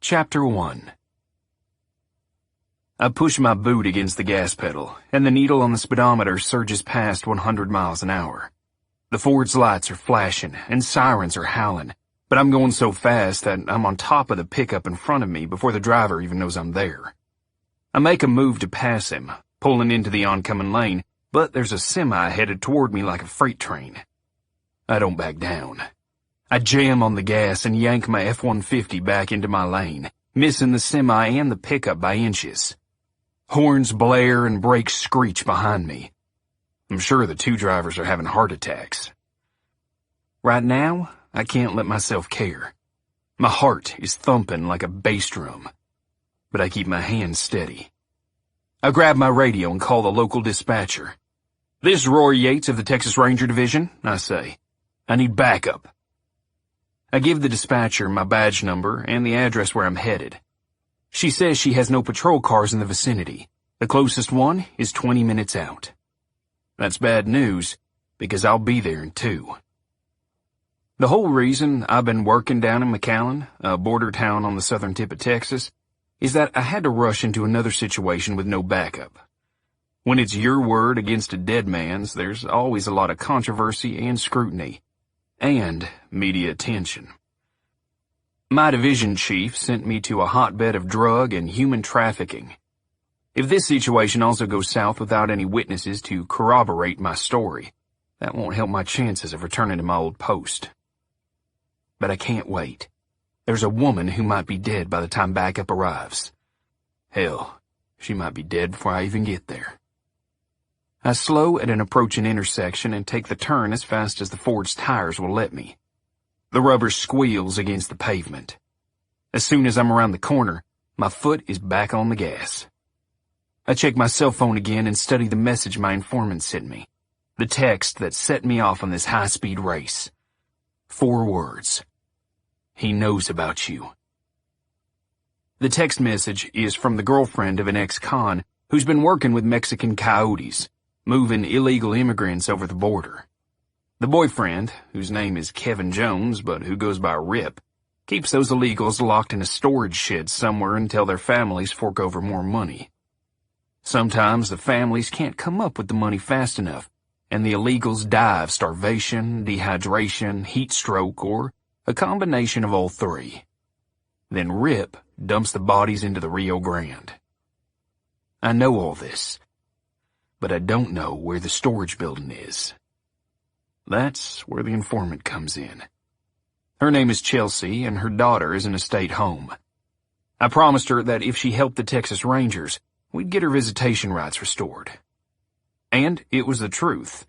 Chapter 1. I push my boot against the gas pedal, and the needle on the speedometer surges past 100 miles an hour. The Ford's lights are flashing, and sirens are howling, but I'm going so fast that I'm on top of the pickup in front of me before the driver even knows I'm there. I make a move to pass him, pulling into the oncoming lane, but there's a semi headed toward me like a freight train. I don't back down. I jam on the gas and yank my F-150 back into my lane, missing the semi and the pickup by inches. Horns blare and brakes screech behind me. I'm sure the two drivers are having heart attacks. Right now, I can't let myself care. My heart is thumping like a bass drum, but I keep my hands steady. I grab my radio and call the local dispatcher. "This is Roy Yates of the Texas Ranger Division," I say. "I need backup." I give the dispatcher my badge number and the address where I'm headed. She says she has no patrol cars in the vicinity. The closest one is 20 minutes out. That's bad news, because I'll be there in 2. The whole reason I've been working down in McAllen, a border town on the southern tip of Texas, is that I had to rush into another situation with no backup. When it's your word against a dead man's, there's always a lot of controversy and scrutiny, and media attention. My division chief sent me to a hotbed of drug and human trafficking. If this situation also goes south without any witnesses to corroborate my story, that won't help my chances of returning to my old post. But I can't wait. There's a woman who might be dead by the time backup arrives. Hell, she might be dead before I even get there. I slow at an approaching intersection and take the turn as fast as the Ford's tires will let me. The rubber squeals against the pavement. As soon as I'm around the corner, my foot is back on the gas. I check my cell phone again and study the message my informant sent me. The text that set me off on this high-speed race. 4 words. He knows about you. The text message is from the girlfriend of an ex-con who's been working with Mexican coyotes, moving illegal immigrants over the border. The boyfriend, whose name is Kevin Jones but who goes by Rip, keeps those illegals locked in a storage shed somewhere until their families fork over more money. Sometimes the families can't come up with the money fast enough, and the illegals die of starvation, dehydration, heat stroke, or a combination of all 3. Then Rip dumps the bodies into the Rio Grande. I know all this, but I don't know where the storage building is. That's where the informant comes in. Her name is Chelsea, and her daughter is in a state home. I promised her that if she helped the Texas Rangers, we'd get her visitation rights restored. And it was the truth.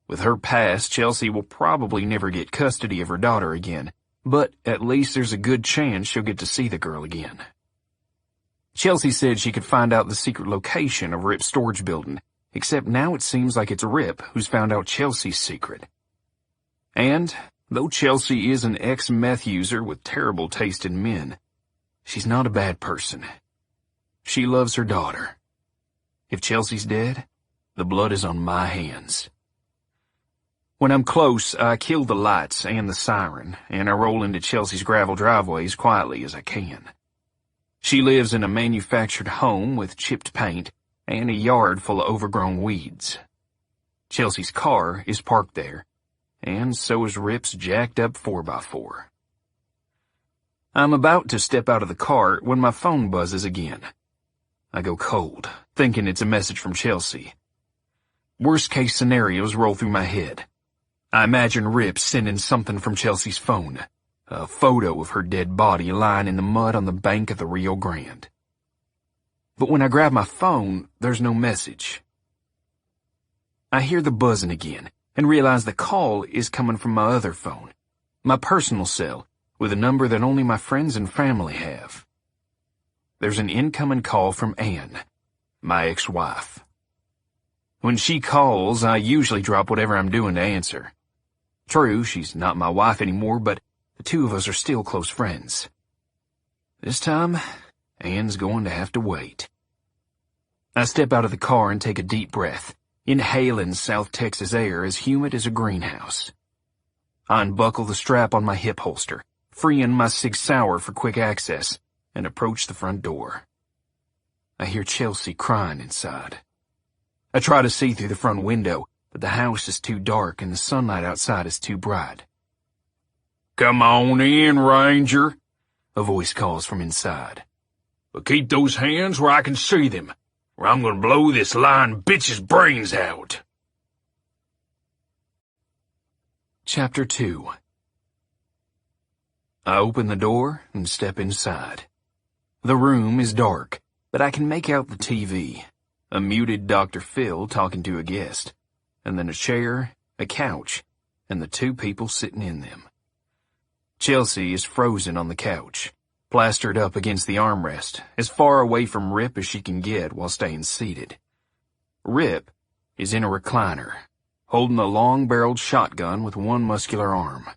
With her past, Chelsea will probably never get custody of her daughter again, but at least there's a good chance she'll get to see the girl again. Chelsea said she could find out the secret location of Rip's storage building, except now it seems like it's Rip who's found out Chelsea's secret. And, though Chelsea is an ex-meth user with terrible taste in men, she's not a bad person. She loves her daughter. If Chelsea's dead, the blood is on my hands. When I'm close, I kill the lights and the siren, and I roll into Chelsea's gravel driveway as quietly as I can. She lives in a manufactured home with chipped paint and a yard full of overgrown weeds. Chelsea's car is parked there, and so is Rip's jacked up 4x4. I'm about to step out of the car when my phone buzzes again. I go cold, thinking it's a message from Chelsea. Worst case scenarios roll through my head. I imagine Rip sending something from Chelsea's phone, a photo of her dead body lying in the mud on the bank of the Rio Grande. But when I grab my phone, there's no message. I hear the buzzing again and realize the call is coming from my other phone, my personal cell, with a number that only my friends and family have. There's an incoming call from Anne, my ex-wife. When she calls, I usually drop whatever I'm doing to answer. True, she's not my wife anymore, but the two of us are still close friends. This time, Anne's going to have to wait. I step out of the car and take a deep breath, inhaling South Texas air as humid as a greenhouse. I unbuckle the strap on my hip holster, freeing my Sig Sauer for quick access, and approach the front door. I hear Chelsea crying inside. I try to see through the front window, but the house is too dark and the sunlight outside is too bright. "Come on in, Ranger," a voice calls from inside. "But keep those hands where I can see them, or I'm gonna blow this lying bitch's brains out." Chapter 2. I open the door and step inside. The room is dark, but I can make out the TV, a muted Dr. Phil talking to a guest, and then a chair, a couch, and the two people sitting in them. Chelsea is frozen on the couch, plastered up against the armrest, as far away from Rip as she can get while staying seated. Rip is in a recliner, holding a long-barreled shotgun with one muscular arm.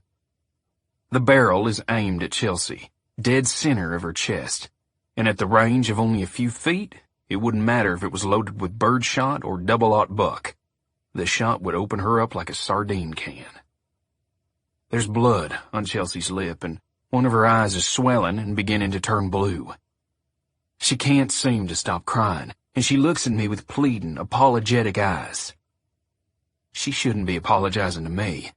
The barrel is aimed at Chelsea, dead center of her chest, and at the range of only a few feet, it wouldn't matter if it was loaded with birdshot or double-aught buck. The shot would open her up like a sardine can. There's blood on Chelsea's lip, and one of her eyes is swelling and beginning to turn blue. She can't seem to stop crying, and she looks at me with pleading, apologetic eyes. She shouldn't be apologizing to me.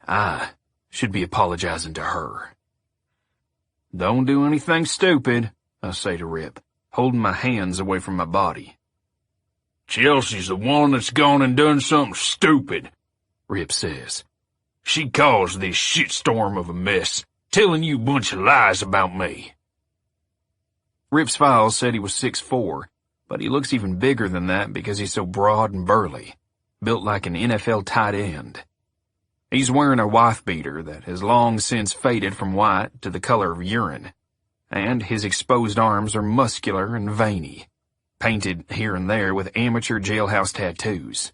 I should be apologizing to her. "Don't do anything stupid," I say to Rip, holding my hands away from my body. "Chelsea's the one that's gone and done something stupid," Rip says. "She caused this shitstorm of a mess, telling you a bunch of lies about me." Rip's files said he was 6'4", but he looks even bigger than that because he's so broad and burly, built like an NFL tight end. He's wearing a wife-beater that has long since faded from white to the color of urine, and his exposed arms are muscular and veiny, painted here and there with amateur jailhouse tattoos.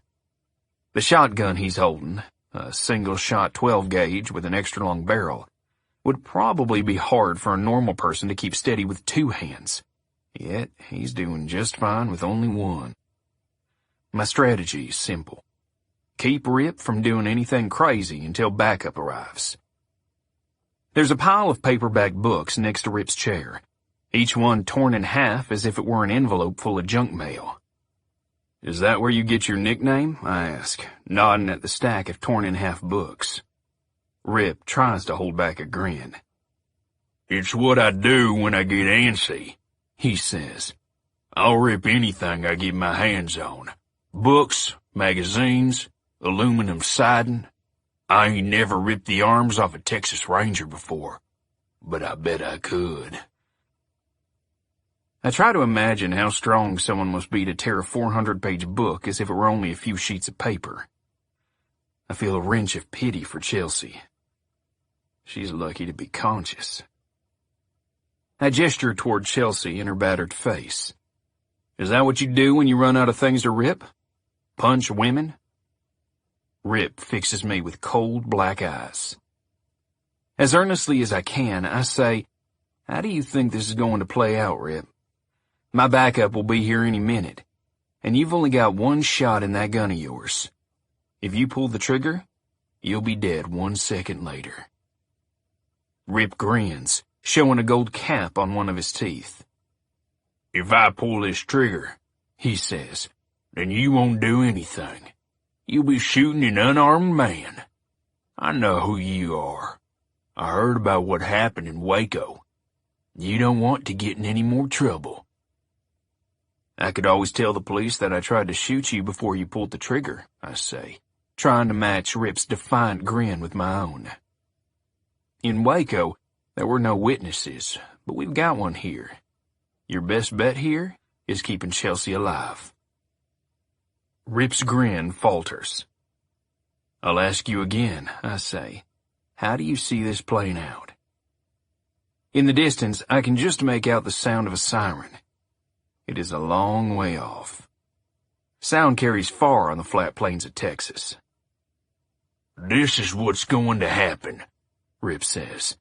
The shotgun he's holding, a single-shot 12-gauge with an extra-long barrel, would probably be hard for a normal person to keep steady with two hands, yet he's doing just fine with only one. My strategy is simple. Keep Rip from doing anything crazy until backup arrives. There's a pile of paperback books next to Rip's chair, each one torn in half as if it were an envelope full of junk mail. "Is that where you get your nickname?" I ask, nodding at the stack of torn-in-half books. Rip tries to hold back a grin. "It's what I do when I get antsy," he says. "I'll rip anything I get my hands on. Books, magazines, aluminum siding. I ain't never ripped the arms off a Texas Ranger before, but I bet I could." I try to imagine how strong someone must be to tear a 400-page book as if it were only a few sheets of paper. I feel a wrench of pity for Chelsea. She's lucky to be conscious. I gesture toward Chelsea and her battered face. "Is that what you do when you run out of things to rip? Punch women?" Rip fixes me with cold black eyes. As earnestly as I can, I say, "How do you think this is going to play out, Rip? My backup will be here any minute, and you've only got one shot in that gun of yours. If you pull the trigger, you'll be dead 1 second later." Rip grins, showing a gold cap on one of his teeth. "If I pull this trigger," he says, "then you won't do anything. You'll be shooting an unarmed man. I know who you are. I heard about what happened in Waco. You don't want to get in any more trouble." "I could always tell the police that I tried to shoot you before you pulled the trigger," I say, trying to match Rip's defiant grin with my own. "In Waco, there were no witnesses, but we've got one here. Your best bet here is keeping Chelsea alive." Rip's grin falters. "I'll ask you again," I say. "How do you see this playing out?" In the distance, I can just make out the sound of a siren. It is a long way off. Sound carries far on the flat plains of Texas. "This is what's going to happen," Rip says.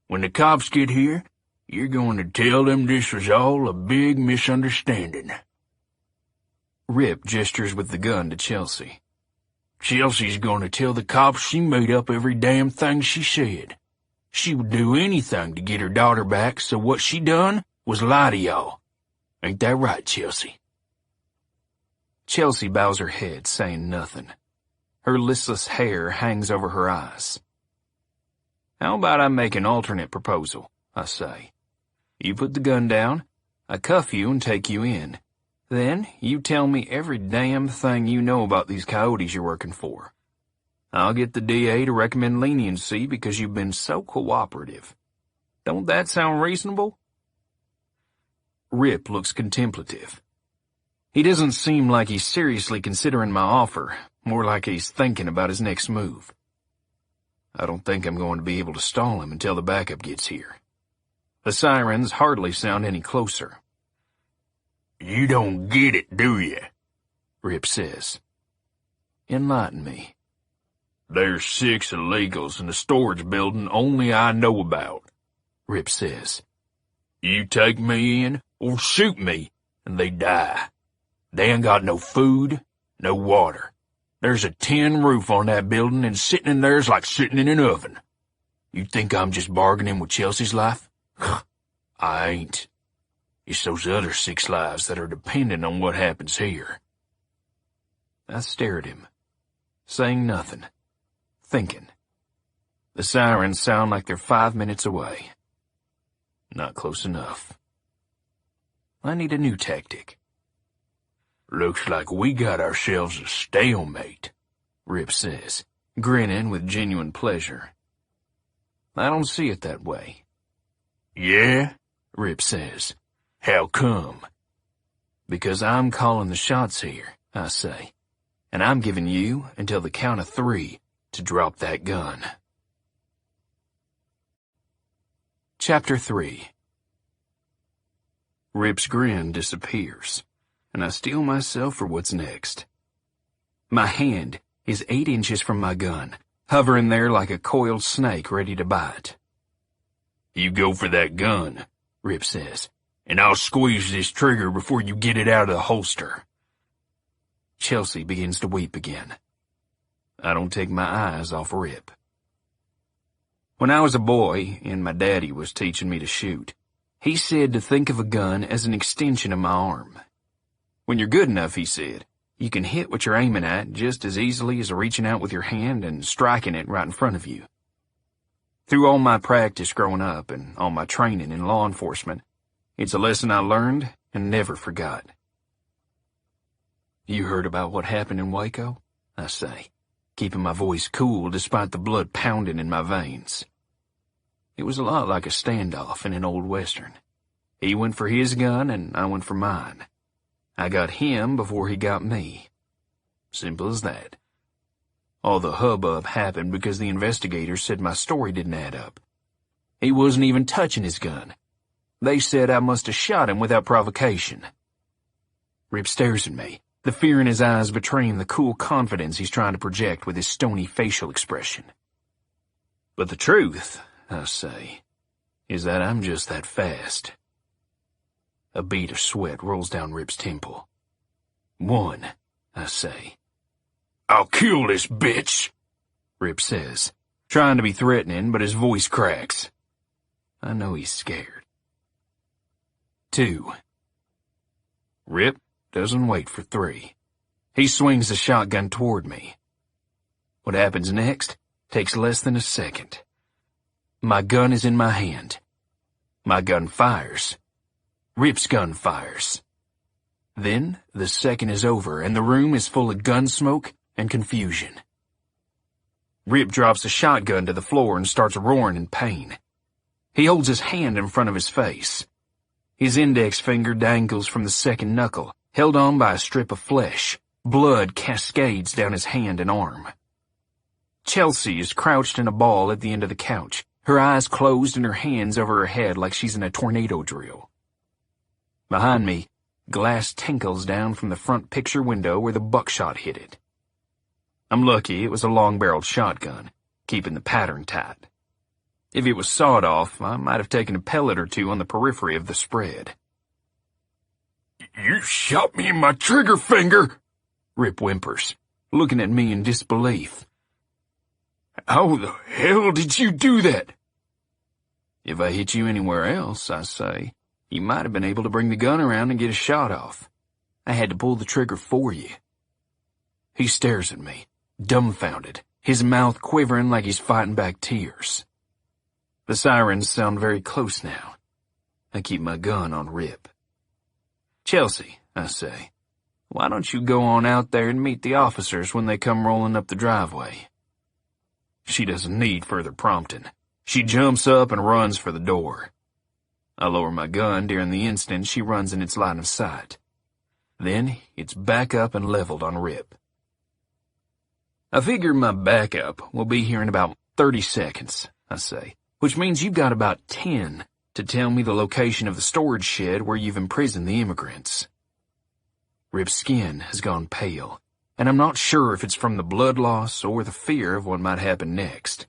"When the cops get here, you're going to tell them this was all a big misunderstanding." Rip gestures with the gun to Chelsea. "Chelsea's going to tell the cops she made up every damn thing she said. She would do anything to get her daughter back, so what she done was lie to y'all. Ain't that right, Chelsea? Chelsea bows her head, saying nothing. Her listless hair hangs over her eyes. How about I make an alternate proposal, I say. You put the gun down, I cuff you and take you in. Then you tell me every damn thing you know about these coyotes you're working for. I'll get the DA to recommend leniency because you've been so cooperative. Don't that sound reasonable? Rip looks contemplative. He doesn't seem like he's seriously considering my offer, more like he's thinking about his next move. I don't think I'm going to be able to stall him until the backup gets here. The sirens hardly sound any closer. You don't get it, do you? Rip says. Enlighten me. There's 6 illegals in the storage building only I know about, Rip says. You take me in or shoot me, and they die. They ain't got no food, no water. There's a tin roof on that building, and sitting in there's like sitting in an oven. You think I'm just bargaining with Chelsea's life? I ain't. It's those other 6 lives that are dependent on what happens here. I stare at him, saying nothing, thinking. The sirens sound like they're 5 minutes away. Not close enough. I need a new tactic. Looks like we got ourselves a stalemate, Rip says, grinning with genuine pleasure. I don't see it that way. Yeah? Rip says. How come? Because I'm calling the shots here, I say, and I'm giving you until the count of 3 to drop that gun. Chapter 3. Rip's grin disappears, and I steel myself for what's next. My hand is 8 inches from my gun, hovering there like a coiled snake ready to bite. You go for that gun, Rip says, and I'll squeeze this trigger before you get it out of the holster. Chelsea begins to weep again. I don't take my eyes off Rip. When I was a boy, and my daddy was teaching me to shoot, he said to think of a gun as an extension of my arm. When you're good enough, he said, you can hit what you're aiming at just as easily as reaching out with your hand and striking it right in front of you. Through all my practice growing up and all my training in law enforcement, it's a lesson I learned and never forgot. You heard about what happened in Waco? I say, keeping my voice cool despite the blood pounding in my veins. It was a lot like a standoff in an old western. He went for his gun and I went for mine. I got him before he got me. Simple as that. All the hubbub happened because the investigators said my story didn't add up. He wasn't even touching his gun. They said I must have shot him without provocation. Rip stares at me, the fear in his eyes betraying the cool confidence he's trying to project with his stony facial expression. But the truth, I say, is that I'm just that fast. A bead of sweat rolls down Rip's temple. 1, I say. I'll kill this bitch, Rip says, trying to be threatening, but his voice cracks. I know he's scared. 2. Rip doesn't wait for 3. He swings the shotgun toward me. What happens next takes less than a second. My gun is in my hand. My gun fires. Rip's gun fires. Then the second is over and the room is full of gun smoke and confusion. Rip drops the shotgun to the floor and starts roaring in pain. He holds his hand in front of his face. His index finger dangles from the second knuckle, held on by a strip of flesh. Blood cascades down his hand and arm. Chelsea is crouched in a ball at the end of the couch, her eyes closed and her hands over her head like she's in a tornado drill. Behind me, glass tinkles down from the front picture window where the buckshot hit it. I'm lucky it was a long-barreled shotgun, keeping the pattern tight. If it was sawed off, I might have taken a pellet or 2 on the periphery of the spread. You shot me in my trigger finger, Rip whimpers, looking at me in disbelief. How the hell did you do that? If I hit you anywhere else, I say, You might have been able to bring the gun around and get a shot off. I had to pull the trigger for you." He stares at me, dumbfounded, his mouth quivering like he's fighting back tears. The sirens sound very close now. I keep my gun on Rip. "Chelsea," I say, "why don't you go on out there and meet the officers when they come rolling up the driveway?" She doesn't need further prompting. She jumps up and runs for the door. I lower my gun during the instant she runs in its line of sight. Then it's back up and leveled on Rip. "I figure my backup will be here in about 30 seconds, I say, "which means you've got about 10 to tell me the location of the storage shed where you've imprisoned the immigrants." Rip's skin has gone pale, and I'm not sure if it's from the blood loss or the fear of what might happen next.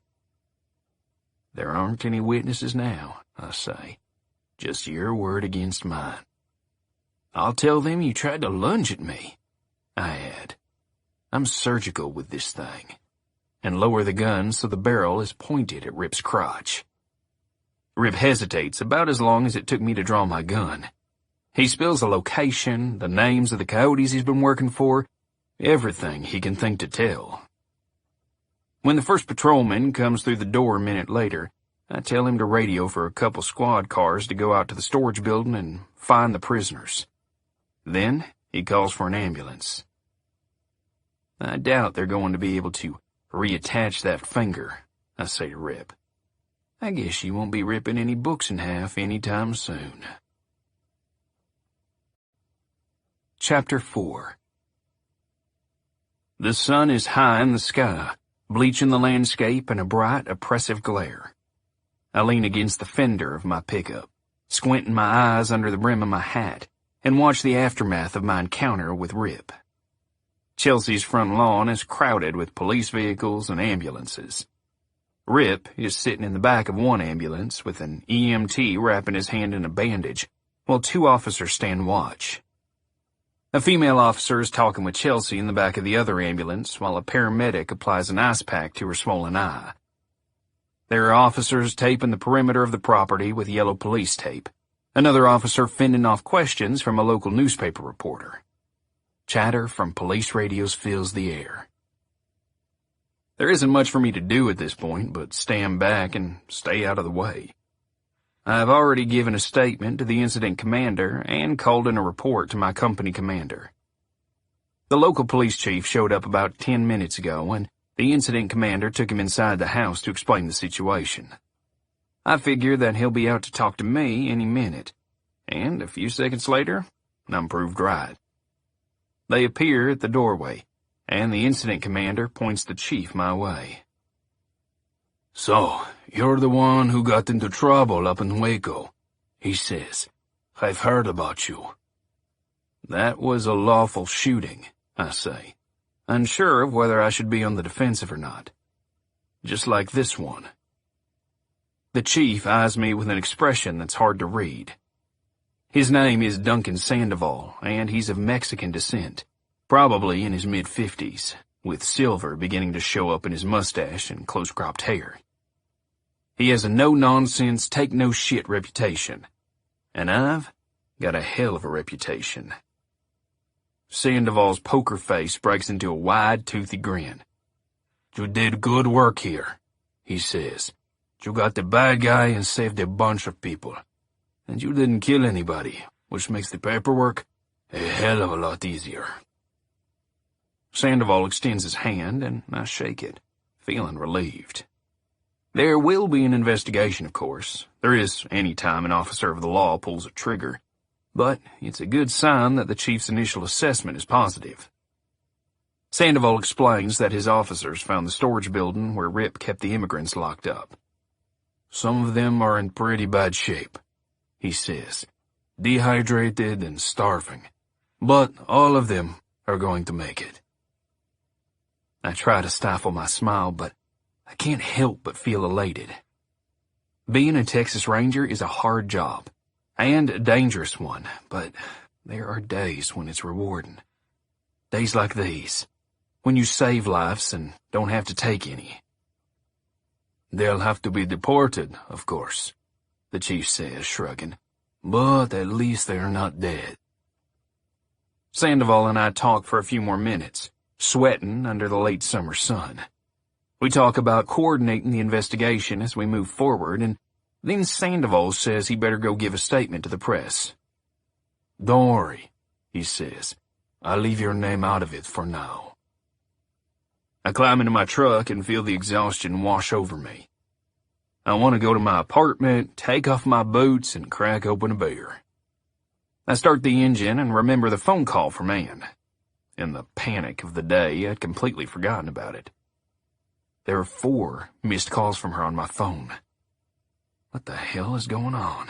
"There aren't any witnesses now," I say. "Just your word against mine." "I'll tell them you tried to lunge at me," I add. I'm surgical with this thing, and lower the gun so the barrel is pointed at Rip's crotch. Rip hesitates about as long as it took me to draw my gun. He spills the location, the names of the coyotes he's been working for, everything he can think to tell. When the first patrolman comes through the door a minute later, I tell him to radio for a couple squad cars to go out to the storage building and find the prisoners. Then he calls for an ambulance. I doubt they're going to be able to reattach that finger, I say to Rip. I guess you won't be ripping any books in half anytime soon. Chapter 4. The sun is high in the sky, bleaching the landscape in a bright, oppressive glare. I lean against the fender of my pickup, squinting my eyes under the brim of my hat, and watch the aftermath of my encounter with Rip. Chelsea's front lawn is crowded with police vehicles and ambulances. Rip is sitting in the back of one ambulance with an EMT wrapping his hand in a bandage, while 2 officers stand watch. A female officer is talking with Chelsea in the back of the other ambulance while a paramedic applies an ice pack to her swollen eye. There are officers taping the perimeter of the property with yellow police tape, another officer fending off questions from a local newspaper reporter. Chatter from police radios fills the air. There isn't much for me to do at this point but stand back and stay out of the way. I've already given a statement to the incident commander and called in a report to my company commander. The local police chief showed up about 10 minutes ago, and the incident commander took him inside the house to explain the situation. I figure that he'll be out to talk to me any minute, and a few seconds later, I'm proved right. They appear at the doorway, and the incident commander points the chief my way. "So, you're the one who got into trouble up in Waco," he says. "I've heard about you." "That was a lawful shooting," I say, unsure of whether I should be on the defensive or not. "Just like this one." The chief eyes me with an expression that's hard to read. His name is Duncan Sandoval, and he's of Mexican descent, probably in his mid-50s, with silver beginning to show up in his mustache and close-cropped hair. He has a no-nonsense, take-no-shit reputation, and I've got a hell of a reputation. Sandoval's poker face breaks into a wide, toothy grin. "You did good work here," he says. "You got the bad guy and saved a bunch of people. And you didn't kill anybody, which makes the paperwork a hell of a lot easier." Sandoval extends his hand, and I shake it, feeling relieved. There will be an investigation, of course. There is any time an officer of the law pulls a trigger. But it's a good sign that the chief's initial assessment is positive. Sandoval explains that his officers found the storage building where Rip kept the immigrants locked up. "Some of them are in pretty bad shape," he says, "dehydrated and starving. But all of them are going to make it." I try to stifle my smile, but I can't help but feel elated. Being a Texas Ranger is a hard job, and a dangerous one, but there are days when it's rewarding. Days like these, when you save lives and don't have to take any. "They'll have to be deported, of course," the chief says, shrugging. But at least they're not dead. Sandoval and I talk for a few more minutes, sweating under the late summer sun. We talk about coordinating the investigation as we move forward, and then Sandoval says he better go give a statement to the press. "Don't worry," he says. "I'll leave your name out of it for now." I climb into my truck and feel the exhaustion wash over me. I want to go to my apartment, take off my boots, and crack open a beer. I start the engine and remember the phone call from Anne. In the panic of the day, I'd completely forgotten about it. There are 4 missed calls from her on my phone. What the hell is going on?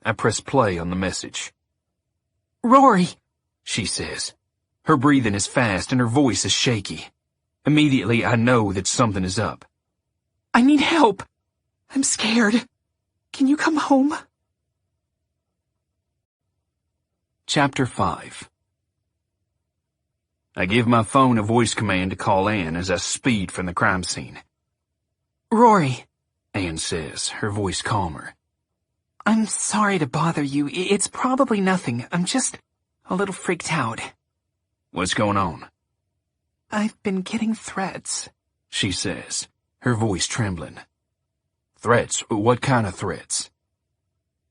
I press play on the message. "Rory," she says. Her breathing is fast and her voice is shaky. Immediately, I know that something is up. "I need help. I'm scared. Can you come home?" Chapter 5. I give my phone a voice command to call Anne as I speed from the crime scene. "Rory," Anne says, her voice calmer. "I'm sorry to bother you. It's probably nothing. I'm just a little freaked out." "What's going on?" "I've been getting threats," she says, her voice trembling. "Threats? What kind of threats?"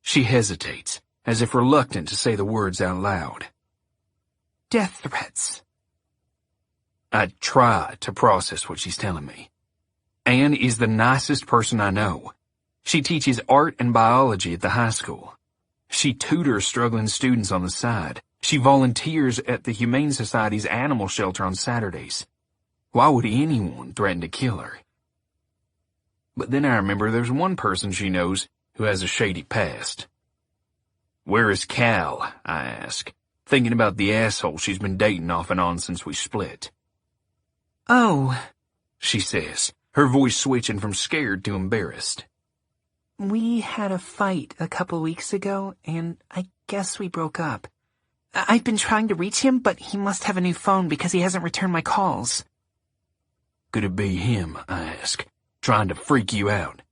She hesitates, as if reluctant to say the words out loud. "Death threats." I try to process what she's telling me. Anne is the nicest person I know. She teaches art and biology at the high school. She tutors struggling students on the side. She volunteers at the Humane Society's animal shelter on Saturdays. Why would anyone threaten to kill her? But then I remember there's one person she knows who has a shady past. "Where is Cal?" I ask, thinking about the asshole she's been dating off and on since we split. "Oh," she says, her voice switching from scared to embarrassed. "We had a fight a couple weeks ago, and I guess we broke up. I've been trying to reach him, but he must have a new phone because he hasn't returned my calls." "Could it be him?" I ask, trying to freak you out.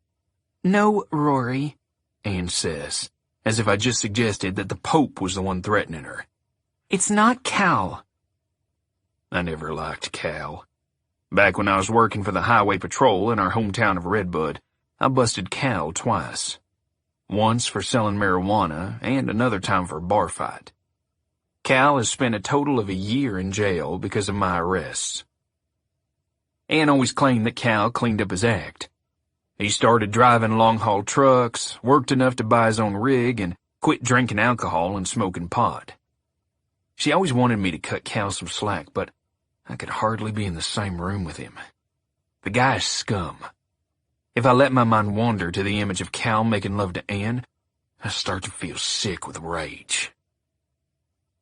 "No, Rory," Anne says, as if I just suggested that the Pope was the one threatening her. "It's not Cal." I never liked Cal. Back when I was working for the Highway Patrol in our hometown of Redbud, I busted Cal twice. Once for selling marijuana, and another time for a bar fight. Cal has spent a total of a year in jail because of my arrests. Ann always claimed that Cal cleaned up his act. He started driving long-haul trucks, worked enough to buy his own rig, and quit drinking alcohol and smoking pot. She always wanted me to cut Cal some slack, but I could hardly be in the same room with him. The guy is scum. If I let my mind wander to the image of Cal making love to Ann, I start to feel sick with rage.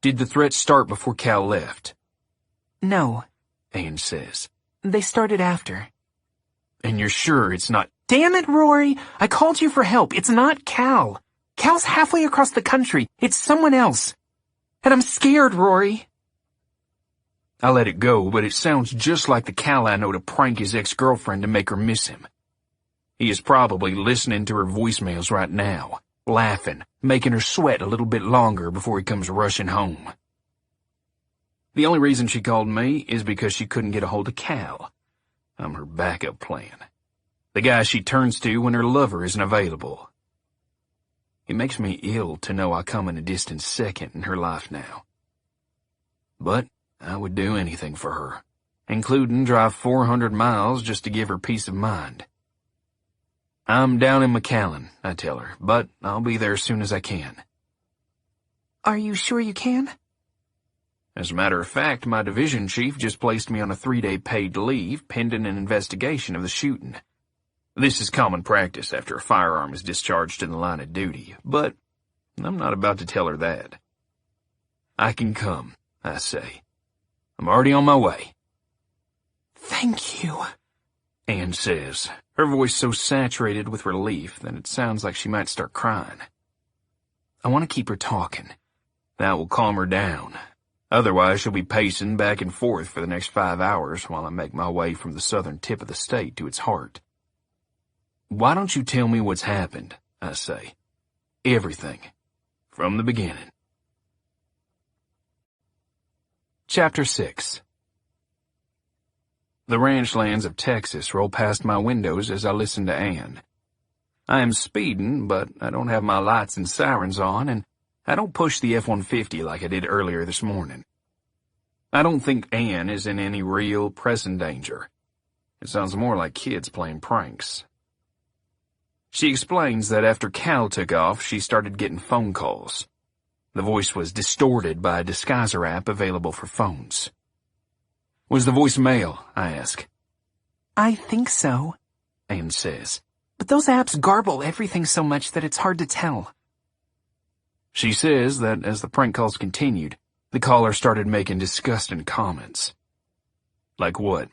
Did the threats start before Cal left? "No," Ann says. "They started after." "And you're sure it's not—" "Damn it, Rory! I called you for help. It's not Cal. Cal's halfway across the country. It's someone else. And I'm scared, Rory." I let it go, but it sounds just like the Cal I know to prank his ex-girlfriend to make her miss him. He is probably listening to her voicemails right now, laughing, making her sweat a little bit longer before he comes rushing home. The only reason she called me is because she couldn't get a hold of Cal. I'm her backup plan. The guy she turns to when her lover isn't available. It makes me ill to know I come in a distant second in her life now. But I would do anything for her, including drive 400 miles just to give her peace of mind. "I'm down in McAllen," I tell her, "but I'll be there as soon as I can." "Are you sure you can?" "As a matter of fact, my division chief just placed me on a 3-day paid leave pending an investigation of the shooting. This is common practice after a firearm is discharged in the line of duty, but I'm not about to tell her that." "I can come," I say. "I'm already on my way." "Thank you," Ann says, her voice so saturated with relief that it sounds like she might start crying. I want to keep her talking. That will calm her down. Otherwise, she'll be pacing back and forth for the next 5 hours while I make my way from the southern tip of the state to its heart. "Why don't you tell me what's happened?" I say. Everything. From the beginning. Chapter 6. The ranch lands of Texas roll past my windows as I listen to Ann. I am speeding, but I don't have my lights and sirens on, and I don't push the F-150 like I did earlier this morning. I don't think Ann is in any real, present danger. It sounds more like kids playing pranks. She explains that after Cal took off, she started getting phone calls. The voice was distorted by a disguiser app available for phones. Was the voice male? I ask. I think so, Ann says. but those apps garble everything so much that it's hard to tell. She says that as the prank calls continued, the caller started making disgusting comments. Like what?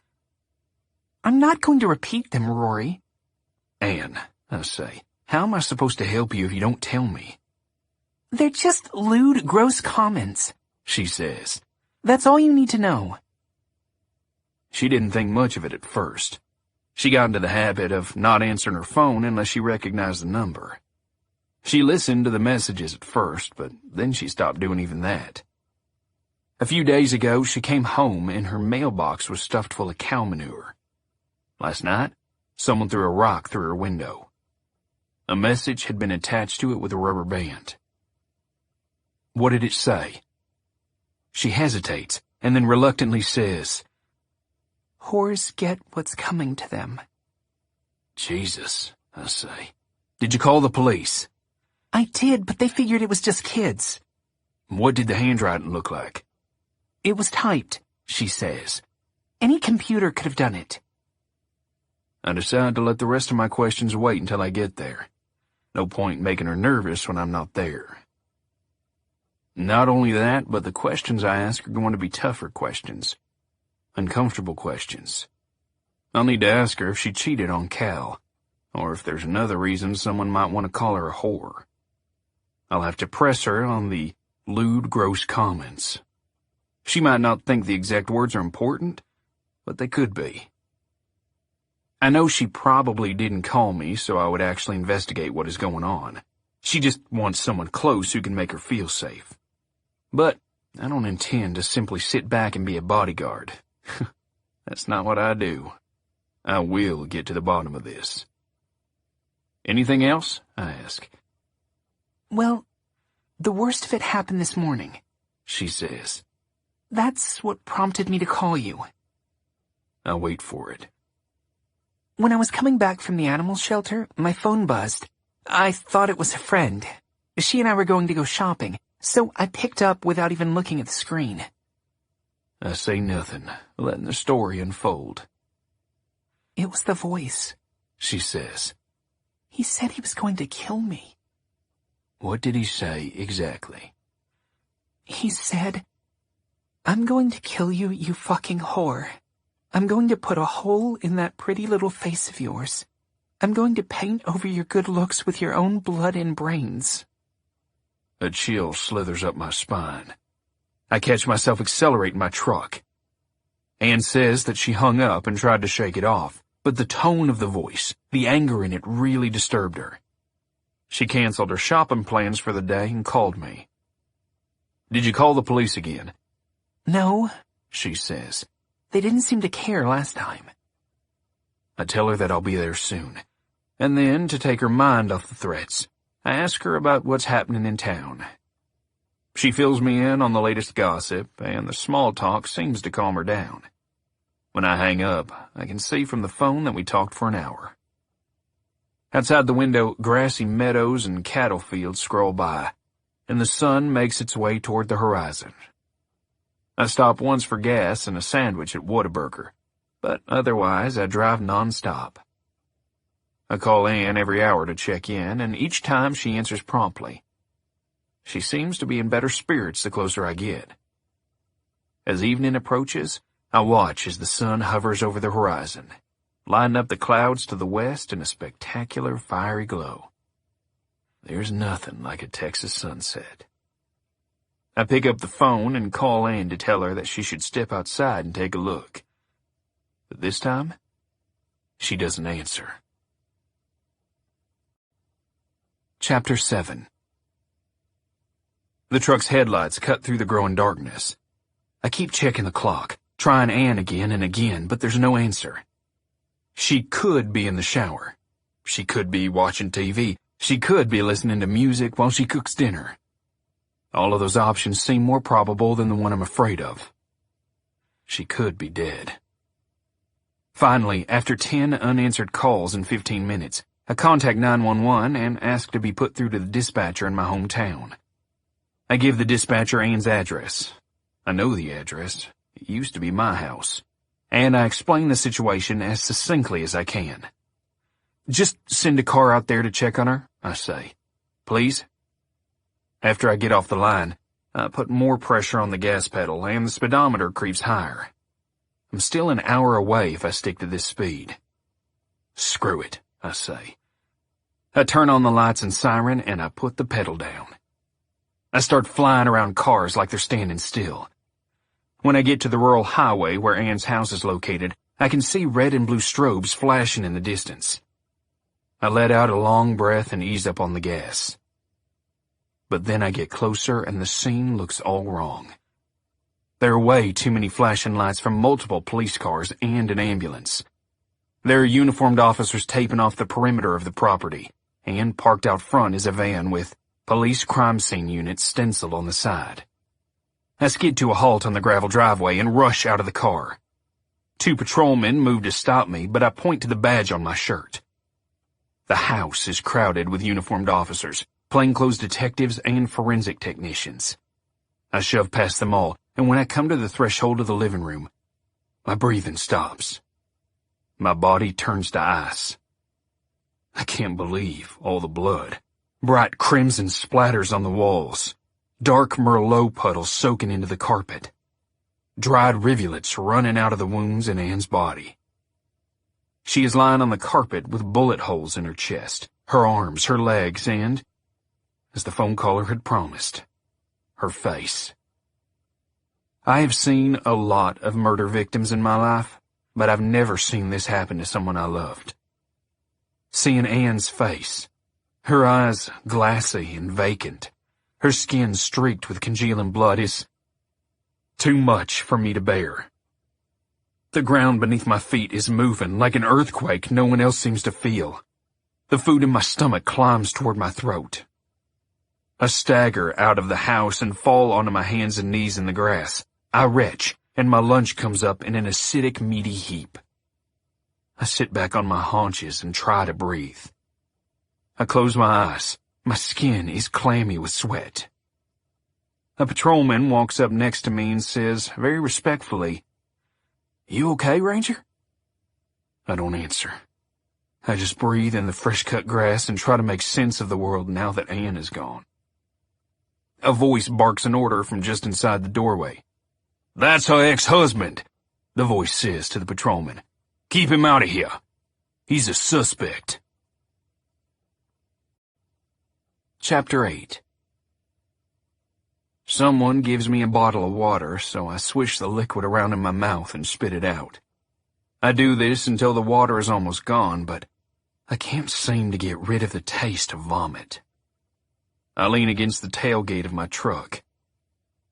I'm not going to repeat them, Rory. Ann, I say, how am I supposed to help you if you don't tell me? They're just lewd, gross comments, She says. That's all you need to know. She didn't think much of it at first. She got into the habit of not answering her phone unless she recognized the number. She listened to the messages at first, but then she stopped doing even that. A few days ago, she came home and her mailbox was stuffed full of cow manure. Last night, someone threw a rock through her window. A message had been attached to it with a rubber band. What did it say? She hesitates and then reluctantly says, Whores get what's coming to them. Jesus, I say. Did you call the police? I did, but they figured it was just kids. What did the handwriting look like? It was typed, she says. Any computer could have done it. I decide to let the rest of my questions wait until I get there. No point making her nervous when I'm not there. Not only that, but the questions I ask are going to be tougher questions. Uncomfortable questions. I'll need to ask her if she cheated on Cal, or if there's another reason someone might want to call her a whore. I'll have to press her on the lewd, gross comments. She might not think the exact words are important, but they could be. I know she probably didn't call me so I would actually investigate what is going on. She just wants someone close who can make her feel safe. But I don't intend to simply sit back and be a bodyguard. That's not what I do. I will get to the bottom of this. Anything else? I ask. Well, the worst of it happened this morning, She says. That's what prompted me to call you. I'll wait for it. When I was coming back from the animal shelter, my phone buzzed. I thought it was a friend. She and I were going to go shopping, so I picked up without even looking at the screen. I say nothing, letting the story unfold. It was the voice, She says. He said he was going to kill me. What did he say exactly? He said, I'm going to kill you, you fucking whore. I'm going to put a hole in that pretty little face of yours. I'm going to paint over your good looks with your own blood and brains. A chill slithers up my spine. I catch myself accelerating my truck. Ann says that she hung up and tried to shake it off, but the tone of the voice, the anger in it really disturbed her. She canceled her shopping plans for the day and called me. Did you call the police again? No, She says. they didn't seem to care last time. I tell her that I'll be there soon. And then, to take her mind off the threats, I ask her about what's happening in town. She fills me in on the latest gossip, and the small talk seems to calm her down. When I hang up, I can see from the phone that we talked for an hour. Outside the window, grassy meadows and cattle fields scroll by, and the sun makes its way toward the horizon. I stop once for gas and a sandwich at Whataburger, but otherwise I drive nonstop. I call Ann every hour to check in, and each time she answers promptly. She seems to be in better spirits the closer I get. As evening approaches, I watch as the sun hovers over the horizon, lighting up the clouds to the west in a spectacular fiery glow. There's nothing like a Texas sunset. I pick up the phone and call Ann to tell her that she should step outside and take a look. But this time, she doesn't answer. Chapter 7. The truck's headlights cut through the growing darkness. I keep checking the clock, trying Ann again and again, but there's no answer. She could be in the shower. She could be watching TV. She could be listening to music while she cooks dinner. All of those options seem more probable than the one I'm afraid of. She could be dead. Finally, after 10 unanswered calls in 15 minutes, I contact 911 and ask to be put through to the dispatcher in my hometown. I give the dispatcher Ann's address. I know the address. It used to be my house. And I explain the situation as succinctly as I can. Just send a car out there to check on her, I say. Please? After I get off the line, I put more pressure on the gas pedal and the speedometer creeps higher. I'm still an hour away if I stick to this speed. Screw it, I say. I turn on the lights and siren and I put the pedal down. I start flying around cars like they're standing still. When I get to the rural highway where Ann's house is located, I can see red and blue strobes flashing in the distance. I let out a long breath and ease up on the gas. But then I get closer and the scene looks all wrong. There are way too many flashing lights from multiple police cars and an ambulance. There are uniformed officers taping off the perimeter of the property, and parked out front is a van with Police Crime Scene Unit stenciled on the side. I skid to a halt on the gravel driveway and rush out of the car. 2 patrolmen move to stop me, but I point to the badge on my shirt. The house is crowded with uniformed officers, plainclothes detectives, and forensic technicians. I shove past them all, and when I come to the threshold of the living room, my breathing stops. My body turns to ice. I can't believe all the blood. Bright crimson splatters on the walls. Dark Merlot puddles soaking into the carpet. Dried rivulets running out of the wounds in Ann's body. She is lying on the carpet with bullet holes in her chest, her arms, her legs, and, as the phone caller had promised, her face. I have seen a lot of murder victims in my life, but I've never seen this happen to someone I loved. Seeing Ann's face, her eyes glassy and vacant, her skin streaked with congealing blood, is too much for me to bear. The ground beneath my feet is moving like an earthquake no one else seems to feel. The food in my stomach climbs toward my throat. I stagger out of the house and fall onto my hands and knees in the grass. I retch, and my lunch comes up in an acidic, meaty heap. I sit back on my haunches and try to breathe. I close my eyes. My skin is clammy with sweat. A patrolman walks up next to me and says, very respectfully, "You okay, Ranger?" I don't answer. I just breathe in the fresh-cut grass and try to make sense of the world now that Ann is gone. A voice barks an order from just inside the doorway. "That's her ex-husband," the voice says to the patrolman. "Keep him out of here. He's a suspect." Chapter 8. Someone gives me a bottle of water, so I swish the liquid around in my mouth and spit it out. I do this until the water is almost gone, but I can't seem to get rid of the taste of vomit. I lean against the tailgate of my truck.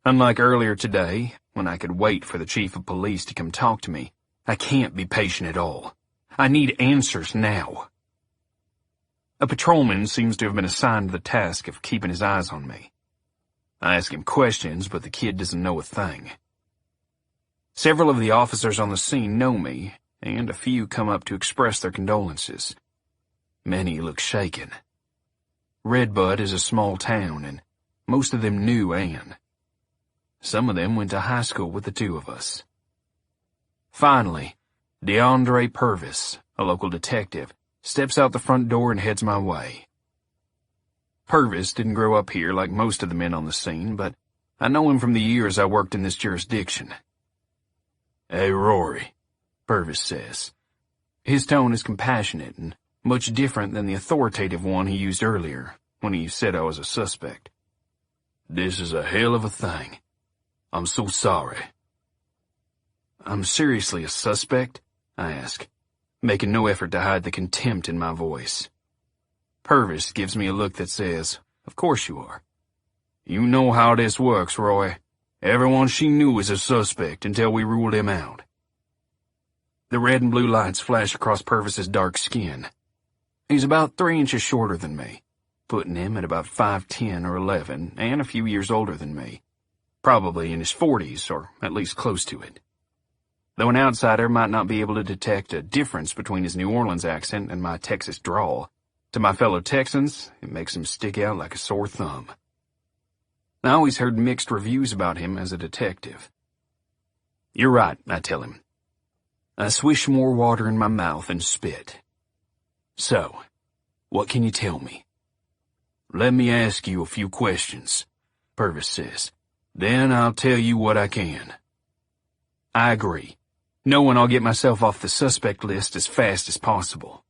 Unlike earlier today, when I could wait for the chief of police to come talk to me, I can't be patient at all. I need answers now. A patrolman seems to have been assigned the task of keeping his eyes on me. I ask him questions, but the kid doesn't know a thing. Several of the officers on the scene know me, and a few come up to express their condolences. Many look shaken. Redbud is a small town, and most of them knew Ann. Some of them went to high school with the two of us. Finally, DeAndre Purvis, a local detective, steps out the front door and heads my way. Purvis didn't grow up here like most of the men on the scene, but I know him from the years I worked in this jurisdiction. "Hey, Rory," Purvis says. His tone is compassionate and much different than the authoritative one he used earlier when he said I was a suspect. "This is a hell of a thing. I'm so sorry." "I'm seriously a suspect?" I ask, making no effort to hide the contempt in my voice. Purvis gives me a look that says, "Of course you are." You know how this works, Roy. Everyone she knew was a suspect until we ruled him out. The red and blue lights flash across Purvis's dark skin. He's about 3 inches shorter than me, putting him at about 5'10" or 11, and a few years older than me. Probably in his 40s, or at least close to it. Though an outsider might not be able to detect a difference between his New Orleans accent and my Texas drawl, to my fellow Texans, it makes him stick out like a sore thumb. I always heard mixed reviews about him as a detective. You're right, I tell him. I swish more water in my mouth and spit. So, what can you tell me? Let me ask you a few questions, Purvis says. Then I'll tell you what I can. I agree. Knowing I'll get myself off the suspect list as fast as possible.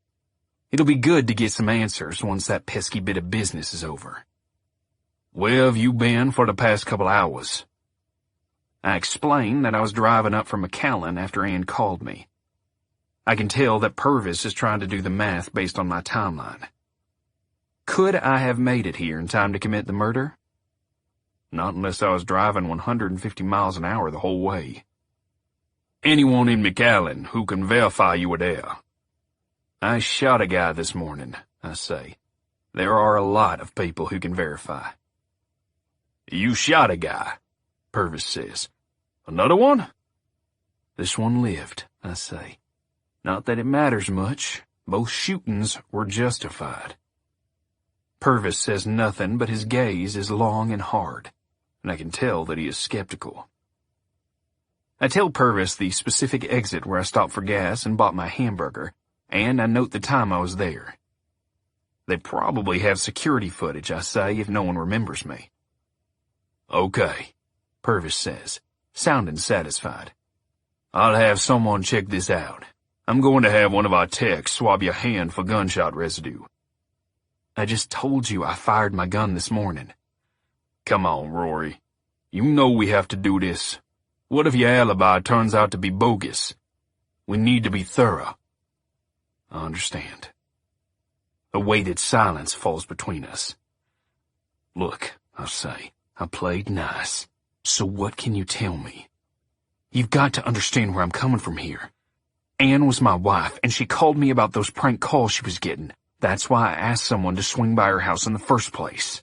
It'll be good to get some answers once that pesky bit of business is over. Where have you been for the past couple hours? I explained that I was driving up from McAllen after Ann called me. I can tell that Purvis is trying to do the math based on my timeline. Could I have made it here in time to commit the murder? Not unless I was driving 150 miles an hour the whole way. Anyone in McAllen who can verify you were there? I shot a guy this morning, I say. There are a lot of people who can verify. You shot a guy, Purvis says. Another one? This one lived, I say. Not that it matters much. Both shootings were justified. Purvis says nothing, but his gaze is long and hard, and I can tell that he is skeptical. I tell Purvis the specific exit where I stopped for gas and bought my hamburger, and I note the time I was there. They probably have security footage, I say, if no one remembers me. Okay, Purvis says, sounding satisfied. I'll have someone check this out. I'm going to have one of our techs swab your hand for gunshot residue. I just told you I fired my gun this morning. Come on, Rory. You know we have to do this. What if your alibi turns out to be bogus? We need to be thorough. I understand. A weighted silence falls between us. Look, I'll say, I played nice. So what can you tell me? You've got to understand where I'm coming from here. Ann was my wife, and she called me about those prank calls she was getting. That's why I asked someone to swing by her house in the first place.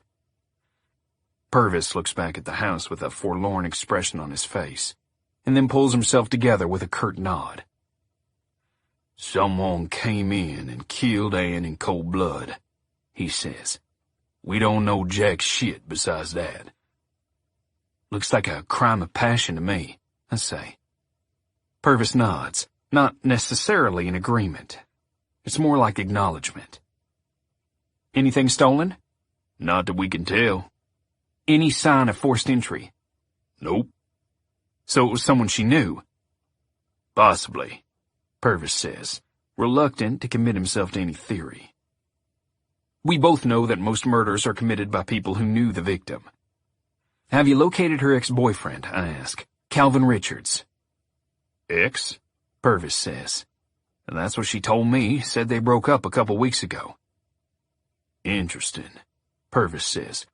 Purvis looks back at the house with a forlorn expression on his face, and then pulls himself together with a curt nod. Someone came in and killed Ann in cold blood, he says. We don't know jack shit besides that. Looks like a crime of passion to me, I say. Purvis nods, not necessarily in agreement. It's more like acknowledgement. Anything stolen? Not that we can tell. Any sign of forced entry? Nope. So it was someone she knew? Possibly, Purvis says, reluctant to commit himself to any theory. We both know that most murders are committed by people who knew the victim. Have you located her ex-boyfriend, I ask. Calvin Richards. Ex? Purvis says. And that's what she told me, said they broke up a couple weeks ago. Interesting, Purvis says.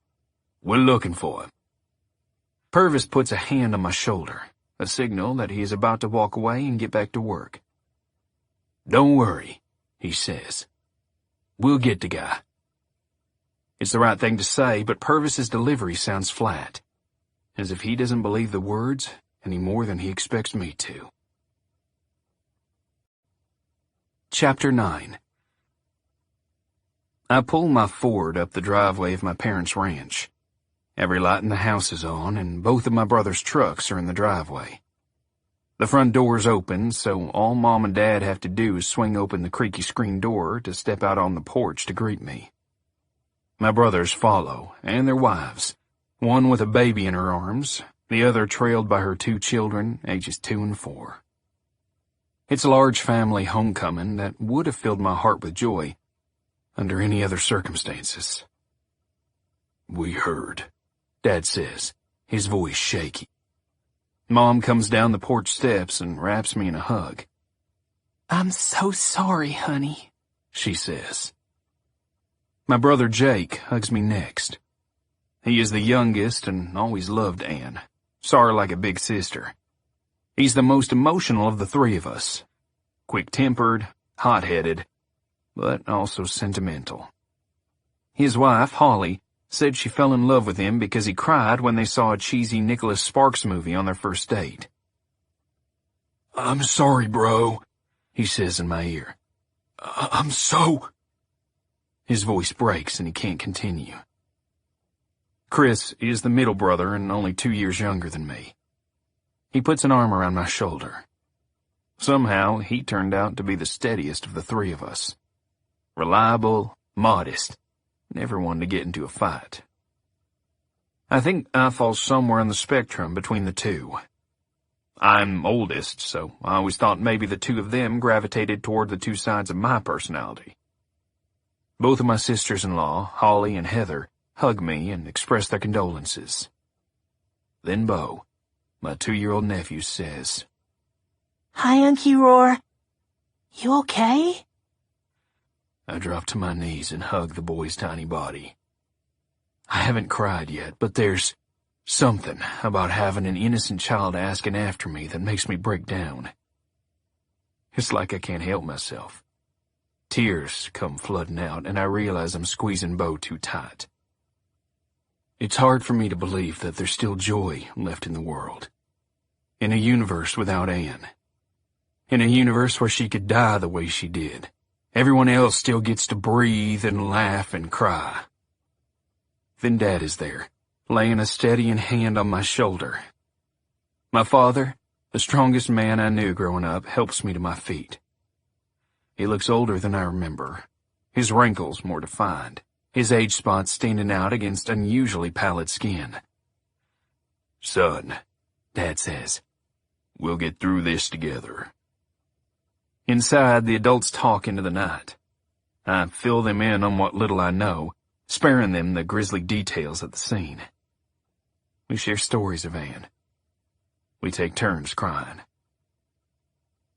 We're looking for him. Purvis puts a hand on my shoulder, a signal that he is about to walk away and get back to work. Don't worry, he says. We'll get the guy. It's the right thing to say, but Purvis's delivery sounds flat, as if he doesn't believe the words any more than he expects me to. Chapter 9. I pull my Ford up the driveway of my parents' ranch. Every light in the house is on, and both of my brother's trucks are in the driveway. The front door's open, so all Mom and Dad have to do is swing open the creaky screen door to step out on the porch to greet me. My brothers follow, and their wives, one with a baby in her arms, the other trailed by her 2 children, ages 2 and 4. It's a large family homecoming that would have filled my heart with joy under any other circumstances. We heard, Dad says, his voice shaky. Mom comes down the porch steps and wraps me in a hug. I'm so sorry, honey, she says. My brother Jake hugs me next. He is the youngest and always loved Anne. Saw her like a big sister. He's the most emotional of the three of us. Quick-tempered, hot-headed, but also sentimental. His wife, Holly, said she fell in love with him because he cried when they saw a cheesy Nicholas Sparks movie on their first date. "I'm sorry, bro," he says in my ear. "I'm so—" His voice breaks and he can't continue. Chris is the middle brother and only 2 years younger than me. He puts an arm around my shoulder. Somehow, he turned out to be the steadiest of the three of us. Reliable, modest, never one to get into a fight. I think I fall somewhere on the spectrum between the two. I'm oldest, so I always thought maybe the two of them gravitated toward the two sides of my personality. Both of my sisters-in-law, Holly and Heather, hug me and express their condolences. Then Bo, my 2-year-old nephew, says, "Hi, Unky Roar. You okay?" I drop to my knees and hug the boy's tiny body. I haven't cried yet, but there's something about having an innocent child asking after me that makes me break down. It's like I can't help myself. Tears come flooding out, and I realize I'm squeezing Bo too tight. It's hard for me to believe that there's still joy left in the world. In a universe without Anne. In a universe where she could die the way she did. Everyone else still gets to breathe and laugh and cry. Then Dad is there, laying a steadying hand on my shoulder. My father, the strongest man I knew growing up, helps me to my feet. He looks older than I remember, his wrinkles more defined, his age spots standing out against unusually pallid skin. "Son," Dad says, "we'll get through this together." Inside, the adults talk into the night. I fill them in on what little I know, sparing them the grisly details of the scene. We share stories of Anne. We take turns crying.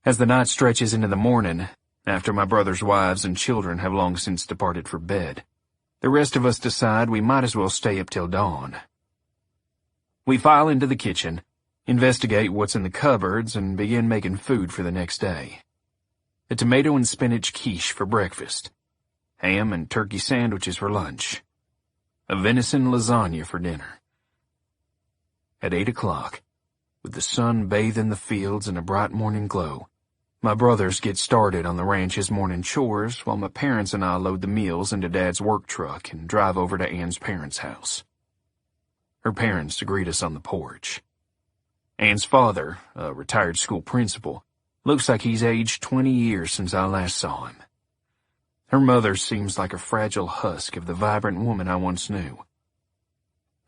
As the night stretches into the morning, after my brother's wives and children have long since departed for bed, the rest of us decide we might as well stay up till dawn. We file into the kitchen, investigate what's in the cupboards, and begin making food for the next day. A tomato and spinach quiche for breakfast, ham and turkey sandwiches for lunch, a venison lasagna for dinner. At 8 o'clock, with the sun bathing the fields in a bright morning glow, my brothers get started on the ranch's morning chores while my parents and I load the meals into Dad's work truck and drive over to Anne's parents' house. Her parents greet us on the porch. Anne's father, a retired school principal, looks like he's aged 20 years since I last saw him. Her mother seems like a fragile husk of the vibrant woman I once knew.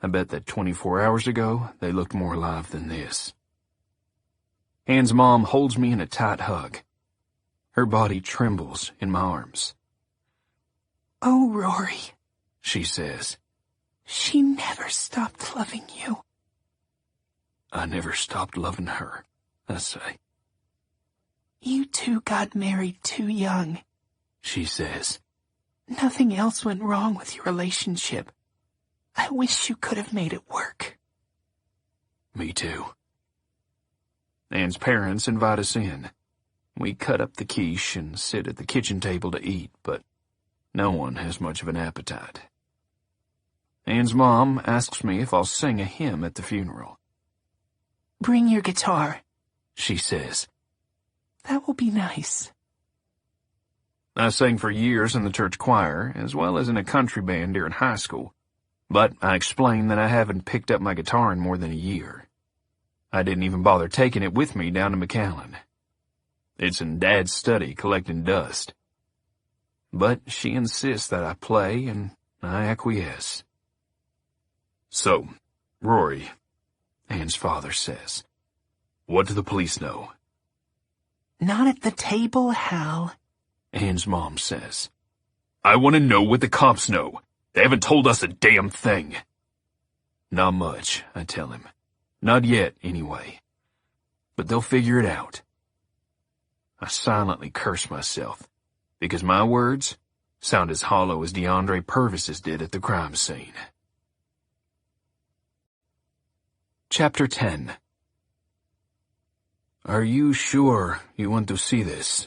I bet that 24 hours ago, they looked more alive than this. Anne's mom holds me in a tight hug. Her body trembles in my arms. "Oh, Rory," she says. "She never stopped loving you." I never stopped loving her, I say. "You two got married too young," she says. "Nothing else went wrong with your relationship. I wish you could have made it work." Me too. Anne's parents invite us in. We cut up the quiche and sit at the kitchen table to eat, but no one has much of an appetite. Anne's mom asks me if I'll sing a hymn at the funeral. "Bring your guitar," she says. "That will be nice." I sang for years in the church choir, as well as in a country band during high school, but I explained that I haven't picked up my guitar in more than a year. I didn't even bother taking it with me down to McAllen. It's in Dad's study collecting dust. But she insists that I play, and I acquiesce. "So, Rory," Anne's father says, "what do the police know?" "Not at the table, Hal," Anne's mom says. "I want to know what the cops know. They haven't told us a damn thing." "Not much," I tell him. "Not yet, anyway. But they'll figure it out." I silently curse myself, because my words sound as hollow as DeAndre Purvis's did at the crime scene. Chapter 10. Are you sure you want to see this?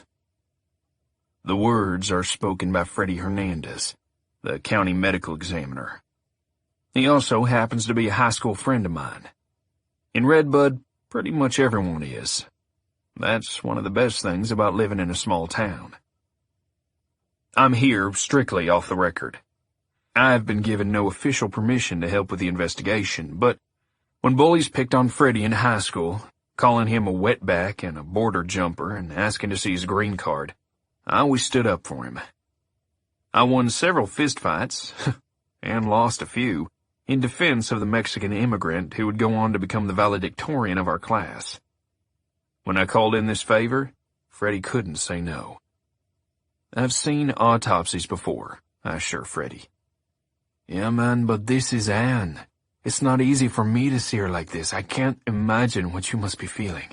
The words are spoken by Freddie Hernandez, the county medical examiner. He also happens to be a high school friend of mine. In Redbud, pretty much everyone is. That's one of the best things about living in a small town. I'm here strictly off the record. I've been given no official permission to help with the investigation, but when bullies picked on Freddie in high school, calling him a wetback and a border jumper and asking to see his green card, I always stood up for him. I won several fistfights, and lost a few, in defense of the Mexican immigrant who would go on to become the valedictorian of our class. When I called in this favor, Freddie couldn't say no. I've seen autopsies before, I assure Freddie. Yeah, man, but this is Anne. It's not easy for me to see her like this. I can't imagine what you must be feeling.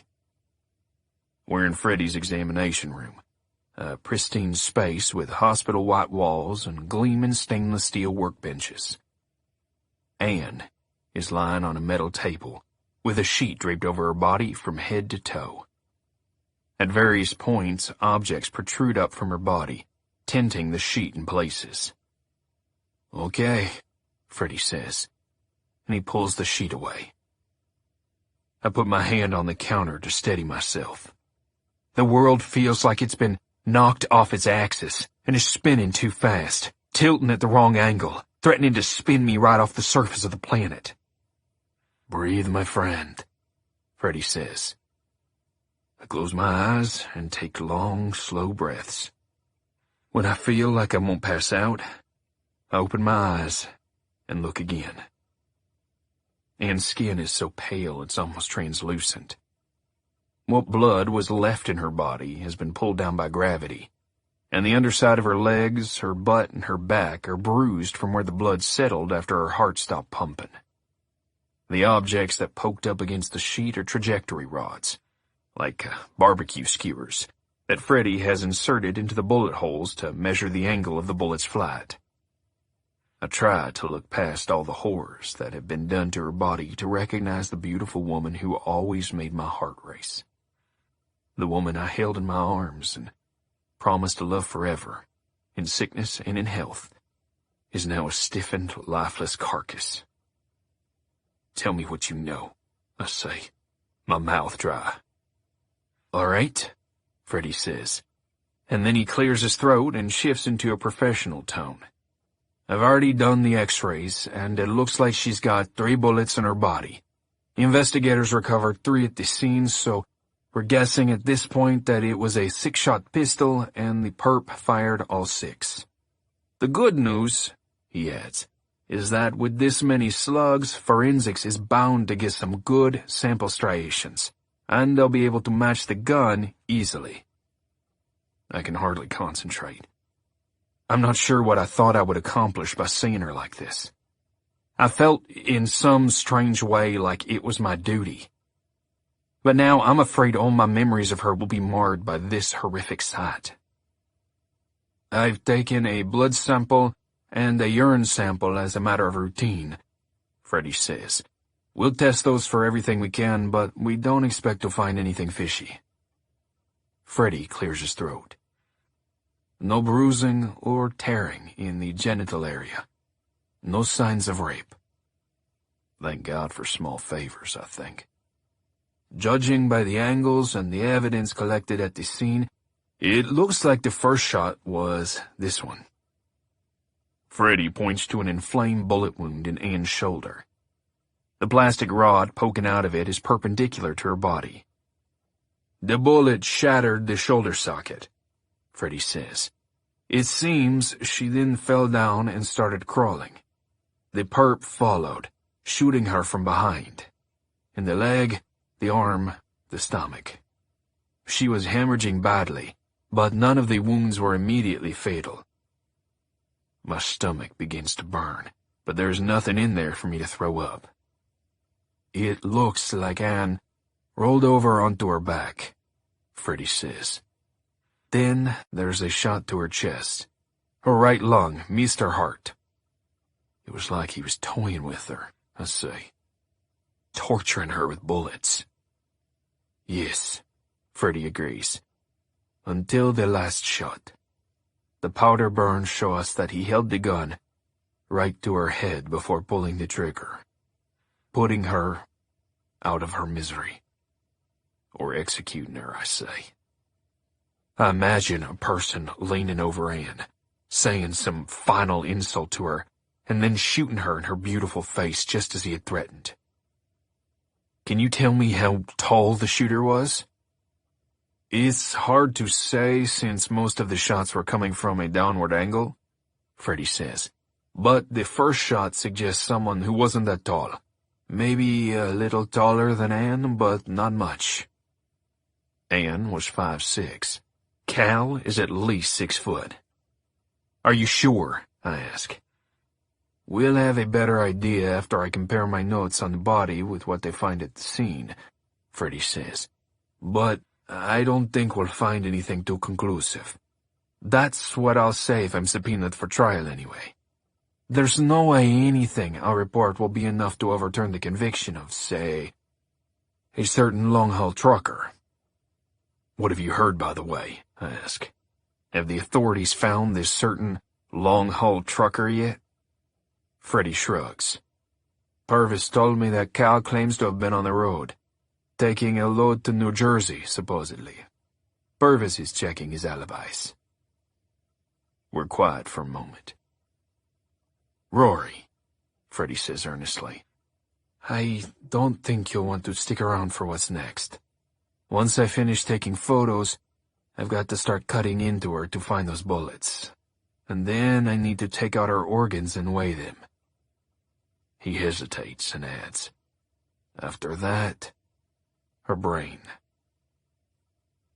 We're in Freddie's examination room. A pristine space with hospital white walls and gleaming stainless steel workbenches. Anne is lying on a metal table with a sheet draped over her body from head to toe. At various points, objects protrude up from her body, tinting the sheet in places. Okay, Freddie says, and he pulls the sheet away. I put my hand on the counter to steady myself. The world feels like it's been knocked off its axis and is spinning too fast, tilting at the wrong angle, threatening to spin me right off the surface of the planet. Breathe, my friend, Freddie says. I close my eyes and take long, slow breaths. When I feel like I won't pass out, I open my eyes and look again. Anne's skin is so pale it's almost translucent. What blood was left in her body has been pulled down by gravity, and the underside of her legs, her butt, and her back are bruised from where the blood settled after her heart stopped pumping. The objects that poked up against the sheet are trajectory rods, like barbecue skewers, that Freddie has inserted into the bullet holes to measure the angle of the bullet's flight. I try to look past all the horrors that have been done to her body to recognize the beautiful woman who always made my heart race. The woman I held in my arms and promised to love forever, in sickness and in health, is now a stiffened, lifeless carcass. Tell me what you know, I say, my mouth dry. All right, Freddie says, and then he clears his throat and shifts into a professional tone. I've already done the x-rays, and it looks like she's got 3 bullets in her body. The investigators recovered 3 at the scene, so we're guessing at this point that it was a 6-shot pistol and the perp fired all 6. The good news, he adds, is that with this many slugs, forensics is bound to get some good sample striations, and they'll be able to match the gun easily. I can hardly concentrate. I'm not sure what I thought I would accomplish by seeing her like this. I felt in some strange way like it was my duty. But now I'm afraid all my memories of her will be marred by this horrific sight. I've taken a blood sample and a urine sample as a matter of routine, Freddie says. We'll test those for everything we can, but we don't expect to find anything fishy. Freddie clears his throat. No bruising or tearing in the genital area. No signs of rape. Thank God for small favors, I think. Judging by the angles and the evidence collected at the scene, it looks like the first shot was this one. Freddie points to an inflamed bullet wound in Anne's shoulder. The plastic rod poking out of it is perpendicular to her body. The bullet shattered the shoulder socket, Freddie says. It seems she then fell down and started crawling. The perp followed, shooting her from behind. In the leg, the arm, the stomach. She was hemorrhaging badly, but none of the wounds were immediately fatal. My stomach begins to burn, but there's nothing in there for me to throw up. It looks like Anne rolled over onto her back, Freddie says. Then there's a shot to her chest. Her right lung missed her heart. It was like he was toying with her, I say. torturing her with bullets. Yes, Freddy agrees. Until the last shot. The powder burns show us that he held the gun right to her head before pulling the trigger, putting her out of her misery. Or executing her, I say. I imagine a person leaning over Anne, saying some final insult to her, and then shooting her in her beautiful face just as he had threatened. Can you tell me how tall the shooter was? It's hard to say since most of the shots were coming from a downward angle, Freddy says. But the first shot suggests someone who wasn't that tall. Maybe a little taller than Anne, but not much. Anne was 5'6". Cal is at least 6 foot. Are you sure? I ask. We'll have a better idea after I compare my notes on the body with what they find at the scene, Freddy says. But I don't think we'll find anything too conclusive. That's what I'll say if I'm subpoenaed for trial anyway. There's no way anything I'll report will be enough to overturn the conviction of, say, a certain long-haul trucker. What have you heard, by the way? I ask. Have the authorities found this certain long-haul trucker yet? Freddy shrugs. Purvis told me that Cal claims to have been on the road, taking a load to New Jersey, supposedly. Purvis is checking his alibis. We're quiet for a moment. Rory, Freddy says earnestly, I don't think you'll want to stick around for what's next. Once I finish taking photos, I've got to start cutting into her to find those bullets. And then I need to take out her organs and weigh them. He hesitates and adds, after that, her brain.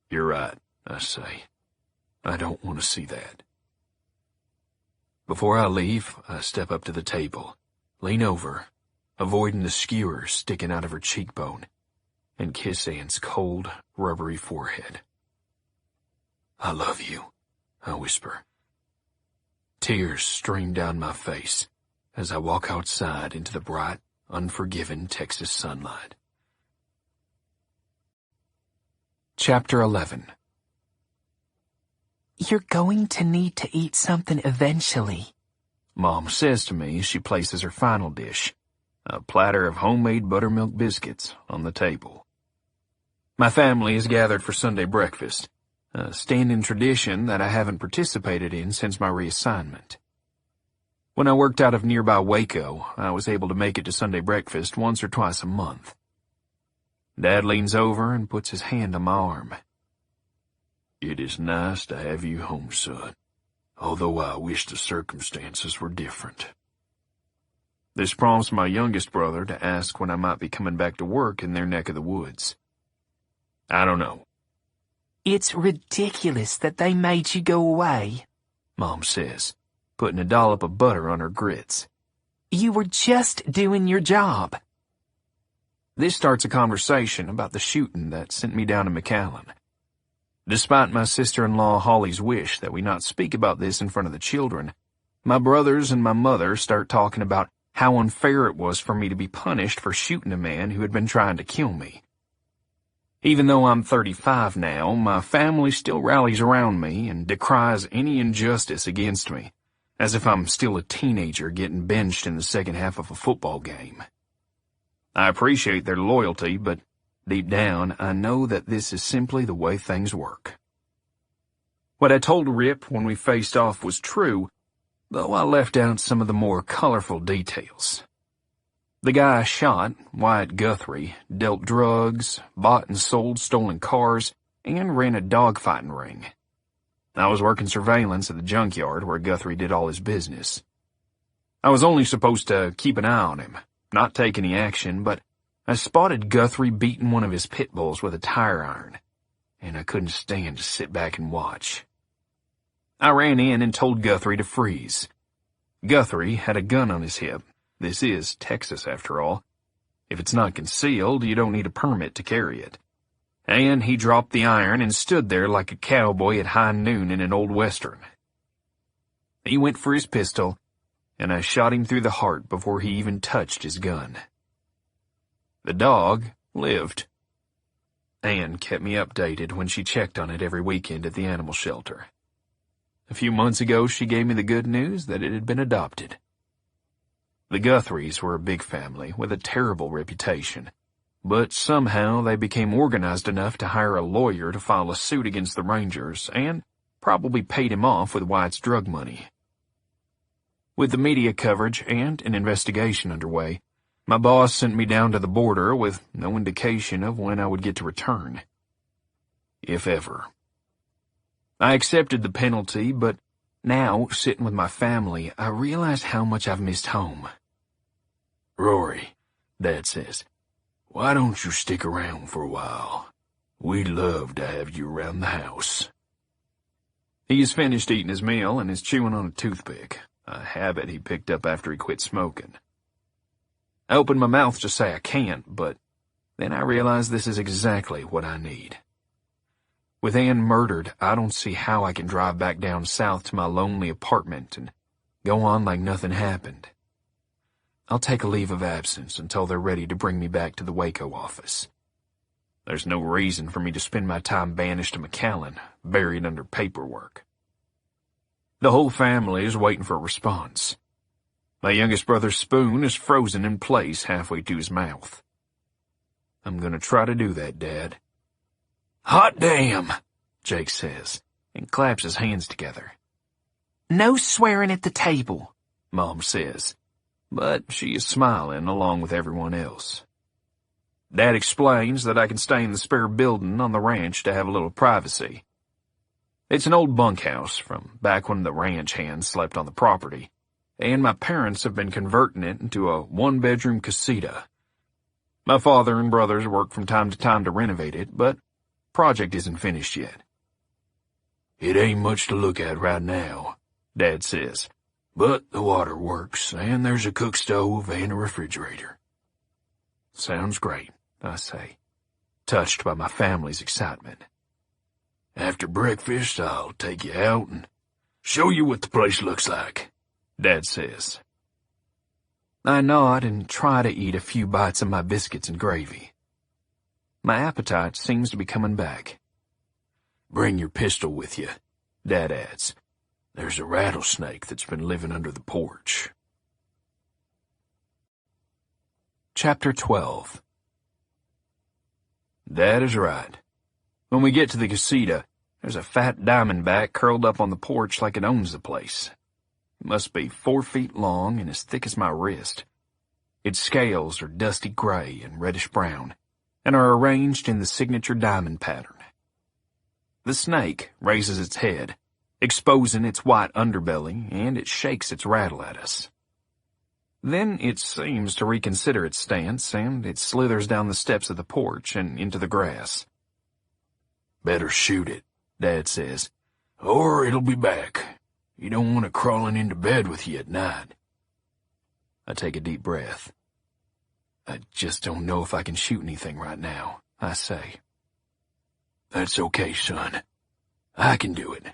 You're right, I say. I don't want to see that. Before I leave, I step up to the table, lean over, avoiding the skewer sticking out of her cheekbone, and kiss Anne's cold, rubbery forehead. I love you, I whisper. Tears stream down my face as I walk outside into the bright, unforgiving Texas sunlight. Chapter 11. You're going to need to eat something eventually, Mom says to me as she places her final dish, a platter of homemade buttermilk biscuits, on the table. My family is gathered for Sunday breakfast, a standing tradition that I haven't participated in since my reassignment. When I worked out of nearby Waco, I was able to make it to Sunday breakfast once or twice a month. Dad leans over and puts his hand on my arm. It is nice to have you home, son, although I wish the circumstances were different. This prompts my youngest brother to ask when I might be coming back to work in their neck of the woods. I don't know. It's ridiculous that they made you go away, Mom says, putting a dollop of butter on her grits. You were just doing your job. This starts a conversation about the shooting that sent me down to McAllen. Despite my sister-in-law Holly's wish that we not speak about this in front of the children, my brothers and my mother start talking about how unfair it was for me to be punished for shooting a man who had been trying to kill me. Even though I'm 35 now, my family still rallies around me and decries any injustice against me, as if I'm still a teenager getting benched in the second half of a football game. I appreciate their loyalty, but deep down, I know that this is simply the way things work. What I told Rip when we faced off was true, though I left out some of the more colorful details. The guy I shot, Wyatt Guthrie, dealt drugs, bought and sold stolen cars, and ran a dogfighting ring. I was working surveillance at the junkyard where Guthrie did all his business. I was only supposed to keep an eye on him, not take any action, but I spotted Guthrie beating one of his pit bulls with a tire iron, and I couldn't stand to sit back and watch. I ran in and told Guthrie to freeze. Guthrie had a gun on his hip. This is Texas, after all. If it's not concealed, you don't need a permit to carry it. And he dropped the iron and stood there like a cowboy at high noon in an old western. He went for his pistol, and I shot him through the heart before he even touched his gun. The dog lived. Anne kept me updated when she checked on it every weekend at the animal shelter. A few months ago, she gave me the good news that it had been adopted. The Guthries were a big family with a terrible reputation, but somehow they became organized enough to hire a lawyer to file a suit against the Rangers and probably paid him off with White's drug money. With the media coverage and an investigation underway, my boss sent me down to the border with no indication of when I would get to return. If ever. I accepted the penalty, but now, sitting with my family, I realize how much I've missed home. Rory, Dad says, why don't you stick around for a while? We'd love to have you around the house. He has finished eating his meal and is chewing on a toothpick, a habit he picked up after he quit smoking. I open my mouth to say I can't, but then I realize this is exactly what I need. With Anne murdered, I don't see how I can drive back down south to my lonely apartment and go on like nothing happened. I'll take a leave of absence until they're ready to bring me back to the Waco office. There's no reason for me to spend my time banished to McAllen, buried under paperwork. The whole family is waiting for a response. My youngest brother's spoon is frozen in place halfway to his mouth. I'm gonna try to do that, Dad. Hot damn, Jake says, and claps his hands together. No swearing at the table, Mom says, but she is smiling along with everyone else. Dad explains that I can stay in the spare building on the ranch to have a little privacy. It's an old bunkhouse from back when the ranch hands slept on the property, and my parents have been converting it into a one-bedroom casita. My father and brothers work from time to time to renovate it, but project isn't finished yet. It ain't much to look at right now, Dad says, but the water works, and there's a cook stove and a refrigerator. Sounds great, I say, touched by my family's excitement. After breakfast, I'll take you out and show you what the place looks like, Dad says. I nod and try to eat a few bites of my biscuits and gravy. My appetite seems to be coming back. Bring your pistol with you, Dad adds. There's a rattlesnake that's been living under the porch. Chapter 12. Dad is right. When we get to the casita, there's a fat diamondback curled up on the porch like it owns the place. It must be 4 feet long and as thick as my wrist. Its scales are dusty gray and reddish-brown, and are arranged in the signature diamond pattern. The snake raises its head, exposing its white underbelly, and it shakes its rattle at us. Then it seems to reconsider its stance, and it slithers down the steps of the porch and into the grass. Better shoot it, Dad says, or it'll be back. You don't want it crawling into bed with you at night. I take a deep breath. I just don't know if I can shoot anything right now, I say. That's okay, son. I can do it.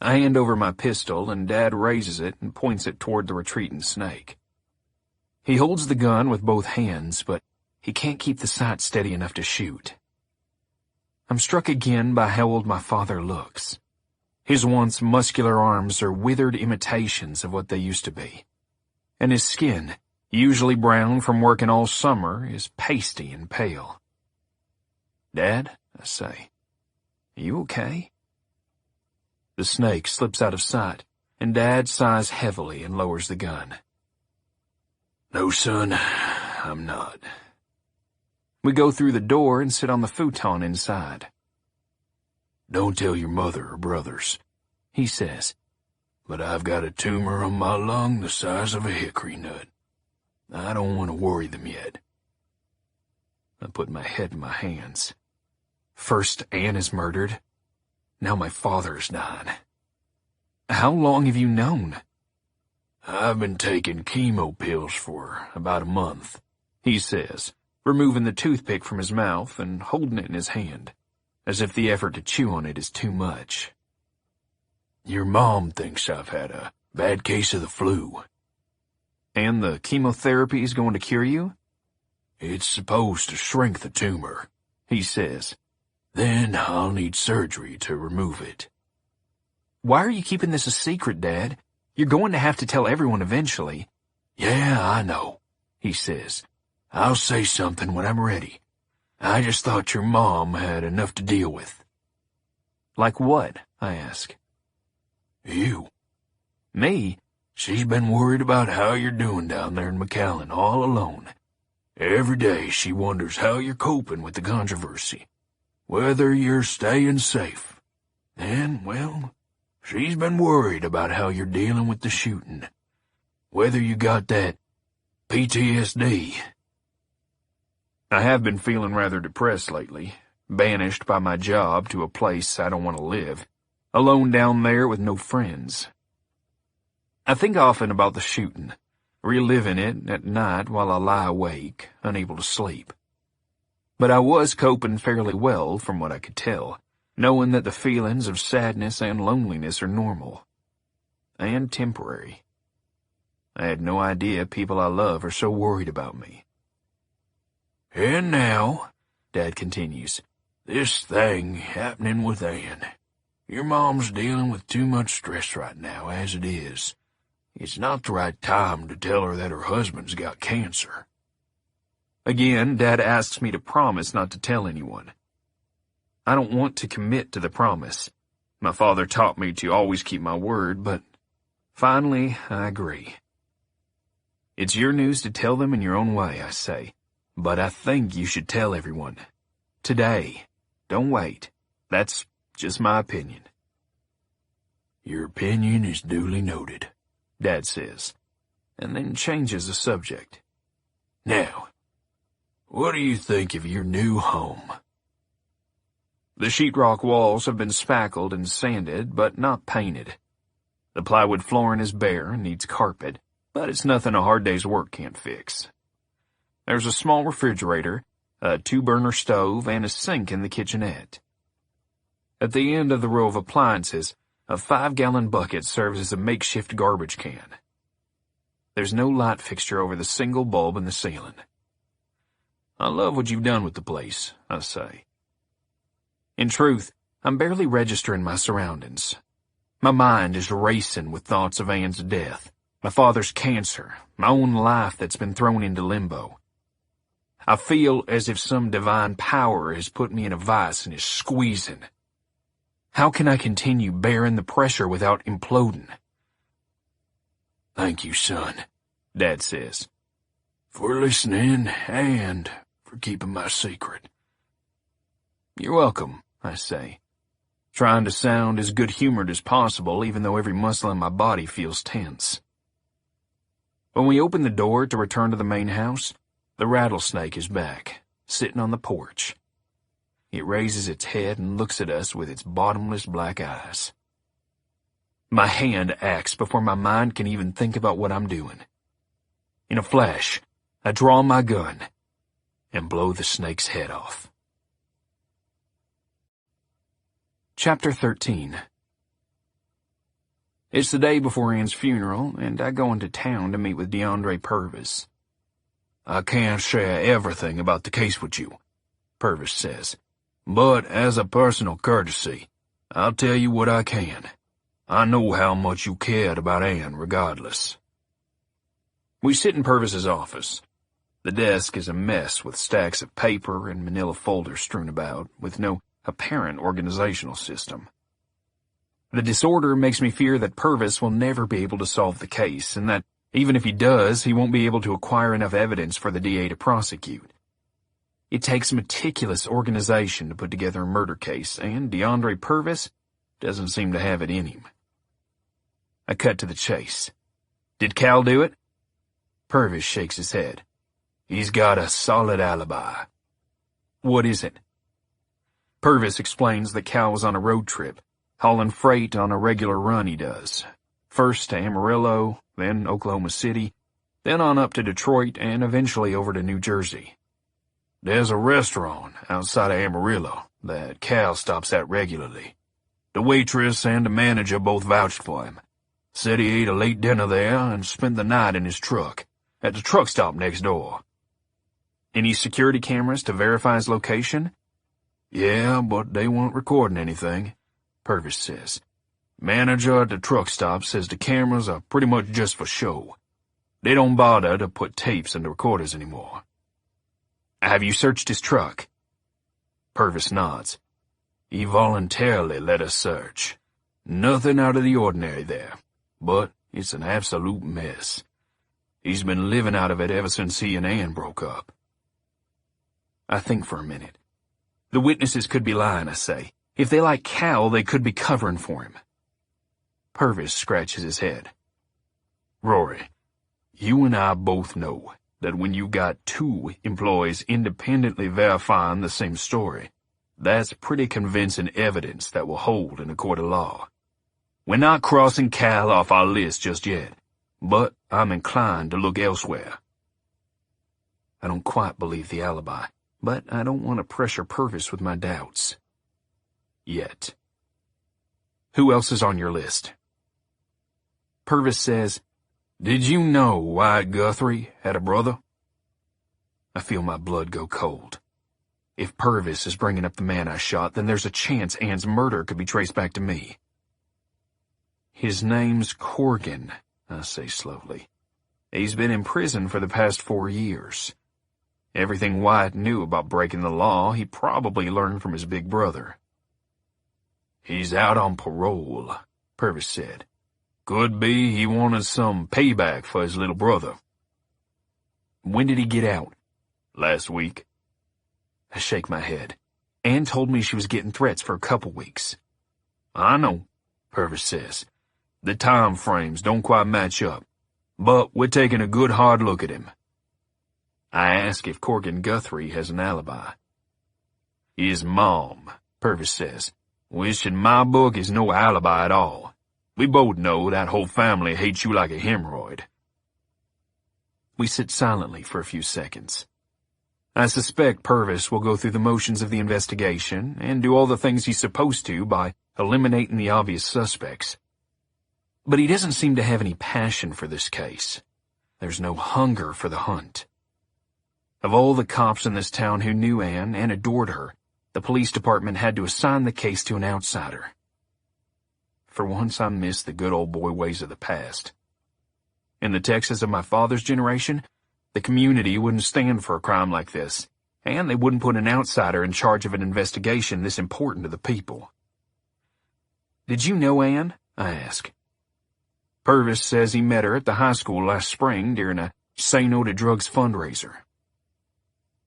I hand over my pistol, and Dad raises it and points it toward the retreating snake. He holds the gun with both hands, but he can't keep the sight steady enough to shoot. I'm struck again by how old my father looks. His once muscular arms are withered imitations of what they used to be, and his skin, usually brown from working all summer, is pasty and pale. Dad, I say, you okay? The snake slips out of sight, and Dad sighs heavily and lowers the gun. No, son, I'm not. We go through the door and sit on the futon inside. Don't tell your mother or brothers, he says, but I've got a tumor on my lung the size of a hickory nut. I don't want to worry them yet. I put my head in my hands. First Anne is murdered. Now my father's dying. How long have you known? I've been taking chemo pills for about a month, he says, removing the toothpick from his mouth and holding it in his hand, as if the effort to chew on it is too much. Your mom thinks I've had a bad case of the flu. And the chemotherapy is going to cure you? It's supposed to shrink the tumor, he says. Then I'll need surgery to remove it. Why are you keeping this a secret, Dad? You're going to have to tell everyone eventually. Yeah, I know, he says. I'll say something when I'm ready. I just thought your mom had enough to deal with. Like what? I ask. You. Me? She's been worried about how you're doing down there in McAllen all alone. Every day she wonders how you're coping with the controversy, whether you're staying safe. And, well, she's been worried about how you're dealing with the shooting, whether you got that PTSD. I have been feeling rather depressed lately, banished by my job to a place I don't want to live, alone down there with no friends. I think often about the shooting, reliving it at night while I lie awake, unable to sleep. But I was coping fairly well from what I could tell, knowing that the feelings of sadness and loneliness are normal and temporary. I had no idea people I love are so worried about me. And now, Dad continues, this thing happening with Ann. Your mom's dealing with too much stress right now as it is. It's not the right time to tell her that her husband's got cancer. Again, Dad asks me to promise not to tell anyone. I don't want to commit to the promise. My father taught me to always keep my word, but finally, I agree. It's your news to tell them in your own way, I say, but I think you should tell everyone. Today. Don't wait. That's just my opinion. Your opinion is duly noted, Dad says, and then changes the subject. Now, what do you think of your new home? The sheetrock walls have been spackled and sanded, but not painted. The plywood flooring is bare and needs carpet, but it's nothing a hard day's work can't fix. There's a small refrigerator, a 2-burner stove, and a sink in the kitchenette. At the end of the row of appliances, a 5-gallon bucket serves as a makeshift garbage can. There's no light fixture over the single bulb in the ceiling. I love what you've done with the place, I say. In truth, I'm barely registering my surroundings. My mind is racing with thoughts of Ann's death, my father's cancer, my own life that's been thrown into limbo. I feel as if some divine power has put me in a vice and is squeezing. How can I continue bearing the pressure without imploding? Thank you, son, Dad says, for listening and for keeping my secret. You're welcome, I say, trying to sound as good-humored as possible even though every muscle in my body feels tense. When we open the door to return to the main house, the rattlesnake is back, sitting on the porch. It raises its head and looks at us with its bottomless black eyes. My hand acts before my mind can even think about what I'm doing. In a flash, I draw my gun and blow the snake's head off. Chapter 13. It's the day before Ann's funeral, and I go into town to meet with DeAndre Purvis. I can't share everything about the case with you, Purvis says. But as a personal courtesy, I'll tell you what I can. I know how much you cared about Ann regardless. We sit in Purvis's office. The desk is a mess with stacks of paper and manila folders strewn about, with no apparent organizational system. The disorder makes me fear that Purvis will never be able to solve the case, and that even if he does, he won't be able to acquire enough evidence for the DA to prosecute. It takes meticulous organization to put together a murder case, and DeAndre Purvis doesn't seem to have it in him. I cut to the chase. Did Cal do it? Purvis shakes his head. He's got a solid alibi. What is it? Purvis explains that Cal was on a road trip, hauling freight on a regular run he does. First to Amarillo, then Oklahoma City, then on up to Detroit, and eventually over to New Jersey. There's a restaurant outside of Amarillo that Cal stops at regularly. The waitress and the manager both vouched for him. Said he ate a late dinner there and spent the night in his truck, at the truck stop next door. Any security cameras to verify his location? Yeah, but they weren't recording anything, Purvis says. Manager at the truck stop says the cameras are pretty much just for show. They don't bother to put tapes in the recorders anymore. Have you searched his truck? Purvis nods. He voluntarily let us search. Nothing out of the ordinary there, but it's an absolute mess. He's been living out of it ever since he and Ann broke up. I think for a minute. The witnesses could be lying, I say. If they like Cal, they could be covering for him. Purvis scratches his head. Rory, you and I both know that when you got two employees independently verifying the same story, that's pretty convincing evidence that will hold in a court of law. We're not crossing Cal off our list just yet, but I'm inclined to look elsewhere. I don't quite believe the alibi, but I don't want to pressure Purvis with my doubts. Yet. Who else is on your list? Purvis says, Did you know Wyatt Guthrie had a brother? I feel my blood go cold. If Purvis is bringing up the man I shot, then there's a chance Ann's murder could be traced back to me. His name's Corgan, I say slowly. He's been in prison for the past 4 years. Everything Wyatt knew about breaking the law, he probably learned from his big brother. He's out on parole, Purvis said. Could be he wanted some payback for his little brother. When did he get out? Last week. I shake my head. Ann told me she was getting threats for a couple weeks. I know, Purvis says. The time frames don't quite match up, but we're taking a good hard look at him. I ask if Corgan Guthrie has an alibi. His mom, Purvis says, which in my book is no alibi at all. We both know that whole family hates you like a hemorrhoid. We sit silently for a few seconds. I suspect Purvis will go through the motions of the investigation and do all the things he's supposed to by eliminating the obvious suspects. But he doesn't seem to have any passion for this case. There's no hunger for the hunt. Of all the cops in this town who knew Ann and adored her, the police department had to assign the case to an outsider. For once I miss the good old boy ways of the past. In the Texas of my father's generation, the community wouldn't stand for a crime like this, and they wouldn't put an outsider in charge of an investigation this important to the people. Did you know Ann? I ask. Purvis says he met her at the high school last spring during a Say No to Drugs fundraiser.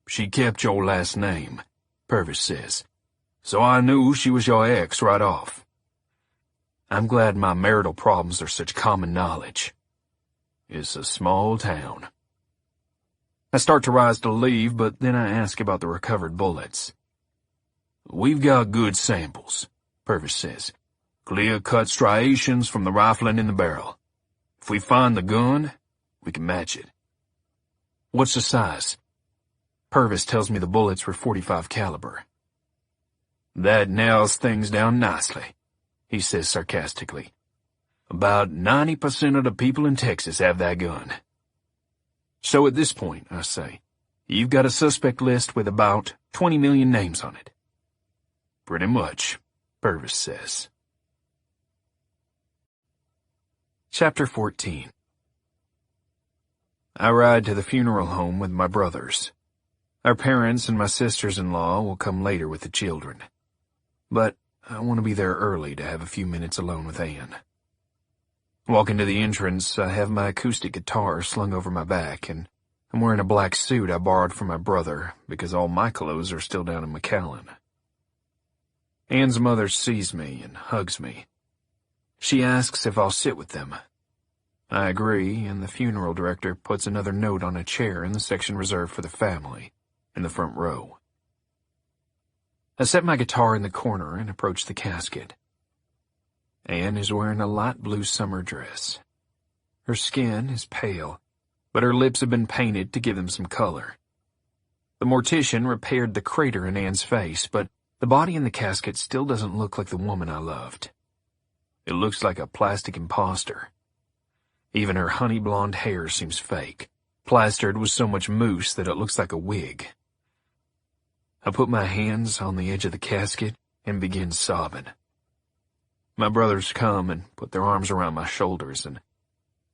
She kept your last name, Purvis says, so I knew she was your ex right off. I'm glad my marital problems are such common knowledge. It's a small town. I start to rise to leave, but then I ask about the recovered bullets. We've got good samples, Purvis says. Clear-cut striations from the rifling in the barrel. If we find the gun, we can match it. What's the size? Purvis tells me the bullets were .45 caliber. That nails things down nicely, he says sarcastically. About 90% of the people in Texas have that gun. So at this point, I say, you've got a suspect list with about 20 million names on it. Pretty much, Purvis says. Chapter 14. I ride to the funeral home with my brothers. Our parents and my sisters-in-law will come later with the children. But I want to be there early to have a few minutes alone with Ann. Walking to the entrance, I have my acoustic guitar slung over my back, and I'm wearing a black suit I borrowed from my brother because all my clothes are still down in McAllen. Ann's mother sees me and hugs me. She asks if I'll sit with them. I agree, and the funeral director puts another note on a chair in the section reserved for the family, in the front row. I set my guitar in the corner and approach the casket. Ann is wearing a light blue summer dress. Her skin is pale, but her lips have been painted to give them some color. The mortician repaired the crater in Ann's face, but the body in the casket still doesn't look like the woman I loved. It looks like a plastic imposter. Even her honey blonde hair seems fake, plastered with so much mousse that it looks like a wig. I put my hands on the edge of the casket and begin sobbing. My brothers come and put their arms around my shoulders, and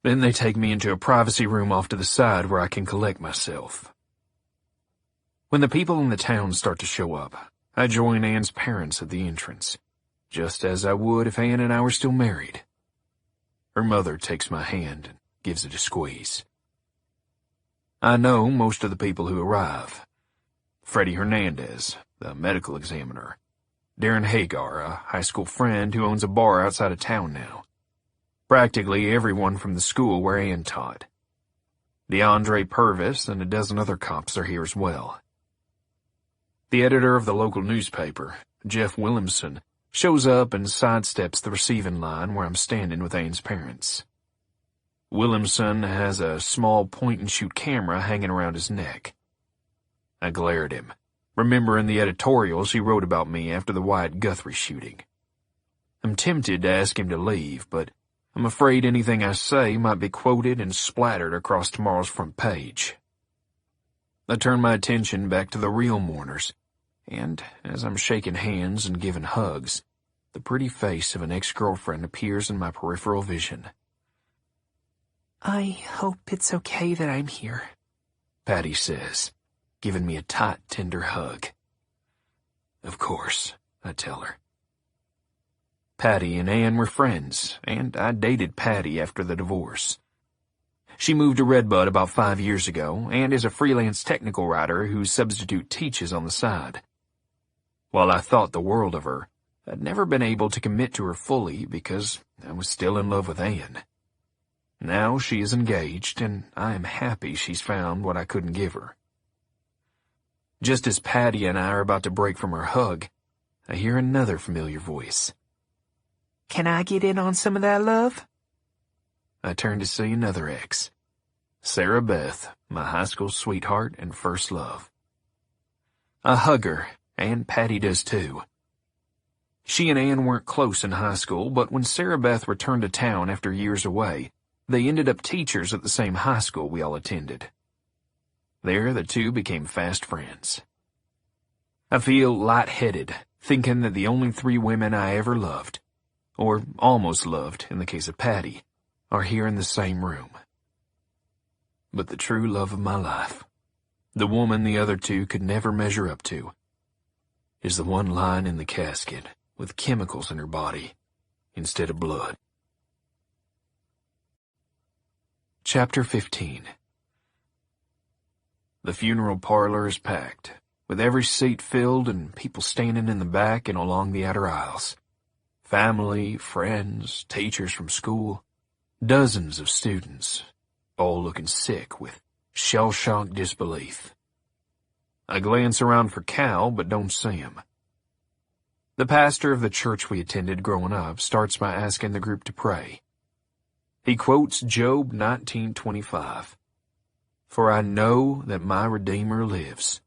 then they take me into a privacy room off to the side where I can collect myself. When the people in the town start to show up, I join Anne's parents at the entrance, just as I would if Anne and I were still married. Her mother takes my hand and gives it a squeeze. I know most of the people who arrive. Freddie Hernandez, the medical examiner. Darren Hagar, a high school friend who owns a bar outside of town now. Practically everyone from the school where Anne taught. DeAndre Purvis and a dozen other cops are here as well. The editor of the local newspaper, Jeff Williamson, shows up and sidesteps the receiving line where I'm standing with Anne's parents. Williamson has a small point-and-shoot camera hanging around his neck. I glare at him, remembering the editorials he wrote about me after the Wyatt Guthrie shooting. I'm tempted to ask him to leave, but I'm afraid anything I say might be quoted and splattered across tomorrow's front page. I turn my attention back to the real mourners, and as I'm shaking hands and giving hugs, the pretty face of an ex-girlfriend appears in my peripheral vision. I hope it's okay that I'm here, Patty says, giving me a tight, tender hug. Of course, I tell her. Patty and Anne were friends, and I dated Patty after the divorce. She moved to Redbud about 5 years ago and is a freelance technical writer who substitute teaches on the side. While I thought the world of her, I'd never been able to commit to her fully because I was still in love with Anne. Now she is engaged, and I am happy she's found what I couldn't give her. Just as Patty and I are about to break from her hug, I hear another familiar voice. Can I get in on some of that love? I turn to see another ex. Sarah Beth, my high school sweetheart and first love. I hug her, and Patty does too. She and Anne weren't close in high school, but when Sarah Beth returned to town after years away, they ended up teachers at the same high school we all attended. There, the two became fast friends. I feel lightheaded, thinking that the only 3 women I ever loved, or almost loved in the case of Patty, are here in the same room. But the true love of my life, the woman the other 2 could never measure up to, is the one lying in the casket with chemicals in her body instead of blood. Chapter 15. The funeral parlor is packed, with every seat filled and people standing in the back and along the outer aisles. Family, friends, teachers from school, dozens of students, all looking sick with shell-shocked disbelief. I glance around for Cal, but don't see him. The pastor of the church we attended growing up starts by asking the group to pray. He quotes Job 19:25. For I know that my Redeemer lives,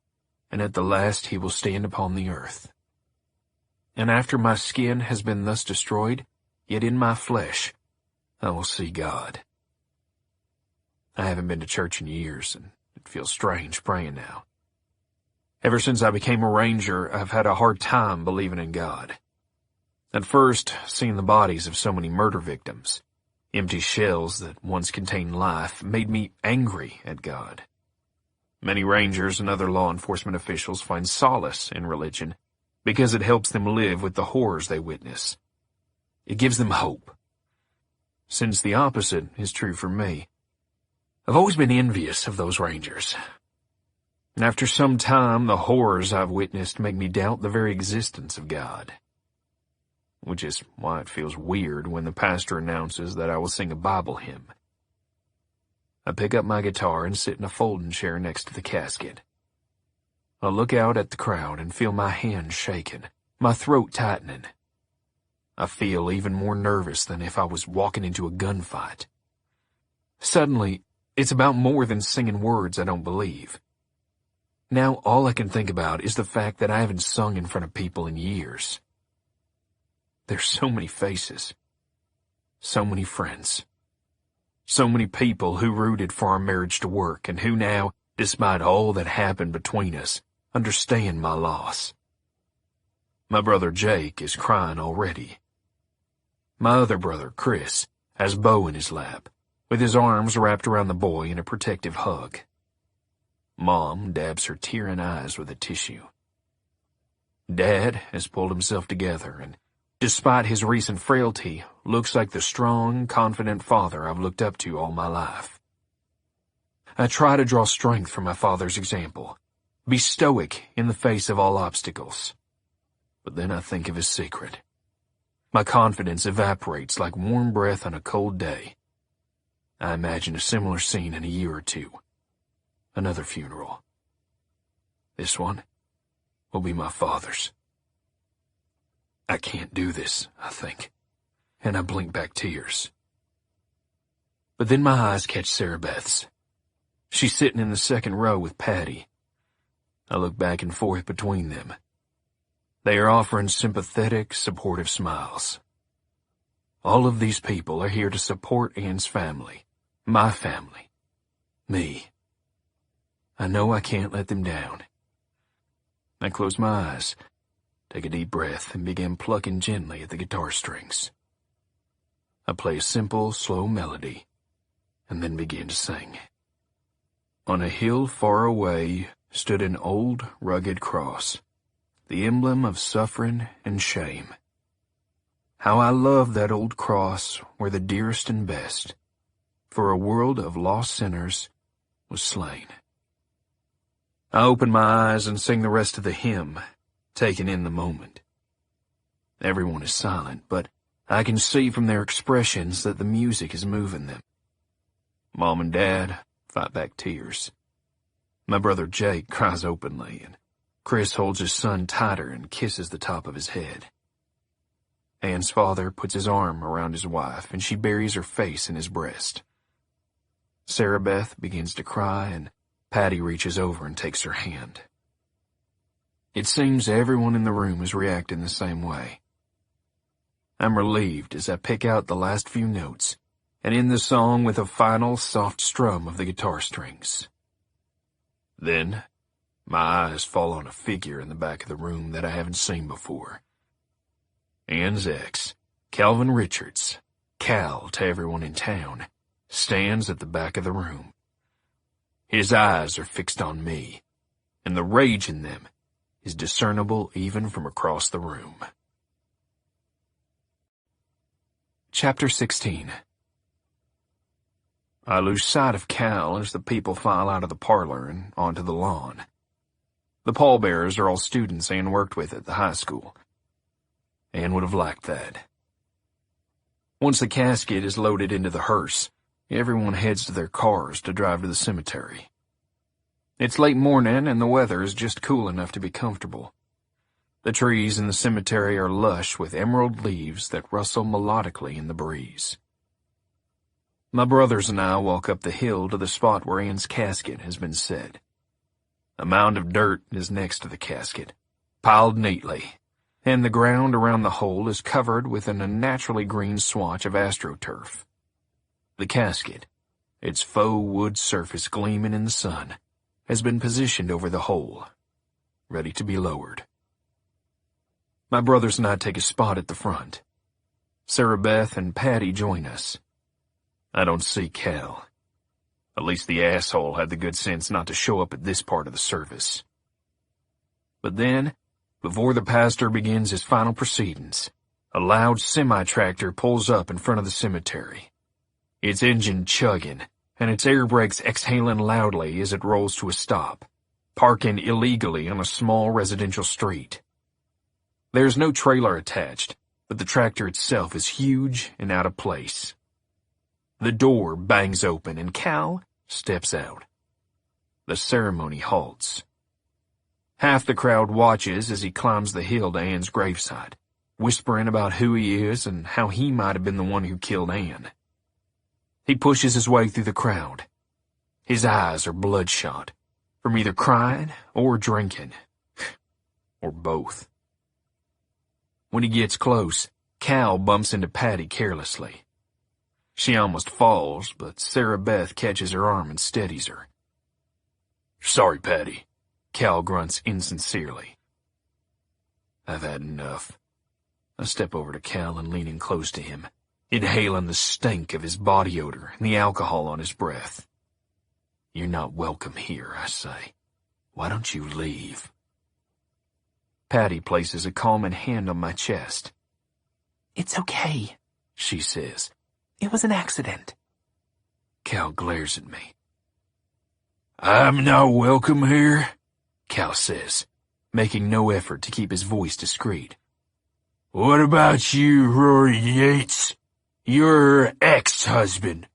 and at the last he will stand upon the earth. And after my skin has been thus destroyed, yet in my flesh I will see God. I haven't been to church in years, and it feels strange praying now. Ever since I became a ranger, I've had a hard time believing in God. At first, seeing the bodies of so many murder victims, empty shells that once contained life, made me angry at God. Many rangers and other law enforcement officials find solace in religion because it helps them live with the horrors they witness. It gives them hope. Since the opposite is true for me, I've always been envious of those rangers. And after some time, the horrors I've witnessed make me doubt the very existence of God. Which is why it feels weird when the pastor announces that I will sing a Bible hymn. I pick up my guitar and sit in a folding chair next to the casket. I look out at the crowd and feel my hands shaking, my throat tightening. I feel even more nervous than if I was walking into a gunfight. Suddenly, it's about more than singing words I don't believe. Now all I can think about is the fact that I haven't sung in front of people in years. There's so many faces, so many friends, So many people who rooted for our marriage to work and who now, despite all that happened between us, understand my loss. My brother Jake is crying already. My other brother, Chris, has Bo in his lap, with his arms wrapped around the boy in a protective hug. Mom dabs her tearing eyes with a tissue. Dad has pulled himself together and, despite his recent frailty, looks like the strong, confident father I've looked up to all my life. I try to draw strength from my father's example, be stoic in the face of all obstacles. But then I think of his secret. My confidence evaporates like warm breath on a cold day. I imagine a similar scene in a year or two. Another funeral. This one will be my father's. I can't do this, I think, and I blink back tears. But then my eyes catch Sarah Beth's. She's sitting in the second row with Patty. I look back and forth between them. They are offering sympathetic, supportive smiles. All of these people are here to support Ann's family, my family, me. I know I can't let them down. I close my eyes, take a deep breath, and begin plucking gently at the guitar strings. I play a simple, slow melody, and then begin to sing. On a hill far away stood an old, rugged cross, the emblem of suffering and shame. How I loved that old cross where the dearest and best, for a world of lost sinners, was slain. I open my eyes and sing the rest of the hymn, taking in the moment. Everyone is silent, but I can see from their expressions that the music is moving them. Mom and Dad fight back tears. My brother Jake cries openly, and Chris holds his son tighter and kisses the top of his head. Ann's father puts his arm around his wife, and she buries her face in his breast. Sarah Beth begins to cry, and Patty reaches over and takes her hand. It seems everyone in the room is reacting the same way. I'm relieved as I pick out the last few notes and end the song with a final soft strum of the guitar strings. Then, my eyes fall on a figure in the back of the room that I haven't seen before. Ann's ex, Calvin Richards, Cal to everyone in town, stands at the back of the room. His eyes are fixed on me, and the rage in them is discernible even from across the room. Chapter 16. I lose sight of Cal as the people file out of the parlor and onto the lawn. The pallbearers are all students Ann worked with at the high school. Ann would have liked that. Once the casket is loaded into the hearse, everyone heads to their cars to drive to the cemetery. It's late morning and the weather is just cool enough to be comfortable. The trees in the cemetery are lush with emerald leaves that rustle melodically in the breeze. My brothers and I walk up the hill to the spot where Ann's casket has been set. A mound of dirt is next to the casket, piled neatly, and the ground around the hole is covered with an unnaturally green swatch of astroturf. The casket, its faux wood surface gleaming in the sun, has been positioned over the hole, ready to be lowered. My brothers and I take a spot at the front. Sarah Beth and Patty join us. I don't see Cal. At least the asshole had the good sense not to show up at this part of the service. But then, before the pastor begins his final proceedings, a loud semi-tractor pulls up in front of the cemetery. Its engine chugging, and its air brakes exhaling loudly as it rolls to a stop, parking illegally on a small residential street. There's no trailer attached, but the tractor itself is huge and out of place. The door bangs open and Cal steps out. The ceremony halts. Half the crowd watches as he climbs the hill to Ann's gravesite, whispering about who he is and how he might have been the one who killed Ann. He pushes his way through the crowd. His eyes are bloodshot, from either crying or drinking, or both. When he gets close, Cal bumps into Patty carelessly. She almost falls, but Sarah Beth catches her arm and steadies her. Sorry, Patty. Cal grunts insincerely. I've had enough. I step over to Cal and lean in close to him, inhaling the stink of his body odor and the alcohol on his breath. You're not welcome here, I say. Why don't you leave? Patty places a calming hand on my chest. It's okay, she says. It was an accident. Cal glares at me. I'm not welcome here, Cal says, making no effort to keep his voice discreet. What about you, Rory Yates? Your ex-husband.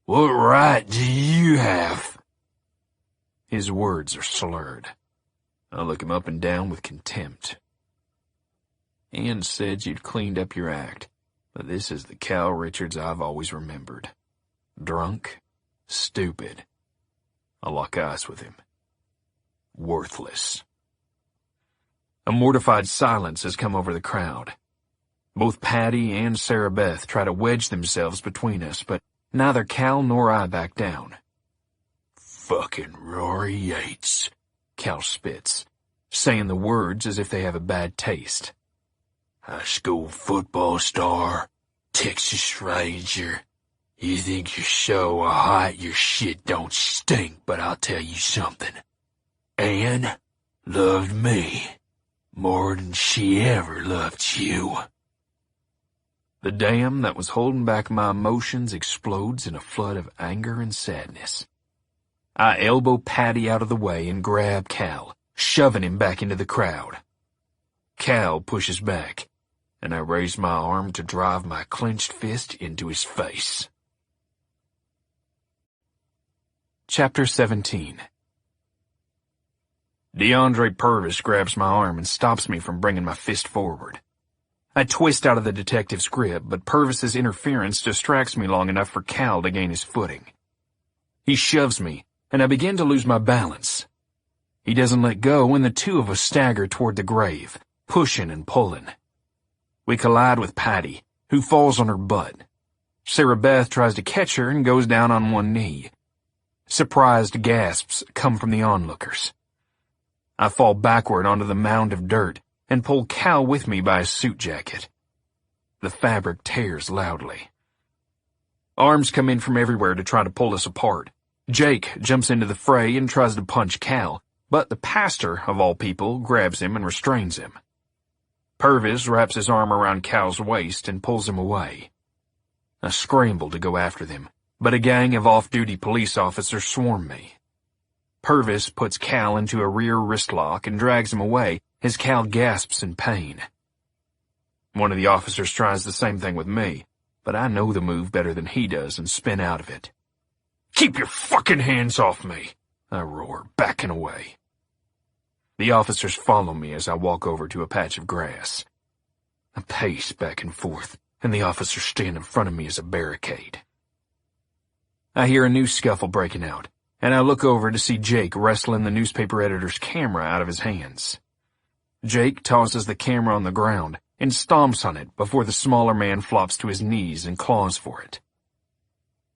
What right do you have? His words are slurred. I look him up and down with contempt. Ann said you'd cleaned up your act, but this is the Cal Richards I've always remembered. Drunk, stupid. I lock eyes with him. Worthless. A mortified silence has come over the crowd. Both Patty and Sarah Beth try to wedge themselves between us, but neither Cal nor I back down. Fucking Rory Yates, Cal spits, saying the words as if they have a bad taste. High school football star, Texas Ranger. You think you're so hot your shit don't stink, but I'll tell you something. Ann loved me more than she ever loved you. The dam that was holding back my emotions explodes in a flood of anger and sadness. I elbow Patty out of the way and grab Cal, shoving him back into the crowd. Cal pushes back, and I raise my arm to drive my clenched fist into his face. Chapter 17. DeAndre Purvis grabs my arm and stops me from bringing my fist forward. I twist out of the detective's grip, but Purvis's interference distracts me long enough for Cal to gain his footing. He shoves me, and I begin to lose my balance. He doesn't let go, and the two of us stagger toward the grave, pushing and pulling. We collide with Patty, who falls on her butt. Sarah Beth tries to catch her and goes down on one knee. Surprised gasps come from the onlookers. I fall backward onto the mound of dirt and pull Cal with me by his suit jacket. The fabric tears loudly. Arms come in from everywhere to try to pull us apart. Jake jumps into the fray and tries to punch Cal, but the pastor, of all people, grabs him and restrains him. Purvis wraps his arm around Cal's waist and pulls him away. I scramble to go after them, but a gang of off-duty police officers swarm me. Purvis puts Cal into a rear wrist lock and drags him away as Cal gasps in pain. One of the officers tries the same thing with me, but I know the move better than he does and spin out of it. Keep your fucking hands off me, I roar, backing away. The officers follow me as I walk over to a patch of grass. I pace back and forth, and the officers stand in front of me as a barricade. I hear a new scuffle breaking out, and I look over to see Jake wrestling the newspaper editor's camera out of his hands. Jake tosses the camera on the ground and stomps on it before the smaller man flops to his knees and claws for it.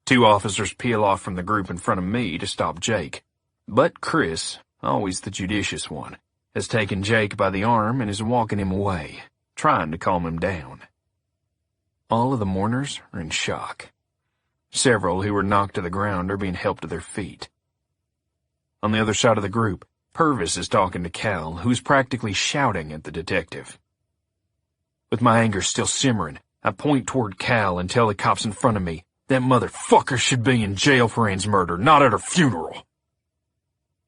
Two officers peel off from the group in front of me to stop Jake, but Chris, always the judicious one, has taken Jake by the arm and is walking him away, trying to calm him down. All of the mourners are in shock. Several who were knocked to the ground are being helped to their feet. On the other side of the group, Purvis is talking to Cal, who's practically shouting at the detective. With my anger still simmering, I point toward Cal and tell the cops in front of me, that motherfucker should be in jail for Ann's murder, not at her funeral.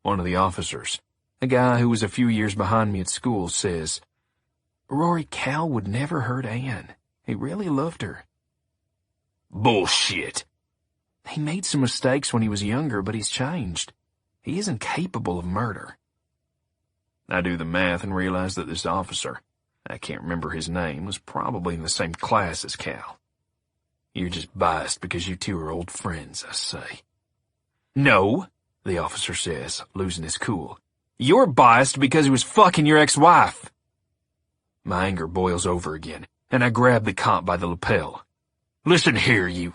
One of the officers, a guy who was a few years behind me at school, says, Rory, Cal would never hurt Ann. He really loved her. Bullshit. He made some mistakes when he was younger, but he's changed. He isn't capable of murder. I do the math and realize that this officer, I can't remember his name, was probably in the same class as Cal. You're just biased because you two are old friends, I say. No, the officer says, losing his cool. You're biased because he was fucking your ex-wife. My anger boils over again, and I grab the cop by the lapel. Listen here, you.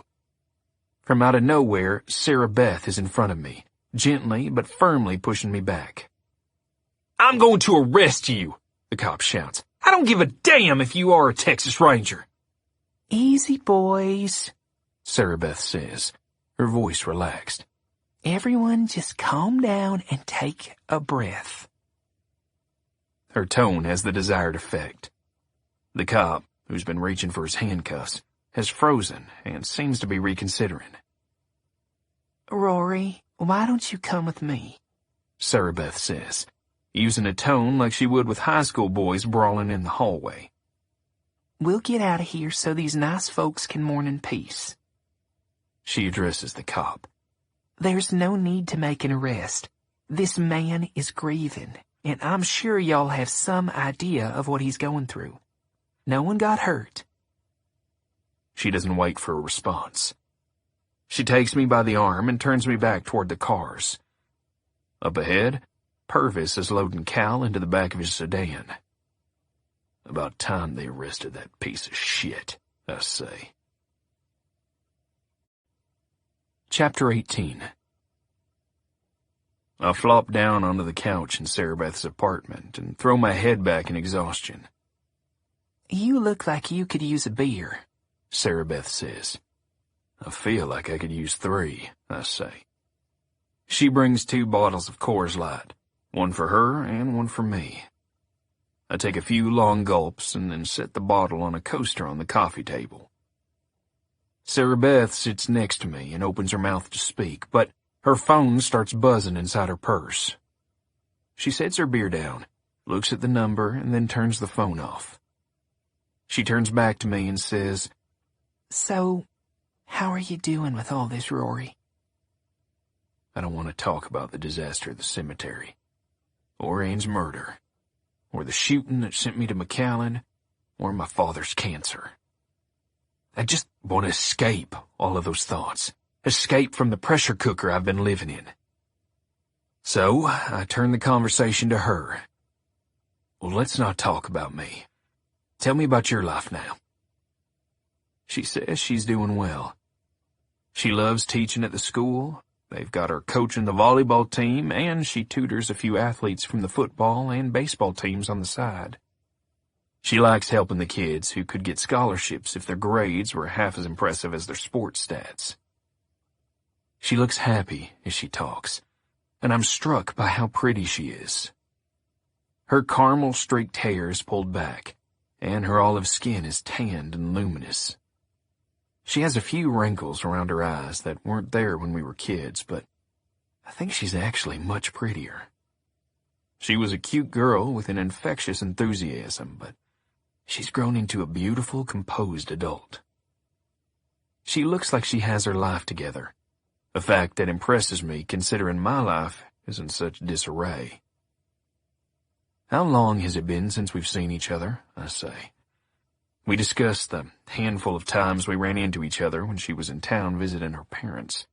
From out of nowhere, Sarah Beth is in front of me, gently but firmly pushing me back. "I'm going to arrest you," the cop shouts. "I don't give a damn if you are a Texas Ranger." "Easy, boys," Sarah Beth says, her voice relaxed. "Everyone just calm down and take a breath." Her tone has the desired effect. The cop, who's been reaching for his handcuffs, has frozen and seems to be reconsidering. "Rory, why don't you come with me?" Sarah Beth says, using a tone like she would with high school boys brawling in the hallway. "We'll get out of here so these nice folks can mourn in peace." She addresses the cop. "There's no need to make an arrest. This man is grieving, and I'm sure y'all have some idea of what he's going through. No one got hurt." She doesn't wait for a response. She takes me by the arm and turns me back toward the cars. Up ahead, Purvis is loading Cal into the back of his sedan. About time they arrested that piece of shit, I say. Chapter 18. I flop down onto the couch in Sarah Beth's apartment and throw my head back in exhaustion. "You look like you could use a beer," Sarah Beth says. I feel like I could use 3, I say. She brings 2 bottles of Coors Light, one for her and one for me. I take a few long gulps and then set the bottle on a coaster on the coffee table. Sarah Beth sits next to me and opens her mouth to speak, but her phone starts buzzing inside her purse. She sets her beer down, looks at the number, and then turns the phone off. She turns back to me and says, "So, how are you doing with all this, Rory?" I don't want to talk about the disaster at the cemetery, or Anne's murder, or the shooting that sent me to McAllen, or my father's cancer. I just want to escape all of those thoughts, escape from the pressure cooker I've been living in. So, I turn the conversation to her. Well, let's not talk about me. Tell me about your life now. She says she's doing well. She loves teaching at the school. They've got her coaching the volleyball team, and she tutors a few athletes from the football and baseball teams on the side. She likes helping the kids who could get scholarships if their grades were half as impressive as their sports stats. She looks happy as she talks, and I'm struck by how pretty she is. Her caramel-streaked hair is pulled back, and her olive skin is tanned and luminous. She has a few wrinkles around her eyes that weren't there when we were kids, but I think she's actually much prettier. She was a cute girl with an infectious enthusiasm, but she's grown into a beautiful, composed adult. She looks like she has her life together, a fact that impresses me considering my life is in such disarray. How long has it been since we've seen each other? I say. We discussed the handful of times we ran into each other when she was in town visiting her parents,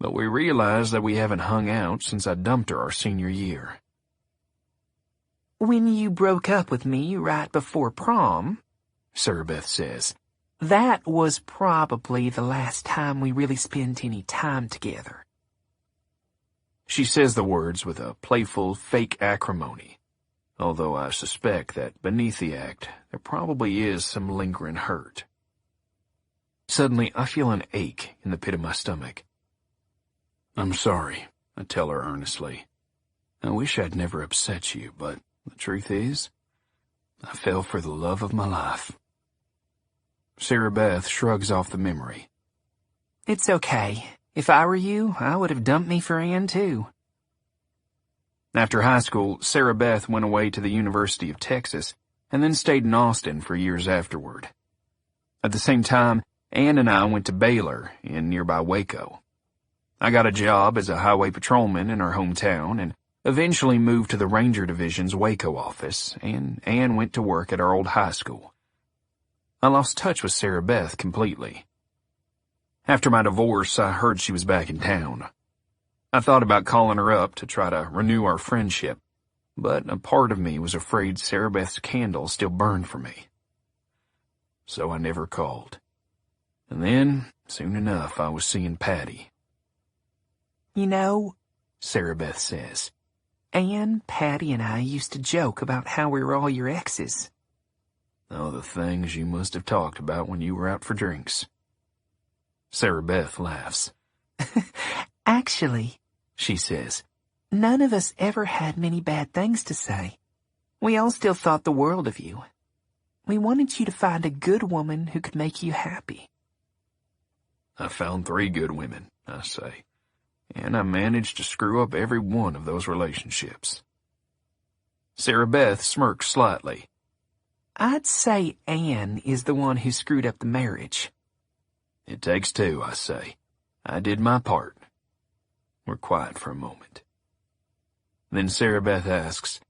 but we realized that we haven't hung out since I dumped her our senior year. "When you broke up with me right before prom," Sarah Beth says, "that was probably the last time we really spent any time together." She says the words with a playful, fake acrimony, although I suspect that beneath the act, there probably is some lingering hurt. Suddenly, I feel an ache in the pit of my stomach. I'm sorry, I tell her earnestly. I wish I'd never upset you, but the truth is, I fell for the love of my life. Sarah Beth shrugs off the memory. "It's okay. If I were you, I would have dumped me for Anne, too." After high school, Sarah Beth went away to the University of Texas and then stayed in Austin for years afterward. At the same time, Anne and I went to Baylor in nearby Waco. I got a job as a highway patrolman in our hometown and eventually moved to the Ranger Division's Waco office, and Anne went to work at our old high school. I lost touch with Sarah Beth completely. After my divorce, I heard she was back in town. I thought about calling her up to try to renew our friendship, but a part of me was afraid Sarah Beth's candle still burned for me. So I never called. And then, soon enough, I was seeing Patty. You know, Sarah Beth says, Anne, Patty, and I used to joke about how we were all your exes. Oh, the things you must have talked about when you were out for drinks. Sarah Beth laughs. Actually, she says, none of us ever had many bad things to say. We all still thought the world of you. We wanted you to find a good woman who could make you happy. I found 3 good women, I say, and I managed to screw up every one of those relationships. Sarah Beth smirks slightly. I'd say Anne is the one who screwed up the marriage. It takes 2, I say. I did my part. We're quiet for a moment. Then Sarah Beth asks,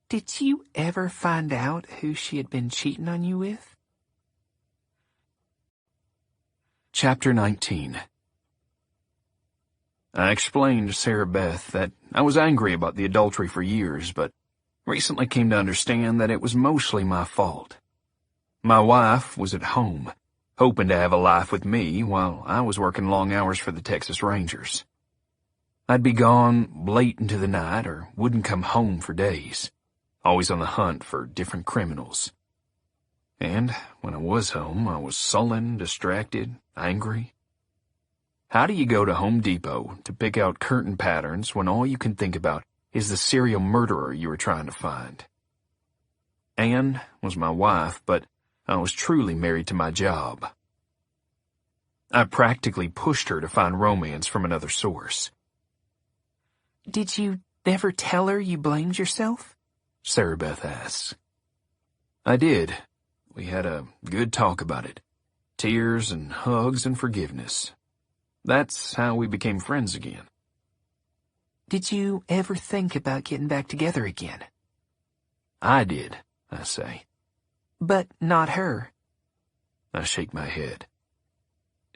Did you ever find out who she had been cheating on you with? Chapter 19. I explained to Sarah Beth that I was angry about the adultery for years, but recently came to understand that it was mostly my fault. My wife was at home, hoping to have a life with me while I was working long hours for the Texas Rangers. I'd be gone late into the night or wouldn't come home for days, always on the hunt for different criminals. And when I was home, I was sullen, distracted, angry. How do you go to Home Depot to pick out curtain patterns when all you can think about is the serial murderer you were trying to find? Anne was my wife, but I was truly married to my job. I practically pushed her to find romance from another source. Did you never tell her you blamed yourself? Sarah Beth asks. I did. We had a good talk about it. Tears and hugs and forgiveness. That's how we became friends again. Did you ever think about getting back together again? I did, I say. But not her. I shake my head.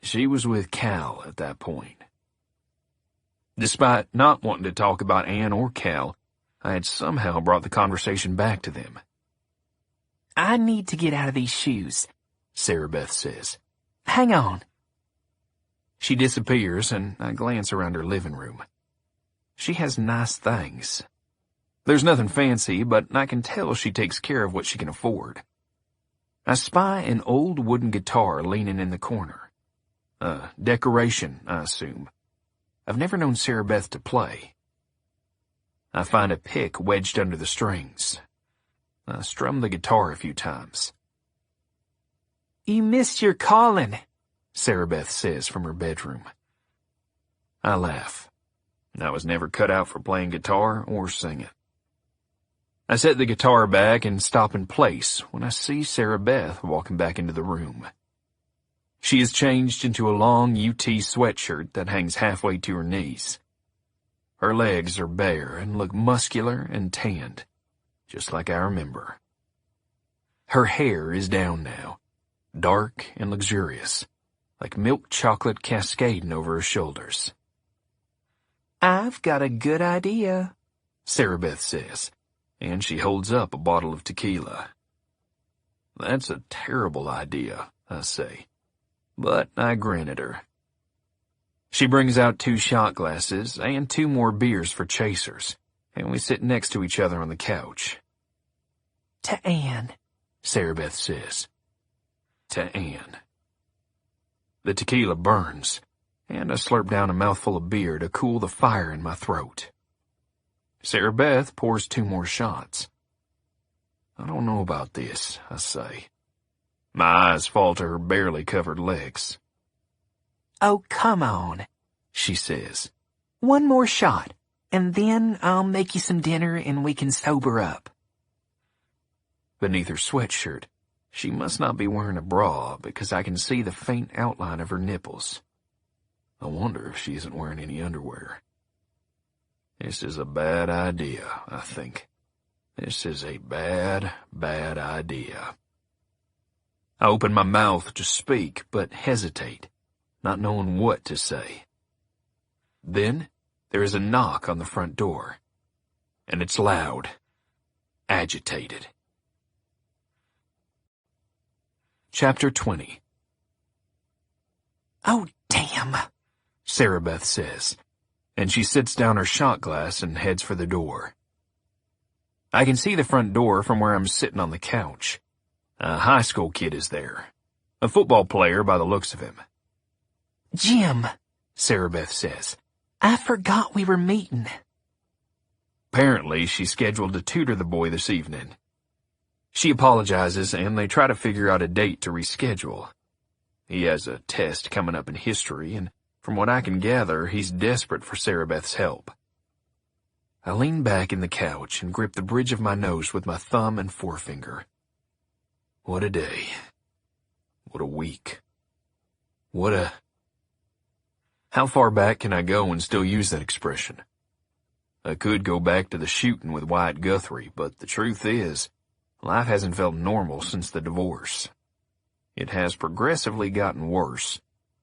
She was with Cal at that point. Despite not wanting to talk about Anne or Cal, I had somehow brought the conversation back to them. I need to get out of these shoes, Sarah Beth says. Hang on. She disappears, and I glance around her living room. She has nice things. There's nothing fancy, but I can tell she takes care of what she can afford. I spy an old wooden guitar leaning in the corner. A decoration, I assume. I've never known Sarah Beth to play. I find a pick wedged under the strings. I strum the guitar a few times. You missed your calling, Sarah Beth says from her bedroom. I laugh. I was never cut out for playing guitar or singing. I set the guitar back and stop in place when I see Sarah Beth walking back into the room. She is changed into a long UT sweatshirt that hangs halfway to her knees. Her legs are bare and look muscular and tanned, just like I remember. Her hair is down now, dark and luxurious, like milk chocolate cascading over her shoulders. I've got a good idea, Sarah Beth says, and she holds up a bottle of tequila. That's a terrible idea, I say, but I grin at her. She brings out 2 shot glasses and 2 more beers for chasers, and we sit next to each other on the couch. To Anne, Sarah Beth says. To Anne. The tequila burns, and I slurp down a mouthful of beer to cool the fire in my throat. Sarah Beth pours 2 more shots. I don't know about this, I say. My eyes fall to her barely covered legs. Oh, come on, she says. 1 more shot, and then I'll make you some dinner and we can sober up. Beneath her sweatshirt, she must not be wearing a bra because I can see the faint outline of her nipples. I wonder if she isn't wearing any underwear. This is a bad idea, I think. This is a bad, bad idea. I open my mouth to speak, but hesitate, not knowing what to say. Then there is a knock on the front door, and it's loud, agitated. Chapter 20. Oh, damn, Sarah Beth says, and she sits down her shot glass and heads for the door. I can see the front door from where I'm sitting on the couch. A high school kid is there. A football player by the looks of him. Jim, Sarah Beth says. I forgot we were meeting. Apparently, she's scheduled to tutor the boy this evening. She apologizes, and they try to figure out a date to reschedule. He has a test coming up in history, and from what I can gather, he's desperate for Sarah Beth's help. I lean back in the couch and grip the bridge of my nose with my thumb and forefinger. What a day. What a week. How far back can I go and still use that expression? I could go back to the shooting with Wyatt Guthrie, but the truth is, life hasn't felt normal since the divorce. It has progressively gotten worse,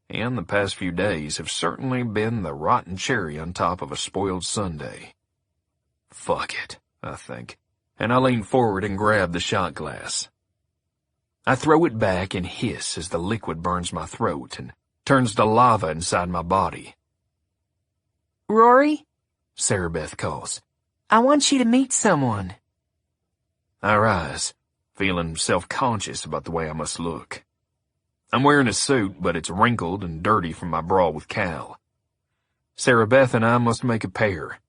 and the past few days have certainly been the rotten cherry on top of a spoiled sundae. Fuck it, I think, and I lean forward and grab the shot glass. I throw it back and hiss as the liquid burns my throat and turns to lava inside my body. Rory? Sarah Beth calls. I want you to meet someone. I rise, feeling self-conscious about the way I must look. I'm wearing a suit, but it's wrinkled and dirty from my brawl with Cal. Sarah Beth and I must make a pair.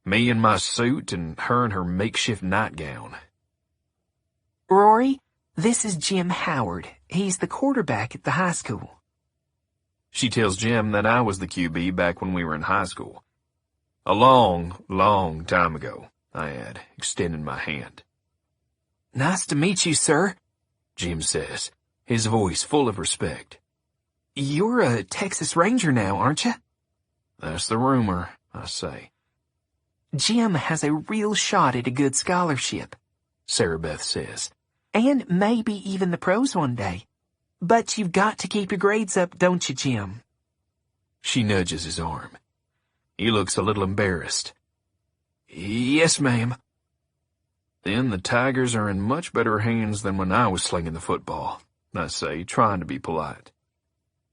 Me in my suit and her in her makeshift nightgown. Rory, this is Jim Howard. He's the quarterback at the high school. She tells Jim that I was the QB back when we were in high school. A long, long time ago, I add, extending my hand. Nice to meet you, sir, Jim says, his voice full of respect. You're a Texas Ranger now, aren't you? That's the rumor, I say. Jim has a real shot at a good scholarship, Sarah Beth says. And maybe even the pros one day. But you've got to keep your grades up, don't you, Jim? She nudges his arm. He looks a little embarrassed. Yes, ma'am. Then the Tigers are in much better hands than when I was slinging the football, I say, trying to be polite.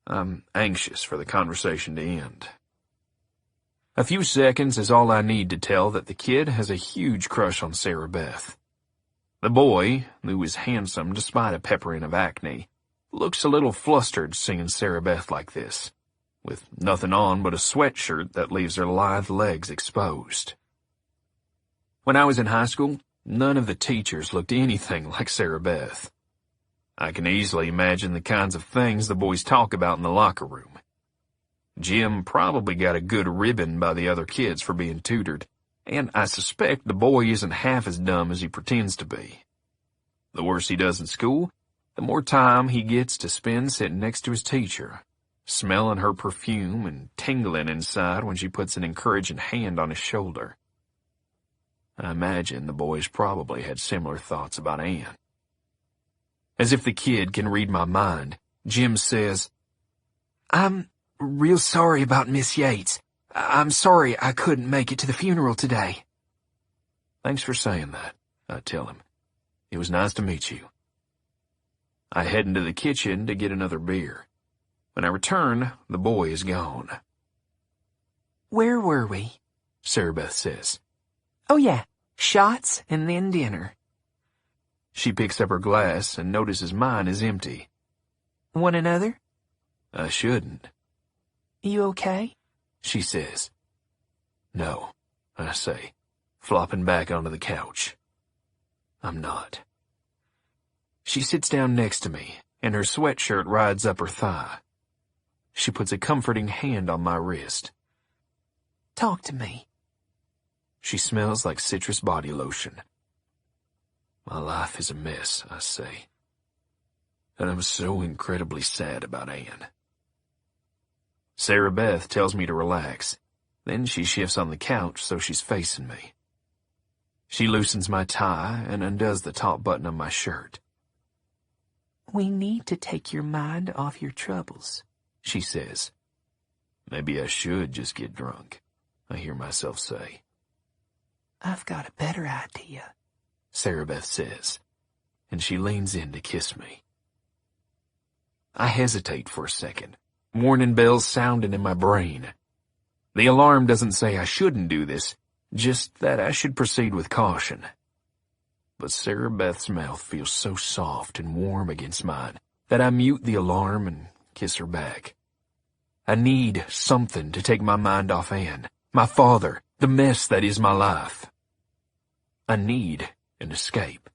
I'm anxious for the conversation to end. A few seconds is all I need to tell that the kid has a huge crush on Sarah Beth. The boy, who is handsome despite a peppering of acne, looks a little flustered seeing Sarah Beth like this, with nothing on but a sweatshirt that leaves her lithe legs exposed. When I was in high school, none of the teachers looked anything like Sarah Beth. I can easily imagine the kinds of things the boys talk about in the locker room. Jim probably got a good ribbon by the other kids for being tutored, and I suspect the boy isn't half as dumb as he pretends to be. The worse he does in school, the more time he gets to spend sitting next to his teacher, smelling her perfume and tingling inside when she puts an encouraging hand on his shoulder. I imagine the boys probably had similar thoughts about Anne. As if the kid can read my mind, Jim says, I'm real sorry about Miss Yates. I'm sorry I couldn't make it to the funeral today. Thanks for saying that, I tell him. It was nice to meet you. I head into the kitchen to get another beer. When I return, the boy is gone. Where were we? Sarah Beth says. Oh yeah, shots and then dinner. She picks up her glass and notices mine is empty. Want another? I shouldn't. You okay? She says. No, I say, flopping back onto the couch. I'm not. She sits down next to me, and her sweatshirt rides up her thigh. She puts a comforting hand on my wrist. Talk to me. She smells like citrus body lotion. My life is a mess, I say. And I'm so incredibly sad about Anne. Sarah Beth tells me to relax. Then she shifts on the couch so she's facing me. She loosens my tie and undoes the top button on my shirt. We need to take your mind off your troubles, she says. Maybe I should just get drunk, I hear myself say. I've got a better idea, Sarah Beth says, and she leans in to kiss me. I hesitate for a second, warning bells sounding in my brain. The alarm doesn't say I shouldn't do this, just that I should proceed with caution. But Sarah Beth's mouth feels so soft and warm against mine that I mute the alarm and kiss her back. I need something to take my mind off Anne, my father, the mess that is my life. I need an escape.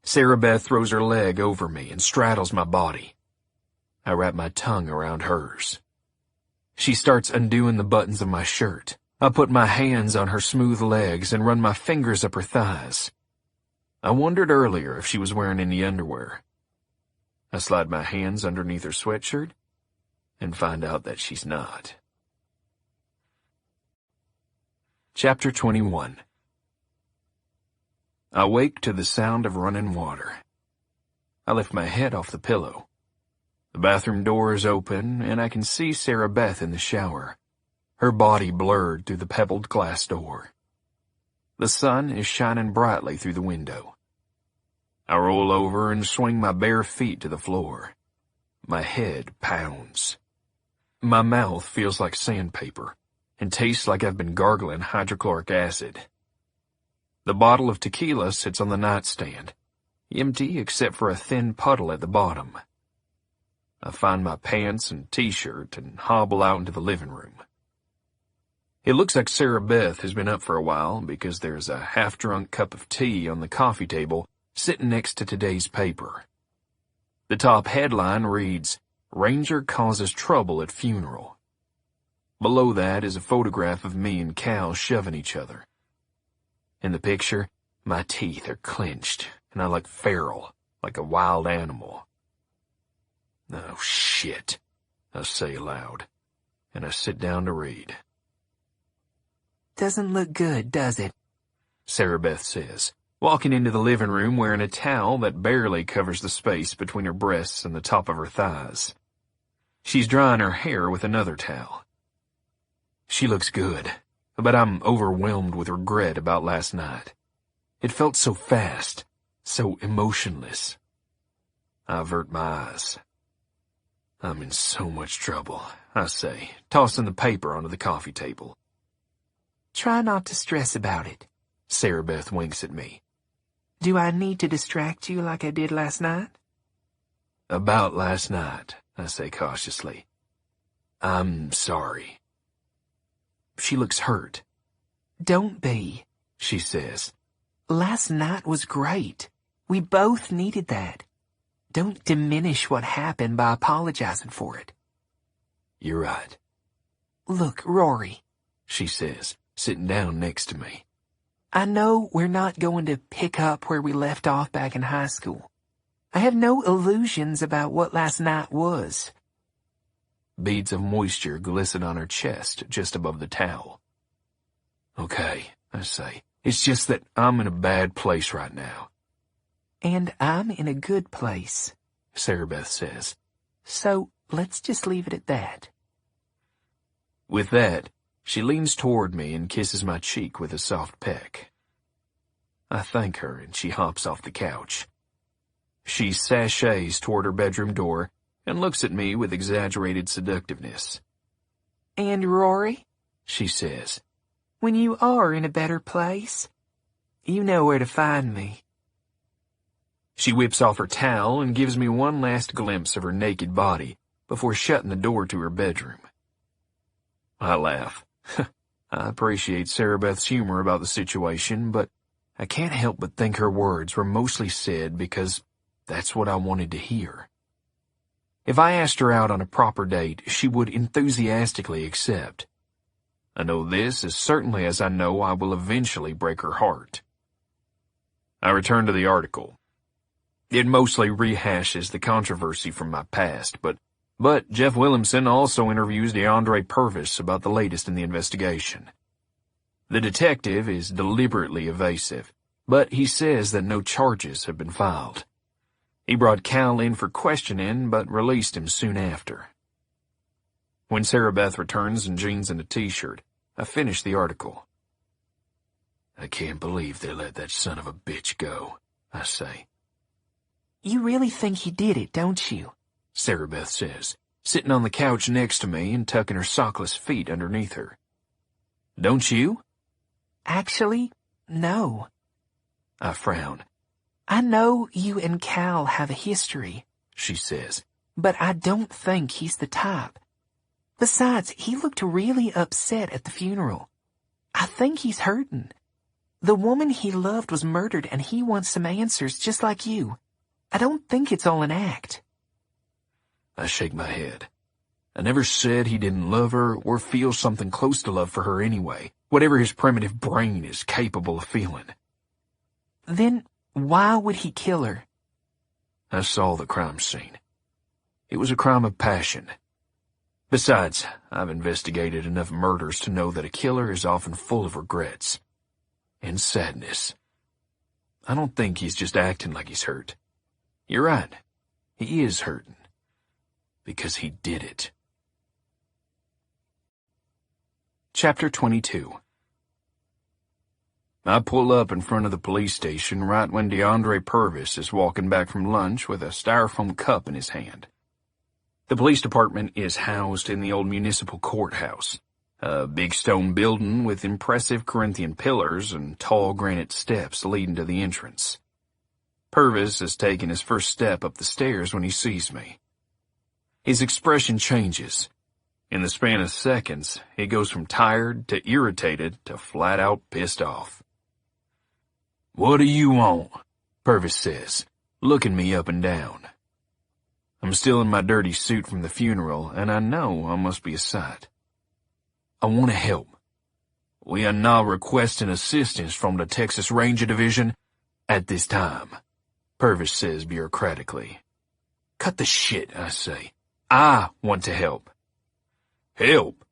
Sarah Beth throws her leg over me and straddles my body. I wrap my tongue around hers. She starts undoing the buttons of my shirt. I put my hands on her smooth legs and run my fingers up her thighs. I wondered earlier if she was wearing any underwear. I slide my hands underneath her sweatshirt and find out that she's not. Chapter 21. I wake to the sound of running water. I lift my head off the pillow. The bathroom door is open, and I can see Sarah Beth in the shower, her body blurred through the pebbled glass door. The sun is shining brightly through the window. I roll over and swing my bare feet to the floor. My head pounds. My mouth feels like sandpaper and tastes like I've been gargling hydrochloric acid. The bottle of tequila sits on the nightstand, empty except for a thin puddle at the bottom. I find my pants and t-shirt and hobble out into the living room. It looks like Sarah Beth has been up for a while because there's a half-drunk cup of tea on the coffee table sitting next to today's paper. The top headline reads, "Ranger Causes Trouble at Funeral." Below that is a photograph of me and Cal shoving each other. In the picture, my teeth are clenched, and I look feral, like a wild animal. Oh, shit, I say aloud, and I sit down to read. Doesn't look good, does it? Sarah Beth says, walking into the living room wearing a towel that barely covers the space between her breasts and the top of her thighs. She's drying her hair with another towel. She looks good, but I'm overwhelmed with regret about last night. It felt so fast, so emotionless. I avert my eyes. I'm in so much trouble, I say, tossing the paper onto the coffee table. Try not to stress about it. Sarah Beth winks at me. Do I need to distract you like I did last night? About last night, I say cautiously. I'm sorry. She looks hurt. Don't be, she says. Last night was great. We both needed that. Don't diminish what happened by apologizing for it. You're right. Look, Rory, she says, sitting down next to me. I know we're not going to pick up where we left off back in high school. I have no illusions about what last night was. Beads of moisture glisten on her chest just above the towel. Okay, I say. It's just that I'm in a bad place right now. And I'm in a good place, Sarah Beth says. So let's just leave it at that. With that, she leans toward me and kisses my cheek with a soft peck. I thank her and she hops off the couch. She sashays toward her bedroom door and looks at me with exaggerated seductiveness. And Rory, she says, when you are in a better place, you know where to find me. She whips off her towel and gives me one last glimpse of her naked body before shutting the door to her bedroom. I laugh. I appreciate Sarah Beth's humor about the situation, but I can't help but think her words were mostly said because that's what I wanted to hear. If I asked her out on a proper date, she would enthusiastically accept. I know this as certainly as I know I will eventually break her heart. I return to the article. It mostly rehashes the controversy from my past, but Jeff Williamson also interviews DeAndre Purvis about the latest in the investigation. The detective is deliberately evasive, but he says that no charges have been filed. He brought Cal in for questioning, but released him soon after. When Sarah Beth returns in jeans and a t-shirt, I finish the article. I can't believe they let that son of a bitch go, I say. You really think he did it, don't you? Sarah Beth says, sitting on the couch next to me and tucking her sockless feet underneath her. Don't you? Actually, no. I frown. I know you and Cal have a history, She says. but I don't think he's the type. Besides, he looked really upset at the funeral. I think he's hurting. The woman he loved was murdered and he wants some answers just like you. I don't think it's all an act. I shake my head. I never said he didn't love her or feel something close to love for her anyway, whatever his primitive brain is capable of feeling. Then why would he kill her? I saw the crime scene. It was a crime of passion. Besides, I've investigated enough murders to know that a killer is often full of regrets and sadness. I don't think he's just acting like he's hurt. You're right. He is hurting. Because he did it. Chapter 22. I pull up in front of the police station right when DeAndre Purvis is walking back from lunch with a styrofoam cup in his hand. The police department is housed in the old municipal courthouse, a big stone building with impressive Corinthian pillars and tall granite steps leading to the entrance. Purvis is taking his first step up the stairs when he sees me. His expression changes. In the span of seconds, he goes from tired to irritated to flat-out pissed off. "What do you want?" Purvis says, looking me up and down. I'm still in my dirty suit from the funeral, and I know I must be a sight. I want to help. We are not requesting assistance from the Texas Ranger Division at this time, Purvis says bureaucratically. Cut the shit, I say. I want to help. Help,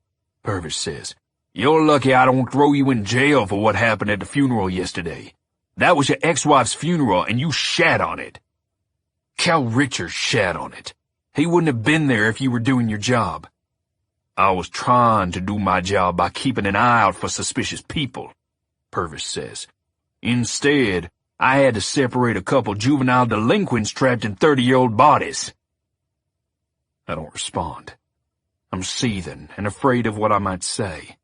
Purvis says. You're lucky I don't throw you in jail for what happened at the funeral yesterday. That was your ex-wife's funeral, and you shat on it. Cal Richards shat on it. He wouldn't have been there if you were doing your job. I was trying to do my job by keeping an eye out for suspicious people, Purvis says. Instead, I had to separate a couple juvenile delinquents trapped in 30-year-old bodies. I don't respond. I'm seething and afraid of what I might say.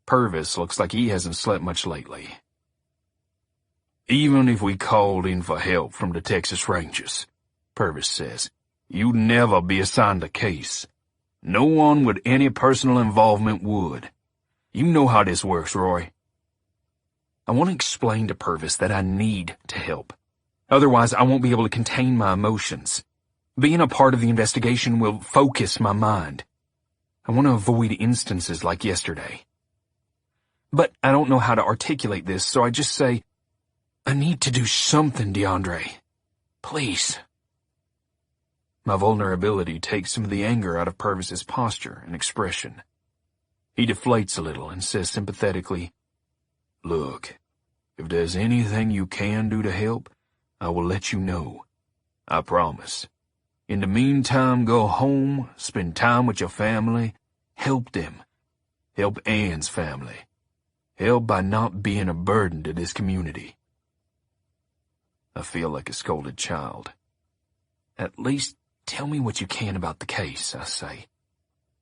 Purvis looks like he hasn't slept much lately. Even if we called in for help from the Texas Rangers, Purvis says, you'd never be assigned a case. No one with any personal involvement would. You know how this works, Roy. I want to explain to Purvis that I need to help. Otherwise, I won't be able to contain my emotions. Being a part of the investigation will focus my mind. I want to avoid instances like yesterday. But I don't know how to articulate this, so I just say, I need to do something, DeAndre. Please. My vulnerability takes some of the anger out of Purvis's posture and expression. He deflates a little and says sympathetically, Look, if there's anything you can do to help, I will let you know. I promise. In the meantime, go home, spend time with your family, help them. Help Ann's family. Help by not being a burden to this community. I feel like a scolded child. At least tell me what you can about the case, I say.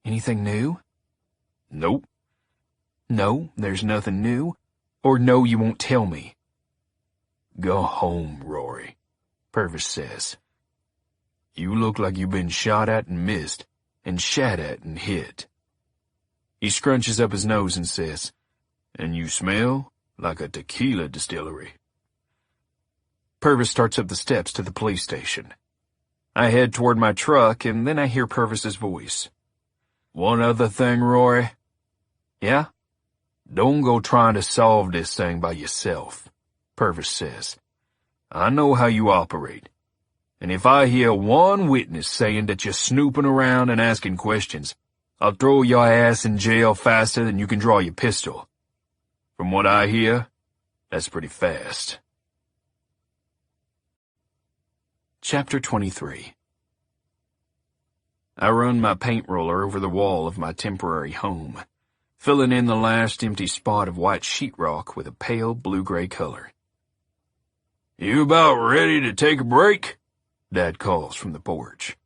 Anything new? Nope. No, there's nothing new? Or no, you won't tell me? Go home, Rory, Purvis says. You look like you've been shot at and missed, and shat at and hit. He scrunches up his nose and says, And you smell like a tequila distillery. Purvis starts up the steps to the police station. I head toward my truck, and then I hear Purvis's voice. One other thing, Roy. Yeah? Don't go trying to solve this thing by yourself, Purvis says. I know how you operate. And if I hear one witness saying that you're snooping around and asking questions, I'll throw your ass in jail faster than you can draw your pistol. From what I hear, that's pretty fast. Chapter 23. I run my paint roller over the wall of my temporary home, filling in the last empty spot of white sheetrock with a pale blue-gray color. You about ready to take a break? Dad calls from the porch.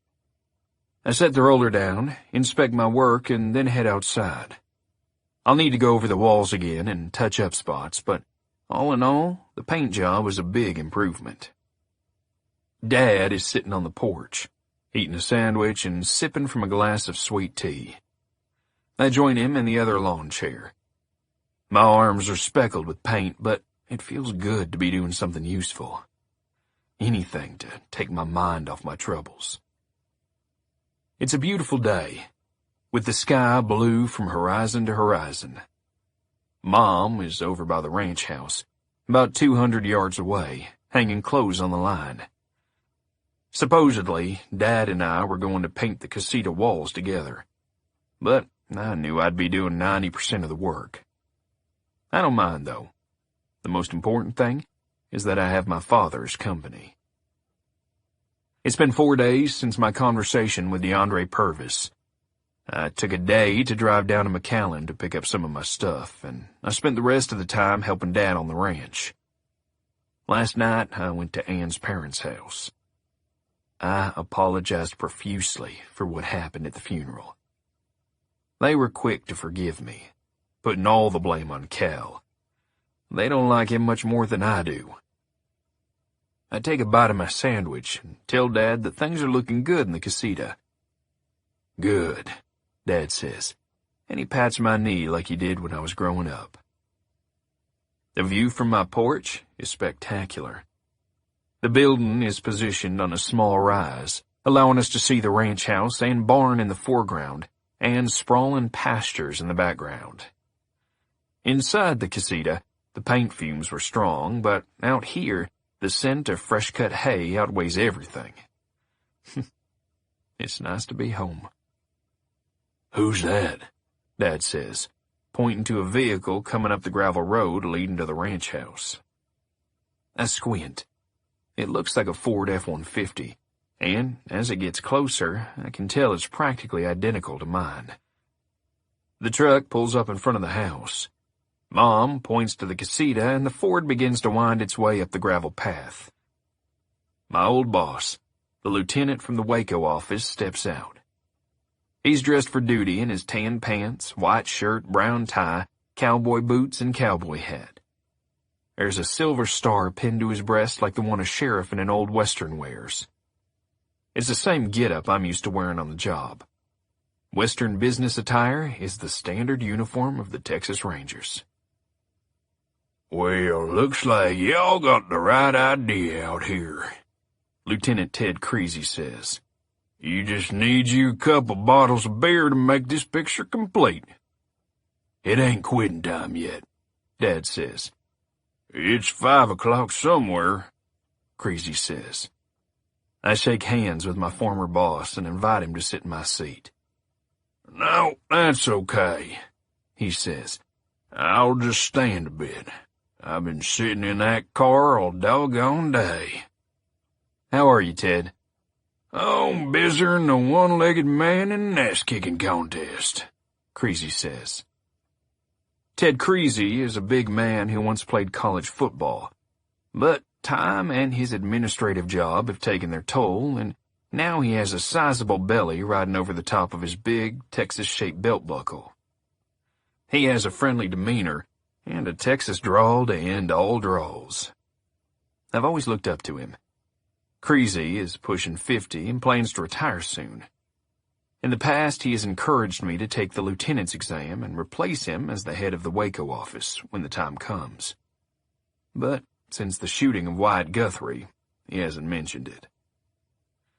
I set the roller down, inspect my work, and then head outside. I'll need to go over the walls again and touch up spots, but all in all, the paint job was a big improvement. Dad is sitting on the porch, eating a sandwich and sipping from a glass of sweet tea. I join him in the other lawn chair. My arms are speckled with paint, but it feels good to be doing something useful. Anything to take my mind off my troubles. It's a beautiful day, with the sky blue from horizon to horizon. Mom is over by the ranch house, about 200 yards away, hanging clothes on the line. Supposedly, Dad and I were going to paint the casita walls together, but I knew I'd be doing 90% of the work. I don't mind, though. The most important thing is that I have my father's company. It's been 4 days since my conversation with DeAndre Purvis. I took a day to drive down to McAllen to pick up some of my stuff, and I spent the rest of the time helping Dad on the ranch. Last night, I went to Ann's parents' house. I apologized profusely for what happened at the funeral. They were quick to forgive me, putting all the blame on Cal. They don't like him much more than I do. I take a bite of my sandwich and tell Dad that things are looking good in the casita. Good, Dad says, and he pats my knee like he did when I was growing up. The view from my porch is spectacular. The building is positioned on a small rise, allowing us to see the ranch house and barn in the foreground and sprawling pastures in the background. Inside the casita, the paint fumes were strong, but out here, the scent of fresh-cut hay outweighs everything. It's nice to be home. Who's that? Dad says, pointing to a vehicle coming up the gravel road leading to the ranch house. I squint. It looks like a Ford F-150, and as it gets closer, I can tell it's practically identical to mine. The truck pulls up in front of the house. Mom points to the casita, and the Ford begins to wind its way up the gravel path. My old boss, the lieutenant from the Waco office, steps out. He's dressed for duty in his tan pants, white shirt, brown tie, cowboy boots, and cowboy hat. There's a silver star pinned to his breast like the one a sheriff in an old western wears. It's the same getup I'm used to wearing on the job. Western business attire is the standard uniform of the Texas Rangers. Well, looks like y'all got the right idea out here, Lieutenant Ted Creasy says. You just need you a couple bottles of beer to make this picture complete. It ain't quitting time yet, Dad says. It's 5 o'clock somewhere, Creasy says. I shake hands with my former boss and invite him to sit in my seat. No, that's okay, he says. I'll just stand a bit. I've been sitting in that car all doggone day. How are you, Ted? Oh, busyer'n a one-legged man in an ass-kicking contest, Creasy says. Ted Creasy is a big man who once played college football, but time and his administrative job have taken their toll, and now he has a sizable belly riding over the top of his big, Texas-shaped belt buckle. He has a friendly demeanor and a Texas drawl to end all drawls. I've always looked up to him. Creasy is pushing 50 and plans to retire soon. In the past, he has encouraged me to take the lieutenant's exam and replace him as the head of the Waco office when the time comes. But since the shooting of Wyatt Guthrie, he hasn't mentioned it.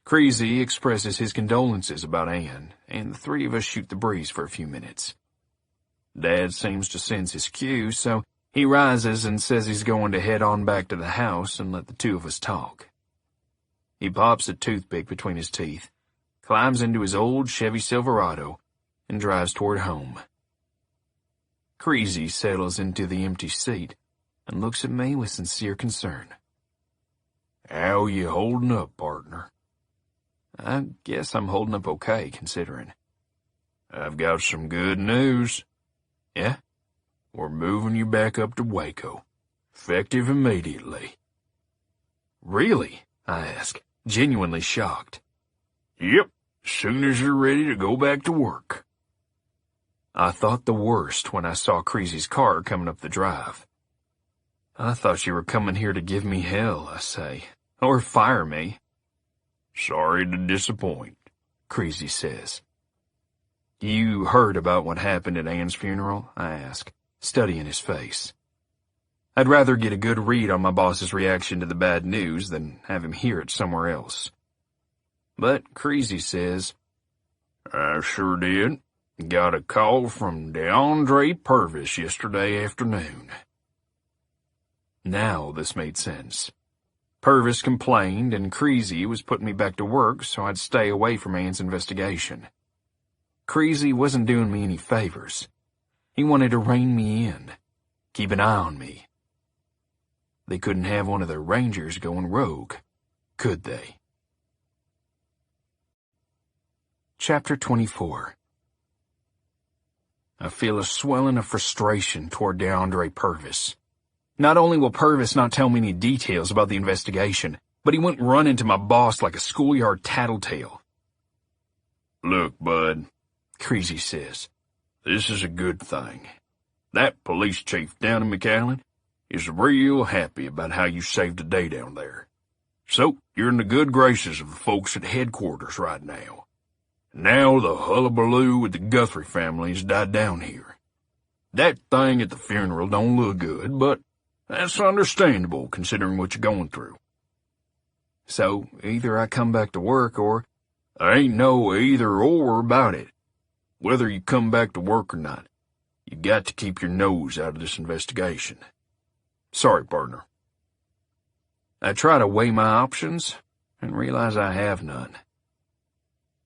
Creasy expresses his condolences about Ann, and the three of us shoot the breeze for a few minutes. Dad seems to sense his cue, so he rises and says he's going to head on back to the house and let the two of us talk. He pops a toothpick between his teeth, climbs into his old Chevy Silverado, and drives toward home. Creasy settles into the empty seat and looks at me with sincere concern. How you holding up, partner? I guess I'm holding up okay, considering. I've got some good news. Yeah? We're moving you back up to Waco, effective immediately. Really? I ask, genuinely shocked. Yep, soon as you're ready to go back to work." I thought the worst when I saw Creasy's car coming up the drive. "I thought you were coming here to give me hell," I say, "or fire me." "Sorry to disappoint," Creasy says. "You heard about what happened at Ann's funeral?" I ask, studying his face. I'd rather get a good read on my boss's reaction to the bad news than have him hear it somewhere else. But Creasy says, "I sure did. Got a call from DeAndre Purvis yesterday afternoon." Now this made sense. Purvis complained, and Creasy was putting me back to work so I'd stay away from Ann's investigation. Creasy wasn't doing me any favors. He wanted to rein me in, keep an eye on me. They couldn't have one of their rangers going rogue, could they? Chapter 24. I feel a swelling of frustration toward DeAndre Purvis. Not only will Purvis not tell me any details about the investigation, but he went running to my boss like a schoolyard tattletale. "Look, bud," Creasy says, "this is a good thing. That police chief down in McAllen is real happy about how you saved the day down there. So you're in the good graces of the folks at headquarters right now. Now the hullabaloo with the Guthrie family has died down here. That thing at the funeral don't look good, but that's understandable considering what you're going through." So either I come back to work or... "There ain't no either or about it. Whether you come back to work or not, you got to keep your nose out of this investigation. Sorry, partner." I try to weigh my options and realize I have none.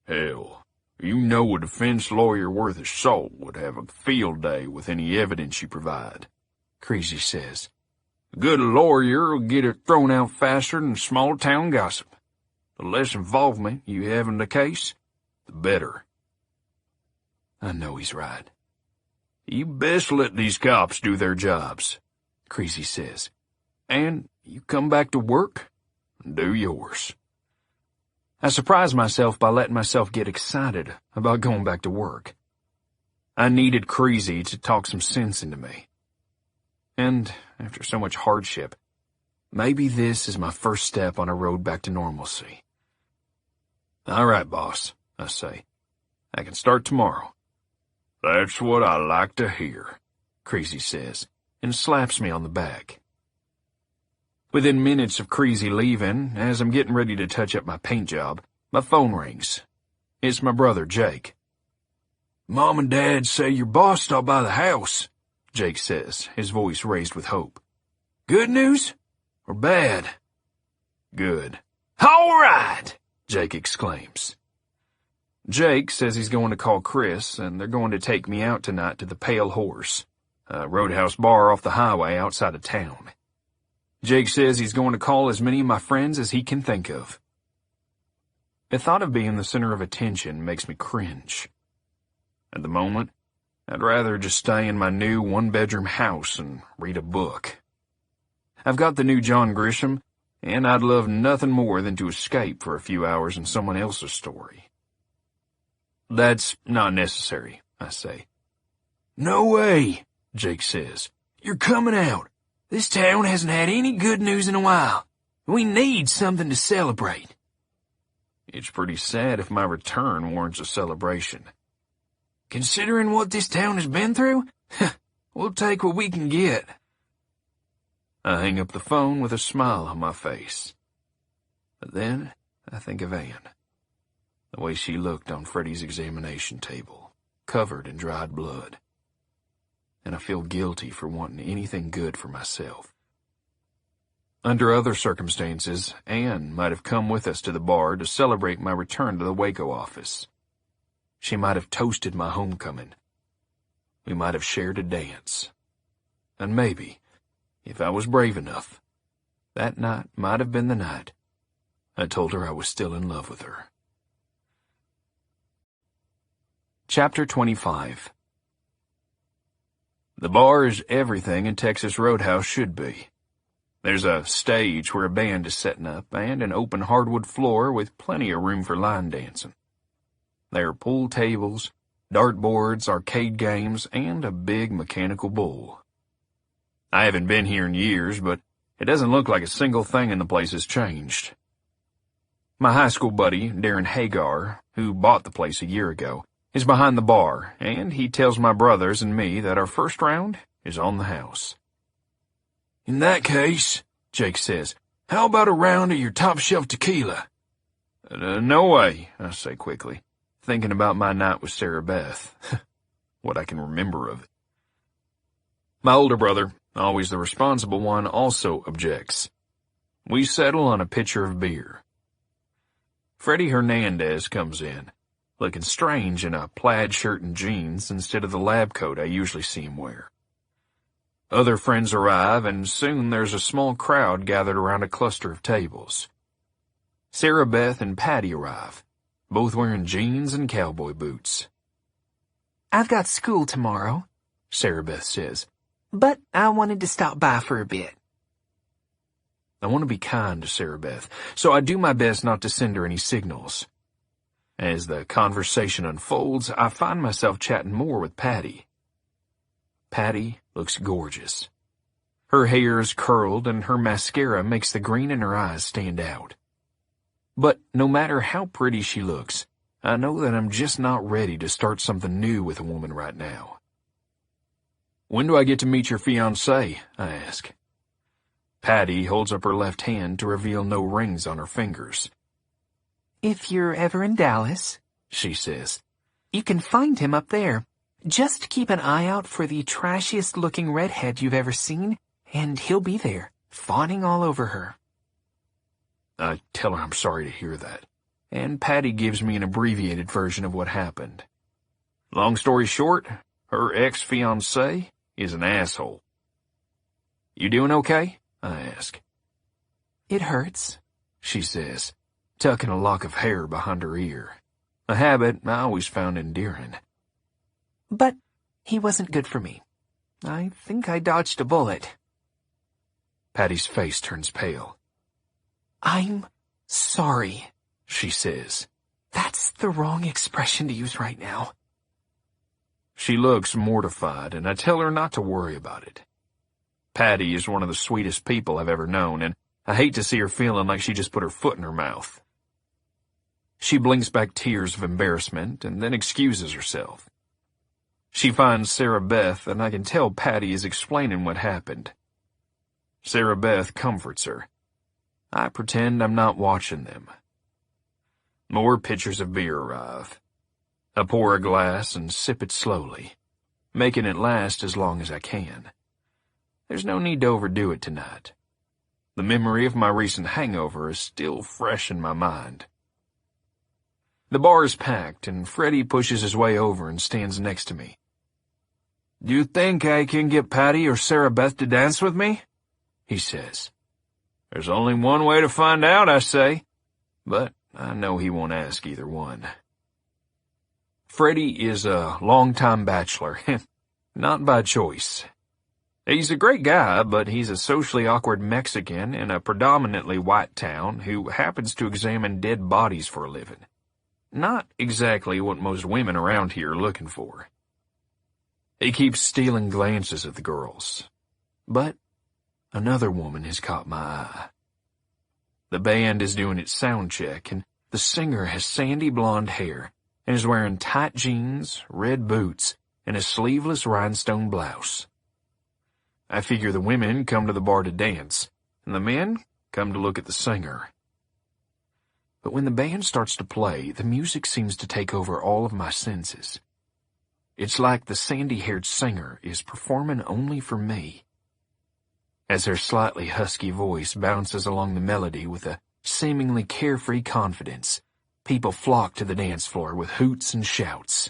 Hell, you know a defense lawyer worth his salt would have a field day with any evidence you provide, Creasy says. "A good lawyer will get it thrown out faster than small-town gossip. The less involvement you have in the case, the better." I know he's right. "You best let these cops do their jobs," Creasy says. "and you come back to work and do yours." I surprise myself by letting myself get excited about going back to work. I needed Creasy to talk some sense into me. And after so much hardship, maybe this is my first step on a road back to normalcy. "All right, boss," I say. "I can start tomorrow." "That's what I like to hear," Creasy says, and slaps me on the back. Within minutes of Creasy leaving, as I'm getting ready to touch up my paint job, my phone rings. It's my brother, Jake. "Mom and Dad say your boss stopped by the house," Jake says, his voice raised with hope. "Good news or bad?" "Good." "All right," Jake exclaims. Jake says he's going to call Chris, and they're going to take me out tonight to the Pale Horse, a roadhouse bar off the highway outside of town. Jake says he's going to call as many of my friends as he can think of. The thought of being the center of attention makes me cringe. At the moment, I'd rather just stay in my new one-bedroom house and read a book. I've got the new John Grisham, and I'd love nothing more than to escape for a few hours in someone else's story. "That's not necessary," I say. "No way," Jake says. "You're coming out. This town hasn't had any good news in a while. We need something to celebrate." It's pretty sad if my return warrants a celebration. "Considering what this town has been through, we'll take what we can get." I hang up the phone with a smile on my face. But then I think of Ann. The way she looked on Freddie's examination table, covered in dried blood. And I feel guilty for wanting anything good for myself. Under other circumstances, Ann might have come with us to the bar to celebrate my return to the Waco office. She might have toasted my homecoming. We might have shared a dance. And maybe, if I was brave enough, that night might have been the night I told her I was still in love with her. Chapter 25. The bar is everything a Texas roadhouse should be. There's a stage where a band is setting up and an open hardwood floor with plenty of room for line dancing. There are pool tables, dartboards, arcade games, and a big mechanical bull. I haven't been here in years, but it doesn't look like a single thing in the place has changed. My high school buddy, Darren Hagar, who bought the place a year ago, is behind the bar, and he tells my brothers and me that our first round is on the house. In that case, Jake says, how about a round of your top-shelf tequila? No way, I say quickly, thinking about my night with Sarah Beth. What I can remember of it. My older brother, always the responsible one, also objects. We settle on a pitcher of beer. Freddie Hernandez comes in, looking strange in a plaid shirt and jeans instead of the lab coat I usually see him wear. Other friends arrive, and soon there's a small crowd gathered around a cluster of tables. Sarah Beth and Patty arrive, both wearing jeans and cowboy boots. I've got school tomorrow, Sarah Beth says, but I wanted to stop by for a bit. I want to be kind to Sarah Beth, so I do my best not to send her any signals. As the conversation unfolds, I find myself chatting more with Patty. Patty looks gorgeous. Her hair is curled and her mascara makes the green in her eyes stand out. But no matter how pretty she looks, I know that I'm just not ready to start something new with a woman right now. When do I get to meet your fiancé? I ask. Patty holds up her left hand to reveal no rings on her fingers. If you're ever in Dallas, she says, you can find him up there. Just keep an eye out for the trashiest-looking redhead you've ever seen, and he'll be there, fawning all over her. I tell her I'm sorry to hear that, and Patty gives me an abbreviated version of what happened. Long story short, her ex-fiancé is an asshole. You doing okay? I ask. It hurts, she says, tucking a lock of hair behind her ear, a habit I always found endearing. But he wasn't good for me. I think I dodged a bullet. Patty's face turns pale. I'm sorry, she says. That's the wrong expression to use right now. She looks mortified, and I tell her not to worry about it. Patty is one of the sweetest people I've ever known, and I hate to see her feeling like she just put her foot in her mouth. She blinks back tears of embarrassment and then excuses herself. She finds Sarah Beth, and I can tell Patty is explaining what happened. Sarah Beth comforts her. I pretend I'm not watching them. More pitchers of beer arrive. I pour a glass and sip it slowly, making it last as long as I can. There's no need to overdo it tonight. The memory of my recent hangover is still fresh in my mind. The bar is packed, and Freddie pushes his way over and stands next to me. Do you think I can get Patty or Sarah Beth to dance with me? He says. There's only one way to find out, I say, but I know he won't ask either one. Freddie is a long-time bachelor, not by choice. He's a great guy, but he's a socially awkward Mexican in a predominantly white town who happens to examine dead bodies for a living. Not exactly what most women around here are looking for. He keeps stealing glances at the girls. But another woman has caught my eye. The band is doing its sound check, and the singer has sandy blonde hair and is wearing tight jeans, red boots, and a sleeveless rhinestone blouse. I figure the women come to the bar to dance, and the men come to look at the singer. But when the band starts to play, the music seems to take over all of my senses. It's like the sandy-haired singer is performing only for me. As her slightly husky voice bounces along the melody with a seemingly carefree confidence, people flock to the dance floor with hoots and shouts.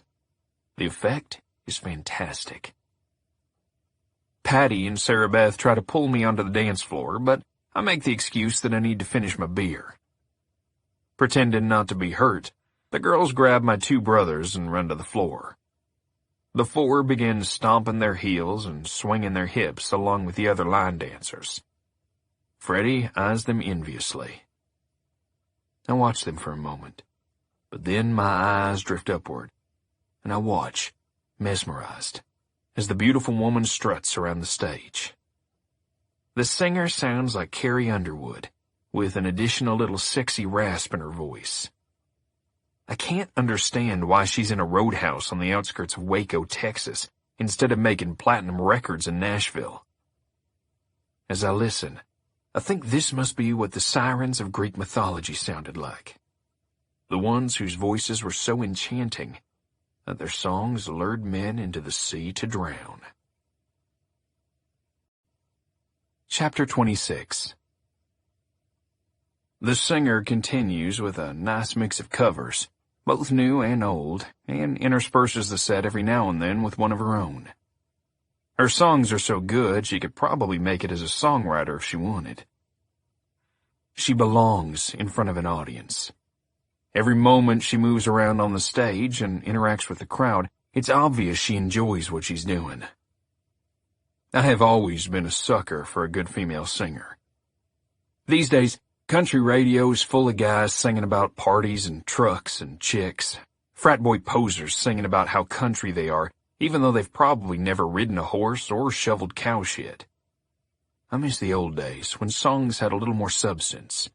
The effect is fantastic. Patty and Sarah Beth try to pull me onto the dance floor, but I make the excuse that I need to finish my beer. Pretending not to be hurt, the girls grab my two brothers and run to the floor. The four begin stomping their heels and swinging their hips along with the other line dancers. Freddie eyes them enviously. I watch them for a moment, But then my eyes drift upward, and I watch, mesmerized, as the beautiful woman struts around the stage. The singer sounds like Carrie Underwood, with an additional little sexy rasp in her voice. I can't understand why she's in a roadhouse on the outskirts of Waco, Texas, instead of making platinum records in Nashville. As I listen, I think this must be what the sirens of Greek mythology sounded like. The ones whose voices were so enchanting that their songs lured men into the sea to drown. Chapter 26. The singer continues with a nice mix of covers, both new and old, and intersperses the set every now and then with one of her own. Her songs are so good she could probably make it as a songwriter if she wanted. She belongs in front of an audience. Every moment she moves around on the stage and interacts with the crowd, it's obvious she enjoys what she's doing. I have always been a sucker for a good female singer. These days, country radio is full of guys singing about parties and trucks and chicks, frat boy posers singing about how country they are, even though they've probably never ridden a horse or shoveled cow shit. I miss the old days when songs had a little more substance.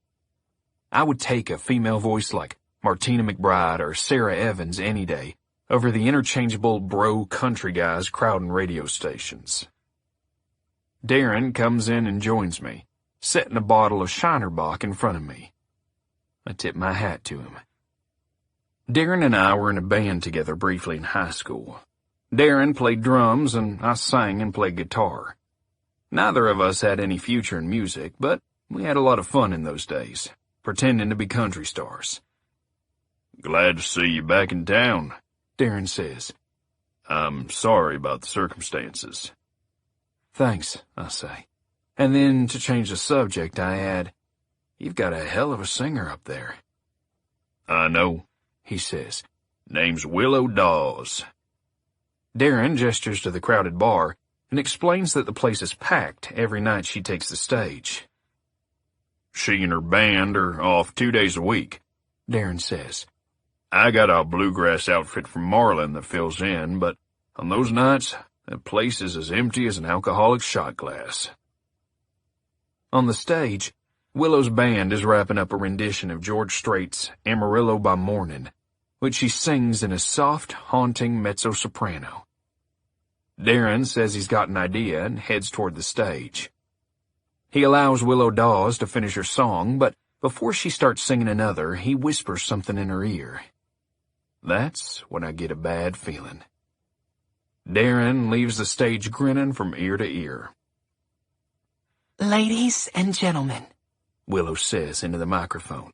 I would take a female voice like Martina McBride or Sarah Evans any day over the interchangeable bro country guys crowding radio stations. Darren comes in and joins me, setting a bottle of Shinerbach in front of me. I tip my hat to him. Darren and I were in a band together briefly in high school. Darren played drums and I sang and played guitar. Neither of us had any future in music, but we had a lot of fun in those days, pretending to be country stars. Glad to see you back in town, Darren says. I'm sorry about the circumstances. Thanks, I say. And then, to change the subject, I add, you've got a hell of a singer up there. I know, he says. Name's Willow Dawes. Darren gestures to the crowded bar and explains that the place is packed every night she takes the stage. She and her band are off 2 days a week, Darren says. I got a bluegrass outfit from Marlin that fills in, but on those nights, the place is as empty as an alcoholic's shot glass. On the stage, Willow's band is wrapping up a rendition of George Strait's Amarillo by Morning, which she sings in a soft, haunting mezzo-soprano. Darren says he's got an idea and heads toward the stage. He allows Willow Dawes to finish her song, but before she starts singing another, he whispers something in her ear. That's when I get a bad feeling. Darren leaves the stage grinning from ear to ear. Ladies and gentlemen, Willow says into the microphone,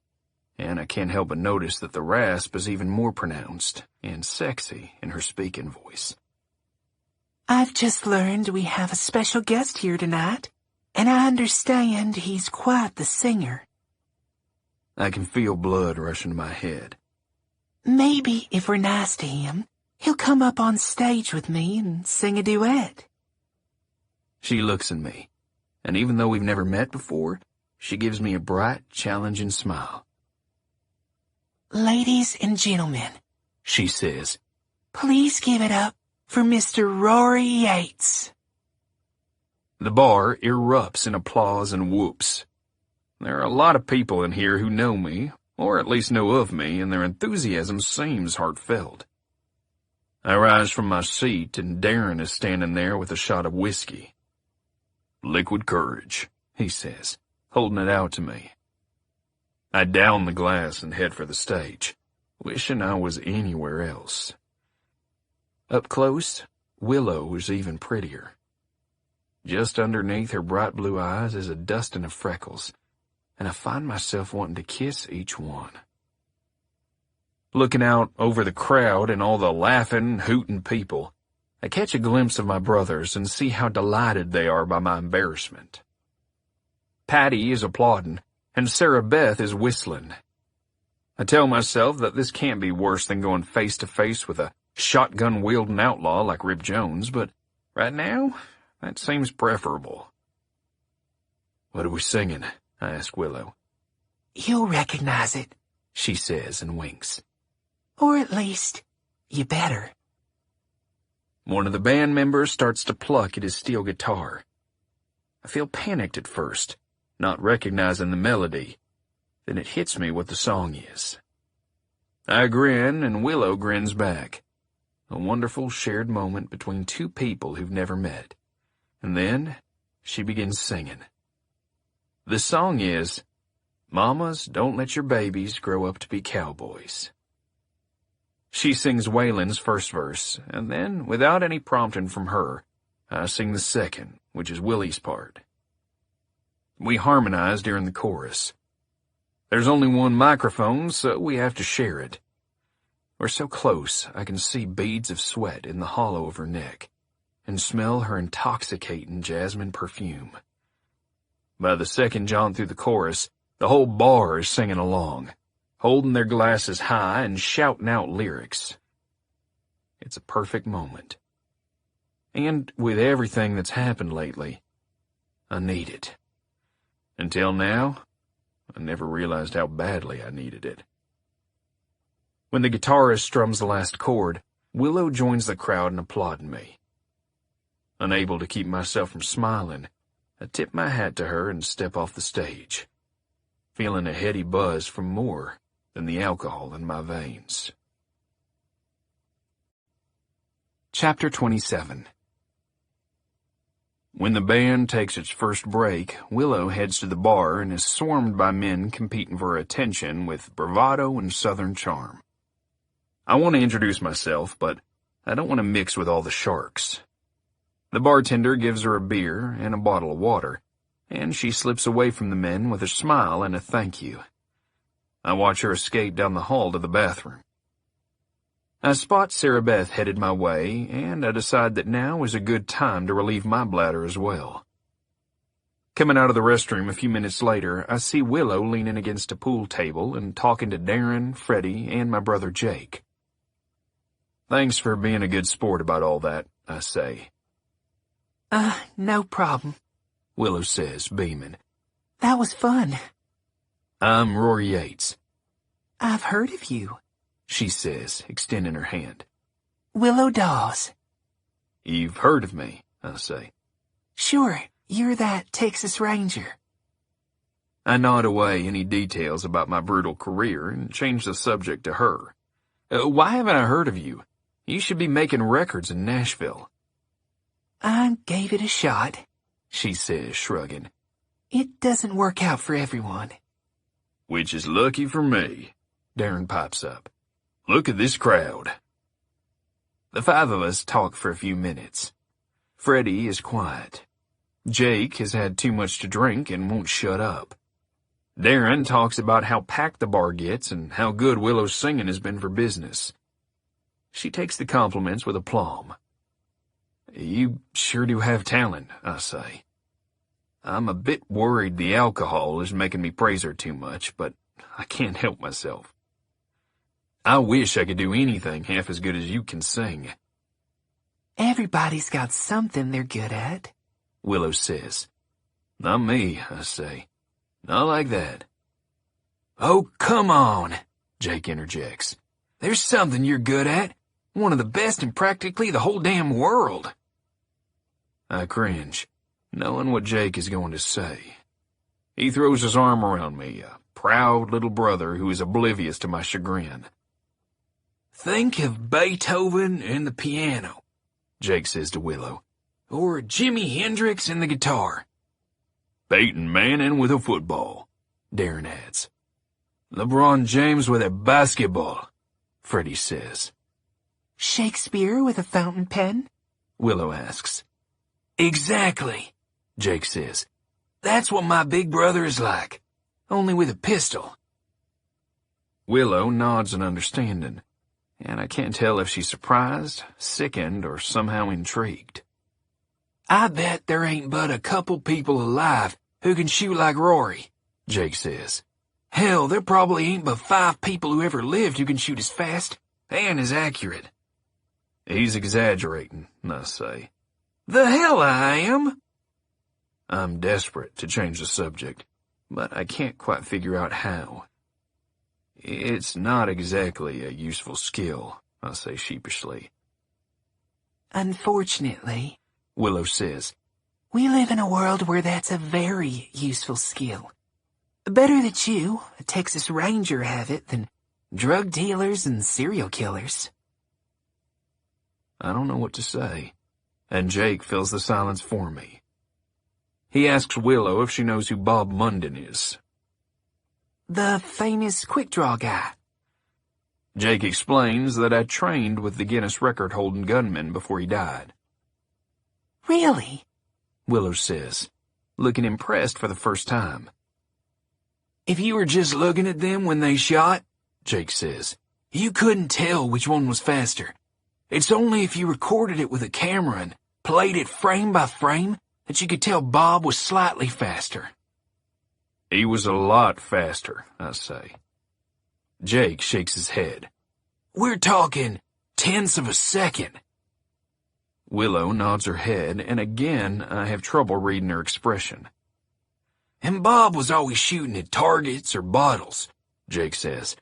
and I can't help but notice that the rasp is even more pronounced and sexy in her speaking voice. I've just learned we have a special guest here tonight, and I understand he's quite the singer. I can feel blood rushing to my head. Maybe if we're nice to him, he'll come up on stage with me and sing a duet. She looks at me, and even though we've never met before, she gives me a bright, challenging smile. Ladies and gentlemen, she says, please give it up for Mr. Rory Yates. The bar erupts in applause and whoops. There are a lot of people in here who know me, or at least know of me, and their enthusiasm seems heartfelt. I rise from my seat, and Darren is standing there with a shot of whiskey. Liquid courage, he says, holding it out to me. I down the glass and head for the stage, wishing I was anywhere else. Up close, Willow is even prettier. Just underneath her bright blue eyes is a dusting of freckles, and I find myself wanting to kiss each one. Looking out over the crowd and all the laughing, hooting people, I catch a glimpse of my brothers and see how delighted they are by my embarrassment. Patty is applauding, and Sarah Beth is whistling. I tell myself that this can't be worse than going face to face with a shotgun-wielding outlaw like Rip Jones, but right now, that seems preferable. What are we singing? I ask Willow. You'll recognize it, she says and winks. Or at least, you better. One of the band members starts to pluck at his steel guitar. I feel panicked at first, not recognizing the melody. Then it hits me what the song is. I grin, and Willow grins back. A wonderful shared moment between two people who've never met. And then, she begins singing. The song is, Mamas, Don't Let Your Babies Grow Up to Be Cowboys. She sings Waylon's first verse, and then, without any prompting from her, I sing the second, which is Willie's part. We harmonize during the chorus. There's only one microphone, so we have to share it. We're so close, I can see beads of sweat in the hollow of her neck, and smell her intoxicating jasmine perfume. By the second jaunt through the chorus, the whole bar is singing along, holding their glasses high and shouting out lyrics. It's a perfect moment. And with everything that's happened lately, I need it. Until now, I never realized how badly I needed it. When the guitarist strums the last chord, Willow joins the crowd in applauding me. Unable to keep myself from smiling, I tip my hat to her and step off the stage, feeling a heady buzz from more than the alcohol in my veins. Chapter 27. When the band takes its first break, Willow heads to the bar and is swarmed by men competing for her attention with bravado and southern charm. I want to introduce myself, but I don't want to mix with all the sharks. The bartender gives her a beer and a bottle of water, and she slips away from the men with a smile and a thank you. I watch her escape down the hall to the bathroom. I spot Sarah Beth headed my way, and I decide that now is a good time to relieve my bladder as well. Coming out of the restroom a few minutes later, I see Willow leaning against a pool table and talking to Darren, Freddie, and my brother Jake. Thanks for being a good sport about all that, I say. No problem, Willow says, beaming. That was fun. I'm Rory Yates. I've heard of you, she says, extending her hand. Willow Dawes. You've heard of me, I say. Sure, you're that Texas Ranger. I nod away any details about my brutal career and change the subject to her. Why haven't I heard of you? You should be making records in Nashville. I gave it a shot, she says, shrugging. It doesn't work out for everyone. Which is lucky for me, Darren pipes up. Look at this crowd. The five of us talk for a few minutes. Freddie is quiet. Jake has had too much to drink and won't shut up. Darren talks about how packed the bar gets and how good Willow's singing has been for business. She takes the compliments with aplomb. You sure do have talent, I say. I'm a bit worried the alcohol is making me praise her too much, but I can't help myself. I wish I could do anything half as good as you can sing. Everybody's got something they're good at, Willow says. Not me, I say. Not like that. Oh, come on, Jake interjects. There's something you're good at. One of the best in practically the whole damn world. I cringe, knowing what Jake is going to say. He throws his arm around me, a proud little brother who is oblivious to my chagrin. Think of Beethoven and the piano, Jake says to Willow, or Jimi Hendrix and the guitar. Peyton Manning with a football, Darren adds. LeBron James with a basketball, Freddie says. Shakespeare with a fountain pen? Willow asks. Exactly, Jake says. That's what my big brother is like, only with a pistol. Willow nods in understanding, and I can't tell if she's surprised, sickened, or somehow intrigued. I bet there ain't but a couple people alive who can shoot like Rory, Jake says. Hell, there probably ain't but 5 people who ever lived who can shoot as fast and as accurate. He's exaggerating, I say. The hell I am! I'm desperate to change the subject, but I can't quite figure out how. It's not exactly a useful skill, I say sheepishly. Unfortunately, Willow says, we live in a world where that's a very useful skill. Better that you, a Texas Ranger, have it than drug dealers and serial killers. I don't know what to say, and Jake fills the silence for me. He asks Willow if she knows who Bob Munden is. The famous quick-draw guy. Jake explains that I trained with the Guinness record-holding gunman before he died. Really? Willow says, looking impressed for the first time. If you were just looking at them when they shot, Jake says, you couldn't tell which one was faster. It's only if you recorded it with a camera and played it frame by frame that you could tell Bob was slightly faster. He was a lot faster, I say. Jake shakes his head. We're talking tenths of a second. Willow nods her head, and again I have trouble reading her expression. And Bob was always shooting at targets or bottles, Jake says.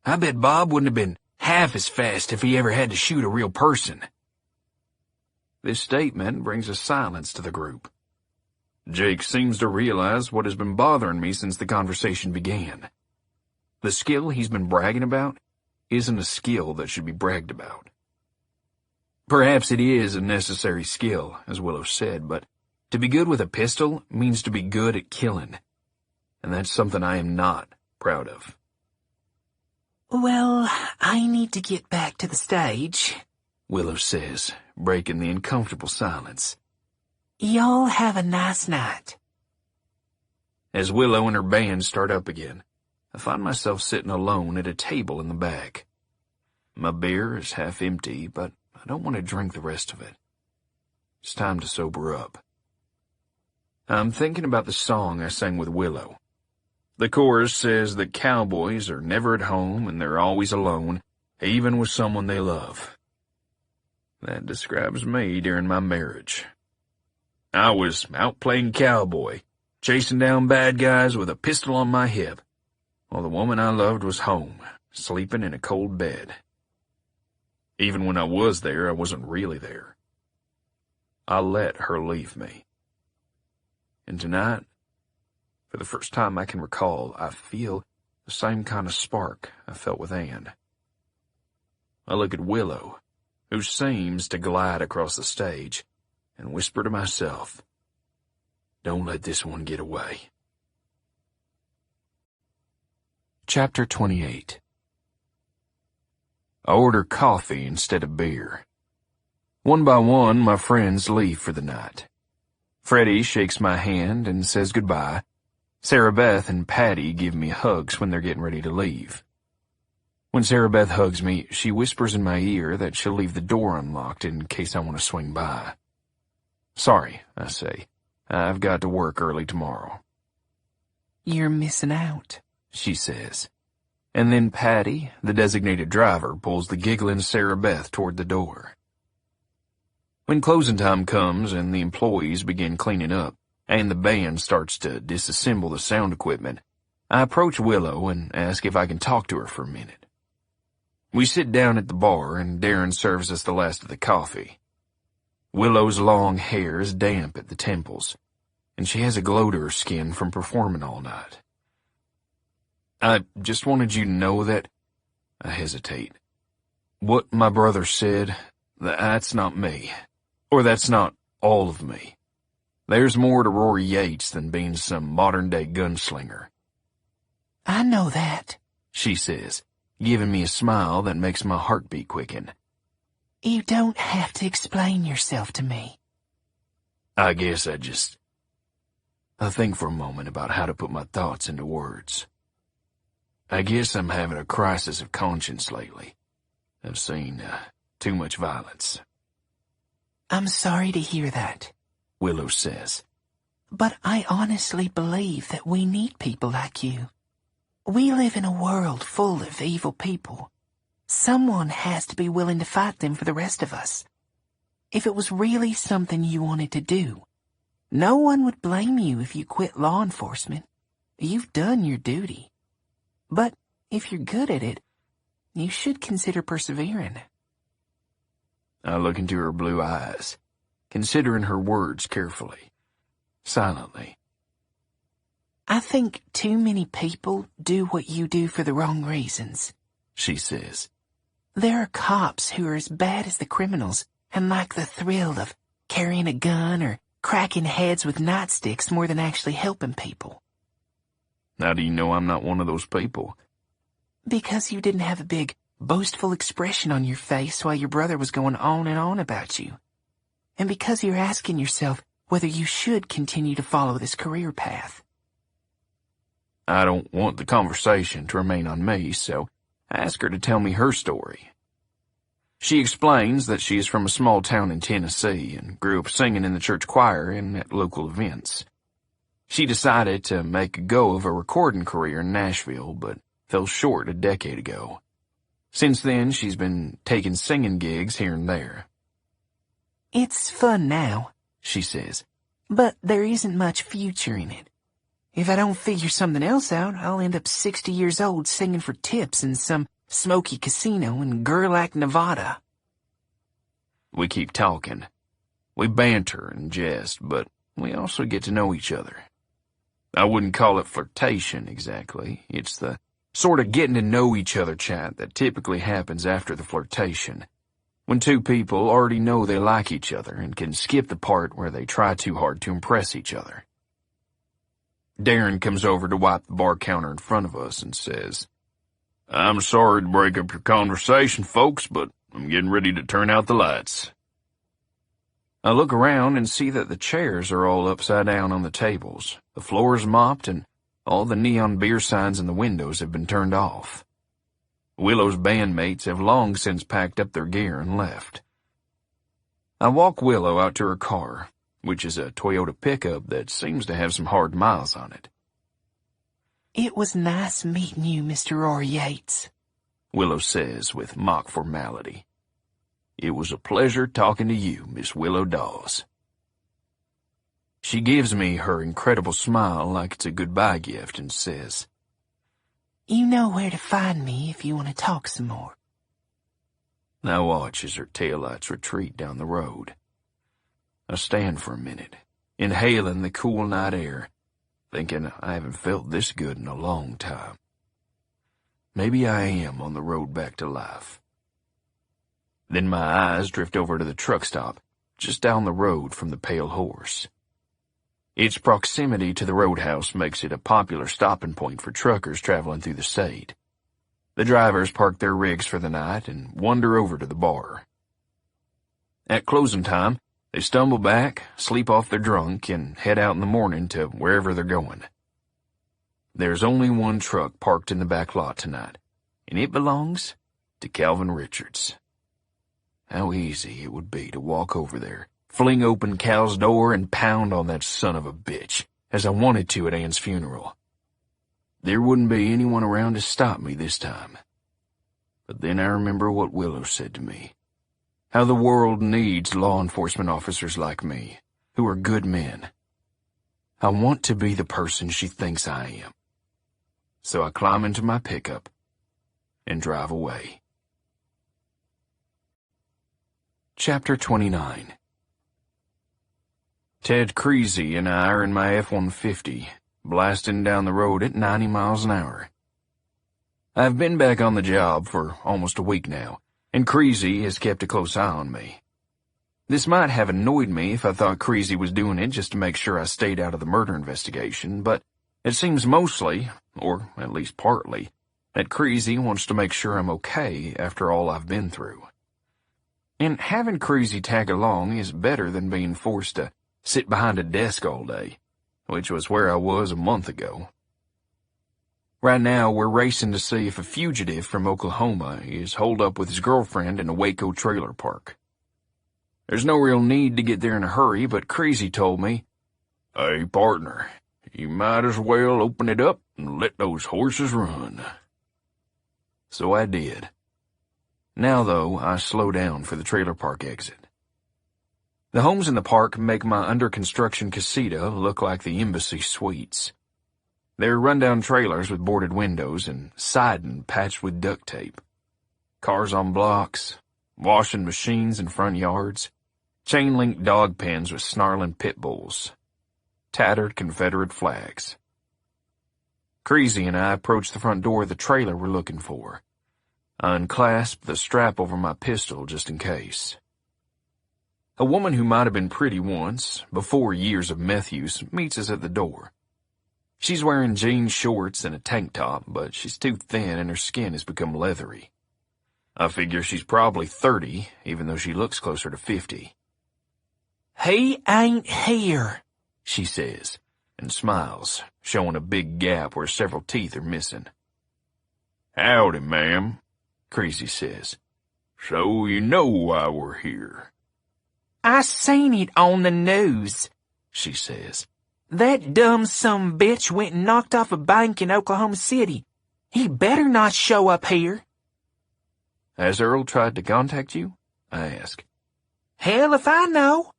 I bet Bob wouldn't have been half as fast if he ever had to shoot a real person. This statement brings a silence to the group. Jake seems to realize what has been bothering me since the conversation began. The skill he's been bragging about isn't a skill that should be bragged about. Perhaps it is a necessary skill, as Willow said, but to be good with a pistol means to be good at killing, and that's something I am not proud of. Well, I need to get back to the stage, Willow says, breaking the uncomfortable silence. Y'all have a nice night. As Willow and her band start up again, I find myself sitting alone at a table in the back. My beer is half empty, but I don't want to drink the rest of it. It's time to sober up. I'm thinking about the song I sang with Willow. The chorus says that cowboys are never at home and they're always alone, even with someone they love. That describes me during my marriage. I was out playing cowboy, chasing down bad guys with a pistol on my hip, while the woman I loved was home, sleeping in a cold bed. Even when I was there, I wasn't really there. I let her leave me. And tonight, for the first time I can recall, I feel the same kind of spark I felt with Anne. I look at Willow, who seems to glide across the stage, and whisper to myself, don't let this one get away. Chapter 28. I order coffee instead of beer. One by one, my friends leave for the night. Freddie shakes my hand and says goodbye. Sarah Beth and Patty give me hugs when they're getting ready to leave. When Sarah Beth hugs me, she whispers in my ear that she'll leave the door unlocked in case I want to swing by. Sorry, I say. I've got to work early tomorrow. You're missing out, she says. And then Patty, the designated driver, pulls the giggling Sarah Beth toward the door. When closing time comes and the employees begin cleaning up, and the band starts to disassemble the sound equipment, I approach Willow and ask if I can talk to her for a minute. We sit down at the bar and Darren serves us the last of the coffee. Willow's long hair is damp at the temples, and she has a glow to her skin from performing all night. I just wanted you to know that, I hesitate. What my brother said, that's not me. Or that's not all of me. There's more to Rory Yates than being some modern-day gunslinger. I know that, she says, giving me a smile that makes my heartbeat quicken. You don't have to explain yourself to me. I guess I think for a moment about how to put my thoughts into words. I guess I'm having a crisis of conscience lately. I've seen too much violence. I'm sorry to hear that, Willow says. But I honestly believe that we need people like you. We live in a world full of evil people. Someone has to be willing to fight them for the rest of us. If it was really something you wanted to do, no one would blame you if you quit law enforcement. You've done your duty. But If you're good at it, you should consider persevering. I look into her blue eyes, considering her words carefully, silently. I think too many people do what you do for the wrong reasons, She says. There are cops who are as bad as the criminals and like the thrill of carrying a gun or cracking heads with nightsticks more than actually helping people. How do you know I'm not one of those people? Because you didn't have a big, boastful expression on your face while your brother was going on and on about you. And because you're asking yourself whether you should continue to follow this career path. I don't want the conversation to remain on me, so I ask her to tell me her story. She explains that she is from a small town in Tennessee and grew up singing in the church choir and at local events. She decided to make a go of a recording career in Nashville, but fell short a decade ago. Since then, she's been taking singing gigs here and there. It's fun now, She says. but there isn't much future in it. If I don't figure something else out, I'll end up 60 years old singing for tips in some smoky casino in Gerlach, Nevada. We keep talking. We banter and jest, but we also get to know each other. I wouldn't call it flirtation exactly. It's the sort of getting to know each other chat that typically happens after the flirtation, when two people already know they like each other and can skip the part where they try too hard to impress each other. Darren comes over to wipe the bar counter in front of us and says, "I'm sorry to break up your conversation, folks, but I'm getting ready to turn out the lights." I look around and see that the chairs are all upside down on the tables, the floor is mopped, and all the neon beer signs in the windows have been turned off. Willow's bandmates have long since packed up their gear and left. I walk Willow out to her car, which is a Toyota pickup that seems to have some hard miles on it. It was nice meeting you, Mr. Rory Yates, Willow says with mock formality. "It was a pleasure talking to you, Miss Willow Dawes." She gives me her incredible smile like it's a goodbye gift and says, You know where to find me if you want to talk some more. I watch as her taillights retreat down the road. I stand for a minute, inhaling the cool night air, thinking I haven't felt this good in a long time. Maybe I am on the road back to life. Then my eyes drift over to the truck stop, just down the road from the Pale Horse. Its proximity to the roadhouse makes it a popular stopping point for truckers traveling through the state. The drivers park their rigs for the night and wander over to the bar. At closing time, they stumble back, sleep off their drunk, and head out in the morning to wherever they're going. There's only one truck parked in the back lot tonight, and it belongs to Calvin Richards. How easy it would be to walk over there, fling open Cal's door, and pound on that son of a bitch, as I wanted to at Ann's funeral. There wouldn't be anyone around to stop me this time. But then I remember what Willow said to me. How the world needs law enforcement officers like me, who are good men. I want to be the person she thinks I am. So I climb into my pickup and drive away. Chapter 29. Ted Creasy and I are in my F-150, blasting down the road at 90 miles an hour. I've been back on the job for almost a week now, and Creasy has kept a close eye on me. This might have annoyed me if I thought Creasy was doing it just to make sure I stayed out of the murder investigation, but it seems mostly, or at least partly, that Creasy wants to make sure I'm okay after all I've been through. And having Creasy tag along is better than being forced to sit behind a desk all day, which was where I was a month ago. Right now, we're racing to see if a fugitive from Oklahoma is holed up with his girlfriend in a Waco trailer park. There's no real need to get there in a hurry, but Creasy told me, "Hey, partner, you might as well open it up and let those horses run." So I did. Now, though, I slow down for the trailer park exit. The homes in the park make my under-construction casita look like the Embassy Suites. They're rundown trailers with boarded windows and siding patched with duct tape. Cars on blocks, washing machines in front yards, chain-link dog pens with snarling pit bulls, tattered Confederate flags. Creasy and I approached the front door of the trailer we're looking for. I unclasped the strap over my pistol just in case. A woman who might have been pretty once, before years of meth use, meets us at the door. She's wearing jean shorts and a tank top, but she's too thin and her skin has become leathery. I figure she's probably 30, even though she looks closer to 50. "He ain't here," she says, and smiles, showing a big gap where several teeth are missing. "Howdy, ma'am," Creasy says. "So you know why we're here." "I seen it on the news," she says. "That dumb sumbitch went and knocked off a bank in Oklahoma City. He better not show up here." "Has Earl tried to contact you?" I ask. "Hell if I know,"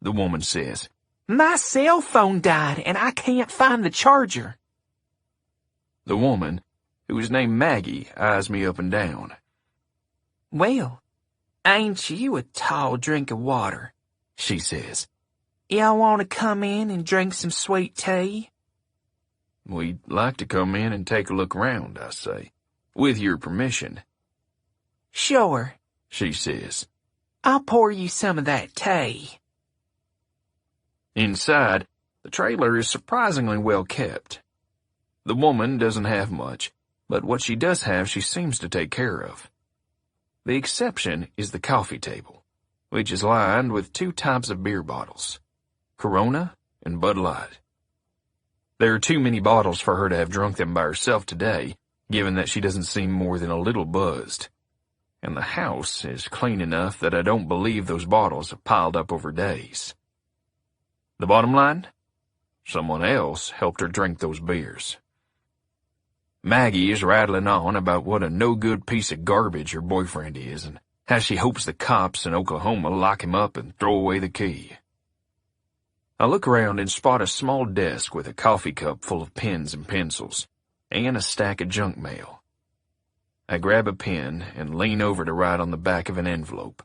the woman says. "My cell phone died and I can't find the charger." The woman, who is named Maggie, eyes me up and down. "Well, ain't you a tall drink of water?" she says. "Y'all want to come in and drink some sweet tea?" "We'd like to come in and take a look around," I say, "with your permission." "Sure," she says. "I'll pour you some of that tea." Inside, the trailer is surprisingly well kept. The woman doesn't have much, but what she does have she seems to take care of. The exception is the coffee table, which is lined with 2 types of beer bottles, Corona and Bud Light. There are too many bottles for her to have drunk them by herself today, given that she doesn't seem more than a little buzzed. And the house is clean enough that I don't believe those bottles have piled up over days. The bottom line? Someone else helped her drink those beers. Maggie is rattling on about what a no-good piece of garbage her boyfriend is and how she hopes the cops in Oklahoma lock him up and throw away the key. I look around and spot a small desk with a coffee cup full of pens and pencils, and a stack of junk mail. I grab a pen and lean over to write on the back of an envelope.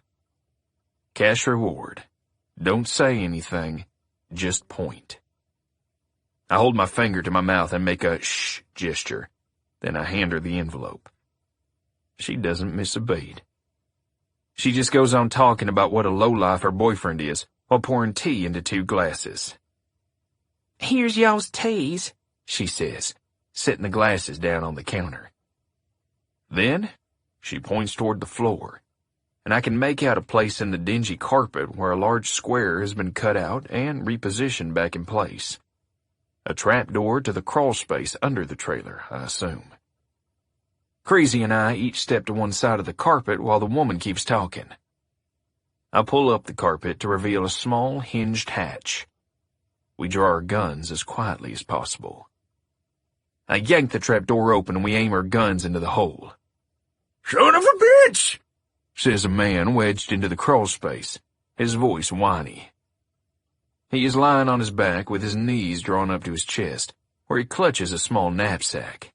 Cash reward. Don't say anything, just point. I hold my finger to my mouth and make a shh gesture. Then I hand her the envelope. She doesn't miss a beat. She just goes on talking about what a lowlife her boyfriend is while pouring tea into 2 glasses. "Here's y'all's teas," she says, setting the glasses down on the counter. Then she points toward the floor, and I can make out a place in the dingy carpet where a large square has been cut out and repositioned back in place. A trapdoor to the crawl space under the trailer, I assume. Creasy and I each step to one side of the carpet while the woman keeps talking. I pull up the carpet to reveal a small hinged hatch. We draw our guns as quietly as possible. I yank the trapdoor open and we aim our guns into the hole. "Son of a bitch!" says a man wedged into the crawl space, his voice whiny. He is lying on his back with his knees drawn up to his chest, where he clutches a small knapsack.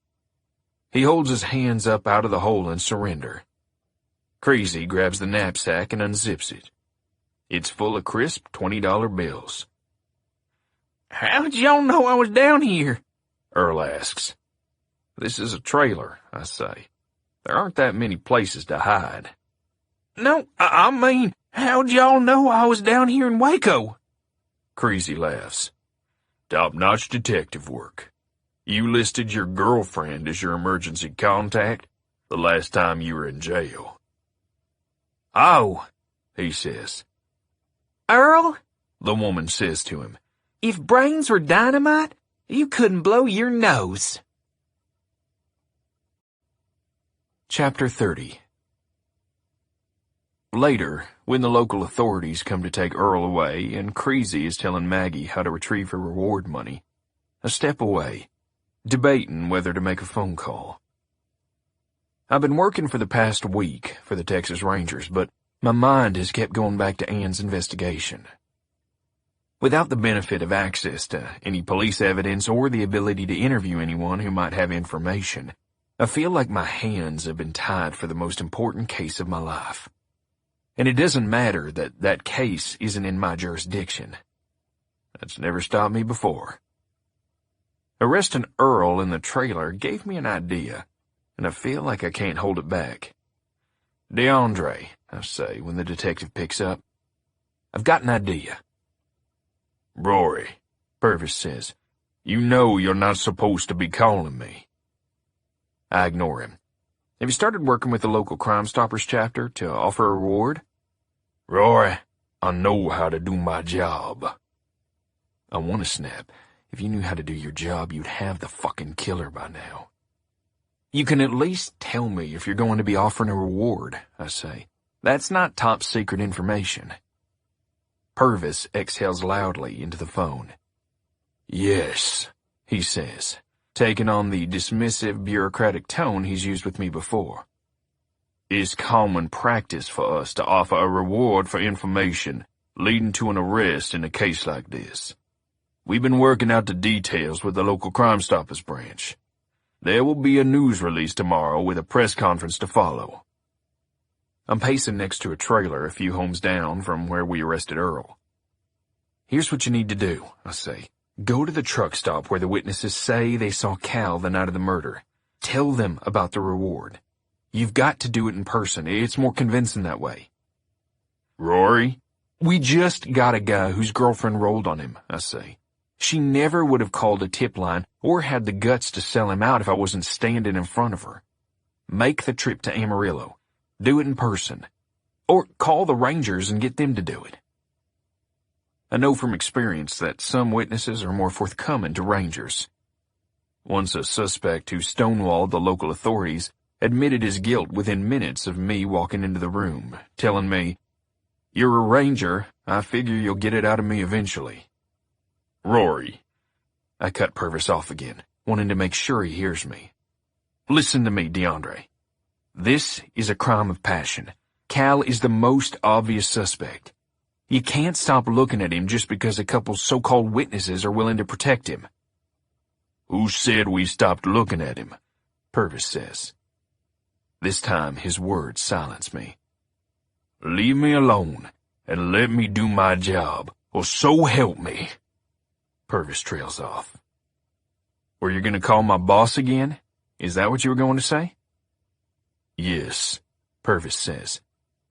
He holds his hands up out of the hole in surrender. Creasy grabs the knapsack and unzips it. It's full of crisp $20 bills. "How'd y'all know I was down here?" Earl asks. This is a trailer, I say. There aren't that many places to hide. "No, I mean, how'd y'all know I was down here in Waco?" Creasy laughs. Top-notch detective work. You listed your girlfriend as your emergency contact the last time you were in jail. Oh, he says. "Earl," the woman says to him, "if brains were dynamite, you couldn't blow your nose." Chapter 30. Later, when the local authorities come to take Earl away and Creasy is telling Maggie how to retrieve her reward money, I step away, debating whether to make a phone call. I've been working for the past week for the Texas Rangers, but my mind has kept going back to Ann's investigation. Without the benefit of access to any police evidence or the ability to interview anyone who might have information, I feel like my hands have been tied for the most important case of my life. And it doesn't matter that that case isn't in my jurisdiction. That's never stopped me before. Arresting Earl in the trailer gave me an idea, and I feel like I can't hold it back. "DeAndre," I say when the detective picks up, "I've got an idea." "Rory," Purvis says. you know you're not supposed to be calling me. I ignore him. "Have you started working with the local Crime Stoppers chapter to offer a reward?" "Rory, I know how to do my job." I want to snap. If you knew how to do your job, you'd have the fucking killer by now. "You can at least tell me if you're going to be offering a reward," I say. "That's not top secret information." Purvis exhales loudly into the phone. "Yes," he says, taking on the dismissive, bureaucratic tone he's used with me before. "It's common practice for us to offer a reward for information leading to an arrest in a case like this. We've been working out the details with the local Crime Stoppers branch. There will be a news release tomorrow with a press conference to follow." I'm pacing next to a trailer a few homes down from where we arrested Earl. "Here's what you need to do," I say. "Go to the truck stop where the witnesses say they saw Cal the night of the murder. Tell them about the reward. You've got to do it in person. It's more convincing that way." "Rory?" "We just got a guy whose girlfriend rolled on him," I say. "She never would have called a tip line or had the guts to sell him out if I wasn't standing in front of her. Make the trip to Amarillo. Do it in person. Or call the Rangers and get them to do it." I know from experience that some witnesses are more forthcoming to Rangers. Once a suspect who stonewalled the local authorities admitted his guilt within minutes of me walking into the room, telling me, "You're a Ranger. I figure you'll get it out of me eventually." "Rory." I cut Purvis off again, wanting to make sure he hears me. "Listen to me, DeAndre. This is a crime of passion. Cal is the most obvious suspect. You can't stop looking at him just because a couple so-called witnesses are willing to protect him." "Who said we stopped looking at him?" Purvis says. This time his words silence me. "Leave me alone and let me do my job, or so help me." Purvis trails off. "Were you going to call my boss again? Is that what you were going to say?" "Yes," Purvis says.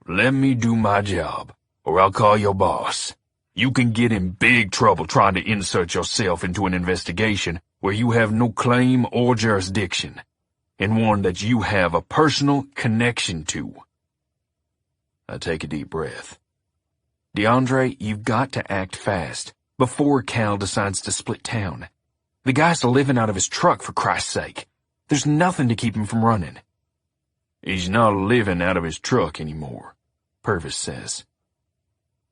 "Let me do my job, or I'll call your boss. You can get in big trouble trying to insert yourself into an investigation where you have no claim or jurisdiction, and one that you have a personal connection to." I take a deep breath. "DeAndre, you've got to act fast, before Cal decides to split town. The guy's living out of his truck, for Christ's sake. There's nothing to keep him from running." "He's not living out of his truck anymore," Purvis says.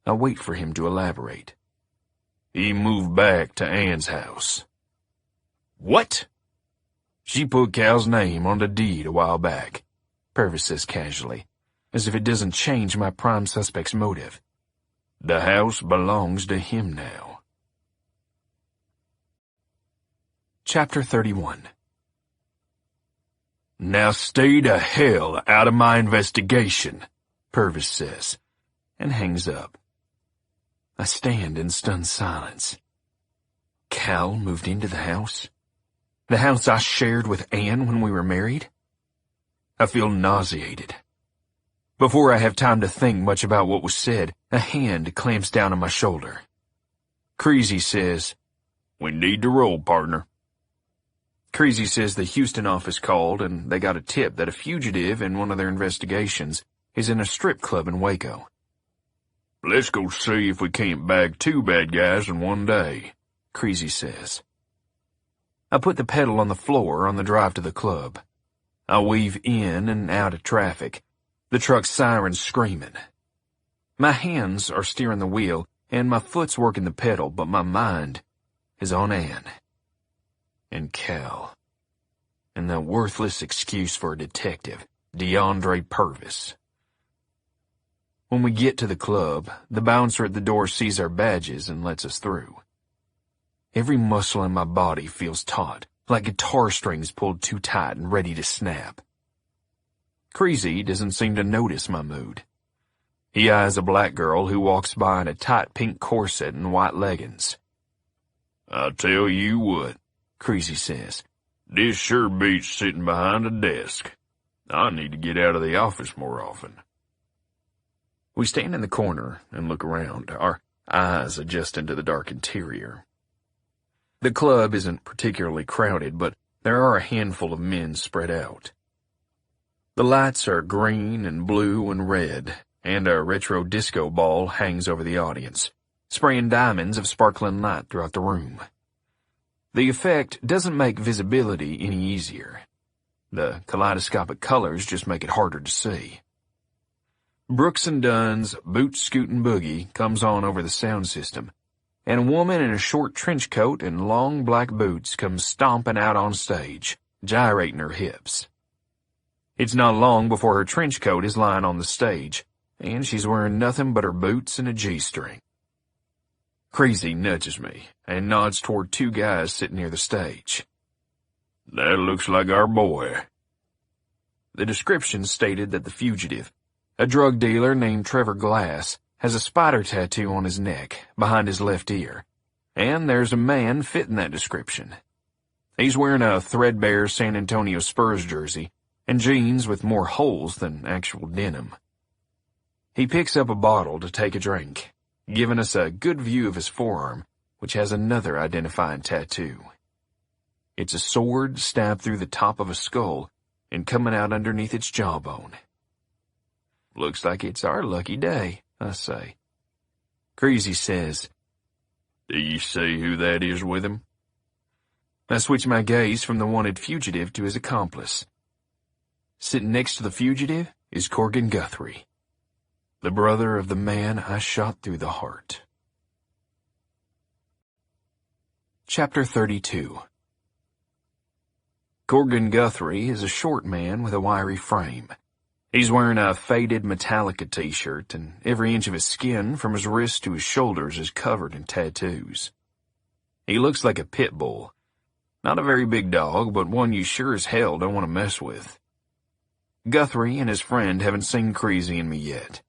I wait for him to elaborate. "He moved back to Ann's house." "What?" "She put Cal's name on the deed a while back," Purvis says casually, as if it doesn't change my prime suspect's motive. "The house belongs to him now." Chapter 31. "Now stay the hell out of my investigation," Purvis says, and hangs up. I stand in stunned silence. Cal moved into the house? The house I shared with Ann when we were married? I feel nauseated. Before I have time to think much about what was said, a hand clamps down on my shoulder. Creasy says, "We need to roll, partner." Creasy says the Houston office called and they got a tip that a fugitive in one of their investigations is in a strip club in Waco. "Let's go see if we can't bag 2 bad guys in one day," Creasy says. I put the pedal on the floor on the drive to the club. I weave in and out of traffic, the truck's sirens screaming. My hands are steering the wheel and my foot's working the pedal, but my mind is on Ann. And Cal. And that worthless excuse for a detective, DeAndre Purvis. When we get to the club, the bouncer at the door sees our badges and lets us through. Every muscle in my body feels taut, like guitar strings pulled too tight and ready to snap. Creasy doesn't seem to notice my mood. He eyes a black girl who walks by in a tight pink corset and white leggings. "I'll tell you what," Creasy says. "this sure beats sitting behind a desk. I need to get out of the office more often." We stand in the corner and look around, our eyes adjusting to the dark interior. The club isn't particularly crowded, but there are a handful of men spread out. The lights are green and blue and red, and a retro disco ball hangs over the audience, spraying diamonds of sparkling light throughout the room. The effect doesn't make visibility any easier. The kaleidoscopic colors just make it harder to see. Brooks and Dunn's Boot Scootin' Boogie comes on over the sound system, and a woman in a short trench coat and long black boots comes stomping out on stage, gyrating her hips. It's not long before her trench coat is lying on the stage, and she's wearing nothing but her boots and a G-string. Creasy nudges me and nods toward two guys sitting near the stage. "That looks like our boy." The description stated that the fugitive, a drug dealer named Trevor Glass, has a spider tattoo on his neck, behind his left ear, and there's a man fitting that description. He's wearing a threadbare San Antonio Spurs jersey and jeans with more holes than actual denim. He picks up a bottle to take a drink, giving us a good view of his forearm, which has another identifying tattoo. It's a sword stabbed through the top of a skull and coming out underneath its jawbone. Looks like it's our lucky day, I say. Creasy says, "Do you see who that is with him?" I switch my gaze from the wanted fugitive to his accomplice. Sitting next to the fugitive is Corgan Guthrie, the brother of the man I shot through the heart. Chapter 32. Corgan Guthrie is a short man with a wiry frame. He's wearing a faded Metallica t-shirt, and every inch of his skin from his wrist to his shoulders is covered in tattoos. He looks like a pit bull. Not a very big dog, but one you sure as hell don't want to mess with. Guthrie and his friend haven't seen Creasy and me yet.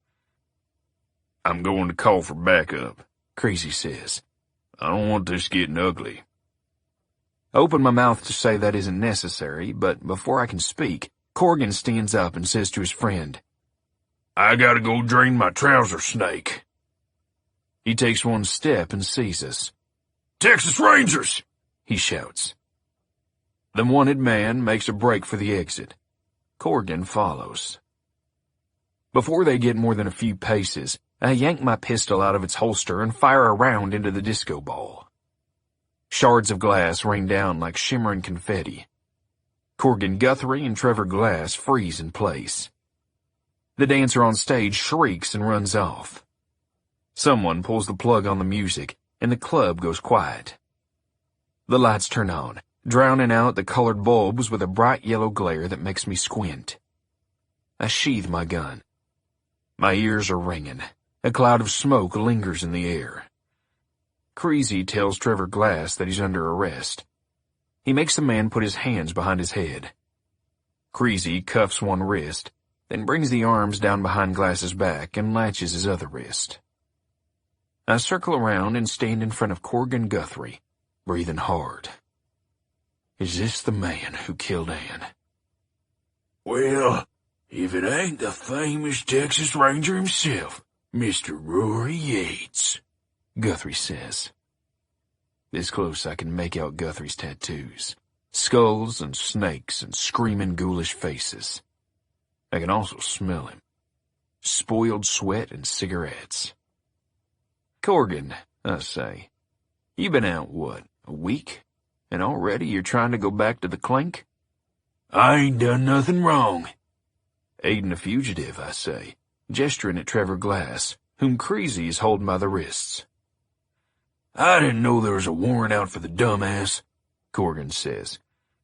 "I'm going to call for backup," Creasy says. "I don't want this getting ugly." I open my mouth to say that isn't necessary, but before I can speak, Corgan stands up and says to his friend, "I gotta go drain my trouser snake." He takes one step and sees us. "Texas Rangers!" he shouts. The wanted man makes a break for the exit. Corgan follows. Before they get more than a few paces, I yank my pistol out of its holster and fire a round into the disco ball. Shards of glass rain down like shimmering confetti. Corgan Guthrie and Trevor Glass freeze in place. The dancer on stage shrieks and runs off. Someone pulls the plug on the music, and the club goes quiet. The lights turn on, drowning out the colored bulbs with a bright yellow glare that makes me squint. I sheathe my gun. My ears are ringing. A cloud of smoke lingers in the air. Creasy tells Trevor Glass that he's under arrest. He makes the man put his hands behind his head. Creasy cuffs one wrist, then brings the arms down behind Glass's back and latches his other wrist. I circle around and stand in front of Corgan Guthrie, breathing hard. Is this the man who killed Ann? "Well, if it ain't the famous Texas Ranger himself, Mr. Rory Yates," Guthrie says. This close I can make out Guthrie's tattoos. Skulls and snakes and screaming ghoulish faces. I can also smell him. Spoiled sweat and cigarettes. Corgan, I say, you been out, what, a week? And already you're trying to go back to the clink? "I ain't done nothing wrong." Aiding a fugitive, I say, gesturing at Trevor Glass, whom Creasy is holding by the wrists. "I didn't know there was a warrant out for the dumbass," Corgan says.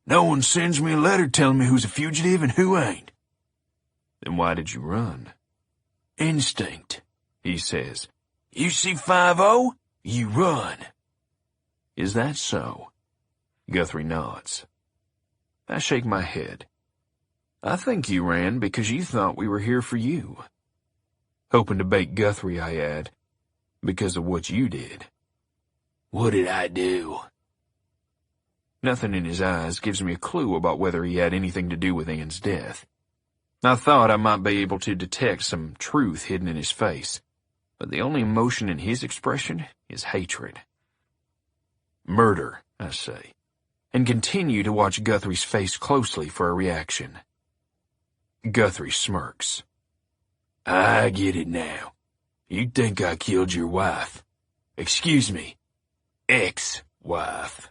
"No one sends me a letter telling me who's a fugitive and who ain't." Then why did you run? Instinct, he says. You see 5-0, you run. Is that so? Guthrie nods. I shake my head. I think you ran because you thought we were here for you. Hoping to bait Guthrie, I add, because of what you did. What did I do? Nothing in his eyes gives me a clue about whether he had anything to do with Ann's death. I thought I might be able to detect some truth hidden in his face, but the only emotion in his expression is hatred. Murder, I say, and continue to watch Guthrie's face closely for a reaction. Guthrie smirks. I get it now. You think I killed your wife. Excuse me, ex-wife.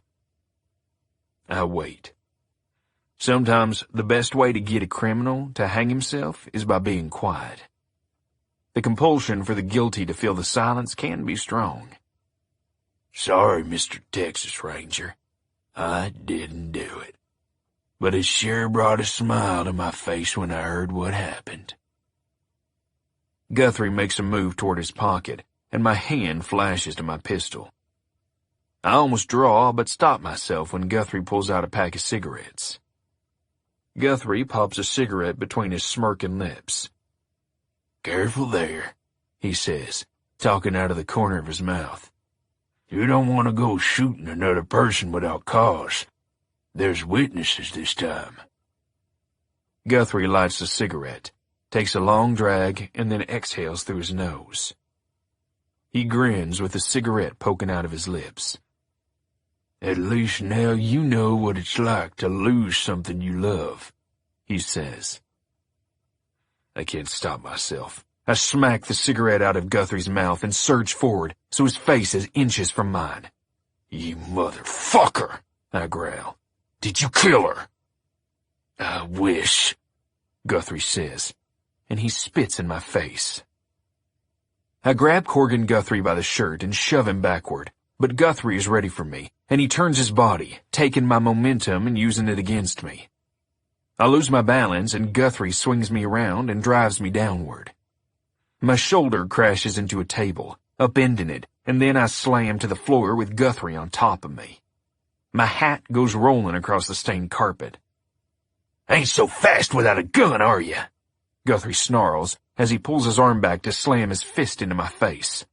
I wait. Sometimes the best way to get a criminal to hang himself is by being quiet. The compulsion for the guilty to fill the silence can be strong. Sorry, Mr. Texas Ranger. I didn't do it. But it sure brought a smile to my face when I heard what happened. Guthrie makes a move toward his pocket, and my hand flashes to my pistol. I almost draw, but stop myself when Guthrie pulls out a pack of cigarettes. Guthrie pops a cigarette between his smirking lips. Careful there, he says, talking out of the corner of his mouth. You don't want to go shooting another person without cause. There's witnesses this time. Guthrie lights the cigarette, takes a long drag, and then exhales through his nose. He grins with the cigarette poking out of his lips. At least now you know what it's like to lose something you love, he says. I can't stop myself. I smack the cigarette out of Guthrie's mouth and surge forward so his face is inches from mine. You motherfucker, I growl. Did you kill her? I wish, Guthrie says, and he spits in my face. I grab Corgan Guthrie by the shirt and shove him backward, but Guthrie is ready for me, and he turns his body, taking my momentum and using it against me. I lose my balance, and Guthrie swings me around and drives me downward. My shoulder crashes into a table, upending it, and then I slam to the floor with Guthrie on top of me. My hat goes rolling across the stained carpet. Ain't so fast without a gun, are you? Guthrie snarls as he pulls his arm back to slam his fist into my face.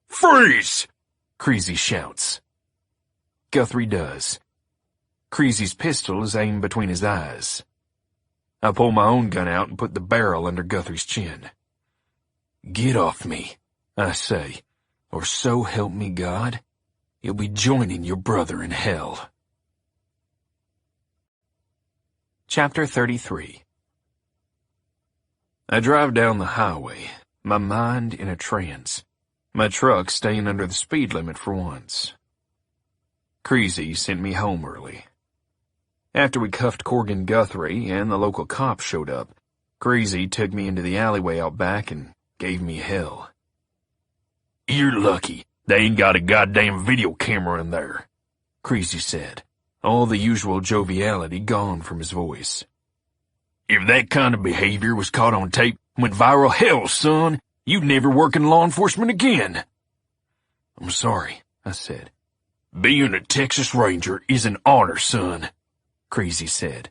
Freeze! Creasy shouts. Guthrie does. Creasy's pistol is aimed between his eyes. I pull my own gun out and put the barrel under Guthrie's chin. Get off me, I say, or so help me God, you'll be joining your brother in hell. Chapter 33. I drive down the highway, my mind in a trance, my truck staying under the speed limit for once. Creasy sent me home early. After we cuffed Corgan Guthrie and the local cops showed up, Creasy took me into the alleyway out back and gave me hell. You're lucky they ain't got a goddamn video camera in there, Creasy said, all the usual joviality gone from his voice. If that kind of behavior was caught on tape and went viral, hell, son, you'd never work in law enforcement again. I'm sorry, I said. Being a Texas Ranger is an honor, son, Creasy said.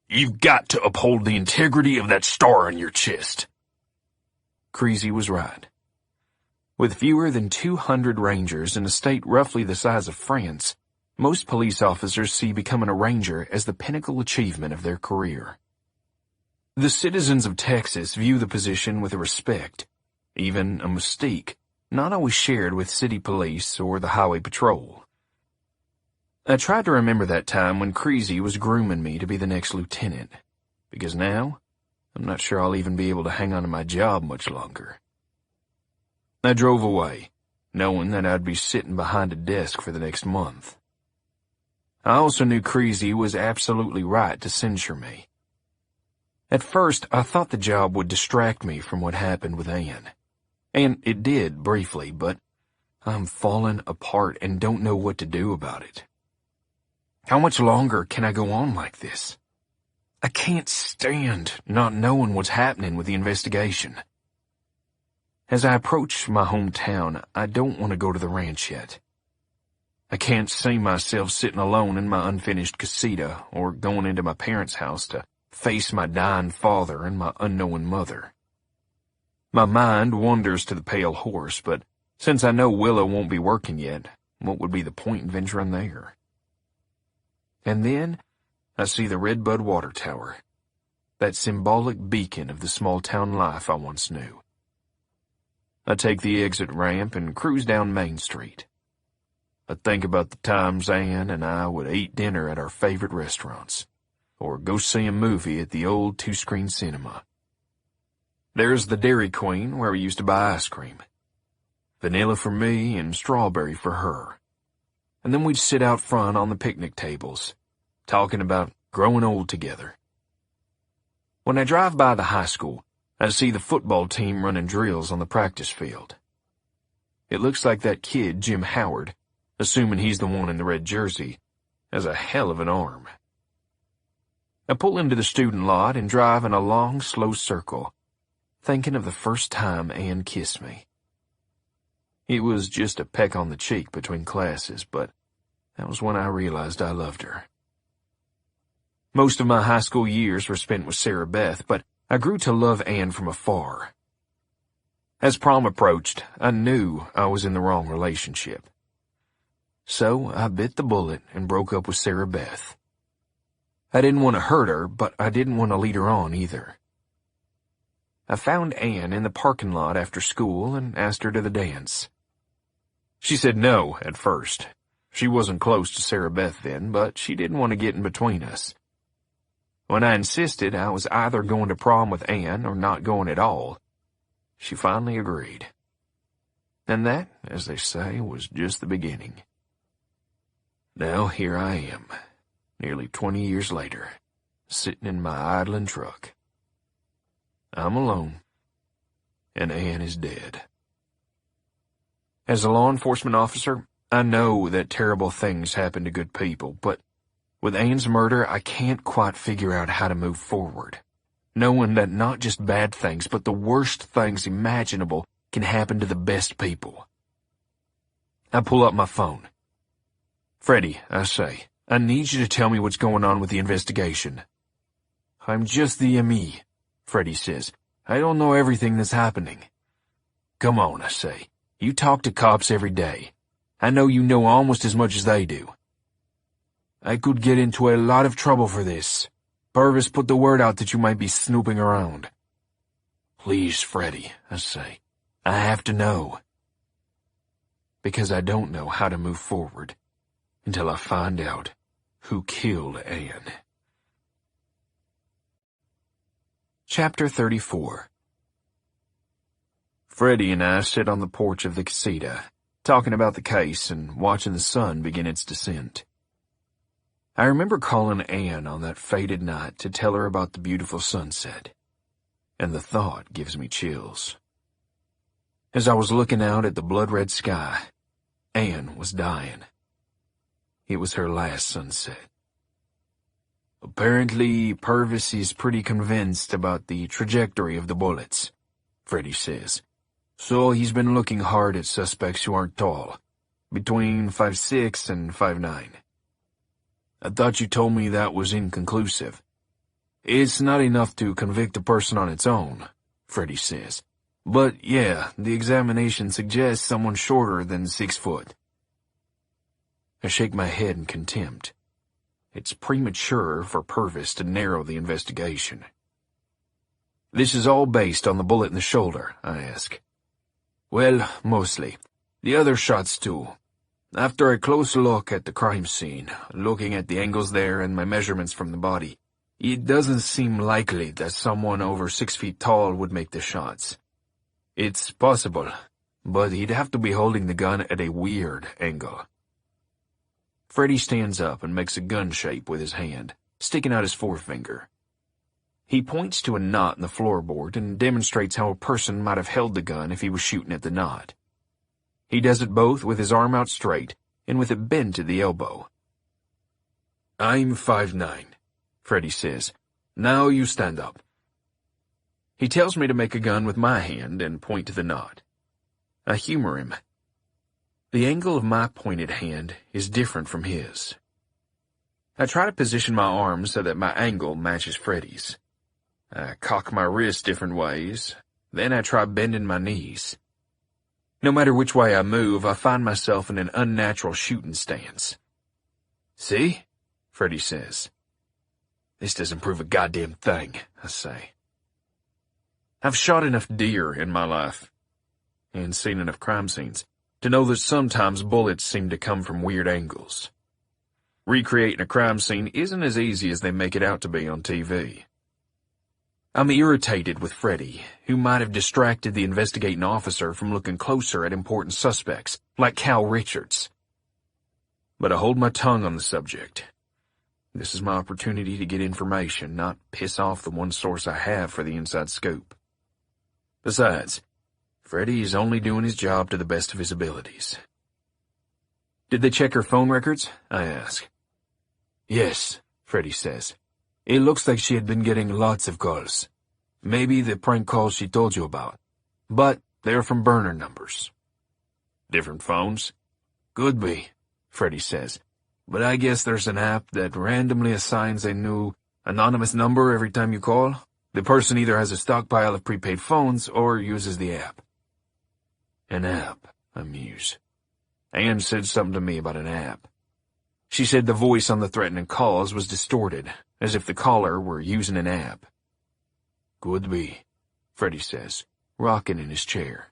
You've got to uphold the integrity of that star on your chest. Creasy was right. With fewer than 200 rangers in a state roughly the size of France, most police officers see becoming a ranger as the pinnacle achievement of their career. The citizens of Texas view the position with a respect, even a mystique, not always shared with city police or the highway patrol. I tried to remember that time when Creasy was grooming me to be the next lieutenant, because now I'm not sure I'll even be able to hang on to my job much longer. I drove away, knowing that I'd be sitting behind a desk for the next month. I also knew Creasy was absolutely right to censure me. At first, I thought the job would distract me from what happened with Ann. And it did, briefly, but I'm falling apart and don't know what to do about it. How much longer can I go on like this? I can't stand not knowing what's happening with the investigation. As I approach my hometown, I don't want to go to the ranch yet. I can't see myself sitting alone in my unfinished casita or going into my parents' house to face my dying father and my unknowing mother. My mind wanders to the Pale Horse, but since I know Willow won't be working yet, what would be the point in venturing there? And then I see the Redbud Water Tower, that symbolic beacon of the small-town life I once knew. I take the exit ramp and cruise down Main Street. I think about the times Ann and I would eat dinner at our favorite restaurants, or go see a movie at the old two-screen cinema. There's the Dairy Queen where we used to buy ice cream. Vanilla for me and strawberry for her. And then we'd sit out front on the picnic tables, talking about growing old together. When I drive by the high school, I see the football team running drills on the practice field. It looks like that kid, Jim Howard, assuming he's the one in the red jersey, has a hell of an arm. I pull into the student lot and drive in a long, slow circle, thinking of the first time Ann kissed me. It was just a peck on the cheek between classes, but that was when I realized I loved her. Most of my high school years were spent with Sarah Beth, but I grew to love Ann from afar. As prom approached, I knew I was in the wrong relationship. So I bit the bullet and broke up with Sarah Beth. I didn't want to hurt her, but I didn't want to lead her on either. I found Ann in the parking lot after school and asked her to the dance. She said no at first. She wasn't close to Sarah Beth then, but she didn't want to get in between us. When I insisted I was either going to prom with Ann or not going at all, she finally agreed. And that, as they say, was just the beginning. Now here I am, nearly 20 years later, sitting in my idling truck. I'm alone, and Ann is dead. As a law enforcement officer, I know that terrible things happen to good people, but with Ann's murder, I can't quite figure out how to move forward, knowing that not just bad things, but the worst things imaginable can happen to the best people. I pull up my phone. Freddie, I say, I need you to tell me what's going on with the investigation. I'm just the ME, Freddie says. I don't know everything that's happening. Come on, I say. You talk to cops every day. I know you know almost as much as they do. I could get into a lot of trouble for this. Purvis put the word out that you might be snooping around. Please, Freddie, I say. I have to know. Because I don't know how to move forward until I find out who killed Ann. Chapter 34. Freddie and I sit on the porch of the casita, talking about the case and watching the sun begin its descent. I remember calling Ann on that fated night to tell her about the beautiful sunset, and the thought gives me chills. As I was looking out at the blood-red sky, Ann was dying. It was her last sunset. Apparently, Purvis is pretty convinced about the trajectory of the bullets, Freddie says. So he's been looking hard at suspects who aren't tall, between 5'6" and 5'9". I thought you told me that was inconclusive. It's not enough to convict a person on its own, Freddie says. But yeah, the examination suggests someone shorter than 6 foot. I shake my head in contempt. It's premature for Purvis to narrow the investigation. This is all based on the bullet in the shoulder, I ask. Well, mostly. The other shots too. After a close look at the crime scene, looking at the angles there and my measurements from the body, it doesn't seem likely that someone over 6 feet tall would make the shots. It's possible, but he'd have to be holding the gun at a weird angle. Freddie stands up and makes a gun shape with his hand, sticking out his forefinger. He points to a knot in the floorboard and demonstrates how a person might have held the gun if he was shooting at the knot. He does it both with his arm out straight and with it bent at the elbow. I'm 5'9", Freddie says. Now you stand up. He tells me to make a gun with my hand and point to the knot. I humor him. The angle of my pointed hand is different from his. I try to position my arms so that my angle matches Freddy's. I cock my wrists different ways, then I try bending my knees. No matter which way I move, I find myself in an unnatural shooting stance. See? Freddy says. This doesn't prove a goddamn thing, I say. I've shot enough deer in my life, and seen enough crime scenes, to know that sometimes bullets seem to come from weird angles. Recreating a crime scene isn't as easy as they make it out to be on TV. I'm irritated with Freddy, who might have distracted the investigating officer from looking closer at important suspects, like Cal Richards. But I hold my tongue on the subject. This is my opportunity to get information, not piss off the one source I have for the inside scoop. Besides, Freddy is only doing his job to the best of his abilities. Did they check her phone records? I ask. Yes, Freddy says. It looks like she had been getting lots of calls. Maybe the prank calls she told you about. But they're from burner numbers. Different phones? Could be, Freddy says. But I guess there's an app that randomly assigns a new anonymous number every time you call. The person either has a stockpile of prepaid phones or uses the app. An app, I muse. Anne said something to me about an app. She said the voice on the threatening calls was distorted, as if the caller were using an app. Could be, Freddy says, rocking in his chair.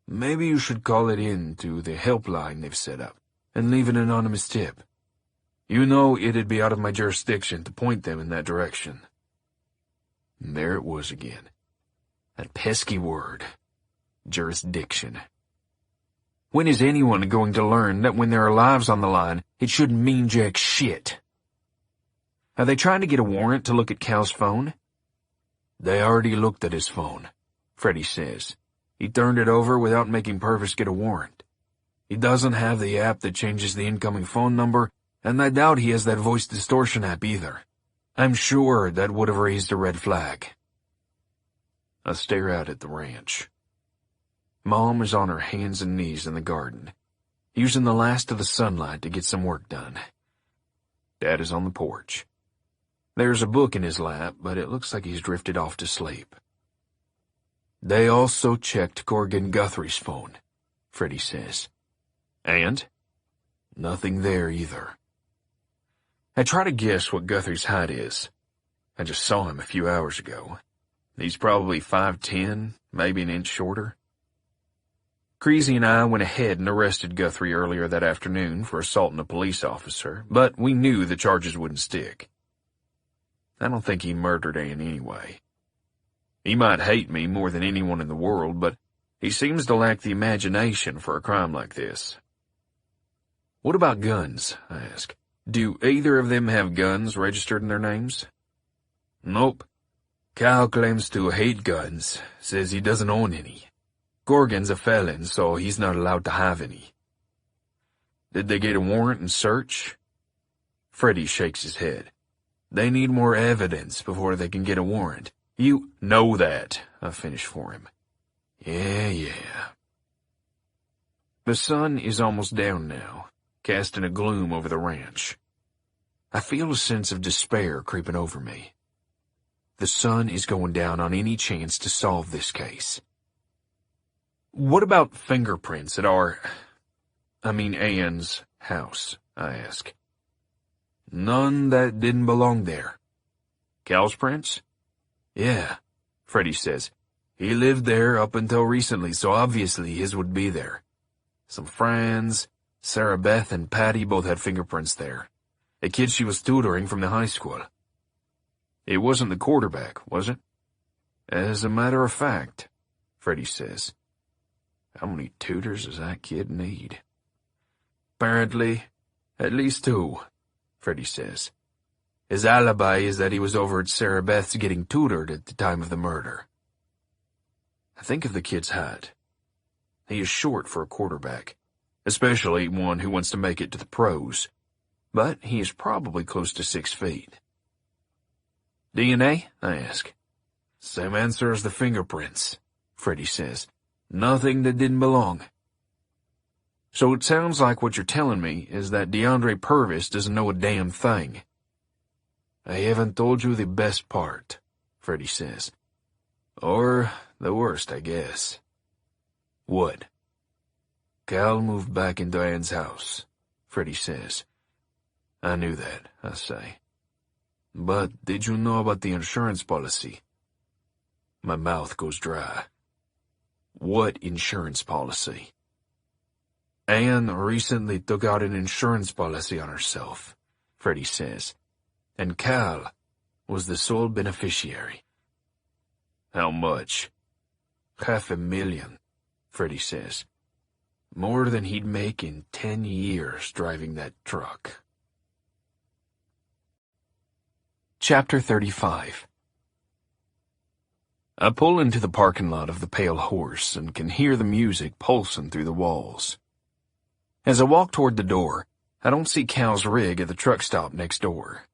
Maybe you should call it in to the helpline they've set up, and leave an anonymous tip. You know it'd be out of my jurisdiction to point them in that direction. And there it was again. That pesky word. Jurisdiction. When is anyone going to learn that when there are lives on the line, it shouldn't mean jack shit? Are they trying to get a warrant to look at Cal's phone? They already looked at his phone, Freddy says. He turned it over without making Purvis get a warrant. He doesn't have the app that changes the incoming phone number, and I doubt he has that voice distortion app either. I'm sure that would have raised a red flag. I stare out at the ranch. Mom is on her hands and knees in the garden, using the last of the sunlight to get some work done. Dad is on the porch. There's a book in his lap, but it looks like he's drifted off to sleep. They also checked Corrigan Guthrie's phone, Freddy says. And? Nothing there either. I try to guess what Guthrie's height is. I just saw him a few hours ago. He's probably 5'10", maybe an inch shorter. Creasy and I went ahead and arrested Guthrie earlier that afternoon for assaulting a police officer, but we knew the charges wouldn't stick. I don't think he murdered Ann anyway. He might hate me more than anyone in the world, but he seems to lack the imagination for a crime like this. What about guns? I ask. Do either of them have guns registered in their names? Nope. Cal claims to hate guns, says he doesn't own any. Corrigan's a felon, so he's not allowed to have any. Did they get a warrant and search? Freddy shakes his head. They need more evidence before they can get a warrant. You know that, I finish for him. Yeah. The sun is almost down now, casting a gloom over the ranch. I feel a sense of despair creeping over me. The sun is going down on any chance to solve this case. What about fingerprints at Ann's house, I ask. None that didn't belong there. Cal's prints? Yeah, Freddy says. He lived there up until recently, so obviously his would be there. Some friends, Sarah Beth and Patty both had fingerprints there. A kid she was tutoring from the high school. It wasn't the quarterback, was it? As a matter of fact, Freddy says. How many tutors does that kid need? Apparently, at least 2, Freddy says. His alibi is that he was over at Sarah Beth's getting tutored at the time of the murder. I think of the kid's height. He is short for a quarterback, especially one who wants to make it to the pros, but he is probably close to 6 feet. DNA? I ask. Same answer as the fingerprints, Freddie says. Nothing that didn't belong. So it sounds like what you're telling me is that DeAndre Purvis doesn't know a damn thing. I haven't told you the best part, Freddie says. Or the worst, I guess. What? Cal moved back into Ann's house, Freddie says. I knew that, I say. But did you know about the insurance policy? My mouth goes dry. What insurance policy? Ann recently took out an insurance policy on herself, Freddie says, and Cal was the sole beneficiary. How much? $500,000, Freddie says. More than he'd make in 10 years driving that truck. Chapter 35. I pull into the parking lot of the Pale Horse and can hear the music pulsing through the walls. As I walk toward the door, I don't see Cal's rig at the truck stop next door.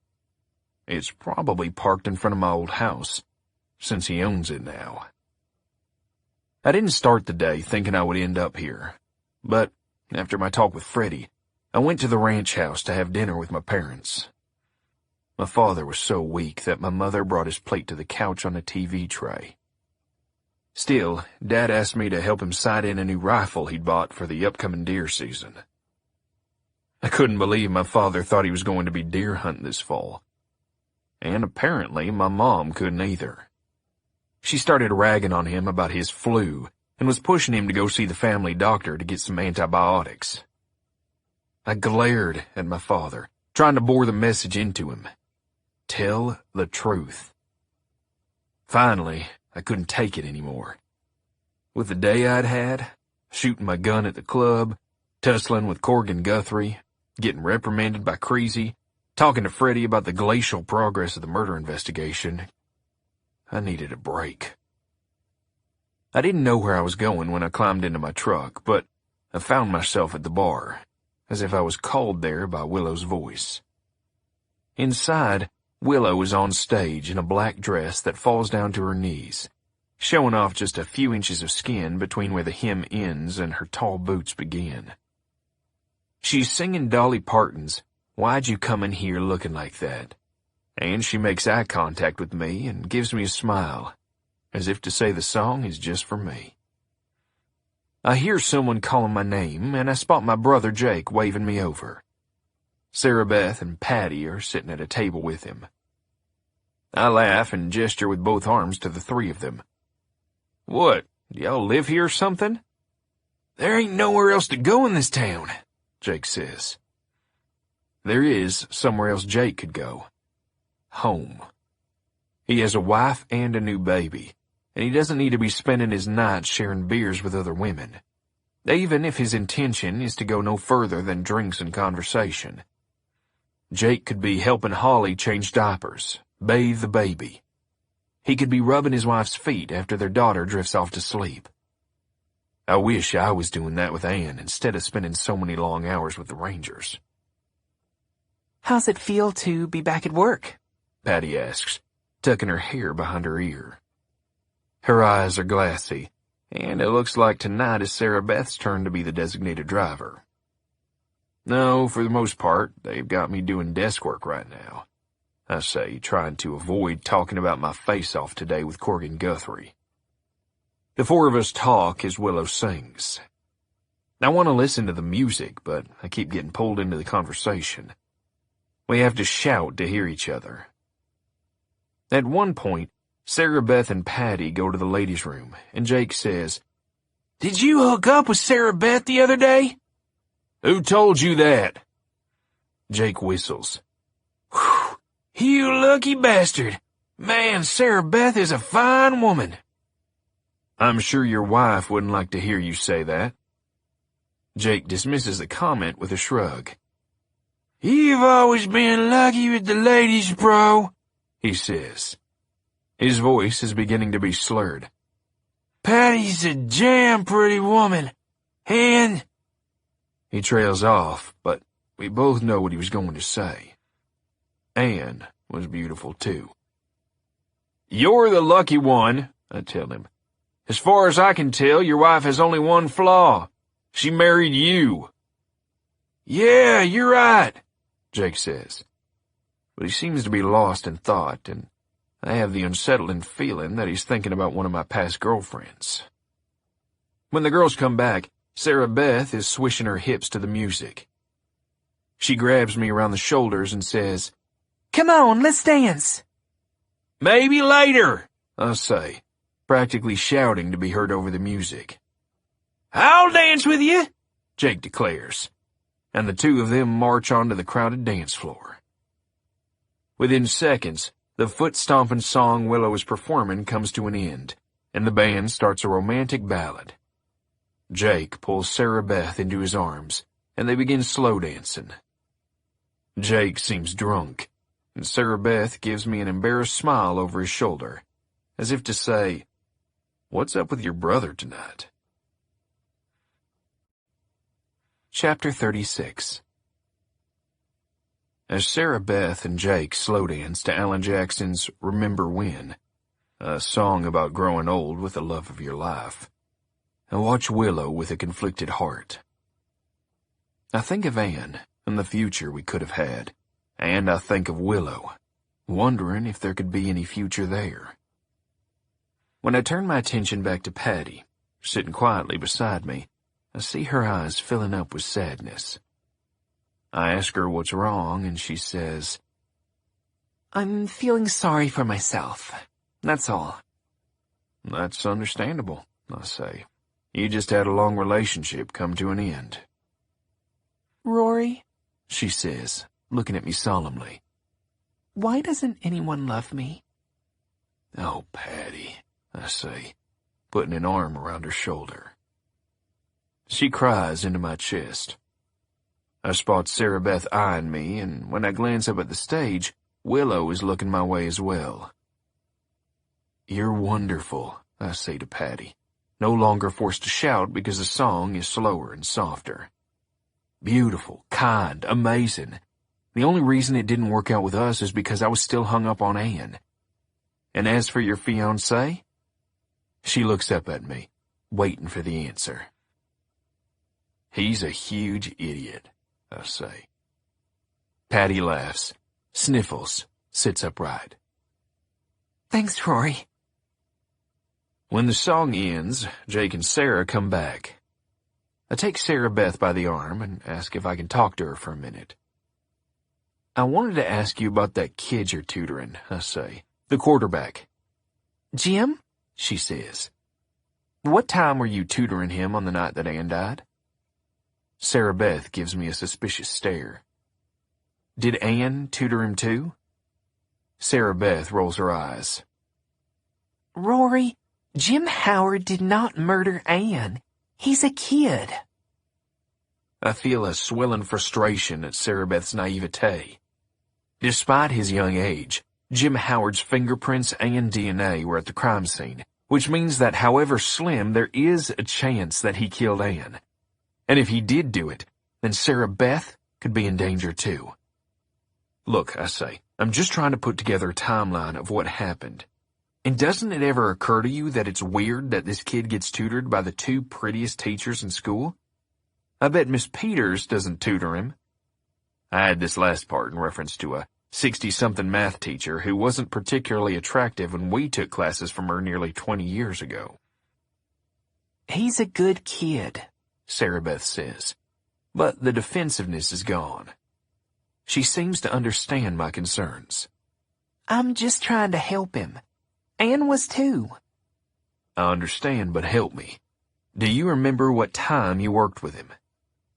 It's probably parked in front of my old house, since he owns it now. I didn't start the day thinking I would end up here, but after my talk with Freddie, I went to the ranch house to have dinner with my parents. My father was so weak that my mother brought his plate to the couch on a TV tray. Still, Dad asked me to help him sight in a new rifle he'd bought for the upcoming deer season. I couldn't believe my father thought he was going to be deer hunting this fall. And apparently my mom couldn't either. She started ragging on him about his flu and was pushing him to go see the family doctor to get some antibiotics. I glared at my father, trying to bore the message into him. Tell the truth. Finally, I couldn't take it anymore. With the day I'd had, shooting my gun at the club, tussling with Corgan Guthrie, getting reprimanded by Creasy, talking to Freddie about the glacial progress of the murder investigation, I needed a break. I didn't know where I was going when I climbed into my truck, but I found myself at the bar, as if I was called there by Willow's voice. Inside, Willow is on stage in a black dress that falls down to her knees, showing off just a few inches of skin between where the hem ends and her tall boots begin. She's singing Dolly Parton's "Why'd You Come in Here Looking Like That?" and she makes eye contact with me and gives me a smile, as if to say the song is just for me. I hear someone calling my name, and I spot my brother Jake waving me over. Sarah Beth and Patty are sitting at a table with him. I laugh and gesture with both arms to the three of them. "What, y'all live here or something?" "There ain't nowhere else to go in this town," Jake says. There is somewhere else Jake could go. Home. He has a wife and a new baby, and he doesn't need to be spending his nights sharing beers with other women, even if his intention is to go no further than drinks and conversation. Jake could be helping Holly change diapers, bathe the baby. He could be rubbing his wife's feet after their daughter drifts off to sleep. I wish I was doing that with Ann instead of spending so many long hours with the Rangers. How's it feel to be back at work? Patty asks, tucking her hair behind her ear. Her eyes are glassy, and it looks like tonight is Sarah Beth's turn to be the designated driver. No, for the most part, they've got me doing desk work right now, I say, trying to avoid talking about my face-off today with Corgan Guthrie. The four of us talk as Willow sings. I want to listen to the music, but I keep getting pulled into the conversation. We have to shout to hear each other. At one point, Sarah Beth and Patty go to the ladies' room, and Jake says, "Did you hook up with Sarah Beth the other day?" "Who told you that?" Jake whistles. "Whew, you lucky bastard. Man, Sarah Beth is a fine woman." "I'm sure your wife wouldn't like to hear you say that." Jake dismisses the comment with a shrug. "You've always been lucky with the ladies, bro," he says. His voice is beginning to be slurred. "Patty's a damn pretty woman, and—" He trails off, but we both know what he was going to say. Anne was beautiful, too. You're the lucky one, I tell him. As far as I can tell, your wife has only one flaw. She married you. Yeah, you're right, Jake says. But he seems to be lost in thought, and I have the unsettling feeling that he's thinking about one of my past girlfriends. When the girls come back, Sarah Beth is swishing her hips to the music. She grabs me around the shoulders and says, Come on, let's dance. Maybe later, I say, practically shouting to be heard over the music. I'll dance with you, Jake declares, and the two of them march onto the crowded dance floor. Within seconds, the foot-stomping song Willow is performing comes to an end, and the band starts a romantic ballad. Jake pulls Sarah Beth into his arms, and they begin slow dancing. Jake seems drunk, and Sarah Beth gives me an embarrassed smile over his shoulder, as if to say, What's up with your brother tonight? Chapter 36. As Sarah Beth and Jake slow dance to Alan Jackson's Remember When, a song about growing old with the love of your life, I watch Willow with a conflicted heart. I think of Anne and the future we could have had, and I think of Willow, wondering if there could be any future there. When I turn my attention back to Patty, sitting quietly beside me, I see her eyes filling up with sadness. I ask her what's wrong, and she says, I'm feeling sorry for myself. That's all. That's understandable, I say. You just had a long relationship come to an end. Rory, She says, looking at me solemnly. why doesn't anyone love me? Oh, Patty, I say, putting an arm around her shoulder. She cries into my chest. I spot Sarah Beth eyeing me, and when I glance up at the stage, Willow is looking my way as well. You're wonderful, I say to Patty, no longer forced to shout because the song is slower and softer. Beautiful, kind, amazing. The only reason it didn't work out with us is because I was still hung up on Anne. And as for your fiancé? She looks up at me, waiting for the answer. He's a huge idiot, I say. Patty laughs, sniffles, sits upright. Thanks, Rory. When the song ends, Jake and Sarah come back. I take Sarah Beth by the arm and ask if I can talk to her for a minute. I wanted to ask you about that kid you're tutoring, I say. The quarterback. Jim? She says. What time were you tutoring him on the night that Anne died? Sarah Beth gives me a suspicious stare. Did Anne tutor him too? Sarah Beth rolls her eyes. Rory, Jim Howard did not murder Anne. He's a kid. I feel a swelling frustration at Sarah Beth's naivete. Despite his young age, Jim Howard's fingerprints and DNA were at the crime scene, which means that however slim, there is a chance that he killed Anne. And if he did do it, then Sarah Beth could be in danger too. Look, I say, I'm just trying to put together a timeline of what happened. And doesn't it ever occur to you that it's weird that this kid gets tutored by the two prettiest teachers in school? I bet Miss Peters doesn't tutor him. I add this last part in reference to a 60-something math teacher who wasn't particularly attractive when we took classes from her nearly 20 years ago. He's a good kid, Sarah Beth says, but the defensiveness is gone. She seems to understand my concerns. I'm just trying to help him. Anne was too. I understand, but help me. Do you remember what time you worked with him?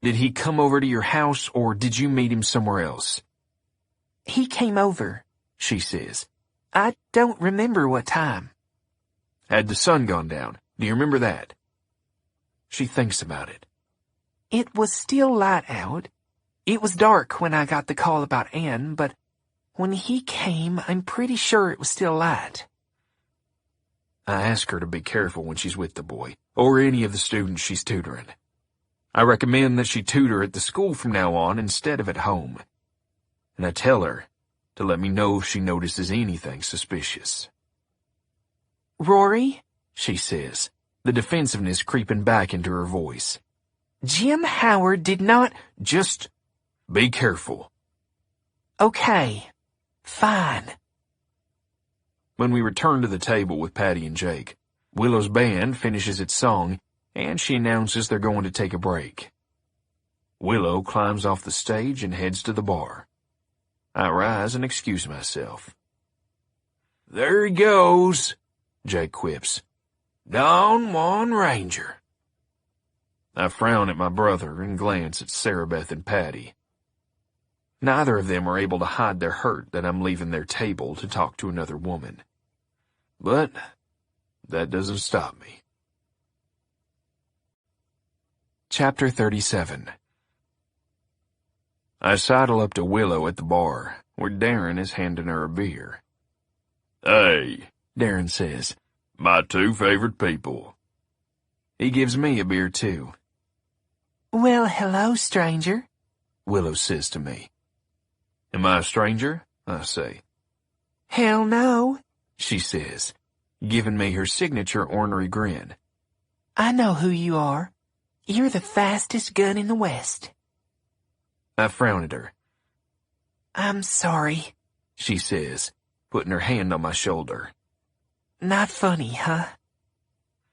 Did he come over to your house, or did you meet him somewhere else? He came over, She says. I don't remember what time. Had the sun gone down? Do you remember that? She thinks about it. It was still light out. It was dark when I got the call about Anne, but when he came, I'm pretty sure it was still light. I ask her to be careful when she's with the boy, or any of the students she's tutoring. I recommend that she tutor at the school from now on instead of at home. And I tell her to let me know if she notices anything suspicious. Rory, she says, the defensiveness creeping back into her voice. Jim Howard did not... Just be careful. Okay, fine. When we return to the table with Patty and Jake, Willow's band finishes its song, and she announces they're going to take a break. Willow climbs off the stage and heads to the bar. I rise and excuse myself. There he goes, Jake quips. Don Juan Ranger. I frown at my brother and glance at Sarah Beth and Patty. Neither of them are able to hide their hurt that I'm leaving their table to talk to another woman. But that doesn't stop me. Chapter 37. I sidle up to Willow at the bar, where Darren is handing her a beer. Hey, Darren says, my two favorite people. He gives me a beer too. Well, hello, stranger, Willow says to me. Am I a stranger? I say. Hell no, she says, giving me her signature ornery grin. I know who you are. You're the fastest gun in the West. I frown at her. I'm sorry, she says, putting her hand on my shoulder. Not funny, huh?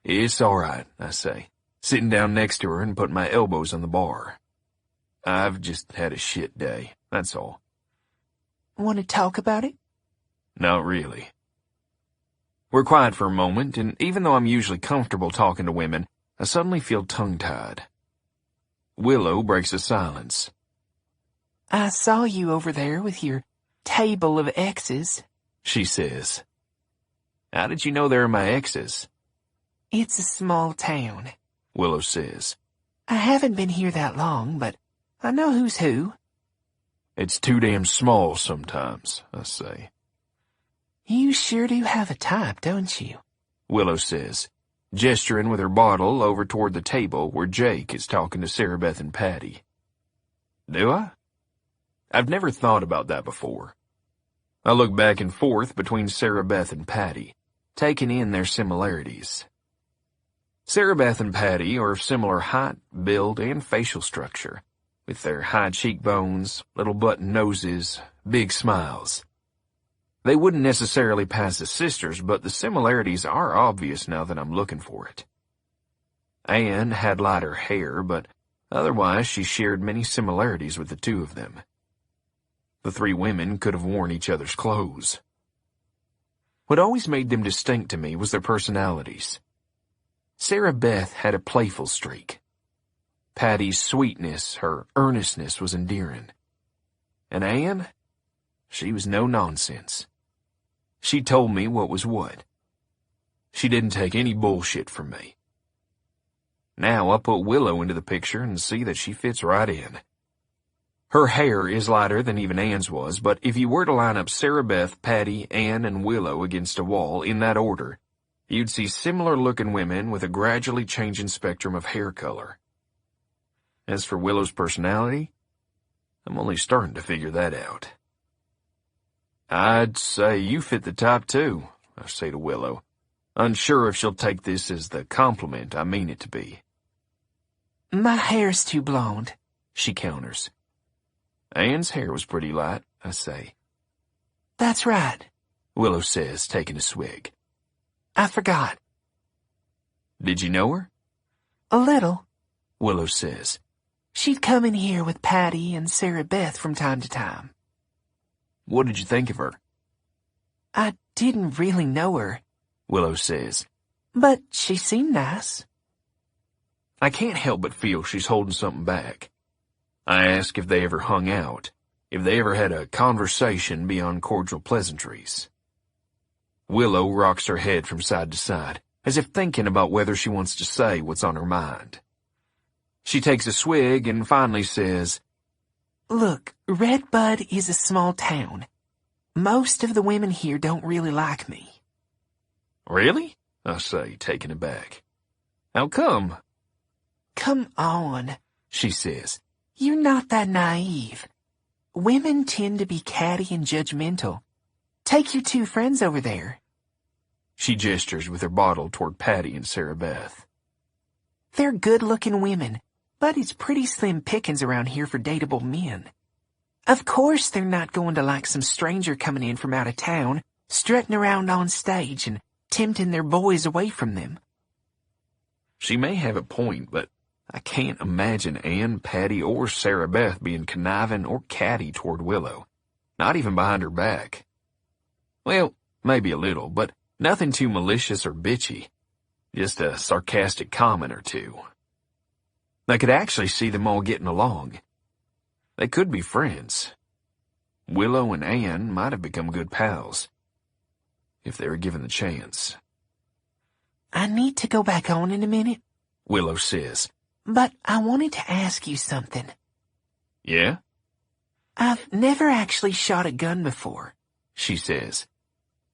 It's all right, I say, sitting down next to her and putting my elbows on the bar. I've just had a shit day, that's all. Want to talk about it? Not really. We're quiet for a moment, and even though I'm usually comfortable talking to women, I suddenly feel tongue-tied. Willow breaks the silence. I saw you over there with your table of exes, she says. How did you know they were my exes? It's a small town, Willow says. I haven't been here that long, but I know who's who. It's too damn small sometimes, I say. You sure do have a type, don't you? Willow says, gesturing with her bottle over toward the table where Jake is talking to Sarah Beth and Patty. Do I? I've never thought about that before. I look back and forth between Sarah Beth and Patty, taking in their similarities. Sarah Beth and Patty are of similar height, build, and facial structure, with their high cheekbones, little button noses, big smiles. They wouldn't necessarily pass as sisters, but the similarities are obvious now that I'm looking for it. Anne had lighter hair, but otherwise she shared many similarities with the two of them. The three women could have worn each other's clothes. What always made them distinct to me was their personalities. Sarah Beth had a playful streak. Patty's sweetness, her earnestness was endearing. And Anne? She was no nonsense. She told me what was what. She didn't take any bullshit from me. Now I put Willow into the picture and see that she fits right in. Her hair is lighter than even Anne's was, but if you were to line up Sarah Beth, Patty, Anne, and Willow against a wall in that order, you'd see similar-looking women with a gradually changing spectrum of hair color. As for Willow's personality, I'm only starting to figure that out. I'd say you fit the type too, I say to Willow, unsure if she'll take this as the compliment I mean it to be. My hair's too blonde, she counters. Anne's hair was pretty light, I say. That's right, Willow says, taking a swig. I forgot. Did you know her? A little, Willow says. She'd come in here with Patty and Sarah Beth from time to time. What did you think of her? I didn't really know her, Willow says. But she seemed nice. I can't help but feel she's holding something back. I ask if they ever hung out, if they ever had a conversation beyond cordial pleasantries. Willow rocks her head from side to side, as if thinking about whether she wants to say what's on her mind. She takes a swig and finally says, Look, Redbud is a small town. Most of the women here don't really like me. Really? I say, taken aback. How come? Come on, she says. You're not that naive. Women tend to be catty and judgmental. Take your two friends over there. She gestures with her bottle toward Patty and Sarah Beth. They're good-looking women, but it's pretty slim pickings around here for dateable men. Of course they're not going to like some stranger coming in from out of town, strutting around on stage and tempting their boys away from them. She may have a point, but I can't imagine Ann, Patty, or Sarah Beth being conniving or catty toward Willow, not even behind her back. Well, maybe a little, but nothing too malicious or bitchy, just a sarcastic comment or two. I could actually see them all getting along. They could be friends. Willow and Ann might have become good pals, if they were given the chance. I need to go back on in a minute, Willow says. But I wanted to ask you something. Yeah? I've never actually shot a gun before, She says.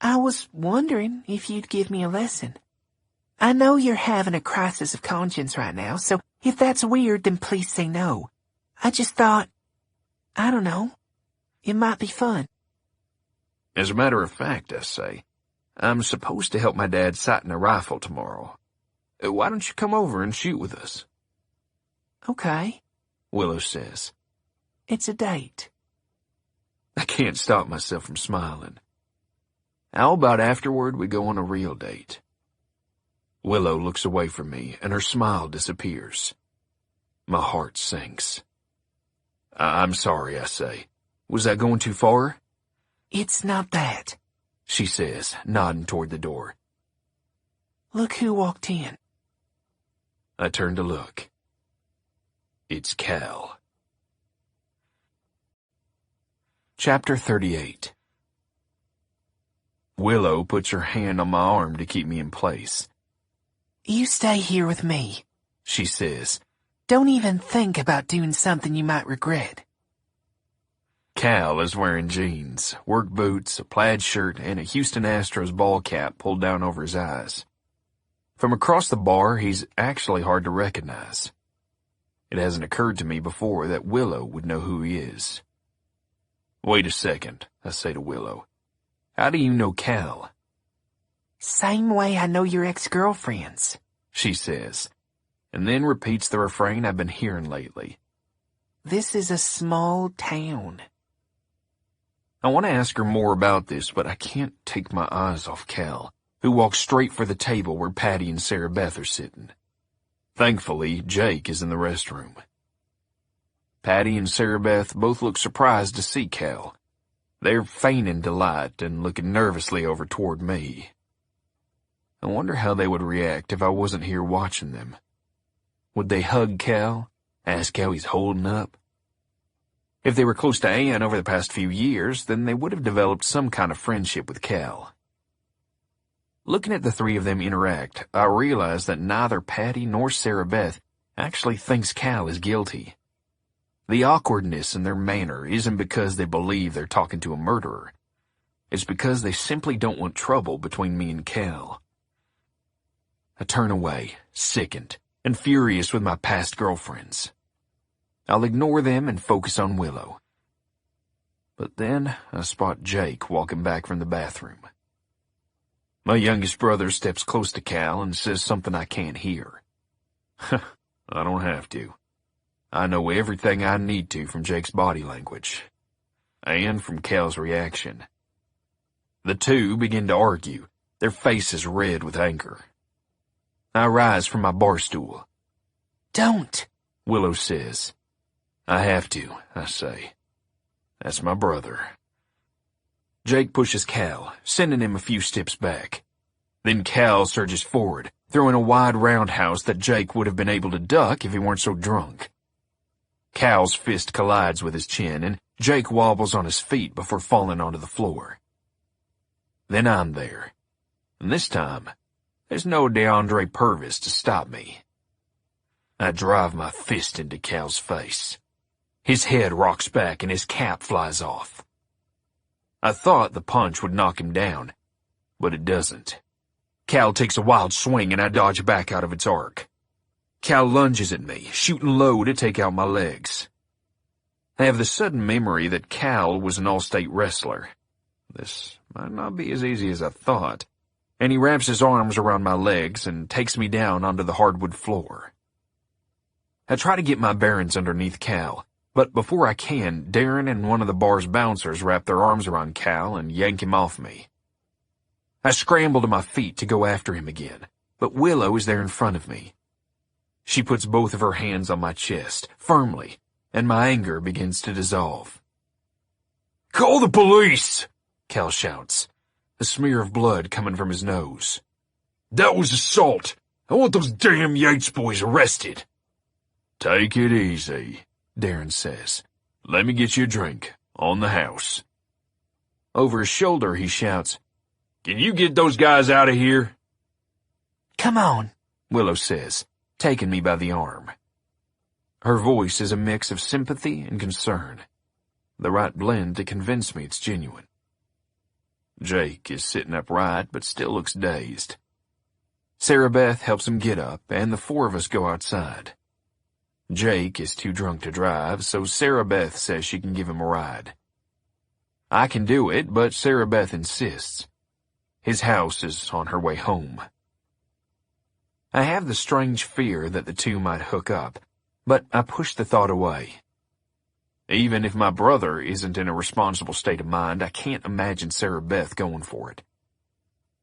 I was wondering if you'd give me a lesson. I know you're having a crisis of conscience right now, so if that's weird, then please say no. I just thought, I don't know, it might be fun. As a matter of fact, I say, I'm supposed to help my dad sighten a rifle tomorrow. Why don't you come over and shoot with us? Okay, Willow says. It's a date. I can't stop myself from smiling. How about afterward we go on a real date? Willow looks away from me and her smile disappears. My heart sinks. I'm sorry, I say. Was that going too far? It's not that, She says, nodding toward the door. Look who walked in. I turn to look. It's Cal. Chapter 38. Willow puts her hand on my arm to keep me in place. You stay here with me, She says. Don't even think about doing something you might regret. Cal is wearing jeans, work boots, a plaid shirt, and a Houston Astros ball cap pulled down over his eyes. From across the bar, he's actually hard to recognize. It hasn't occurred to me before that Willow would know who he is. Wait a second, I say to Willow. How do you know Cal? Same way I know your ex-girlfriends, She says, and then repeats the refrain I've been hearing lately. This is a small town. I want to ask her more about this, but I can't take my eyes off Cal, who walks straight for the table where Patty and Sarah Beth are sitting. Thankfully, Jake is in the restroom. Patty and Sarah Beth both look surprised to see Cal. They're feigning delight and looking nervously over toward me. I wonder how they would react if I wasn't here watching them. Would they hug Cal, ask how he's holding up? If they were close to Ann over the past few years, then they would have developed some kind of friendship with Cal. Looking at the three of them interact, I realize that neither Patty nor Sarah Beth actually thinks Cal is guilty. The awkwardness in their manner isn't because they believe they're talking to a murderer. It's because they simply don't want trouble between me and Cal. I turn away, sickened, and furious with my past girlfriends. I'll ignore them and focus on Willow. But then I spot Jake walking back from the bathroom. My youngest brother steps close to Cal and says something I can't hear. I don't have to. I know everything I need to from Jake's body language, and from Cal's reaction. The two begin to argue, their faces red with anger. I rise from my bar stool. Don't, Willow says. I have to, I say. That's my brother. Jake pushes Cal, sending him a few steps back. Then Cal surges forward, throwing a wide roundhouse that Jake would have been able to duck if he weren't so drunk. Cal's fist collides with his chin, and Jake wobbles on his feet before falling onto the floor. Then I'm there. And this time, there's no DeAndre Purvis to stop me. I drive my fist into Cal's face. His head rocks back and his cap flies off. I thought the punch would knock him down, but it doesn't. Cal takes a wild swing and I dodge back out of its arc. Cal lunges at me, shooting low to take out my legs. I have the sudden memory that Cal was an all-state wrestler. This might not be as easy as I thought. and he wraps his arms around my legs and takes me down onto the hardwood floor. I try to get my bearings underneath Cal, but before I can, Darren and one of the bar's bouncers wrap their arms around Cal and yank him off me. I scramble to my feet to go after him again, but Willow is there in front of me. She puts both of her hands on my chest, firmly, and my anger begins to dissolve. "Call the police!" Cal shouts, a smear of blood coming from his nose. "That was assault. I want those damn Yates boys arrested." "Take it easy," Darren says. "Let me get you a drink. On the house." Over his shoulder, he shouts, "Can you get those guys out of here?" Come on, Willow says, taking me by the arm. Her voice is a mix of sympathy and concern, the right blend to convince me it's genuine. Jake is sitting upright but still looks dazed. Sarah Beth helps him get up, and the four of us go outside. Jake is too drunk to drive, so Sarah Beth says she can give him a ride. I can do it, but Sarah Beth insists. His house is on her way home. I have the strange fear that the two might hook up, but I push the thought away. Even if my brother isn't in a responsible state of mind, I can't imagine Sarah Beth going for it.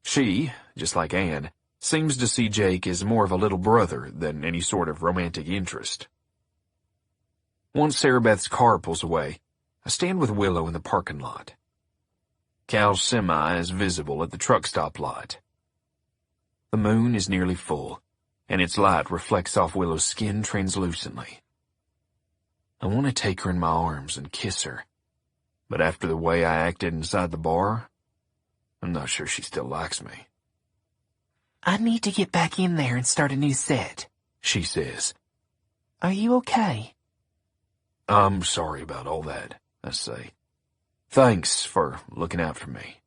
She, just like Anne, seems to see Jake as more of a little brother than any sort of romantic interest. Once Sarah Beth's car pulls away, I stand with Willow in the parking lot. Cal's semi is visible at the truck stop lot. The moon is nearly full, and its light reflects off Willow's skin translucently. I want to take her in my arms and kiss her, but after the way I acted inside the bar, I'm not sure she still likes me. I need to get back in there and start a new set, she says. Are you okay? I'm sorry about all that, I say. Thanks for looking out for me.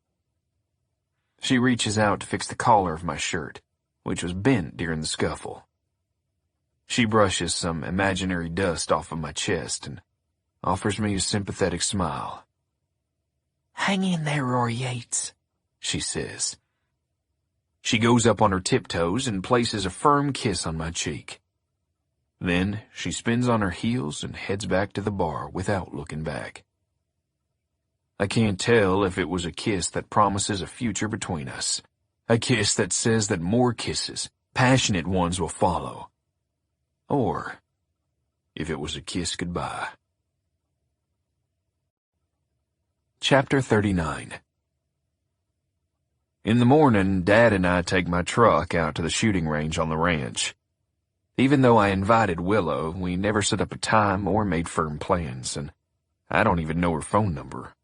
She reaches out to fix the collar of my shirt, which was bent during the scuffle. She brushes some imaginary dust off of my chest and offers me a sympathetic smile. Hang in there, Rory Yates, she says. She goes up on her tiptoes and places a firm kiss on my cheek. Then she spins on her heels and heads back to the bar without looking back. I can't tell if it was a kiss that promises a future between us, a kiss that says that more kisses, passionate ones, will follow, or if it was a kiss goodbye. Chapter 39. In the morning, Dad and I take my truck out to the shooting range on the ranch. Even though I invited Willow, we never set up a time or made firm plans, and I don't even know her phone number.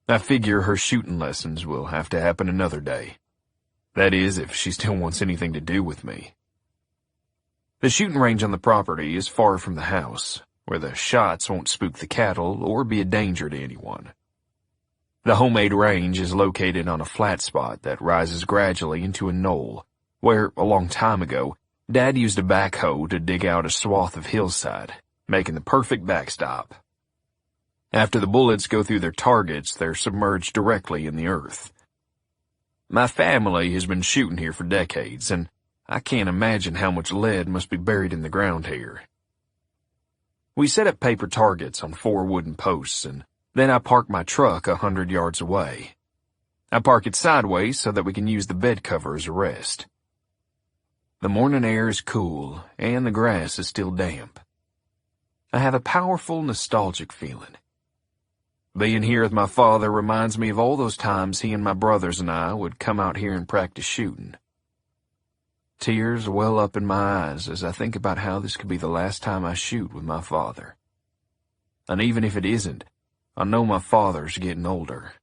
I figure her shooting lessons will have to happen another day. That is, if she still wants anything to do with me. The shooting range on the property is far from the house, where the shots won't spook the cattle or be a danger to anyone. The homemade range is located on a flat spot that rises gradually into a knoll, where, a long time ago, Dad used a backhoe to dig out a swath of hillside, making the perfect backstop. After the bullets go through their targets, they're submerged directly in the earth. My family has been shooting here for decades, and I can't imagine how much lead must be buried in the ground here. We set up paper targets on 4 wooden posts, and then I park my truck 100 yards away. I park it sideways so that we can use the bed cover as a rest. The morning air is cool, and the grass is still damp. I have a powerful, nostalgic feeling. Being here with my father reminds me of all those times he and my brothers and I would come out here and practice shooting. Tears well up in my eyes as I think about how this could be the last time I shoot with my father. And even if it isn't, I know my father's getting older,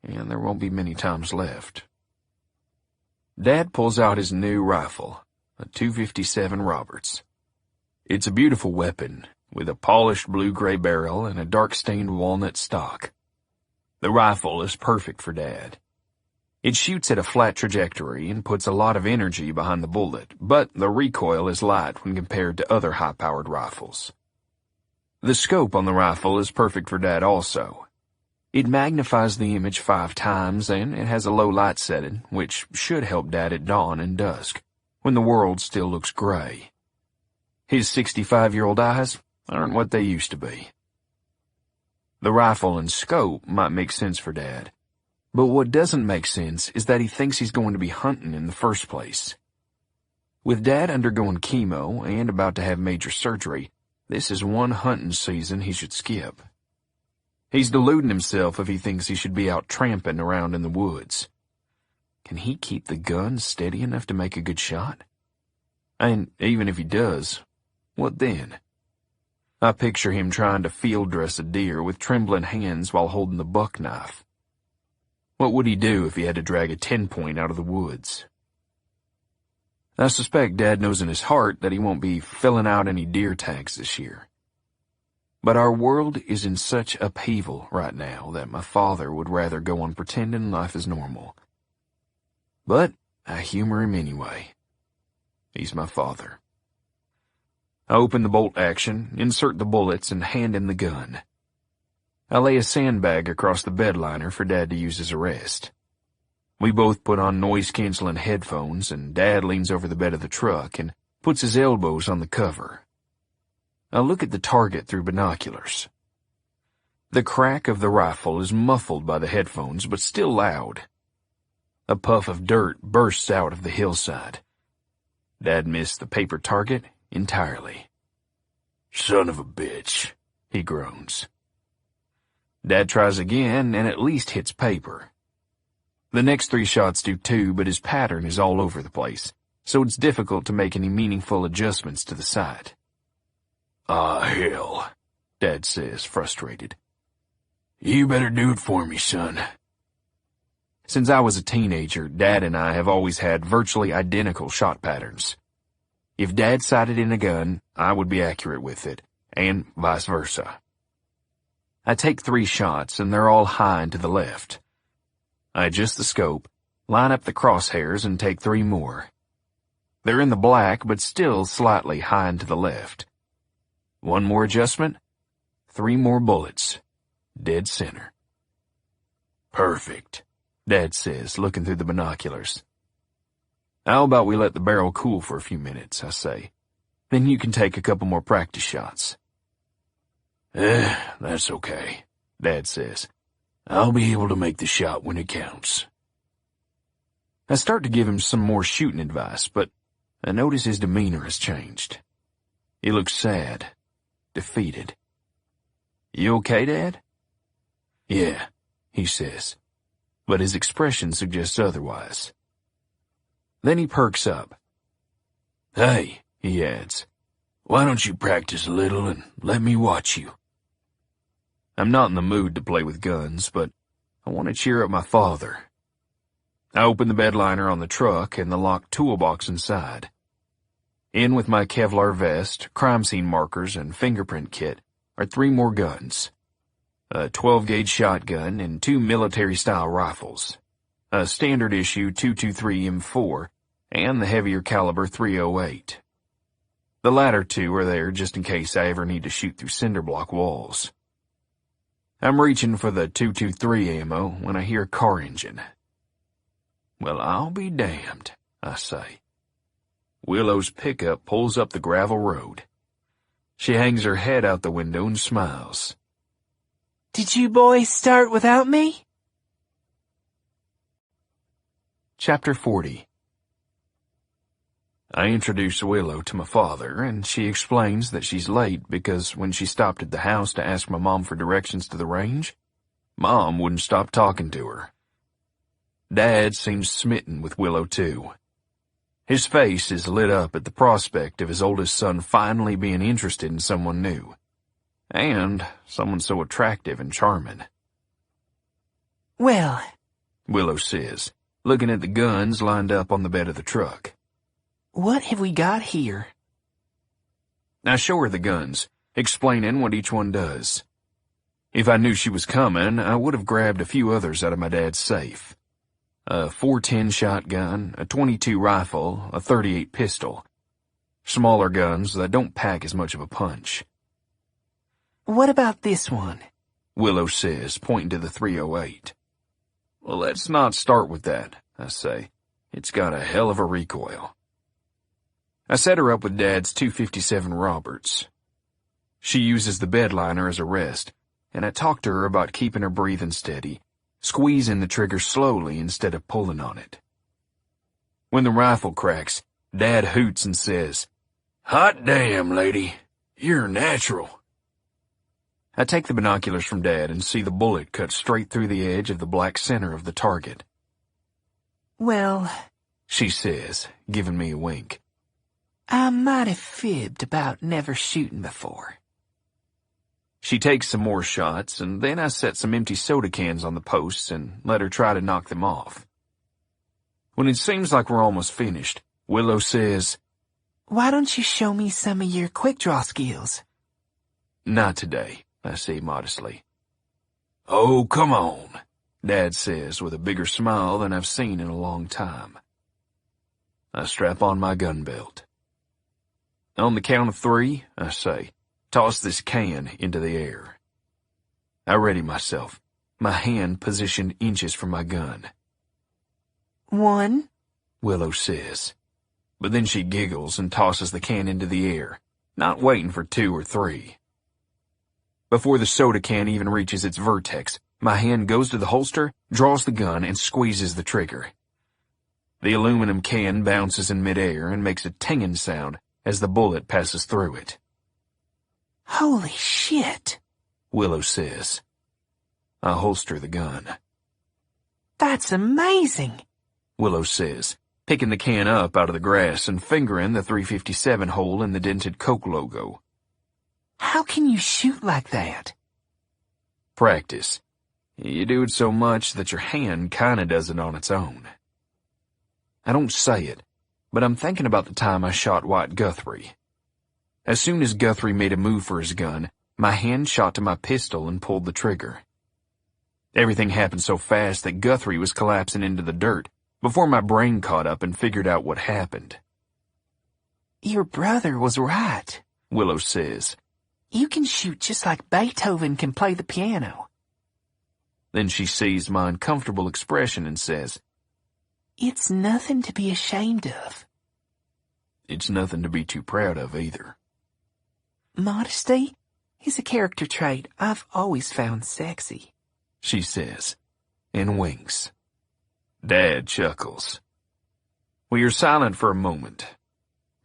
and there won't be many times left. Dad pulls out his new rifle, a .257 Roberts. It's a beautiful weapon, with a polished blue-gray barrel and a dark-stained walnut stock. The rifle is perfect for Dad. It shoots at a flat trajectory and puts a lot of energy behind the bullet, but the recoil is light when compared to other high-powered rifles. The scope on the rifle is perfect for Dad also. It magnifies the image 5 times, and it has a low light setting, which should help Dad at dawn and dusk, when the world still looks gray. His 65-year-old eyes aren't what they used to be. The rifle and scope might make sense for Dad, but what doesn't make sense is that he thinks he's going to be hunting in the first place. With Dad undergoing chemo and about to have major surgery, this is one hunting season he should skip. He's deluding himself if he thinks he should be out tramping around in the woods. Can he keep the gun steady enough to make a good shot? And even if he does, what then? I picture him trying to field dress a deer with trembling hands while holding the buck knife. What would he do if he had to drag a 10-point out of the woods? I suspect Dad knows in his heart that he won't be filling out any deer tags this year. But our world is in such upheaval right now that my father would rather go on pretending life is normal. But I humor him anyway. He's my father. I open the bolt action, insert the bullets, and hand him the gun. I lay a sandbag across the bed liner for Dad to use as a rest. We both put on noise-canceling headphones, and Dad leans over the bed of the truck and puts his elbows on the cover. I look at the target through binoculars. The crack of the rifle is muffled by the headphones, but still loud. A puff of dirt bursts out of the hillside. Dad missed the paper target entirely. Son of a bitch, he groans. Dad tries again and at least hits paper. The next 3 shots do too, but his pattern is all over the place, so it's difficult to make any meaningful adjustments to the sight. Ah, hell, Dad says, frustrated. You better do it for me, son. Since I was a teenager, Dad and I have always had virtually identical shot patterns. If Dad sighted in a gun, I would be accurate with it, and vice versa. I take 3 shots, and they're all high and to the left. I adjust the scope, line up the crosshairs, and take 3 more. They're in the black, but still slightly high and to the left. 1 more adjustment, 3 more bullets. Dead center. Perfect, Dad says, looking through the binoculars. How about we let the barrel cool for a few minutes, I say. Then you can take a couple more practice shots. That's okay, Dad says. I'll be able to make the shot when it counts. I start to give him some more shooting advice, but I notice his demeanor has changed. He looks sad, defeated. You okay, Dad? Yeah, he says, but his expression suggests otherwise. Then he perks up. Hey, he adds, why don't you practice a little and let me watch you? I'm not in the mood to play with guns, but I want to cheer up my father. I open the bed liner on the truck and the locked toolbox inside. In with my Kevlar vest, crime scene markers, and fingerprint kit are 3 more guns. A 12-gauge shotgun and 2 military-style rifles. A standard-issue .223 M4 and the heavier caliber .308. The latter 2 are there just in case I ever need to shoot through cinder block walls. I'm reaching for the .223 ammo when I hear a car engine. Well, I'll be damned, I say. Willow's pickup pulls up the gravel road. She hangs her head out the window and smiles. Did you boys start without me? Chapter 40. I introduce Willow to my father, and she explains that she's late because when she stopped at the house to ask my mom for directions to the range, Mom wouldn't stop talking to her. Dad seems smitten with Willow, too. His face is lit up at the prospect of his oldest son finally being interested in someone new. And someone so attractive and charming. Well, Willow says, looking at the guns lined up on the bed of the truck. What have we got here? I show her the guns, explaining what each one does. If I knew she was coming, I would have grabbed a few others out of my dad's safe. A .410 shotgun, a .22 rifle, a .38 pistol. Smaller guns that don't pack as much of a punch. What about this one? Willow says, pointing to the 308. Well, let's not start with that, I say. It's got a hell of a recoil. I set her up with Dad's .257 Roberts. She uses the bed liner as a rest, and I talk to her about keeping her breathing steady, squeezing the trigger slowly instead of pulling on it. When the rifle cracks, Dad hoots and says, "Hot damn, lady. You're natural." I take the binoculars from Dad and see the bullet cut straight through the edge of the black center of the target. Well, She says, giving me a wink. I might have fibbed about never shooting before. She takes some more shots, and then I set some empty soda cans on the posts and let her try to knock them off. When it seems like we're almost finished, Willow says, Why don't you show me some of your quick-draw skills? "Not today," I say modestly. Oh, come on. Dad says with a bigger smile than I've seen in a long time. I strap on my gun belt. On the count of 3, I say, toss this can into the air. I ready myself, my hand positioned inches from my gun. 1, Willow says, but then she giggles and tosses the can into the air, not waiting for 2 or 3. Before the soda can even reaches its vertex, my hand goes to the holster, draws the gun, and squeezes the trigger. The aluminum can bounces in midair and makes a tinging sound as the bullet passes through it. Holy shit, Willow says. I holster the gun. That's amazing, Willow says, picking the can up out of the grass and fingering the .357 hole in the dented Coke logo. How can you shoot like that? Practice. You do it so much that your hand kinda does it on its own. I don't say it, but I'm thinking about the time I shot White Guthrie. As soon as Guthrie made a move for his gun, my hand shot to my pistol and pulled the trigger. Everything happened so fast that Guthrie was collapsing into the dirt before my brain caught up and figured out what happened. Your brother was right, Willow says. You can shoot just like Beethoven can play the piano. Then she sees my uncomfortable expression and says, It's nothing to be ashamed of. It's nothing to be too proud of either. Modesty is a character trait I've always found sexy, she says, and winks. Dad chuckles. We are silent for a moment.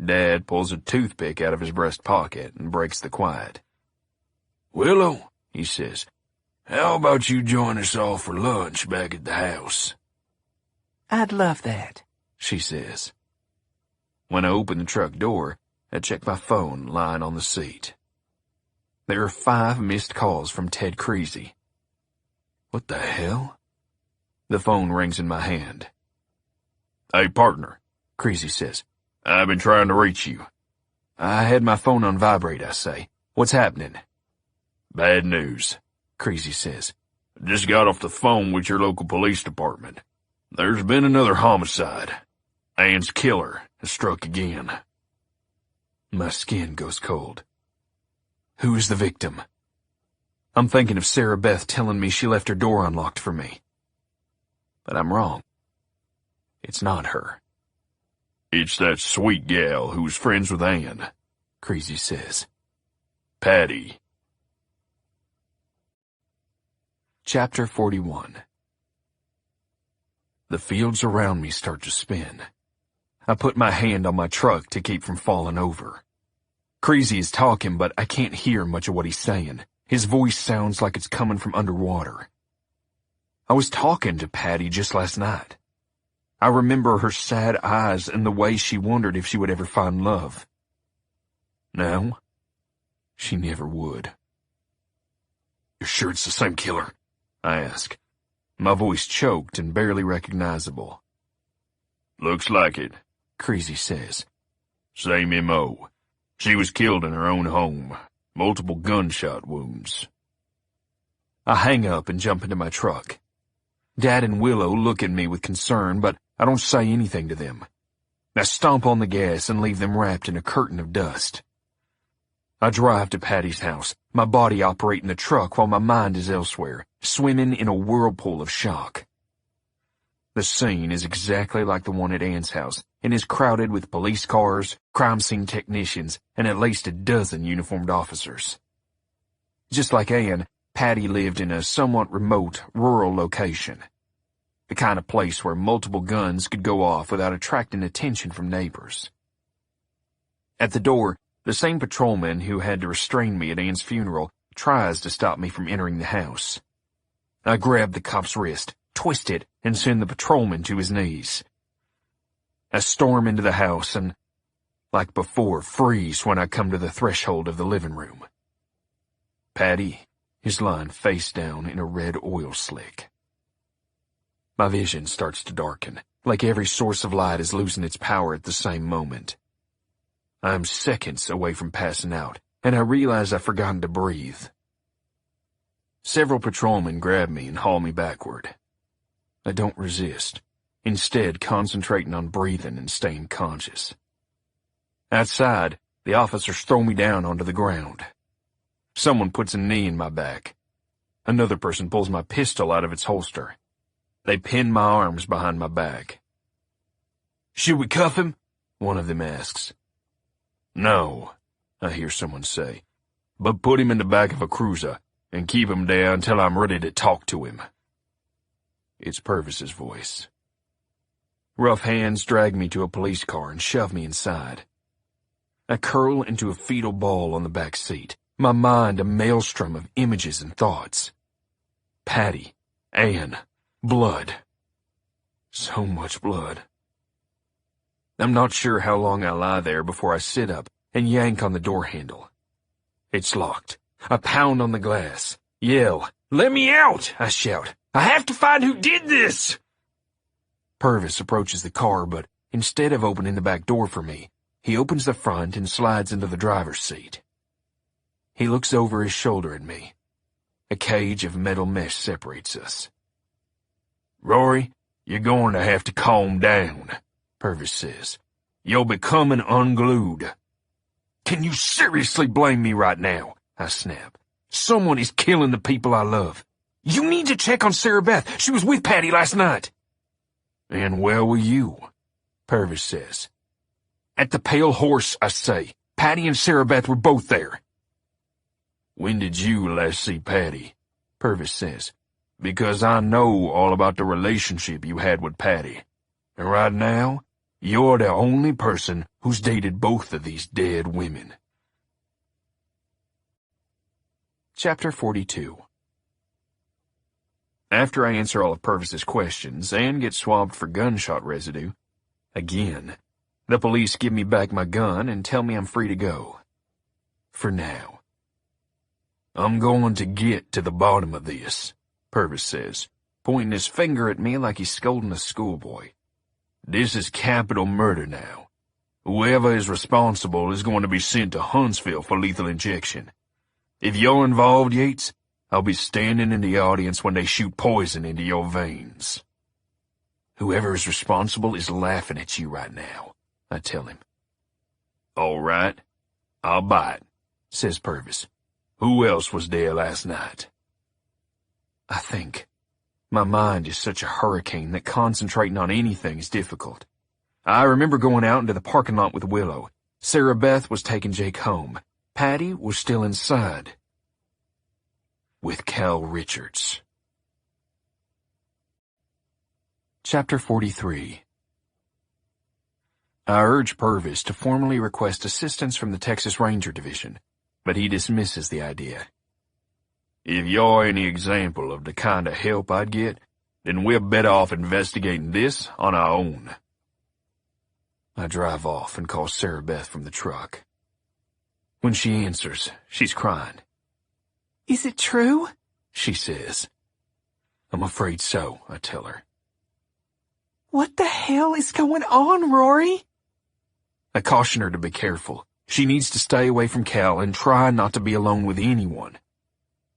Dad pulls a toothpick out of his breast pocket and breaks the quiet. Willow, He says, how about you join us all for lunch back at the house? I'd love that, she says. When I open the truck door, I check my phone lying on the seat. There are 5 missed calls from Ted Creasy. What the hell? The phone rings in my hand. Hey, partner, Creasy says. I've been trying to reach you. I had my phone on vibrate, I say. What's happening? Bad news, Creasy says. Just got off the phone with your local police department. There's been another homicide. Ann's killer has struck again. My skin goes cold. Who is the victim? I'm thinking of Sarah Beth telling me she left her door unlocked for me. But I'm wrong. It's not her. It's that sweet gal who's friends with Ann, Creasy says. Patty. Chapter 41. The fields around me start to spin. I put my hand on my truck to keep from falling over. Creasy is talking, but I can't hear much of what he's saying. His voice sounds like it's coming from underwater. I was talking to Patty just last night. I remember her sad eyes and the way she wondered if she would ever find love. Now, she never would. You're sure it's the same killer? I ask, my voice choked and barely recognizable. Looks like it, Creasy says. Same M.O. She was killed in her own home. Multiple gunshot wounds. I hang up and jump into my truck. Dad and Willow look at me with concern, but I don't say anything to them. I stomp on the gas and leave them wrapped in a curtain of dust. I drive to Patty's house, my body operating the truck while my mind is elsewhere, swimming in a whirlpool of shock. The scene is exactly like the one at Ann's house and is crowded with police cars, crime scene technicians, and at least a dozen uniformed officers. Just like Ann, Patty lived in a somewhat remote, rural location. The kind of place where multiple guns could go off without attracting attention from neighbors. At the door, the same patrolman who had to restrain me at Ann's funeral tries to stop me from entering the house. I grab the cop's wrist, twist it, and send the patrolman to his knees. I storm into the house and, like before, freeze when I come to the threshold of the living room. Patty is lying face down in a red oil slick. My vision starts to darken, like every source of light is losing its power at the same moment. I am seconds away from passing out, and I realize I've forgotten to breathe. Several patrolmen grab me and haul me backward. I don't resist, instead concentrating on breathing and staying conscious. Outside, the officers throw me down onto the ground. Someone puts a knee in my back. Another person pulls my pistol out of its holster. They pin my arms behind my back. "Should we cuff him?" one of them asks. "No," I hear someone say, "but put him in the back of a cruiser and keep him there until I'm ready to talk to him." It's Purvis's voice. Rough hands drag me to a police car and shove me inside. I curl into a fetal ball on the back seat, my mind a maelstrom of images and thoughts. Patty, Ann, blood. So much blood. I'm not sure how long I lie there before I sit up and yank on the door handle. It's locked. I pound on the glass, yell, "Let me out!" I shout. "I have to find who did this!" Purvis approaches the car, but instead of opening the back door for me, he opens the front and slides into the driver's seat. He looks over his shoulder at me. A cage of metal mesh separates us. "Rory, you're going to have to calm down," Purvis says. "You're becoming unglued." "Can you seriously blame me right now?" I snap. "Someone is killing the people I love. You need to check on Sarah Beth. She was with Patty last night." "And where were you?" Purvis says. "At the Pale Horse," I say. "Patty and Sarah Beth were both there." "When did you last see Patty?" Purvis says. "Because I know all about the relationship you had with Patty. And right now, you're the only person who's dated both of these dead women." Chapter 42. After I answer all of Purvis's questions and get swabbed for gunshot residue, again, the police give me back my gun and tell me I'm free to go. For now. "I'm going to get to the bottom of this," Purvis says, pointing his finger at me like he's scolding a schoolboy. "This is capital murder now. Whoever is responsible is going to be sent to Huntsville for lethal injection. If you're involved, Yates, I'll be standing in the audience when they shoot poison into your veins." "Whoever is responsible is laughing at you right now," I tell him. "All right, I'll bite," says Purvis. "Who else was there last night?" I think. My mind is such a hurricane that concentrating on anything is difficult. I remember going out into the parking lot with Willow. Sarah Beth was taking Jake home. Patty was still inside. With Cal Richards. Chapter 43. I urge Purvis to formally request assistance from the Texas Ranger Division, but he dismisses the idea. "If you're any example of the kind of help I'd get, then we're better off investigating this on our own." I drive off and call Sarah Beth from the truck. When she answers, she's crying. "Is it true?" she says. "I'm afraid so," I tell her. "What the hell is going on, Rory?" I caution her to be careful. She needs to stay away from Cal and try not to be alone with anyone.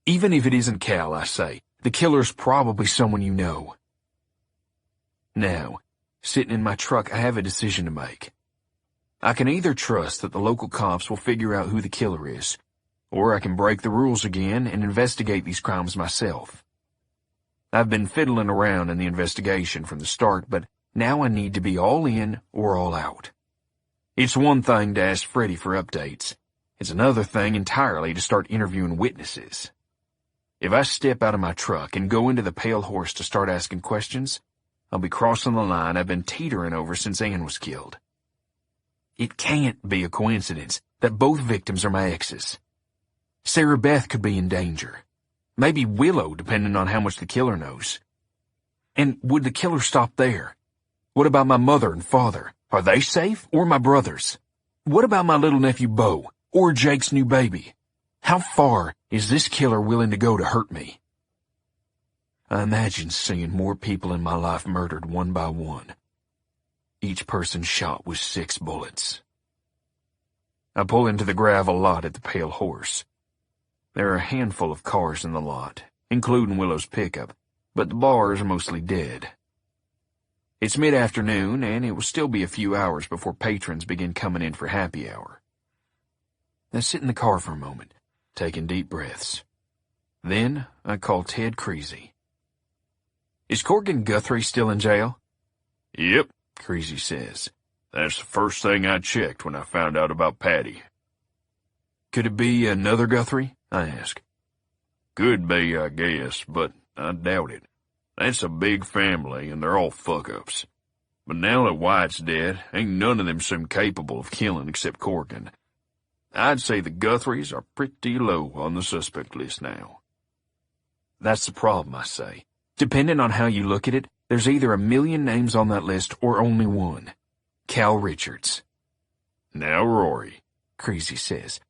Even if it isn't Cal, I say, the killer's probably someone you know. Now, sitting in my truck, I have a decision to make. I can either trust that the local cops will figure out who the killer is, or I can break the rules again and investigate these crimes myself. I've been fiddling around in the investigation from the start, but now I need to be all in or all out. It's one thing to ask Freddie for updates. It's another thing entirely to start interviewing witnesses. If I step out of my truck and go into the Pale Horse to start asking questions, I'll be crossing the line I've been teetering over since Ann was killed. It can't be a coincidence that both victims are my exes. Sarah Beth could be in danger. Maybe Willow, depending on how much the killer knows. And would the killer stop there? What about my mother and father? Are they safe, or my brothers? What about my little nephew Bo, or Jake's new baby? How far is this killer willing to go to hurt me? I imagine seeing more people in my life murdered one by one. Each person shot with 6 bullets. I pull into the gravel lot at the Pale Horse. There are a handful of cars in the lot, including Willow's pickup, but the bars are mostly dead. It's mid-afternoon, and it will still be a few hours before patrons begin coming in for happy hour. I sit in the car for a moment, taking deep breaths. Then I call Ted Creasy. Is Corgan Guthrie still in jail? Yep, Creasy says. That's the first thing I checked when I found out about Patty. Could it be another Guthrie? I ask. Could be, I guess, but I doubt it. That's a big family, and they're all fuck-ups. But now that White's dead, ain't none of them seem capable of killing except Corgan. I'd say the Guthries are pretty low on the suspect list now. That's the problem, I say. Depending on how you look at it, there's either a million names on that list or only one. Cal Richards. Now, Rory, Creasy says,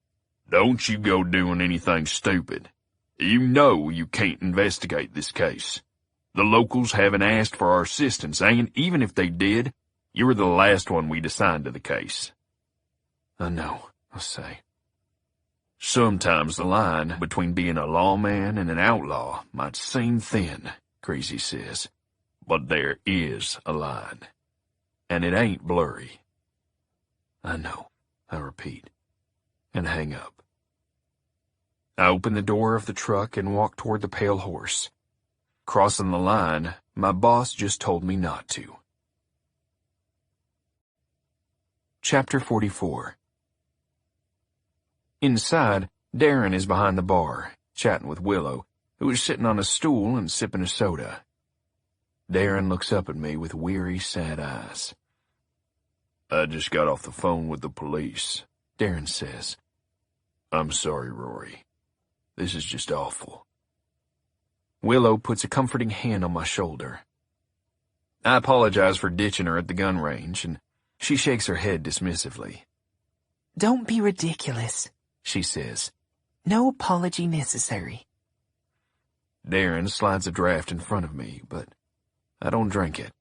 don't you go doing anything stupid. You know you can't investigate this case. The locals haven't asked for our assistance, and even if they did, you were the last one we'd assign to the case. I know, I say. Sometimes the line between being a lawman and an outlaw might seem thin, Creasy says, but there is a line, and it ain't blurry. I know, I repeat, and hang up. I open the door of the truck and walk toward the Pale Horse. Crossing the line, my boss just told me not to. Chapter 44. Inside, Darren is behind the bar, chatting with Willow, who is sitting on a stool and sipping a soda. Darren looks up at me with weary, sad eyes. I just got off the phone with the police, Darren says. I'm sorry, Rory. This is just awful. Willow puts a comforting hand on my shoulder. I apologize for ditching her at the gun range, and she shakes her head dismissively. Don't be ridiculous, she says. No apology necessary. Darren slides a draft in front of me, but I don't drink it.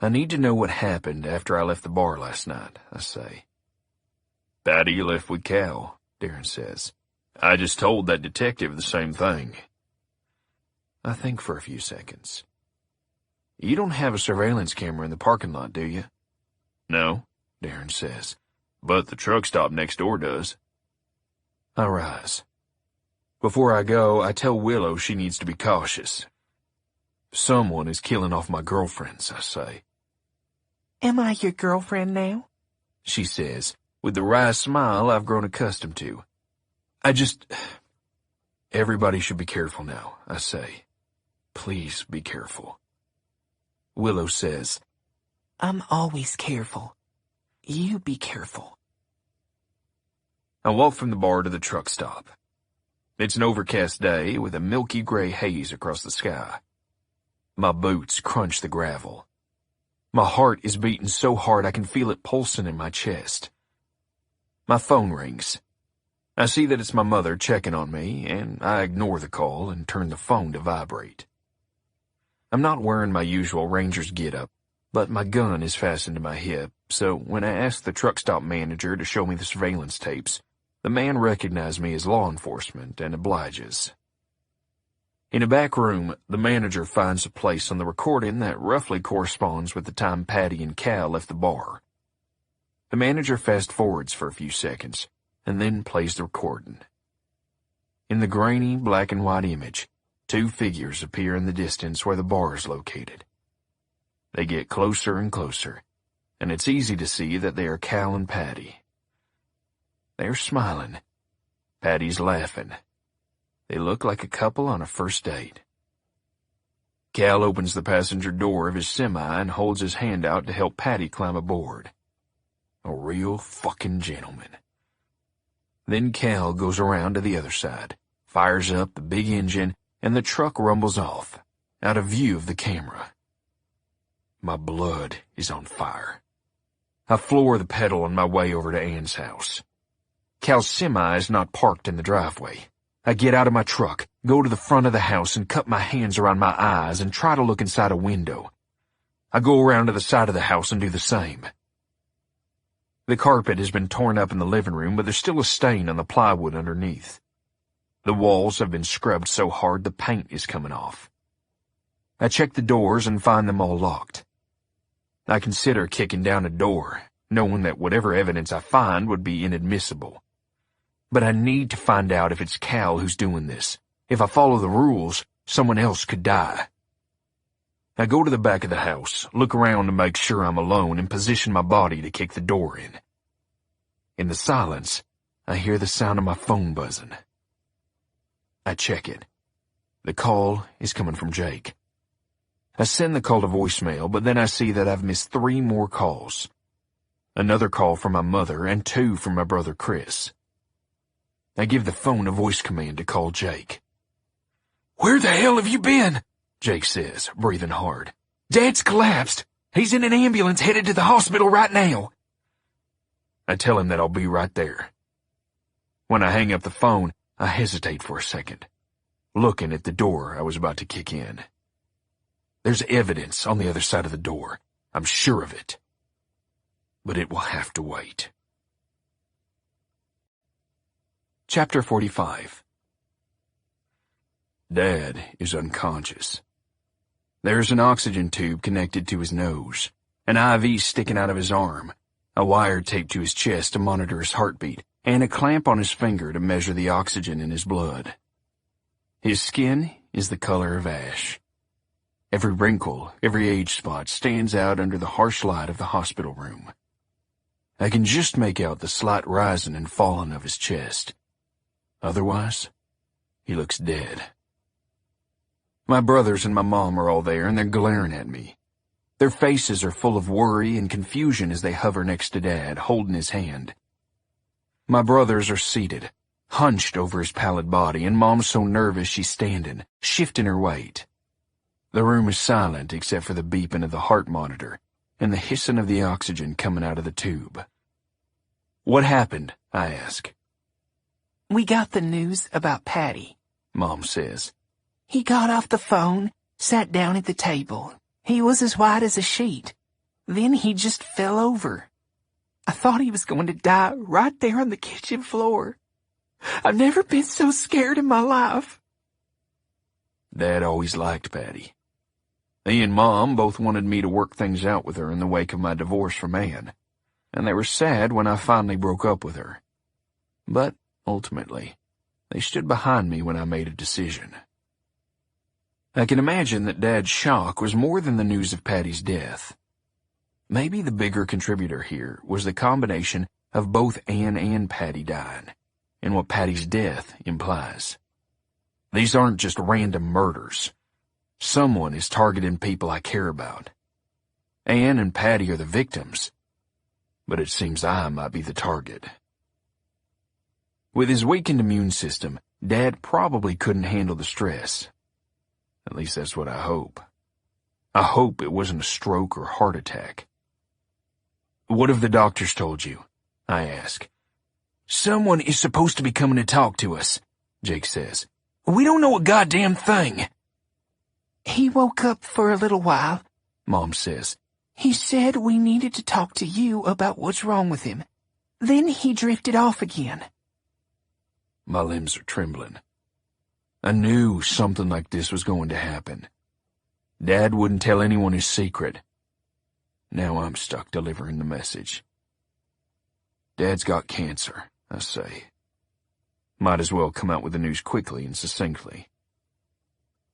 I need to know what happened after I left the bar last night, I say. Patty left with Cal, Darren says. I just told that detective the same thing. I think for a few seconds. You don't have a surveillance camera in the parking lot, do you? No, Darren says. But the truck stop next door does. I rise. Before I go, I tell Willow she needs to be cautious. Someone is killing off my girlfriends, I say. Am I your girlfriend now? She says, with the wry smile I've grown accustomed to. Everybody should be careful now, I say. Please be careful. Willow says, I'm always careful. You be careful. I walk from the bar to the truck stop. It's an overcast day with a milky gray haze across the sky. My boots crunch the gravel. My heart is beating so hard I can feel it pulsing in my chest. My phone rings. I see that it's my mother checking on me, and I ignore the call and turn the phone to vibrate. I'm not wearing my usual Ranger's getup, but my gun is fastened to my hip, so when I ask the truck stop manager to show me the surveillance tapes, the man recognizes me as law enforcement and obliges. In a back room, the manager finds a place on the recording that roughly corresponds with the time Patty and Cal left the bar. The manager fast-forwards for a few seconds, and then plays the recording. In the grainy black-and-white image, two figures appear in the distance where the bar is located. They get closer and closer, and it's easy to see that they are Cal and Patty. They're smiling. Patty's laughing. They look like a couple on a first date. Cal opens the passenger door of his semi and holds his hand out to help Patty climb aboard. A real fucking gentleman. Then Cal goes around to the other side, fires up the big engine, and the truck rumbles off, out of view of the camera. My blood is on fire. I floor the pedal on my way over to Ann's house. Cal's semi is not parked in the driveway. I get out of my truck, go to the front of the house and cup my hands around my eyes and try to look inside a window. I go around to the side of the house and do the same. The carpet has been torn up in the living room, but there's still a stain on the plywood underneath. The walls have been scrubbed so hard the paint is coming off. I check the doors and find them all locked. I consider kicking down a door, knowing that whatever evidence I find would be inadmissible. But I need to find out if it's Cal who's doing this. If I follow the rules, someone else could die. I go to the back of the house, look around to make sure I'm alone, and position my body to kick the door in. In the silence, I hear the sound of my phone buzzing. I check it. The call is coming from Jake. I send the call to voicemail, but then I see that I've missed 3 more calls. Another call from my mother and 2 from my brother Chris. I give the phone a voice command to call Jake. "Where the hell have you been?" Jake says, breathing hard. "Dad's collapsed. He's in an ambulance headed to the hospital right now." I tell him that I'll be right there. When I hang up the phone, I hesitate for a second, looking at the door I was about to kick in. There's evidence on the other side of the door. I'm sure of it. But it will have to wait. Chapter 45. Dad is unconscious. There's an oxygen tube connected to his nose, an IV sticking out of his arm, a wire taped to his chest to monitor his heartbeat, and a clamp on his finger to measure the oxygen in his blood. His skin is the color of ash. Every wrinkle, every age spot stands out under the harsh light of the hospital room. I can just make out the slight rising and falling of his chest. Otherwise, he looks dead. My brothers and my mom are all there, and they're glaring at me. Their faces are full of worry and confusion as they hover next to Dad, holding his hand. My brothers are seated, hunched over his pallid body, and Mom's so nervous she's standing, shifting her weight. The room is silent except for the beeping of the heart monitor and the hissing of the oxygen coming out of the tube. "What happened?" I ask. "We got the news about Patty," Mom says. "He got off the phone, sat down at the table. He was as white as a sheet. Then he just fell over. I thought he was going to die right there on the kitchen floor. I've never been so scared in my life." Dad always liked Patty. He and Mom both wanted me to work things out with her in the wake of my divorce from Ann, and they were sad when I finally broke up with her. But ultimately, they stood behind me when I made a decision. I can imagine that Dad's shock was more than the news of Patty's death. Maybe the bigger contributor here was the combination of both Ann and Patty dying, and what Patty's death implies. These aren't just random murders. Someone is targeting people I care about. Ann and Patty are the victims, but it seems I might be the target. With his weakened immune system, Dad probably couldn't handle the stress. At least that's what I hope. I hope it wasn't a stroke or heart attack. "What have the doctors told you?" I ask. "Someone is supposed to be coming to talk to us," Jake says. "We don't know a goddamn thing." "He woke up for a little while," Mom says. "He said we needed to talk to you about what's wrong with him. Then he drifted off again." My limbs are trembling. I knew something like this was going to happen. Dad wouldn't tell anyone his secret. Now I'm stuck delivering the message. Dad's got cancer, I say. Might as well come out with the news quickly and succinctly.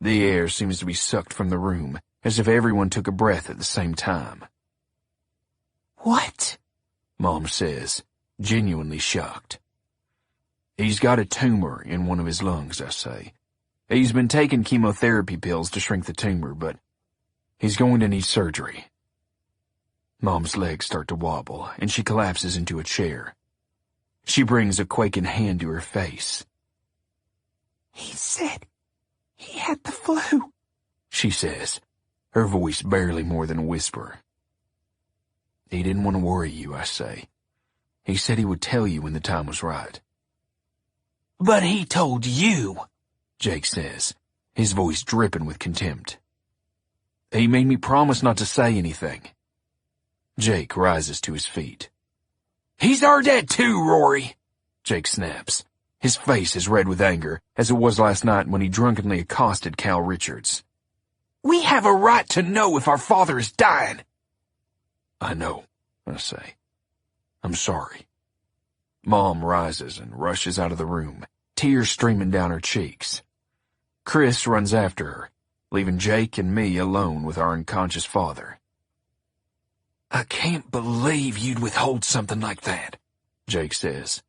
The air seems to be sucked from the room, as if everyone took a breath at the same time. What? Mom says, genuinely shocked. He's got a tumor in one of his lungs, I say. He's been taking chemotherapy pills to shrink the tumor, but he's going to need surgery. Mom's legs start to wobble, and she collapses into a chair. She brings a quaking hand to her face. He said he had the flu, she says, her voice barely more than a whisper. He didn't want to worry you, I say. He said he would tell you when the time was right. But he told you, Jake says, his voice dripping with contempt. He made me promise not to say anything. Jake rises to his feet. He's our dad too, Rory, Jake snaps, his face as red with anger as it was last night when he drunkenly accosted Cal Richards. We have a right to know if our father is dying. I know, I say. I'm sorry. Mom rises and rushes out of the room, tears streaming down her cheeks. Chris runs after her, leaving Jake and me alone with our unconscious father. I can't believe you'd withhold something like that, Jake says.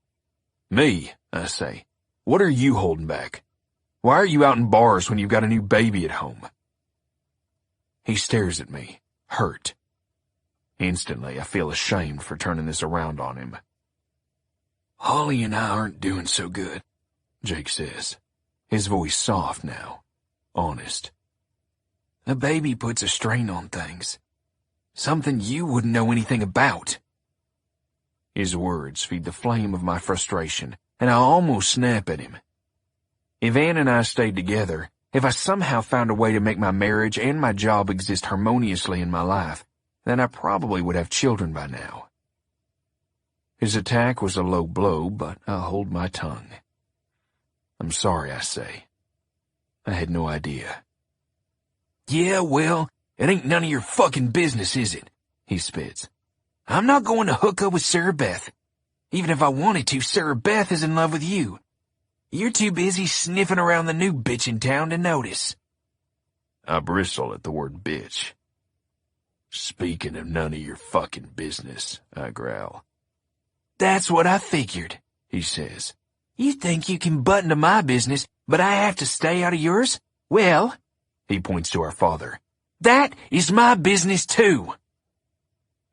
Me, I say. What are you holding back? Why are you out in bars when you've got a new baby at home? He stares at me, hurt. Instantly, I feel ashamed for turning this around on him. Holly and I aren't doing so good, Jake says, his voice soft now, honest. The baby puts a strain on things. Something you wouldn't know anything about. His words feed the flame of my frustration, and I almost snap at him. If Ann and I stayed together, if I somehow found a way to make my marriage and my job exist harmoniously in my life, then I probably would have children by now. His attack was a low blow, but I hold my tongue. I'm sorry, I say. I had no idea. Yeah, well, it ain't none of your fucking business, is it? He spits. I'm not going to hook up with Sarah Beth. Even if I wanted to, Sarah Beth is in love with you. You're too busy sniffing around the new bitch in town to notice. I bristle at the word bitch. Speaking of none of your fucking business, I growl. That's what I figured, he says. You think you can butt into my business, but I have to stay out of yours? Well, he points to our father. That is my business too.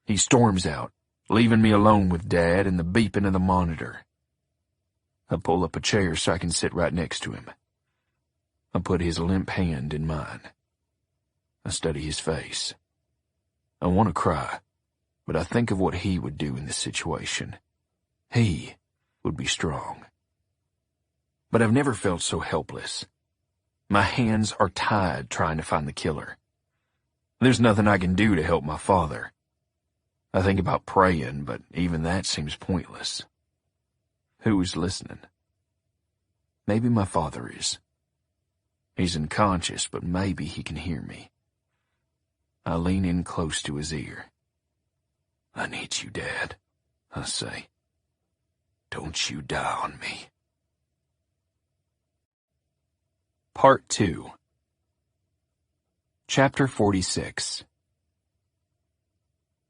He storms out, leaving me alone with Dad and the beeping of the monitor. I pull up a chair so I can sit right next to him. I put his limp hand in mine. I study his face. I want to cry, but I think of what he would do in this situation. He would be strong. But I've never felt so helpless. My hands are tied trying to find the killer. There's nothing I can do to help my father. I think about praying, but even that seems pointless. Who is listening? Maybe my father is. He's unconscious, but maybe he can hear me. I lean in close to his ear. I need you, Dad, I say. Don't you die on me. Part 2. Chapter 46.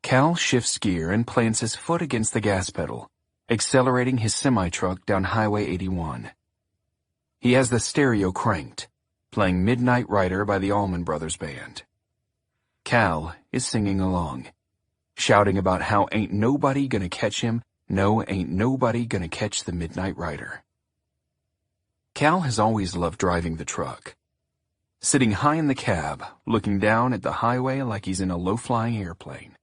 Cal shifts gear and plants his foot against the gas pedal, accelerating his semi-truck down Highway 81. He has the stereo cranked, playing Midnight Rider by the Allman Brothers Band. Cal is singing along, shouting about how ain't nobody gonna catch him, no, ain't nobody gonna catch the Midnight Rider. Cal has always loved driving the truck. Sitting high in the cab, looking down at the highway like he's in a low-flying airplane.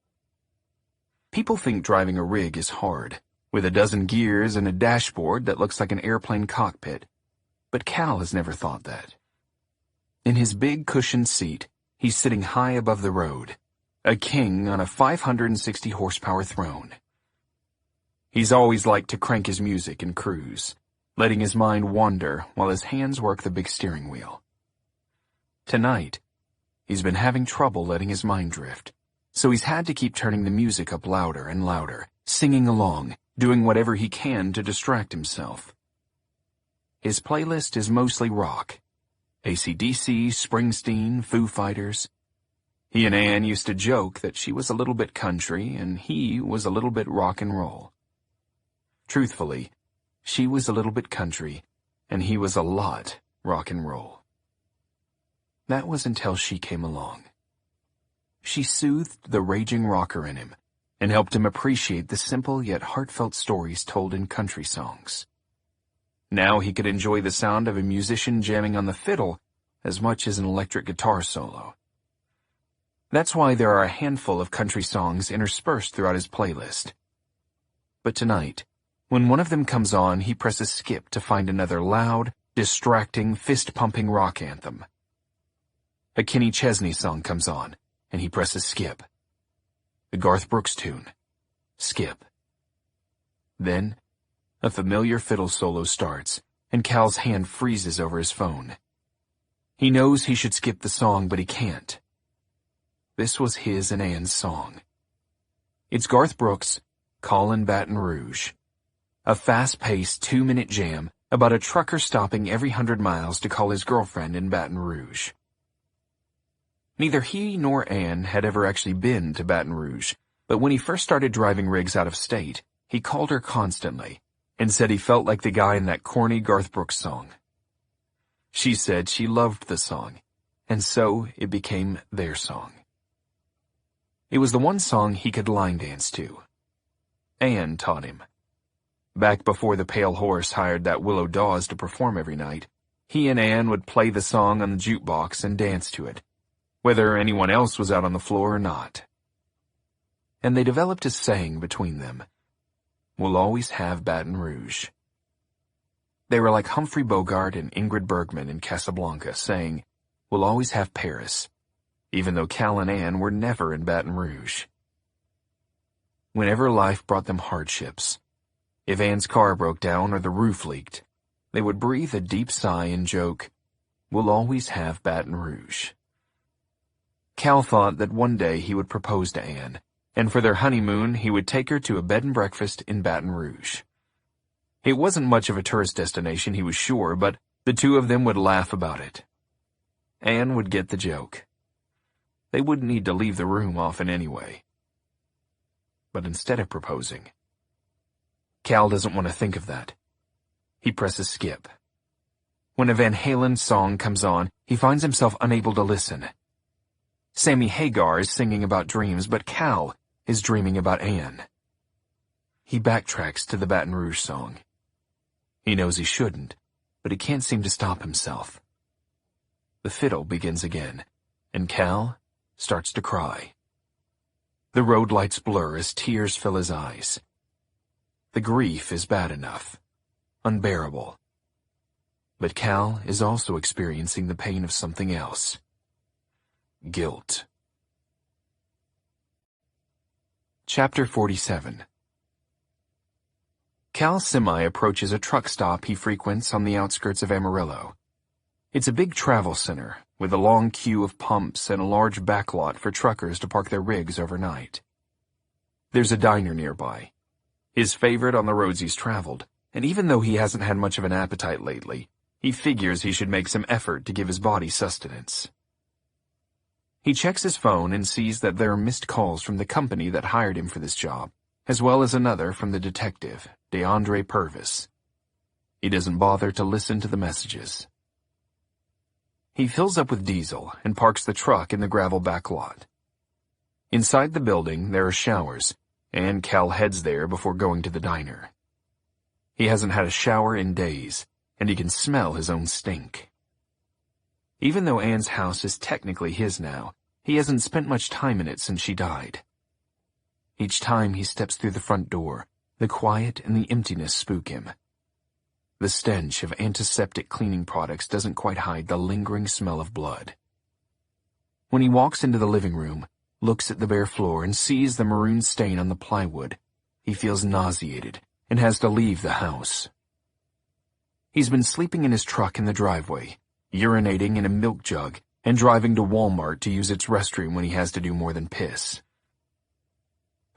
People think driving a rig is hard, with a dozen gears and a dashboard that looks like an airplane cockpit, but Cal has never thought that. In his big cushioned seat, he's sitting high above the road, a king on a 560 horsepower throne. He's always liked to crank his music and cruise, letting his mind wander while his hands work the big steering wheel. Tonight, he's been having trouble letting his mind drift, so he's had to keep turning the music up louder and louder, singing along, doing whatever he can to distract himself. His playlist is mostly rock. AC/DC, Springsteen, Foo Fighters. He and Ann used to joke that she was a little bit country and he was a little bit rock and roll. Truthfully, she was a little bit country and he was a lot rock and roll. That was until she came along. She soothed the raging rocker in him and helped him appreciate the simple yet heartfelt stories told in country songs. Now he could enjoy the sound of a musician jamming on the fiddle as much as an electric guitar solo. That's why there are a handful of country songs interspersed throughout his playlist. But tonight, when one of them comes on, he presses skip to find another loud, distracting, fist-pumping rock anthem. A Kenny Chesney song comes on, and he presses skip. A Garth Brooks tune. Skip. Then, a familiar fiddle solo starts, and Cal's hand freezes over his phone. He knows he should skip the song, but he can't. This was his and Ann's song. It's Garth Brooks' Callin' Baton Rouge, a fast-paced 2-minute jam about a trucker stopping every 100 miles to call his girlfriend in Baton Rouge. Neither he nor Ann had ever actually been to Baton Rouge, but when he first started driving rigs out of state, he called her constantly and said he felt like the guy in that corny Garth Brooks song. She said she loved the song, and so it became their song. It was the one song he could line dance to. Ann taught him. Back before the Pale Horse hired that Willow Dawes to perform every night, he and Ann would play the song on the jukebox and dance to it, whether anyone else was out on the floor or not. And they developed a saying between them, "We'll always have Baton Rouge." They were like Humphrey Bogart and Ingrid Bergman in Casablanca saying, "We'll always have Paris," even though Cal and Ann were never in Baton Rouge. Whenever life brought them hardships, if Ann's car broke down or the roof leaked, they would breathe a deep sigh and joke, "We'll always have Baton Rouge." Cal thought that one day he would propose to Ann, and for their honeymoon he would take her to a bed and breakfast in Baton Rouge. It wasn't much of a tourist destination, he was sure, but the two of them would laugh about it. Ann would get the joke. They wouldn't need to leave the room often anyway. But instead of proposing, Cal doesn't want to think of that. He presses skip. When a Van Halen song comes on, he finds himself unable to listen. Sammy Hagar is singing about dreams, but Cal is dreaming about Ann. He backtracks to the Baton Rouge song. He knows he shouldn't, but he can't seem to stop himself. The fiddle begins again, and Cal starts to cry. The road lights blur as tears fill his eyes. The grief is bad enough, unbearable. But Cal is also experiencing the pain of something else. Guilt. Chapter 47. Cal's semi approaches a truck stop he frequents on the outskirts of Amarillo. It's a big travel center, with a long queue of pumps and a large backlot for truckers to park their rigs overnight. There's a diner nearby, his favorite on the roads he's traveled, and even though he hasn't had much of an appetite lately, he figures he should make some effort to give his body sustenance. He checks his phone and sees that there are missed calls from the company that hired him for this job, as well as another from the detective, DeAndre Purvis. He doesn't bother to listen to the messages. He fills up with diesel and parks the truck in the gravel backlot. Inside the building, there are showers, and Cal heads there before going to the diner. He hasn't had a shower in days, and he can smell his own stink. Even though Ann's house is technically his now, he hasn't spent much time in it since she died. Each time he steps through the front door, the quiet and the emptiness spook him. The stench of antiseptic cleaning products doesn't quite hide the lingering smell of blood. When he walks into the living room, looks at the bare floor and sees the maroon stain on the plywood, he feels nauseated and has to leave the house. He's been sleeping in his truck in the driveway, urinating in a milk jug, and driving to Walmart to use its restroom when he has to do more than piss.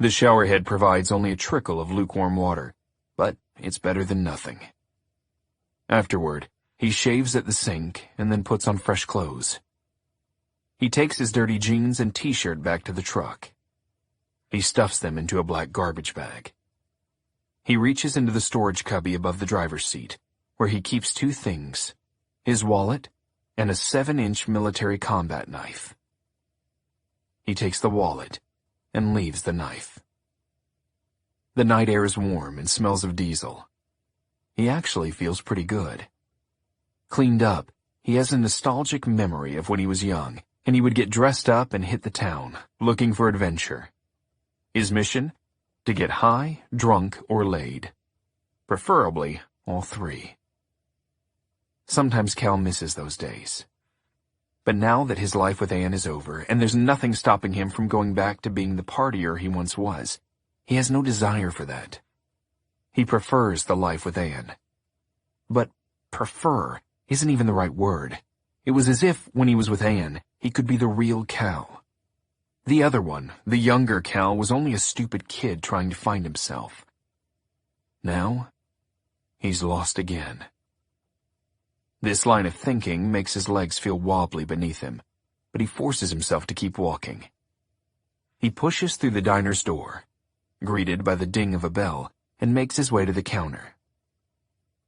The showerhead provides only a trickle of lukewarm water, but it's better than nothing. Afterward, he shaves at the sink and then puts on fresh clothes. He takes his dirty jeans and t-shirt back to the truck. He stuffs them into a black garbage bag. He reaches into the storage cubby above the driver's seat, where he keeps two things, his wallet and a 7-inch military combat knife. He takes the wallet and leaves the knife. The night air is warm and smells of diesel. He actually feels pretty good. Cleaned up, he has a nostalgic memory of when he was young, and he would get dressed up and hit the town, looking for adventure. His mission? To get high, drunk, or laid. Preferably all three. Sometimes Cal misses those days. But now that his life with Anne is over, and there's nothing stopping him from going back to being the partier he once was, he has no desire for that. He prefers the life with Anne. But prefer isn't even the right word. It was as if, when he was with Anne, he could be the real Cal. The other one, the younger Cal, was only a stupid kid trying to find himself. Now, he's lost again. This line of thinking makes his legs feel wobbly beneath him, but he forces himself to keep walking. He pushes through the diner's door, greeted by the ding of a bell, and makes his way to the counter.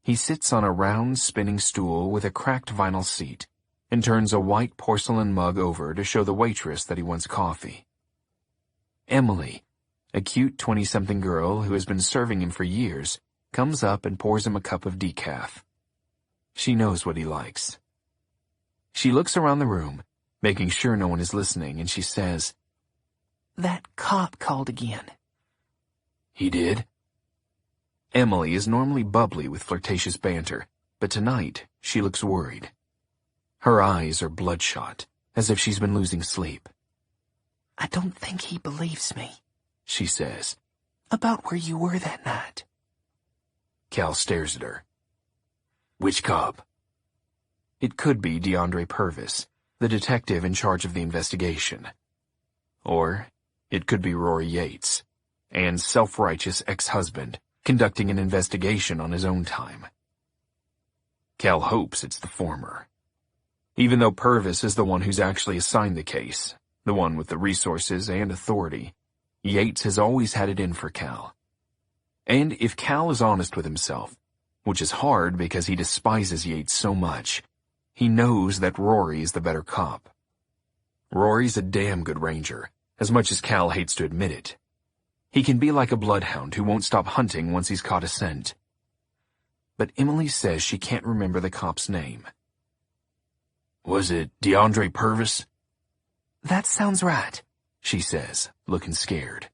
He sits on a round, spinning stool with a cracked vinyl seat and turns a white porcelain mug over to show the waitress that he wants coffee. Emily, a cute 20-something girl who has been serving him for years, comes up and pours him a cup of decaf. She knows what he likes. She looks around the room, making sure no one is listening, and she says, "That cop called again." He did? Emily is normally bubbly with flirtatious banter, but tonight she looks worried. Her eyes are bloodshot, as if she's been losing sleep. "I don't think he believes me," she says. "About where you were that night." Cal stares at her. Which cop? It could be DeAndre Purvis, the detective in charge of the investigation. Or it could be Rory Yates, Anne's self-righteous ex-husband, conducting an investigation on his own time. Cal hopes it's the former. Even though Purvis is the one who's actually assigned the case, the one with the resources and authority, Yates has always had it in for Cal. And if Cal is honest with himself, which is hard because he despises Yates so much, he knows that Rory is the better cop. Rory's a damn good ranger, as much as Cal hates to admit it. He can be like a bloodhound who won't stop hunting once he's caught a scent. But Emily says she can't remember the cop's name. Was it DeAndre Purvis? "That sounds right," she says, looking scared.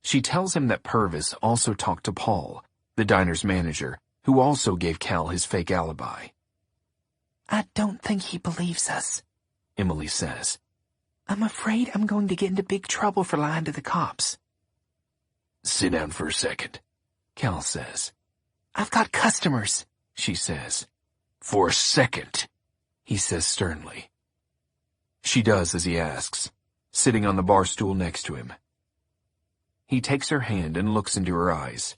She tells him that Purvis also talked to Paul, the diner's manager, who also gave Cal his fake alibi. "I don't think he believes us," Emily says. "I'm afraid I'm going to get into big trouble for lying to the cops." Sit down for a second, Cal says. "I've got customers," she says. For a second, he says sternly. She does as he asks, sitting on the bar stool next to him. He takes her hand and looks into her eyes.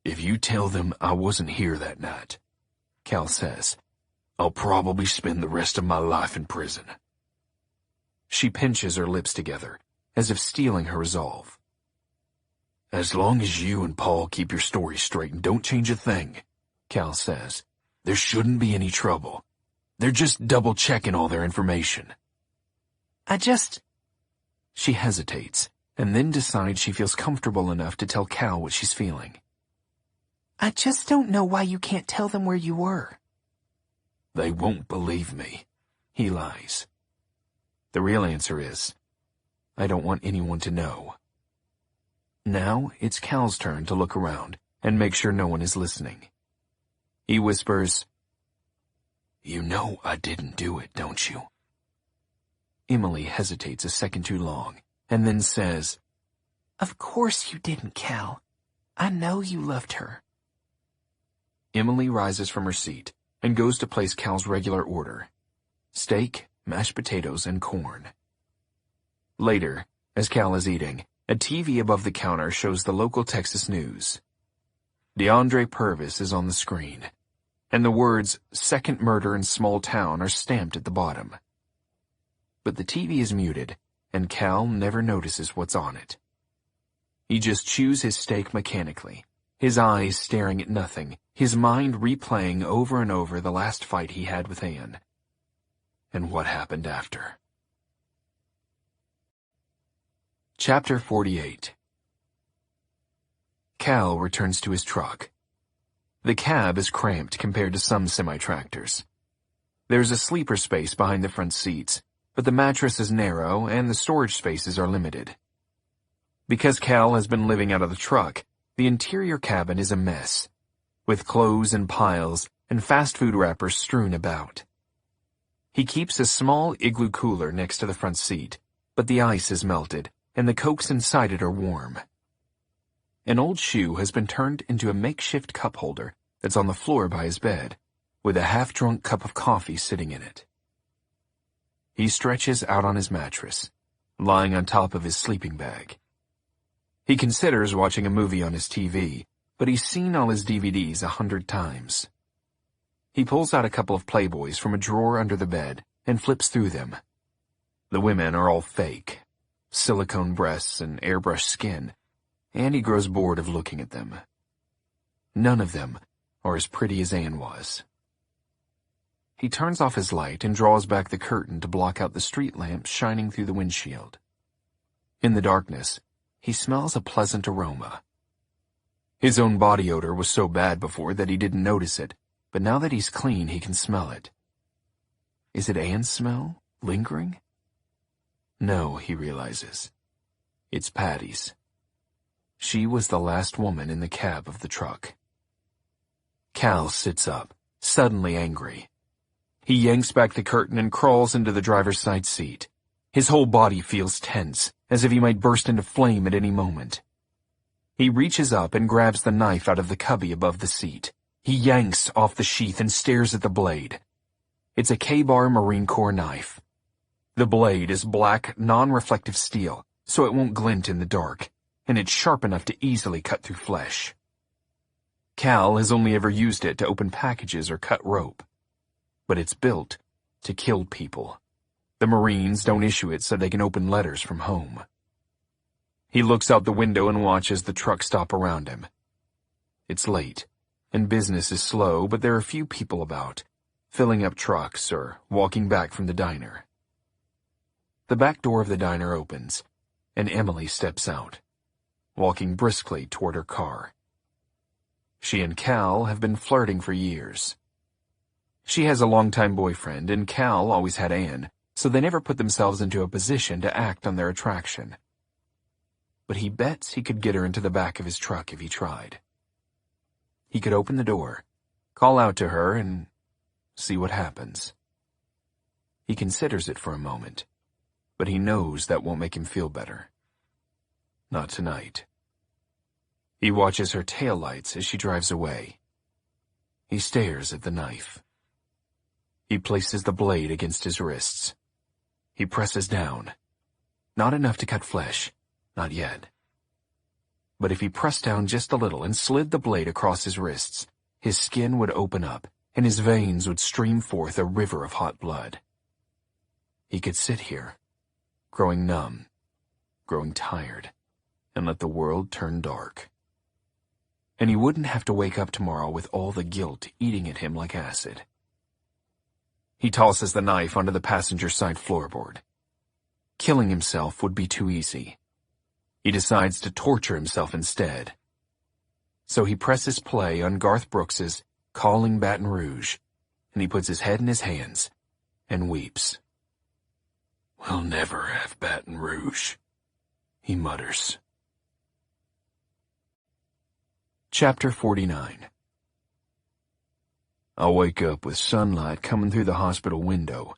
If you tell them I wasn't here that night, Cal says, I'll probably spend the rest of my life in prison. She pinches her lips together, as if steeling her resolve. As long as you and Paul keep your story straight and don't change a thing, Cal says, there shouldn't be any trouble. They're just double-checking all their information. She hesitates, and then decides she feels comfortable enough to tell Cal what she's feeling. "I just don't know why you can't tell them where you were." They won't believe me, he lies. The real answer is, I don't want anyone to know. Now it's Cal's turn to look around and make sure no one is listening. He whispers, You know I didn't do it, don't you? Emily hesitates a second too long, and then says, "Of course you didn't, Cal. I know you loved her." Emily rises from her seat and goes to place Cal's regular order: steak, mashed potatoes, and corn. Later, As Cal is eating, a TV above the counter shows the local Texas news. DeAndre Purvis is on the screen, and the words "Second Murder in Small Town" are stamped at the bottom. But the TV is muted, and Cal never notices what's on it. He just chews his steak mechanically, his eyes staring at nothing, his mind replaying over and over the last fight he had with Anne. And what happened after. Chapter 48. Cal returns to his truck. The cab is cramped compared to some semi-tractors. There's a sleeper space behind the front seats, but the mattress is narrow and the storage spaces are limited. Because Cal has been living out of the truck, the interior cabin is a mess, with clothes in piles and fast food wrappers strewn about. He keeps a small igloo cooler next to the front seat, but the ice is melted and the Cokes inside it are warm. An old shoe has been turned into a makeshift cup holder that's on the floor by his bed, with a half-drunk cup of coffee sitting in it. He stretches out on his mattress, lying on top of his sleeping bag. He considers watching a movie on his TV, but he's seen all his DVDs 100 times. He pulls out a couple of Playboys from a drawer under the bed and flips through them. The women are all fake, silicone breasts and airbrushed skin, and he grows bored of looking at them. None of them are as pretty as Anne was. He turns off his light and draws back the curtain to block out the street lamps shining through the windshield. In the darkness, he smells a pleasant aroma. His own body odor was so bad before that he didn't notice it, but now that he's clean, he can smell it. Is it Anne's smell, lingering? No, he realizes. It's Patty's. She was the last woman in the cab of the truck. Cal sits up, suddenly angry. He yanks back the curtain and crawls into the driver's side seat. His whole body feels tense, as if he might burst into flame at any moment. He reaches up and grabs the knife out of the cubby above the seat. He yanks off the sheath and stares at the blade. It's a K-bar Marine Corps knife. The blade is black, non-reflective steel, so it won't glint in the dark, and it's sharp enough to easily cut through flesh. Cal has only ever used it to open packages or cut rope. But it's built to kill people. The Marines don't issue it so they can open letters from home. He looks out the window and watches the truck stop around him. It's late, and business is slow, but there are few people about, filling up trucks or walking back from the diner. The back door of the diner opens, and Emily steps out, walking briskly toward her car. She and Cal have been flirting for years. She has a longtime boyfriend, and Cal always had Anne, so they never put themselves into a position to act on their attraction. But he bets he could get her into the back of his truck if he tried. He could open the door, call out to her, and see what happens. He considers it for a moment, but he knows that won't make him feel better. Not tonight. He watches her taillights as she drives away. He stares at the knife. He places the blade against his wrists. He presses down. Not enough to cut flesh, not yet. But if he pressed down just a little and slid the blade across his wrists, his skin would open up, and his veins would stream forth a river of hot blood. He could sit here, growing numb, growing tired, and let the world turn dark. And he wouldn't have to wake up tomorrow with all the guilt eating at him like acid. He tosses the knife onto the passenger side floorboard. Killing himself would be too easy. He decides to torture himself instead. So he presses play on Garth Brooks's Calling Baton Rouge, and he puts his head in his hands and weeps. "We'll never have Baton Rouge," he mutters. Chapter 49. I wake up with sunlight coming through the hospital window.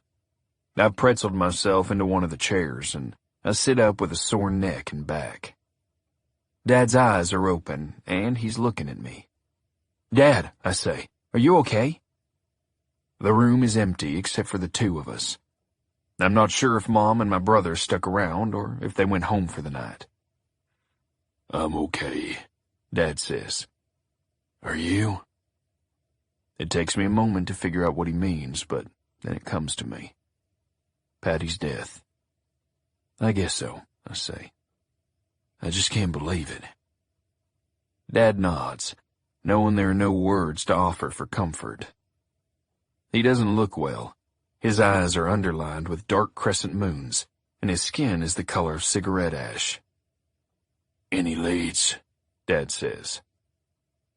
I've pretzeled myself into one of the chairs, and I sit up with a sore neck and back. Dad's eyes are open, and he's looking at me. "Dad," I say, "are you okay?" The room is empty except for the two of us. I'm not sure if Mom and my brother stuck around or if they went home for the night. I'm okay, Dad says. Are you? It takes me a moment to figure out what he means, but then it comes to me. Patty's death. I guess so, I say. I just can't believe it. Dad nods, knowing there are no words to offer for comfort. He doesn't look well. His eyes are underlined with dark crescent moons, and his skin is the color of cigarette ash. Any leads? Dad says.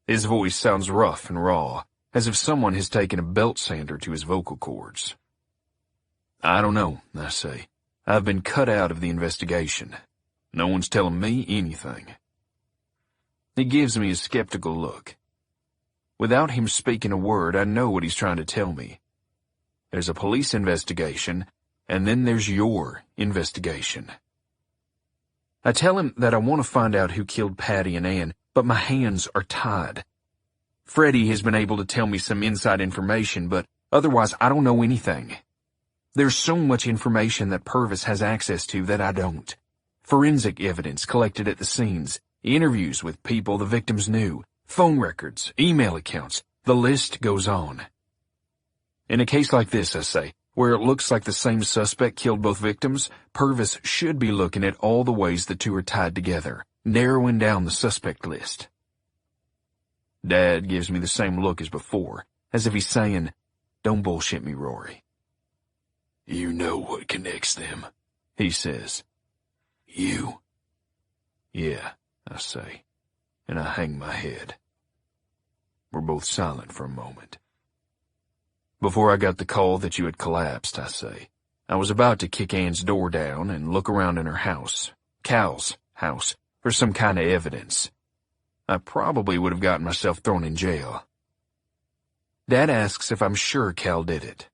His voice sounds rough and raw, as if someone has taken a belt sander to his vocal cords. I don't know, I say. I've been cut out of the investigation. No one's telling me anything. He gives me a skeptical look. Without him speaking a word, I know what he's trying to tell me. There's a police investigation, and then there's your investigation. I tell him that I want to find out who killed Patty and Ann, but my hands are tied. Freddie has been able to tell me some inside information, but otherwise I don't know anything. There's so much information that Purvis has access to that I don't. Forensic evidence collected at the scenes, interviews with people the victims knew, phone records, email accounts, the list goes on. In a case like this, I say, where it looks like the same suspect killed both victims, Purvis should be looking at all the ways the two are tied together, narrowing down the suspect list. Dad gives me the same look as before, as if he's saying, "Don't bullshit me, Rory." You know what connects them, he says. You? Yeah, I say, and I hang my head. We're both silent for a moment. Before I got the call that you had collapsed, I say, I was about to kick Ann's door down and look around in her house, Cal's house, for some kind of evidence. I probably would have gotten myself thrown in jail. Dad asks if I'm sure Cal did it.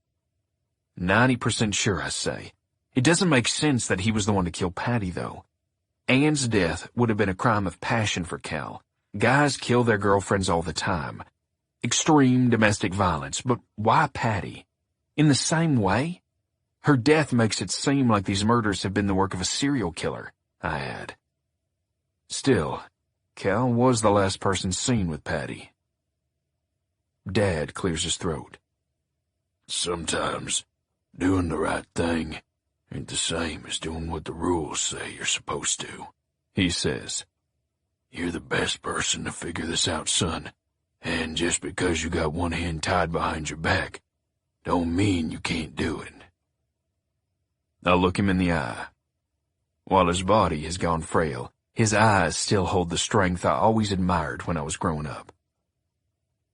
90% sure, I say. It doesn't make sense that he was the one to kill Patty, though. Ann's death would have been a crime of passion for Cal. Guys kill their girlfriends all the time. Extreme domestic violence, but why Patty? In the same way? Her death makes it seem like these murders have been the work of a serial killer, I add. Still, Cal was the last person seen with Patty. Dad clears his throat. Sometimes doing the right thing ain't the same as doing what the rules say you're supposed to, he says. You're the best person to figure this out, son. And just because you got one hand tied behind your back, don't mean you can't do it. I look him in the eye. While his body has gone frail, his eyes still hold the strength I always admired when I was growing up.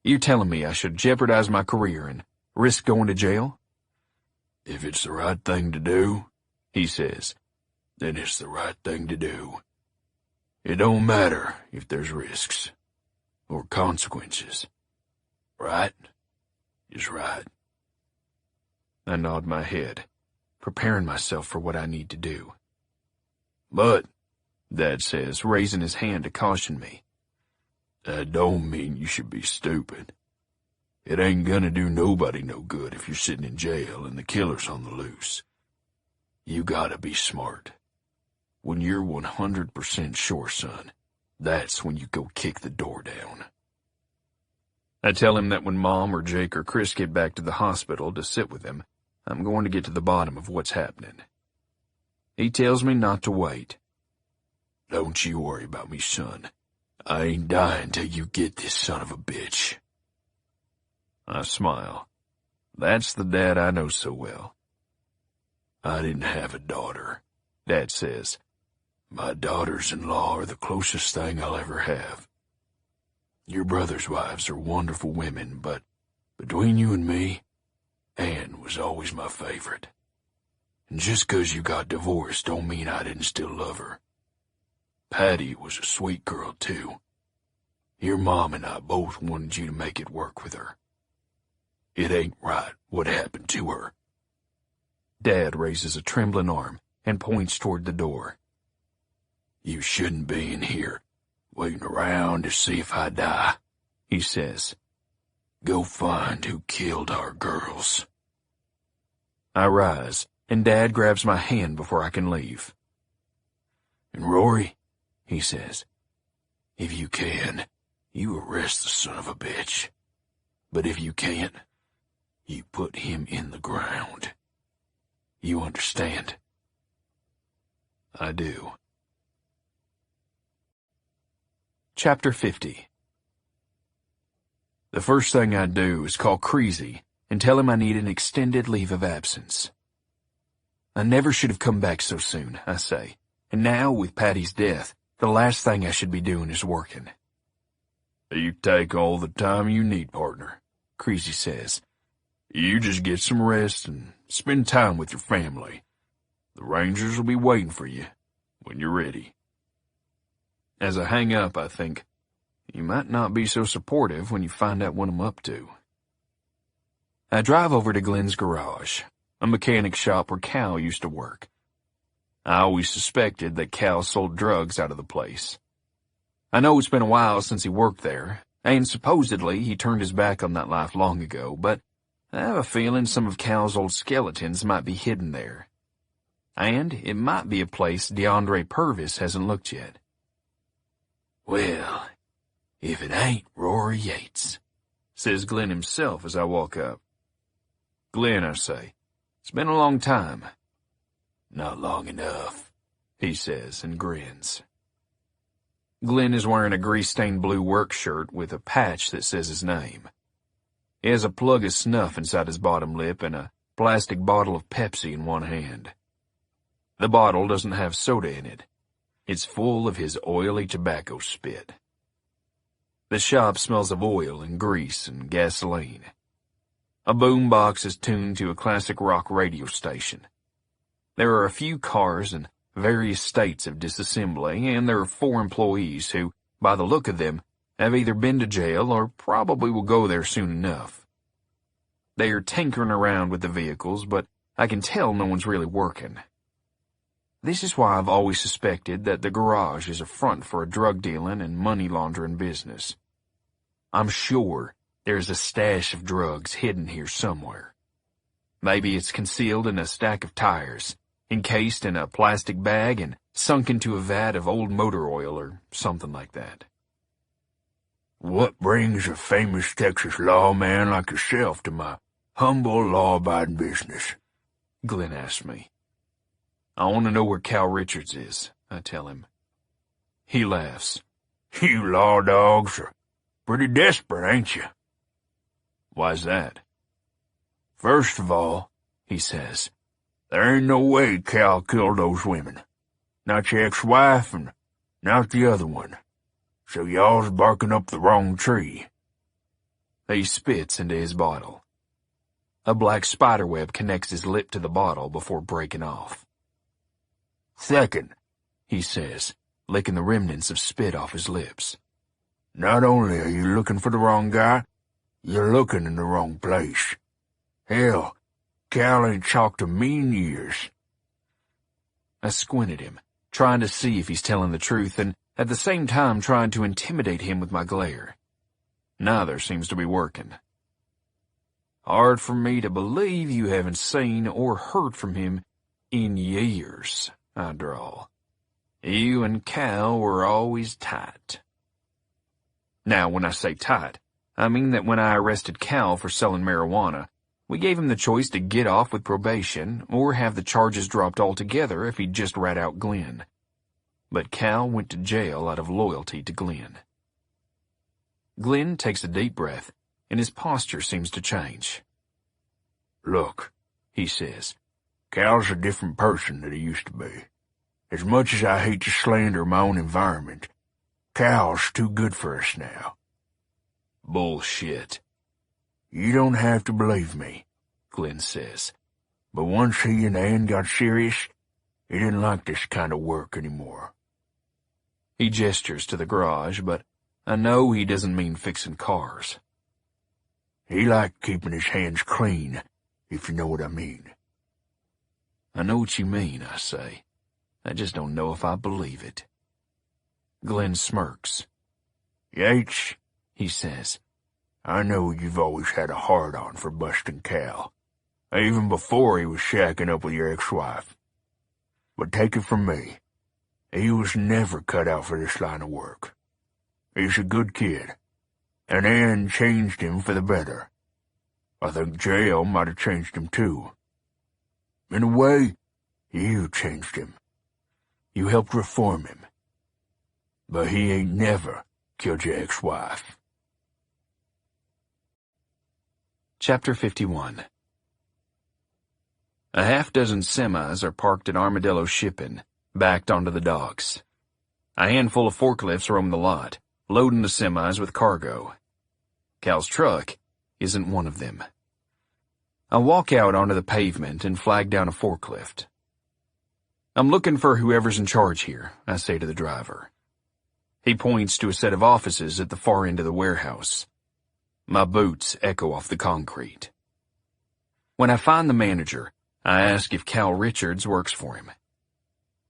You're telling me I should jeopardize my career and risk going to jail? If it's the right thing to do, he says, then it's the right thing to do. It don't matter if there's risks or consequences. Right is right. I nod my head, preparing myself for what I need to do. But, Dad says, raising his hand to caution me, that don't mean you should be stupid. It ain't gonna do nobody no good if you're sitting in jail and the killer's on the loose. You gotta be smart. When you're 100% sure, son, that's when you go kick the door down. I tell him that when Mom or Jake or Chris get back to the hospital to sit with him, I'm going to get to the bottom of what's happening. He tells me not to wait. Don't you worry about me, son. I ain't dying till you get this son of a bitch. I smile. That's the Dad I know so well. I didn't have a daughter, Dad says. My daughters-in-law are the closest thing I'll ever have. Your brother's wives are wonderful women, but between you and me, Ann was always my favorite. And just 'cause you got divorced don't mean I didn't still love her. Patty was a sweet girl, too. Your mom and I both wanted you to make it work with her. It ain't right what happened to her. Dad raises a trembling arm and points toward the door. You shouldn't be in here, waiting around to see if I die, he says. Go find who killed our girls. I rise, and Dad grabs my hand before I can leave. And Rory, he says, if you can, you arrest the son of a bitch. But if you can't, you put him in the ground. You understand? I do. Chapter 50. The first thing I do is call Creasy and tell him I need an extended leave of absence. I never should have come back so soon, I say, and now, with Patty's death, the last thing I should be doing is working. You take all the time you need, partner, Creasy says. You just get some rest and spend time with your family. The Rangers will be waiting for you when you're ready. As I hang up, I think, you might not be so supportive when you find out what I'm up to. I drive over to Glenn's garage, a mechanic shop where Cal used to work. I always suspected that Cal sold drugs out of the place. I know it's been a while since he worked there, and supposedly he turned his back on that life long ago, but I have a feeling some of Cal's old skeletons might be hidden there. And it might be a place DeAndre Purvis hasn't looked yet. Well, if it ain't Rory Yates, says Glenn himself as I walk up. Glenn, I say, it's been a long time. Not long enough, he says and grins. Glenn is wearing a grease-stained blue work shirt with a patch that says his name. He has a plug of snuff inside his bottom lip and a plastic bottle of Pepsi in one hand. The bottle doesn't have soda in it. It's full of his oily tobacco spit. The shop smells of oil and grease and gasoline. A boom box is tuned to a classic rock radio station. There are a few cars in various states of disassembly, and there are 4 employees who, by the look of them, have either been to jail or probably will go there soon enough. They are tinkering around with the vehicles, but I can tell no one's really working. This is why I've always suspected that the garage is a front for a drug dealing and money laundering business. I'm sure there's a stash of drugs hidden here somewhere. Maybe it's concealed in a stack of tires, encased in a plastic bag and sunk into a vat of old motor oil or something like that. What brings a famous Texas lawman like yourself to my humble law-abiding business? Glenn asks me. I want to know where Cal Richards is, I tell him. He laughs. You law dogs are pretty desperate, ain't you? Why's that? First of all, he says, there ain't no way Cal killed those women. Not your ex-wife and not the other one. So y'all's barking up the wrong tree. He spits into his bottle. A black spiderweb connects his lip to the bottle before breaking off. Second, he says, licking the remnants of spit off his lips. Not only are you looking for the wrong guy, you're looking in the wrong place. Hell, Cal ain't talked to me in years. I squint at him, trying to see if he's telling the truth and at the same time trying to intimidate him with my glare. Neither seems to be working. Hard for me to believe you haven't seen or heard from him in years, I drawl. You and Cal were always tight. Now, when I say tight, I mean that when I arrested Cal for selling marijuana, we gave him the choice to get off with probation or have the charges dropped altogether if he'd just rat out Glenn. But Cal went to jail out of loyalty to Glenn. Glenn takes a deep breath, and his posture seems to change. Look, he says, Cal's a different person than he used to be. As much as I hate to slander my own environment, Cal's too good for us now. Bullshit. You don't have to believe me, Glenn says. But once he and Ann got serious, he didn't like this kind of work anymore. He gestures to the garage, but I know he doesn't mean fixing cars. He liked keeping his hands clean, if you know what I mean. I know what you mean, I say. I just don't know if I believe it. Glenn smirks. Yates, he says, I know you've always had a hard-on for busting Cal. even before he was shacking up with your ex-wife. But take it from me, he was never cut out for this line of work. He's a good kid, and Ann changed him for the better. I think jail might have changed him too. In a way, you changed him. You helped reform him. But he ain't never killed your ex-wife. Chapter 51. A half-dozen semis are parked at Armadillo Shipping, backed onto the docks. A handful of forklifts roam the lot, loading the semis with cargo. Cal's truck isn't one of them. I walk out onto the pavement and flag down a forklift. I'm looking for whoever's in charge here, I say to the driver. He points to a set of offices at the far end of the warehouse. My boots echo off the concrete. When I find the manager, I ask if Cal Richards works for him.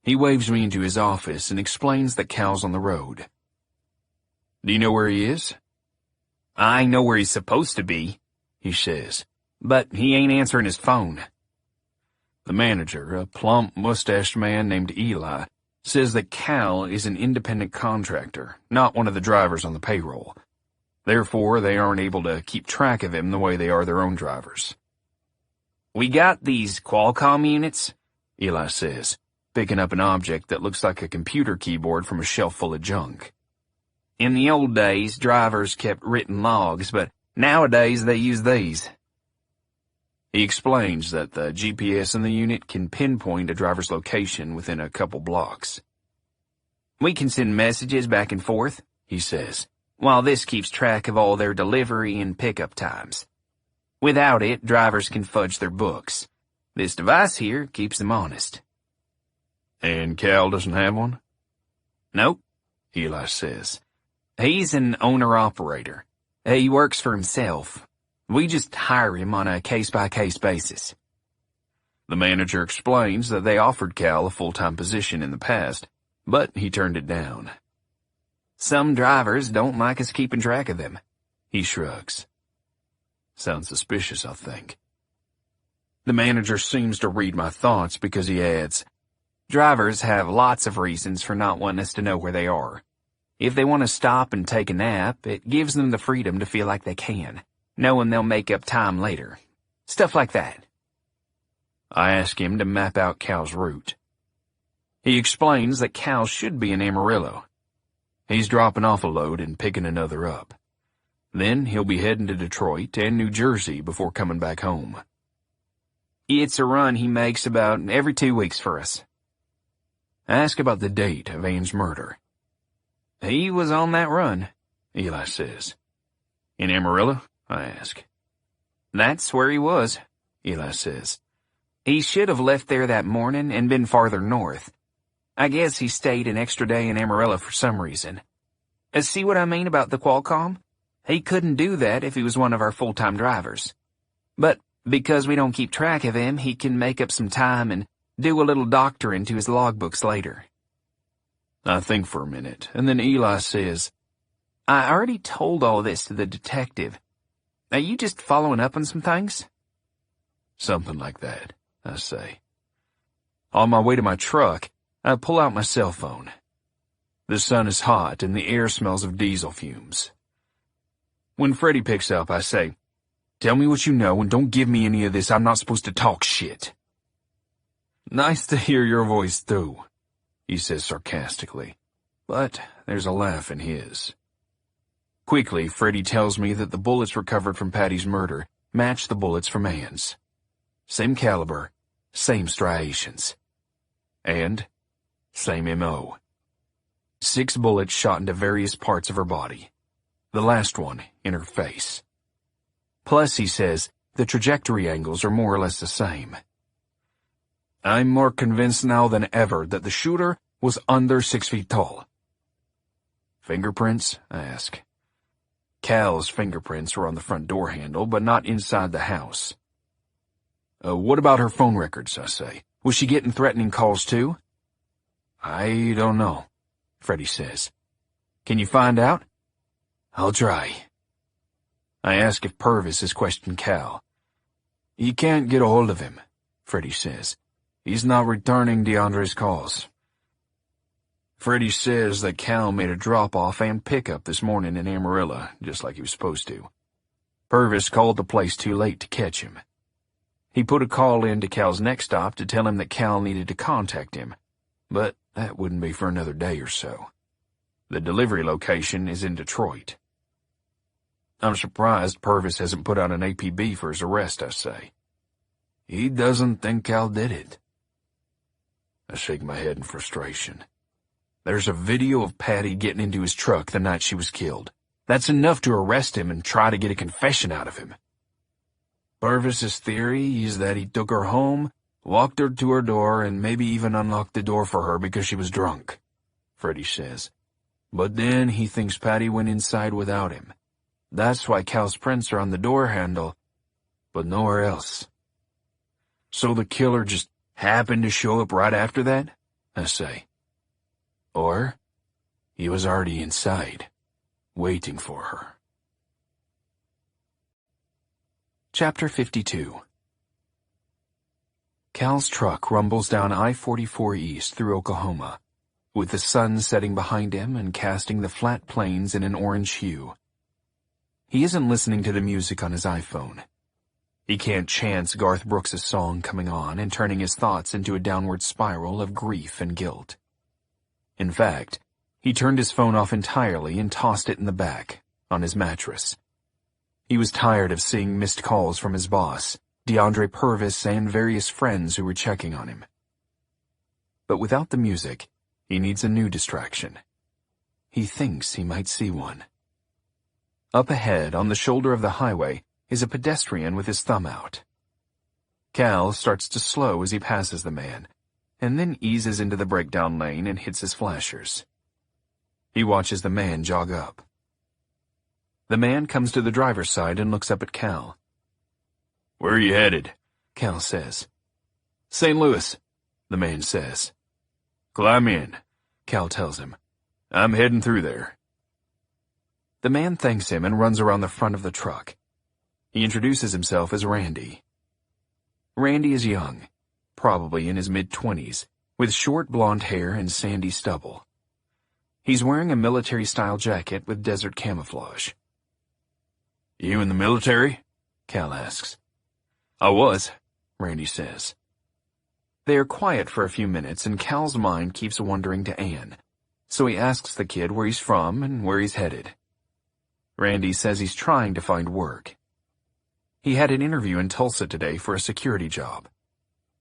He waves me into his office and explains that Cal's on the road. Do you know where he is? I know where he's supposed to be, he says, but he ain't answering his phone. The manager, a plump, mustached man named Eli, says that Cal is an independent contractor, not one of the drivers on the payroll. Therefore, they aren't able to keep track of him the way they are their own drivers. We got these Qualcomm units, Eli says, picking up an object that looks like a computer keyboard from a shelf full of junk. In the old days, drivers kept written logs, but nowadays they use these. He explains that the GPS in the unit can pinpoint a driver's location within a couple blocks. We can send messages back and forth, he says, while this keeps track of all their delivery and pickup times. Without it, drivers can fudge their books. This device here keeps them honest. And Cal doesn't have one? Nope, Eli says. He's an owner-operator. He works for himself. We just hire him on a case-by-case basis. The manager explains that they offered Cal a full-time position in the past, but he turned it down. Some drivers don't like us keeping track of them, he shrugs. Sounds suspicious, I think. The manager seems to read my thoughts because he adds, drivers have lots of reasons for not wanting us to know where they are. If they want to stop and take a nap, it gives them the freedom to feel like they can, knowing they'll make up time later. Stuff like that. I ask him to map out Cal's route. He explains that Cal should be in Amarillo. He's dropping off a load and picking another up. Then he'll be heading to Detroit and New Jersey before coming back home. It's a run he makes about every 2 weeks for us. I ask about the date of Ann's murder. He was on that run, Eli says. In Amarillo? I ask. That's where he was, Eli says. He should have left there that morning and been farther north. I guess he stayed an extra day in Amarillo for some reason. See what I mean about the Qualcomm? He couldn't do that if he was one of our full-time drivers. But because we don't keep track of him, he can make up some time and do a little doctoring to his logbooks later. I think for a minute, and then Eli says, I already told all this to the detective. Are you just following up on some things? Something like that, I say. On my way to my truck, I pull out my cell phone. The sun is hot and the air smells of diesel fumes. When Freddie picks up, I say, tell me what you know and don't give me any of this I'm not supposed to talk shit. Nice to hear your voice, too, he says sarcastically, but there's a laugh in his. Quickly, Freddie tells me that the bullets recovered from Patty's murder match the bullets from Ann's. Same caliber, same striations. And same M.O. 6 bullets shot into various parts of her body. The last one in her face. Plus, he says, the trajectory angles are more or less the same. I'm more convinced now than ever that the shooter was under 6 feet tall. Fingerprints? I ask. Cal's fingerprints were on the front door handle, but not inside the house. What about her phone records, I say? Was she getting threatening calls too? I don't know, Freddie says. Can you find out? I'll try. I ask if Purvis has questioned Cal. "You can't get a hold of him," Freddie says. "He's not returning DeAndre's calls." Freddie says that Cal made a drop-off and pickup this morning in Amarillo, just like he was supposed to. Purvis called the place too late to catch him. He put a call in to Cal's next stop to tell him that Cal needed to contact him, but that wouldn't be for another day or so. The delivery location is in Detroit. I'm surprised Purvis hasn't put out an APB for his arrest, I say. He doesn't think Cal did it. I shake my head in frustration. There's a video of Patty getting into his truck the night she was killed. That's enough to arrest him and try to get a confession out of him. Purvis's theory is that he took her home, walked her to her door, and maybe even unlocked the door for her because she was drunk, Freddie says. But then he thinks Patty went inside without him. That's why Cal's prints are on the door handle, but nowhere else. So the killer just happened to show up right after that, I say. Or he was already inside, waiting for her. Chapter 52. Cal's truck rumbles down I-44 East through Oklahoma, with the sun setting behind him and casting the flat plains in an orange hue. He isn't listening to the music on his iPhone. He can't chance Garth Brooks' song coming on and turning his thoughts into a downward spiral of grief and guilt. In fact, he turned his phone off entirely and tossed it in the back, on his mattress. He was tired of seeing missed calls from his boss, DeAndre Purvis, and various friends who were checking on him. But without the music, he needs a new distraction. He thinks he might see one. Up ahead, on the shoulder of the highway, is a pedestrian with his thumb out. Cal starts to slow as he passes the man, and then eases into the breakdown lane and hits his flashers. He watches the man jog up. The man comes to the driver's side and looks up at Cal. "Where are you headed?" Cal says. "St. Louis," the man says. "Climb in," Cal tells him. "I'm heading through there." The man thanks him and runs around the front of the truck. He introduces himself as Randy. Randy is young, probably in his mid-20s, with short blonde hair and sandy stubble. He's wearing a military-style jacket with desert camouflage. "You in the military?" Cal asks. "I was," Randy says. They are quiet for a few minutes, and Cal's mind keeps wandering to Ann, so he asks the kid where he's from and where he's headed. Randy says he's trying to find work. He had an interview in Tulsa today for a security job.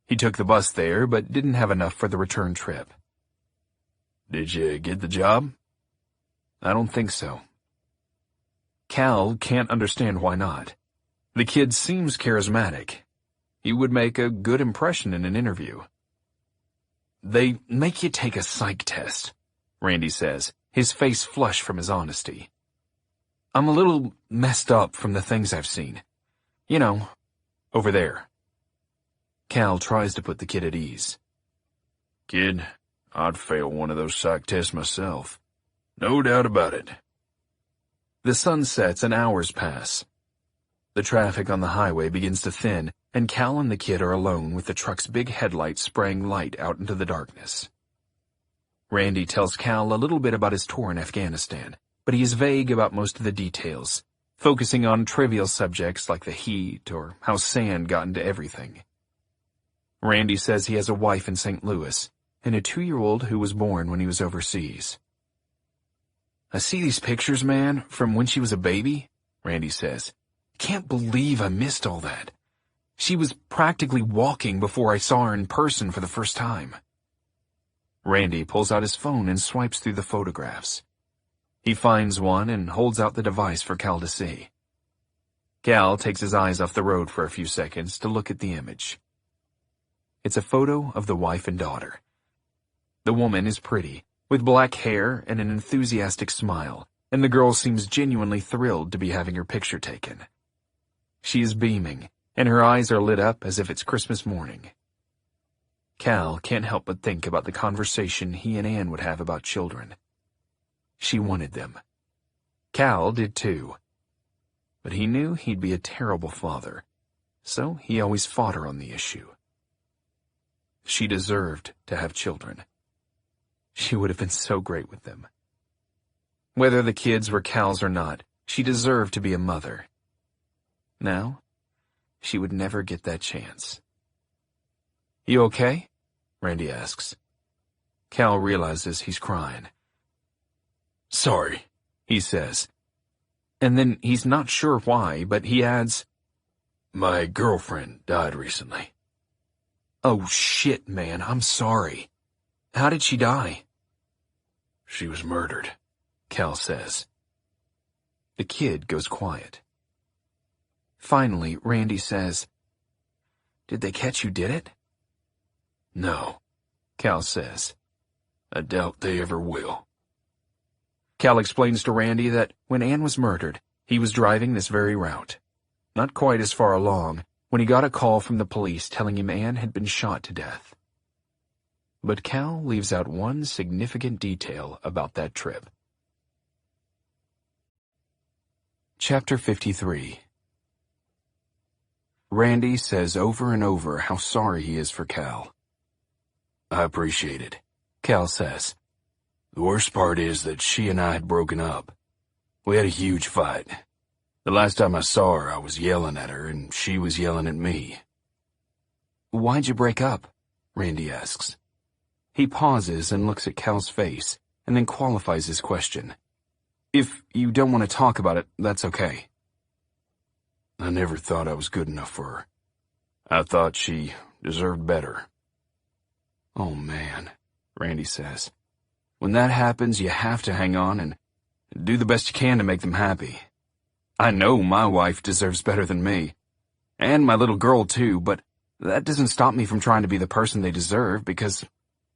He took the bus there, but didn't have enough for the return trip. "Did you get the job?" "I don't think so." Cal can't understand why not. The kid seems charismatic. He would make a good impression in an interview. "They make you take a psych test," Randy says, his face flushed from his honesty. "I'm a little messed up from the things I've seen. You know, over there." Cal tries to put the kid at ease. "Kid, I'd fail one of those psych tests myself. No doubt about it." The sun sets and hours pass. The traffic on the highway begins to thin, and Cal and the kid are alone with the truck's big headlights spraying light out into the darkness. Randy tells Cal a little bit about his tour in Afghanistan, but he is vague about most of the details, focusing on trivial subjects like the heat or how sand got into everything. Randy says he has a wife in St. Louis and a 2-year-old who was born when he was overseas. "I see these pictures, man, from when she was a baby," Randy says. "Can't believe I missed all that. She was practically walking before I saw her in person for the first time." Randy pulls out his phone and swipes through the photographs. He finds one and holds out the device for Cal to see. Cal takes his eyes off the road for a few seconds to look at the image. It's a photo of the wife and daughter. The woman is pretty, with black hair and an enthusiastic smile, and the girl seems genuinely thrilled to be having her picture taken. She is beaming, and her eyes are lit up as if it's Christmas morning. Cal can't help but think about the conversation he and Ann would have about children. She wanted them. Cal did too. But he knew he'd be a terrible father, so he always fought her on the issue. She deserved to have children. She would have been so great with them. Whether the kids were Cal's or not, she deserved to be a mother. Now, she would never get that chance. "You okay?" Randy asks. Cal realizes he's crying. "Sorry," he says. And then he's not sure why, but he adds, "My girlfriend died recently." "Oh shit, man, I'm sorry. How did she die?" "She was murdered," Cal says. The kid goes quiet. Finally, Randy says, "Did they catch who did it?" "No," Cal says. "I doubt they ever will." Cal explains to Randy that when Ann was murdered, he was driving this very route. Not quite as far along when he got a call from the police telling him Ann had been shot to death. But Cal leaves out one significant detail about that trip. Chapter 53. Randy says over and over how sorry he is for Cal. "I appreciate it," Cal says. "The worst part is that she and I had broken up. We had a huge fight. The last time I saw her, I was yelling at her, and she was yelling at me." "Why'd you break up?" Randy asks. He pauses and looks at Cal's face, and then qualifies his question. "If you don't want to talk about it, that's okay." "I never thought I was good enough for her. I thought she deserved better." "Oh man," Randy says. "When that happens, you have to hang on and do the best you can to make them happy. I know my wife deserves better than me. And my little girl too, but that doesn't stop me from trying to be the person they deserve because,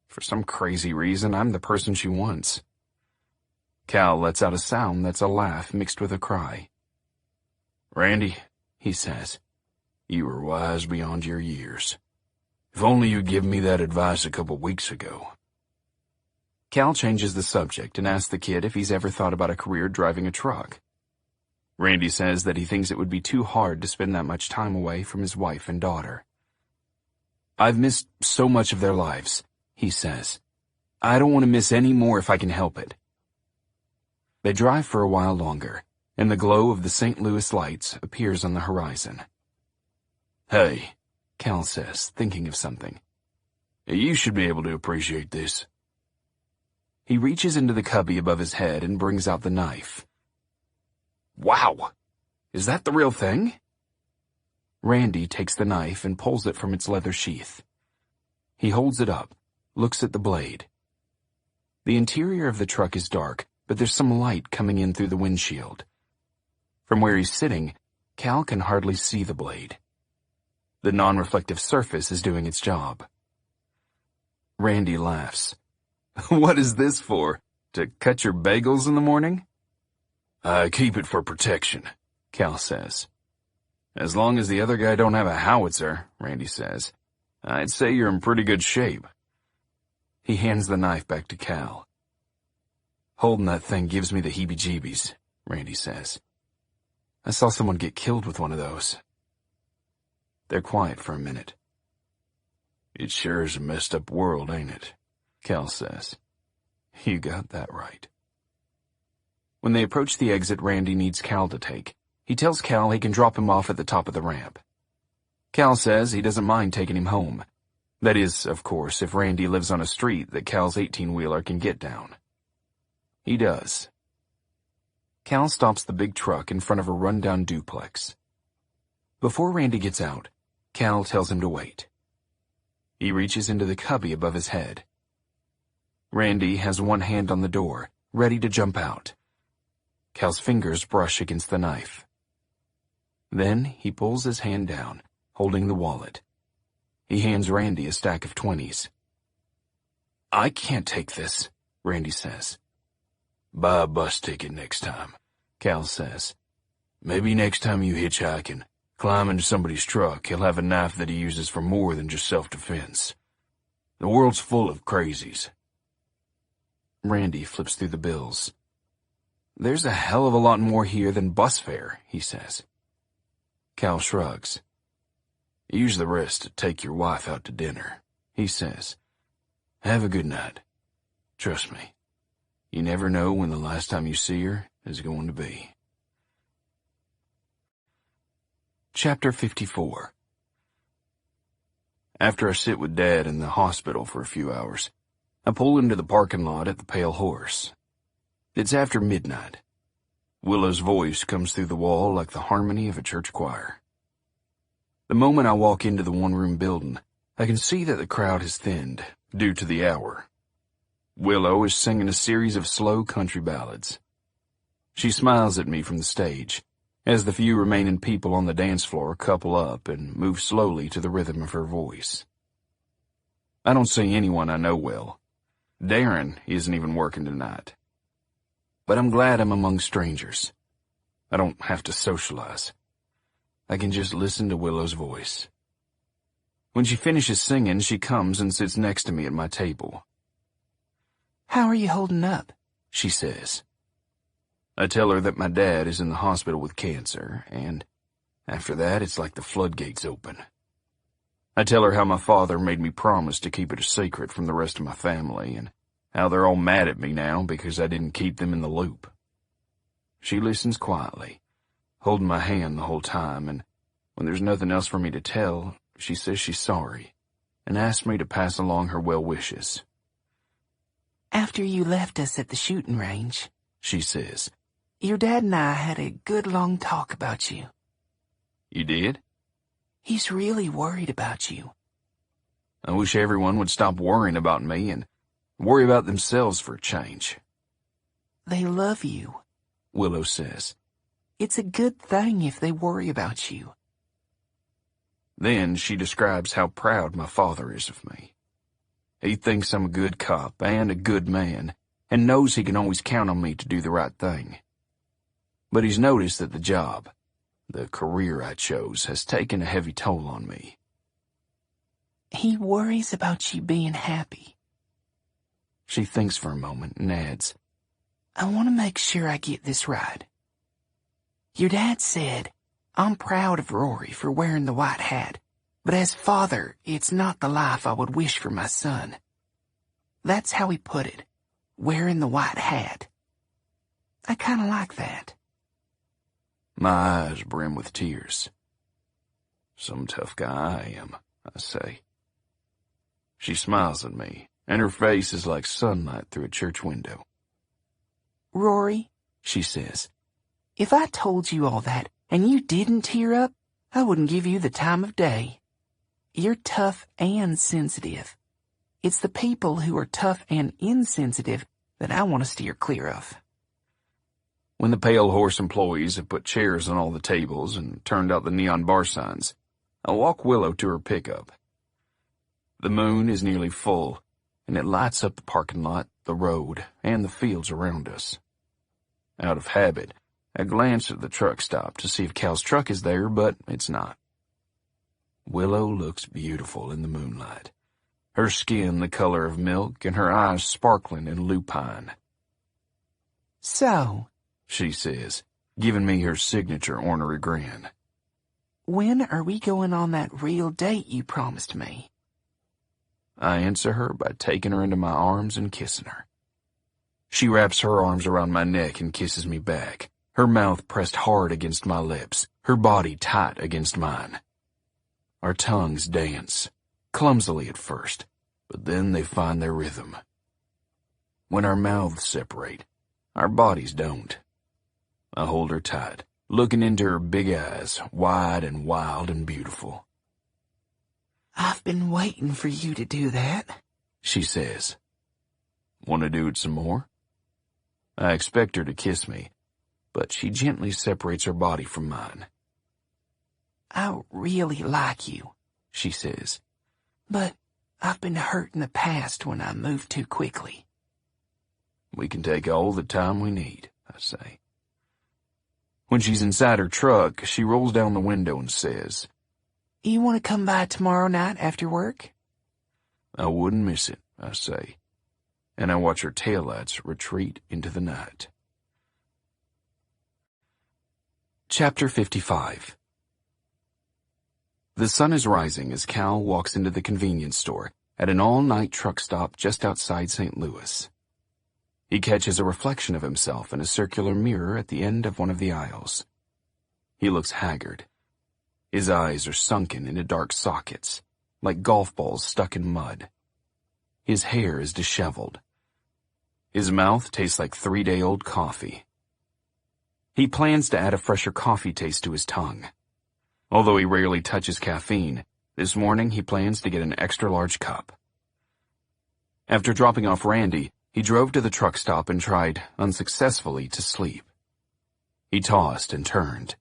for some crazy reason, I'm the person she wants." Cal lets out a sound that's a laugh mixed with a cry. "Randy," he says, "you were wise beyond your years. If only you'd given me that advice a couple weeks ago." Cal changes the subject and asks the kid if he's ever thought about a career driving a truck. Randy says that he thinks it would be too hard to spend that much time away from his wife and daughter. "I've missed so much of their lives," he says. "I don't want to miss any more if I can help it." They drive for a while longer, and the glow of the St. Louis lights appears on the horizon. "Hey," Cal says, thinking of something. "You should be able to appreciate this." He reaches into the cubby above his head and brings out the knife. "Wow! Is that the real thing?" Randy takes the knife and pulls it from its leather sheath. He holds it up, looks at the blade. The interior of the truck is dark, but there's some light coming in through the windshield. From where he's sitting, Cal can hardly see the blade. The non-reflective surface is doing its job. Randy laughs. "What is this for? To cut your bagels in the morning?" "I keep it for protection," Cal says. "As long as the other guy don't have a howitzer," Randy says, "I'd say you're in pretty good shape." He hands the knife back to Cal. "Holding that thing gives me the heebie-jeebies," Randy says. "I saw someone get killed with one of those." They're quiet for a minute. "It sure is a messed up world, ain't it?" Cal says. "You got that right." When they approach the exit Randy needs Cal to take, he tells Cal he can drop him off at the top of the ramp. Cal says he doesn't mind taking him home. That is, of course, if Randy lives on a street that Cal's 18-wheeler can get down. He does. Cal stops the big truck in front of a rundown duplex. Before Randy gets out, Cal tells him to wait. He reaches into the cubby above his head. Randy has one hand on the door, ready to jump out. Cal's fingers brush against the knife. Then he pulls his hand down, holding the wallet. He hands Randy a stack of 20s. "I can't take this," Randy says. "Buy a bus ticket next time," Cal says. "Maybe next time you hitchhike and climb into somebody's truck, he'll have a knife that he uses for more than just self-defense. The world's full of crazies." Randy flips through the bills. "There's a hell of a lot more here than bus fare," he says. Cal shrugs. Use the rest to take your wife out to dinner, he says. Have a good night. Trust me, you never know when the last time you see her is going to be. Chapter 54. After I sit with Dad in the hospital for a few hours, I pull into the parking lot at the Pale Horse. It's after midnight. Willow's voice comes through the wall like the harmony of a church choir. The moment I walk into the one-room building, I can see that the crowd has thinned due to the hour. Willow is singing a series of slow country ballads. She smiles at me from the stage, as the few remaining people on the dance floor couple up and move slowly to the rhythm of her voice. I don't see anyone I know well. Darren isn't even working tonight. But I'm glad I'm among strangers. I don't have to socialize. I can just listen to Willow's voice. When she finishes singing, she comes and sits next to me at my table. "How are you holding up?" she says. I tell her that my dad is in the hospital with cancer, and after that it's like the floodgates open. I tell her how my father made me promise to keep it a secret from the rest of my family, and how they're all mad at me now because I didn't keep them in the loop. She listens quietly, holding my hand the whole time, and when there's nothing else for me to tell, she says she's sorry, and asks me to pass along her well wishes. "After you left us at the shooting range," she says, "your dad and I had a good long talk about you. You did? He's really worried about you." I wish everyone would stop worrying about me and worry about themselves for a change. "They love you," Willow says. "It's a good thing if they worry about you." Then she describes how proud my father is of me. He thinks I'm a good cop and a good man, and knows he can always count on me to do the right thing. But he's noticed that the job, the career I chose, has taken a heavy toll on me. "He worries about you being happy." She thinks for a moment and adds, "I want to make sure I get this right. Your dad said, 'I'm proud of Rory for wearing the white hat, but as father, it's not the life I would wish for my son.' That's how he put it, wearing the white hat. I kind of like that." My eyes brim with tears. Some tough guy I am, I say. She smiles at me, and her face is like sunlight through a church window. "Rory," she says, "if I told you all that and you didn't tear up, I wouldn't give you the time of day. You're tough and sensitive. It's the people who are tough and insensitive that I want to steer clear of." When the Pale Horse employees have put chairs on all the tables and turned out the neon bar signs, I walk Willow to her pickup. The moon is nearly full, and it lights up the parking lot, the road, and the fields around us. Out of habit, I glance at the truck stop to see if Cal's truck is there, but it's not. Willow looks beautiful in the moonlight, her skin the color of milk and her eyes sparkling and lupine. "So," she says, giving me her signature ornery grin. "when are we going on that real date you promised me?" I answer her by taking her into my arms and kissing her. She wraps her arms around my neck and kisses me back, her mouth pressed hard against my lips, her body tight against mine. Our tongues dance, clumsily at first, but then they find their rhythm. When our mouths separate, our bodies don't. I hold her tight, looking into her big eyes, wide and wild and beautiful. "I've been waiting for you to do that," she says. Want to do it some more? I expect her to kiss me, but she gently separates her body from mine. "I really like you," she says, "but I've been hurt in the past when I moved too quickly." We can take all the time we need, I say. When she's inside her truck, she rolls down the window and says, "You want to come by tomorrow night after work?" I wouldn't miss it, I say, and I watch her taillights retreat into the night. Chapter 55. The sun is rising as Cal walks into the convenience store at an all-night truck stop just outside St. Louis. He catches a reflection of himself in a circular mirror at the end of one of the aisles. He looks haggard. His eyes are sunken into dark sockets, like golf balls stuck in mud. His hair is disheveled. His mouth tastes like 3-day-old coffee. He plans to add a fresher coffee taste to his tongue. Although he rarely touches caffeine, this morning he plans to get an extra-large cup. After dropping off Randy, he drove to the truck stop and tried, unsuccessfully, to sleep. He tossed and turned.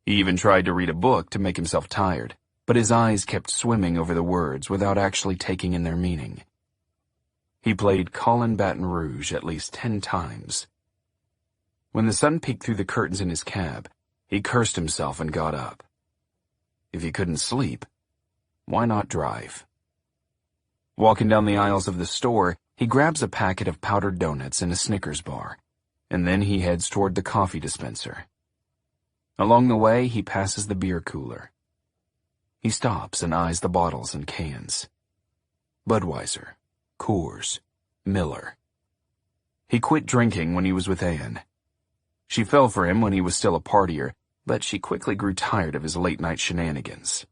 He even tried to read a book to make himself tired, but his eyes kept swimming over the words without actually taking in their meaning. He played Call in Baton Rouge at least 10 times. When the sun peeked through the curtains in his cab, he cursed himself and got up. If he couldn't sleep, why not drive? Walking down the aisles of the store, he grabs a packet of powdered donuts and a Snickers bar, and then he heads toward the coffee dispenser. Along the way, he passes the beer cooler. He stops and eyes the bottles and cans. Budweiser, Coors, Miller. He quit drinking when he was with Anne. She fell for him when he was still a partier, but she quickly grew tired of his late-night shenanigans.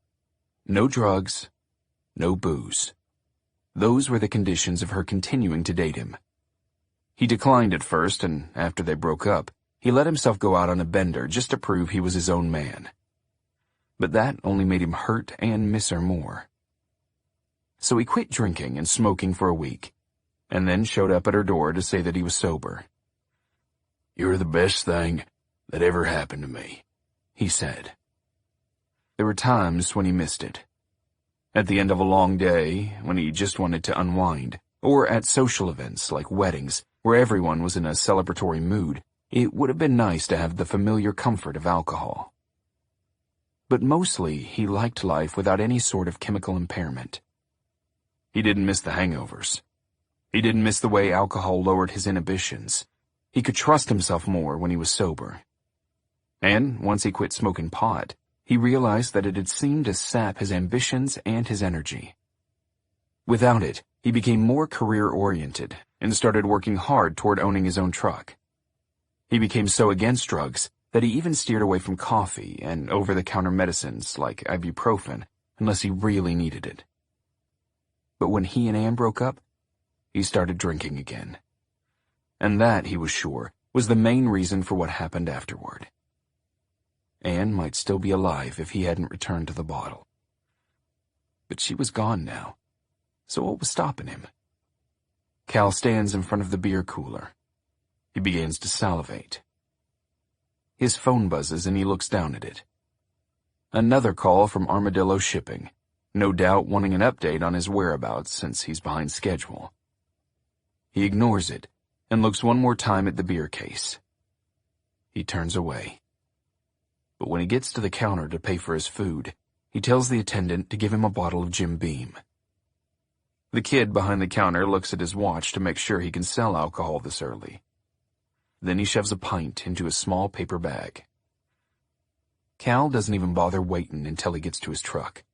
No drugs, no booze. Those were the conditions of her continuing to date him. He declined at first, and after they broke up, he let himself go out on a bender just to prove he was his own man. But that only made him hurt and miss her more. So he quit drinking and smoking for a week, and then showed up at her door to say that he was sober. "You're the best thing that ever happened to me," he said. There were times when he missed it. At the end of a long day, when he just wanted to unwind, or at social events like weddings, where everyone was in a celebratory mood, it would have been nice to have the familiar comfort of alcohol. But mostly, he liked life without any sort of chemical impairment. He didn't miss the hangovers. He didn't miss the way alcohol lowered his inhibitions. He could trust himself more when he was sober. And once he quit smoking pot, he realized that it had seemed to sap his ambitions and his energy. Without it, he became more career-oriented and started working hard toward owning his own truck. He became so against drugs that he even steered away from coffee and over-the-counter medicines like ibuprofen unless he really needed it. But when he and Anne broke up, he started drinking again. And that, he was sure, was the main reason for what happened afterward. Anne might still be alive if he hadn't returned to the bottle. But she was gone now, so what was stopping him? Cal stands in front of the beer cooler. He begins to salivate. His phone buzzes and he looks down at it. Another call from Armadillo Shipping, no doubt wanting an update on his whereabouts since he's behind schedule. He ignores it and looks one more time at the beer case. He turns away. But when he gets to the counter to pay for his food, he tells the attendant to give him a bottle of Jim Beam. The kid behind the counter looks at his watch to make sure he can sell alcohol this early. Then he shoves a pint into a small paper bag. Cal doesn't even bother waiting until he gets to his truck.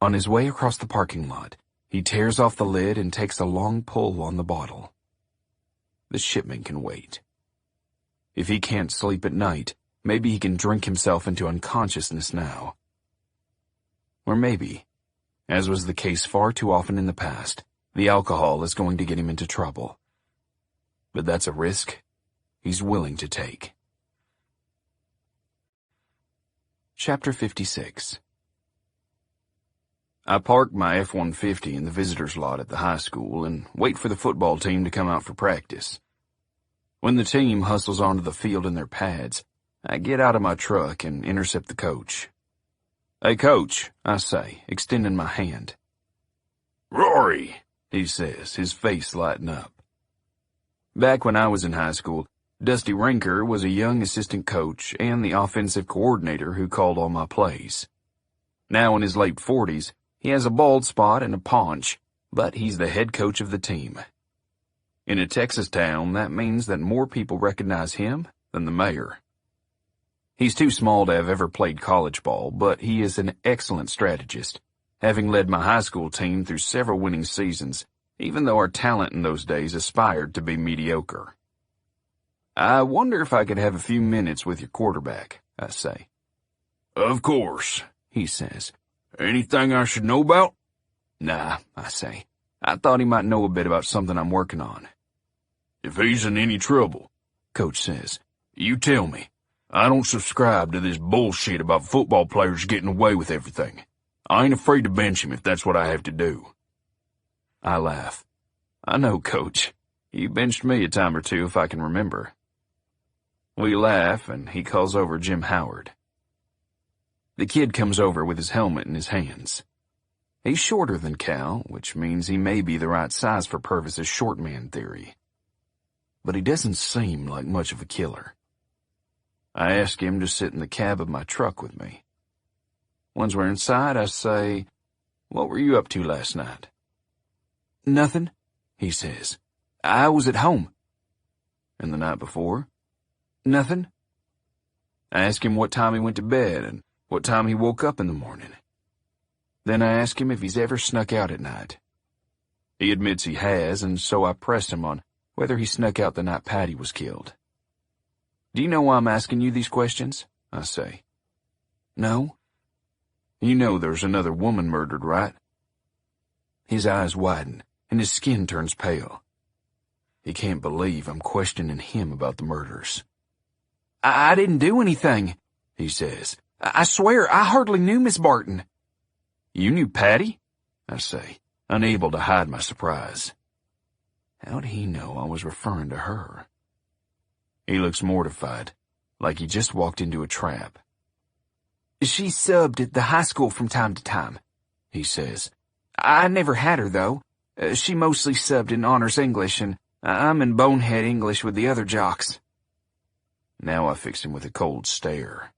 On his way across the parking lot, he tears off the lid and takes a long pull on the bottle. The shipment can wait. If he can't sleep at night, maybe he can drink himself into unconsciousness now. Or maybe, as was the case far too often in the past, the alcohol is going to get him into trouble. But that's a risk he's willing to take. Chapter 56. I park my F-150 in the visitor's lot at the high school and wait for the football team to come out for practice. When the team hustles onto the field in their pads, I get out of my truck and intercept the coach. "Hey, Coach," I say, extending my hand. "Rory," he says, his face lighting up. Back when I was in high school, Dusty Rinker was a young assistant coach and the offensive coordinator who called all my plays. Now in his late 40s, he has a bald spot and a paunch, but he's the head coach of the team. In a Texas town, that means that more people recognize him than the mayor. He's too small to have ever played college ball, but he is an excellent strategist, having led my high school team through several winning seasons, even though our talent in those days aspired to be mediocre. I wonder if I could have a few minutes with your quarterback, I say. Of course, He says. Anything I should know about? Nah, I say. I thought he might know a bit about something I'm working on. If he's in any trouble, Coach says. you tell me. I don't subscribe to this bullshit about football players getting away with everything. I ain't afraid to bench him if that's what I have to do. I laugh. I know, Coach. You benched me a time or two if I can remember. We laugh, and he calls over Jim Howard. The kid comes over with his helmet in his hands. He's shorter than Cal, which means he may be the right size for Purvis's short man theory. But he doesn't seem like much of a killer. I ask him to sit in the cab of my truck with me. Once we're inside, I say, "What were you up to last night?" "Nothing," he says. "I was at home." "And the night before?" "Nothing." I ask him what time he went to bed and what time he woke up in the morning. Then I ask him if he's ever snuck out at night. He admits he has, and so I press him on whether he snuck out the night Patty was killed. "Do you know why I'm asking you these questions?" I say. "No." "You know there's another woman murdered, right?" His eyes widen, and his skin turns pale. He can't believe I'm questioning him about the murders. I didn't do anything," he says. I swear, I hardly knew Miss Barton." "You knew Patty?" I say, unable to hide my surprise. How'd he know I was referring to her? He looks mortified, like he just walked into a trap. "She subbed at the high school from time to time," he says. "I never had her, though. She mostly subbed in honors English, and I'm in bonehead English with the other jocks." Now I fix him with a cold stare.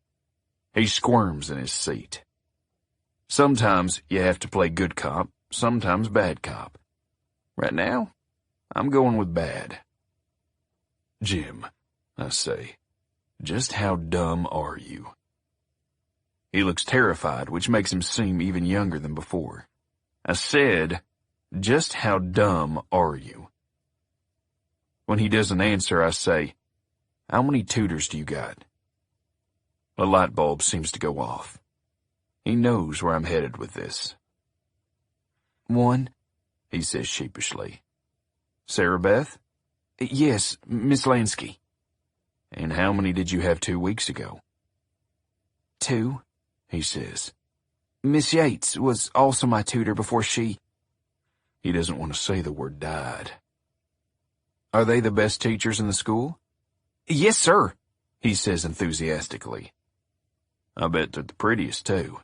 He squirms in his seat. Sometimes you have to play good cop, sometimes bad cop. Right now, I'm going with bad. "Jim," I say, "just how dumb are you?" He looks terrified, which makes him seem even younger than before. I said, "Just how dumb are you?" When he doesn't answer, I say, "How many tutors do you got?" A light bulb seems to go off. He knows where I'm headed with this. "One," he says sheepishly. "Sarah Beth?" "Yes, Miss Lansky." "And how many did you have 2 weeks ago?" "2," he says. "Miss Yates was also my tutor before she—" He doesn't want to say the word died. "Are they the best teachers in the school?" "Yes, sir," he says enthusiastically. "I bet they're the prettiest, too."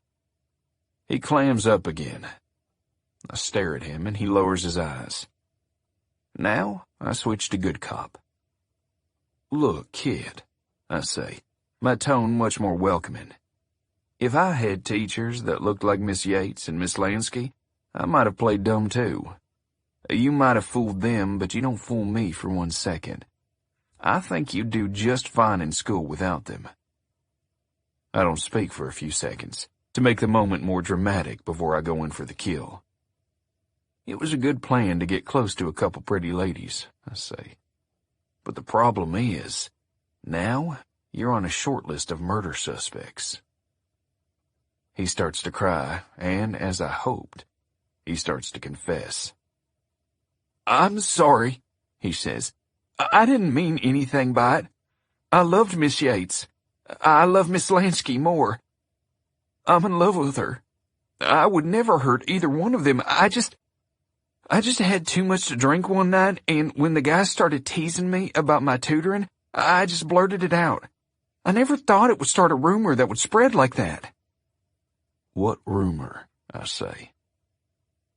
He clams up again. I stare at him, and he lowers his eyes. Now I switch to good cop. "Look, kid," I say, my tone much more welcoming. "If I had teachers that looked like Miss Yates and Miss Lansky, I might have played dumb too. You might have fooled them, but you don't fool me for 1 second. I think you'd do just fine in school without them." I don't speak for a few seconds, to make the moment more dramatic before I go in for the kill. "It was a good plan to get close to a couple pretty ladies," I say. "But the problem is, now you're on a short list of murder suspects." He starts to cry, and, as I hoped, he starts to confess. "I'm sorry," he says. "I didn't mean anything by it. I loved Miss Yates. I love Miss Lansky more. I'm in love with her. I would never hurt either one of them. I just had too much to drink one night, and when the guy started teasing me about my tutoring, I just blurted it out. I never thought it would start a rumor that would spread like that." "What rumor?" I say.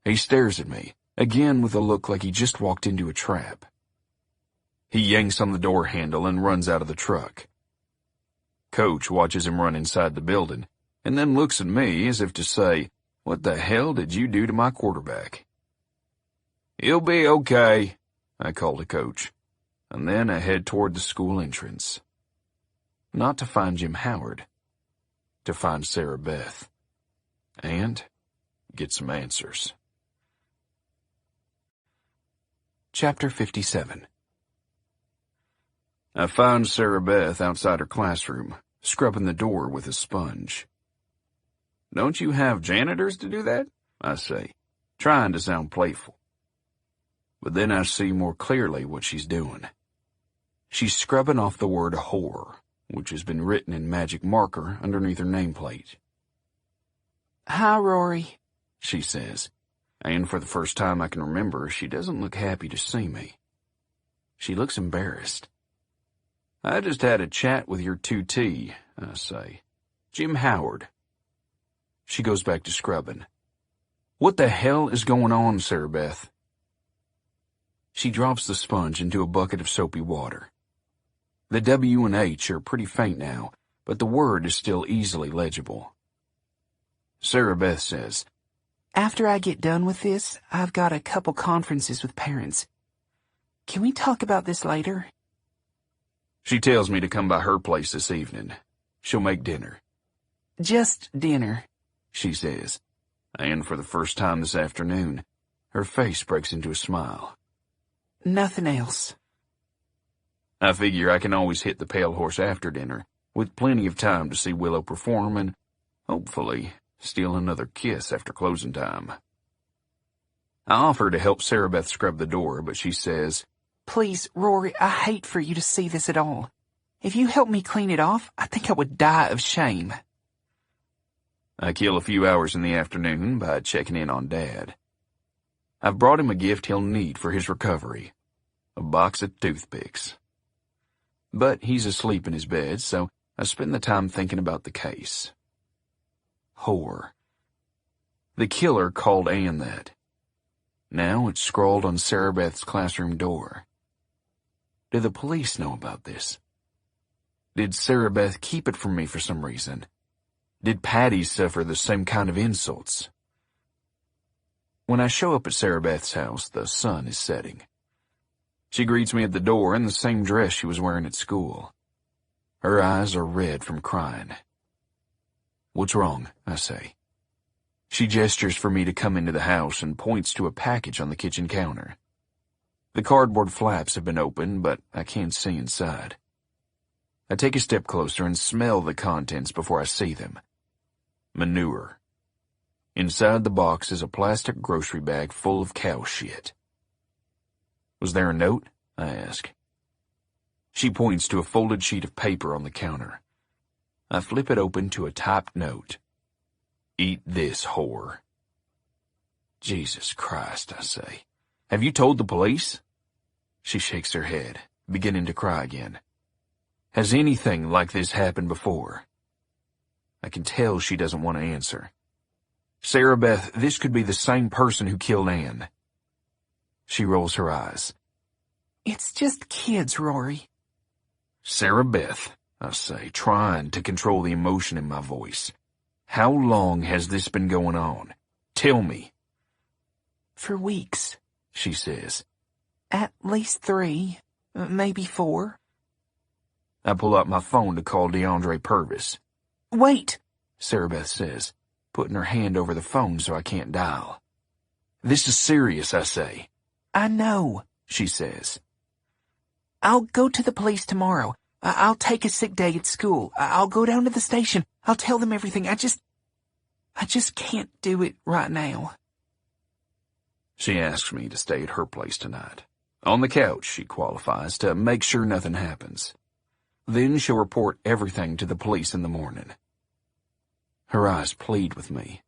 He stares at me, again with a look like he just walked into a trap. He yanks on the door handle and runs out of the truck. Coach watches him run inside the building, and then looks at me as if to say, "What the hell did you do to my quarterback?" "He'll be okay," I call to Coach, and then I head toward the school entrance. not to find Jim Howard, to find Sarah Beth, and get some answers. Chapter 57. I found Sarah Beth outside her classroom, scrubbing the door with a sponge. "Don't you have janitors to do that?" I say, trying to sound playful. But then I see more clearly what she's doing. She's scrubbing off the word whore, which has been written in magic marker underneath her nameplate. "Hi, Rory," she says, and for the first time I can remember, she doesn't look happy to see me. She looks embarrassed. "I just had a chat with your 2T, I say. Jim Howard." She goes back to scrubbing. "What the hell is going on, Sarah Beth?" She drops the sponge into a bucket of soapy water. The W and H are pretty faint now, but the word is still easily legible. Sarah Beth says, "After I get done with this, I've got a couple conferences with parents. Can we talk about this later?" She tells me to come by her place this evening. She'll make dinner. "Just dinner," she says, and for the first time this afternoon, her face breaks into a smile. "Nothing else." I figure I can always hit the Pale Horse after dinner, with plenty of time to see Willow perform and, hopefully, steal another kiss after closing time. I offer to help Sarah Beth scrub the door, but she says, "Please, Rory, I hate for you to see this at all. If you help me clean it off, I think I would die of shame." I kill a few hours in the afternoon by checking in on Dad. I've brought him a gift he'll need for his recovery, a box of toothpicks. But he's asleep in his bed, so I spend the time thinking about the case. Whore. The killer called Anne that. Now it's scrawled on Sarah Beth's classroom door. Do the police know about this? Did Sarah Beth keep it from me for some reason? Did Patty suffer the same kind of insults? When I show up at Sarah Beth's house, the sun is setting. She greets me at the door in the same dress she was wearing at school. Her eyes are red from crying. "What's wrong?" I say. She gestures for me to come into the house and points to a package on the kitchen counter. The cardboard flaps have been opened, but I can't see inside. I take a step closer and smell the contents before I see them. Manure. Inside the box is a plastic grocery bag full of cow shit. "Was there a note?" I ask. She points to a folded sheet of paper on the counter. I flip it open to a typed note. "Eat this, whore." "Jesus Christ," I say. "Have you told the police?" She shakes her head, beginning to cry again. "Has anything like this happened before?" I can tell she doesn't want to answer. "Sarah Beth, this could be the same person who killed Anne." She rolls her eyes. "It's just kids, Rory." "Sarah Beth," I say, trying to control the emotion in my voice. "How long has this been going on? Tell me." "For weeks," she says. "At least 3, maybe 4. I pull out my phone to call DeAndre Purvis. "Wait," Sarah Beth says, putting her hand over the phone so I can't dial. "This is serious," I say. "I know," she says. "I'll go to the police tomorrow. I'll take a sick day at school. I'll go down to the station. I'll tell them everything. I just can't do it right now." She asks me to stay at her place tonight. On the couch, she qualifies, to make sure nothing happens. Then she'll report everything to the police in the morning. Her eyes plead with me.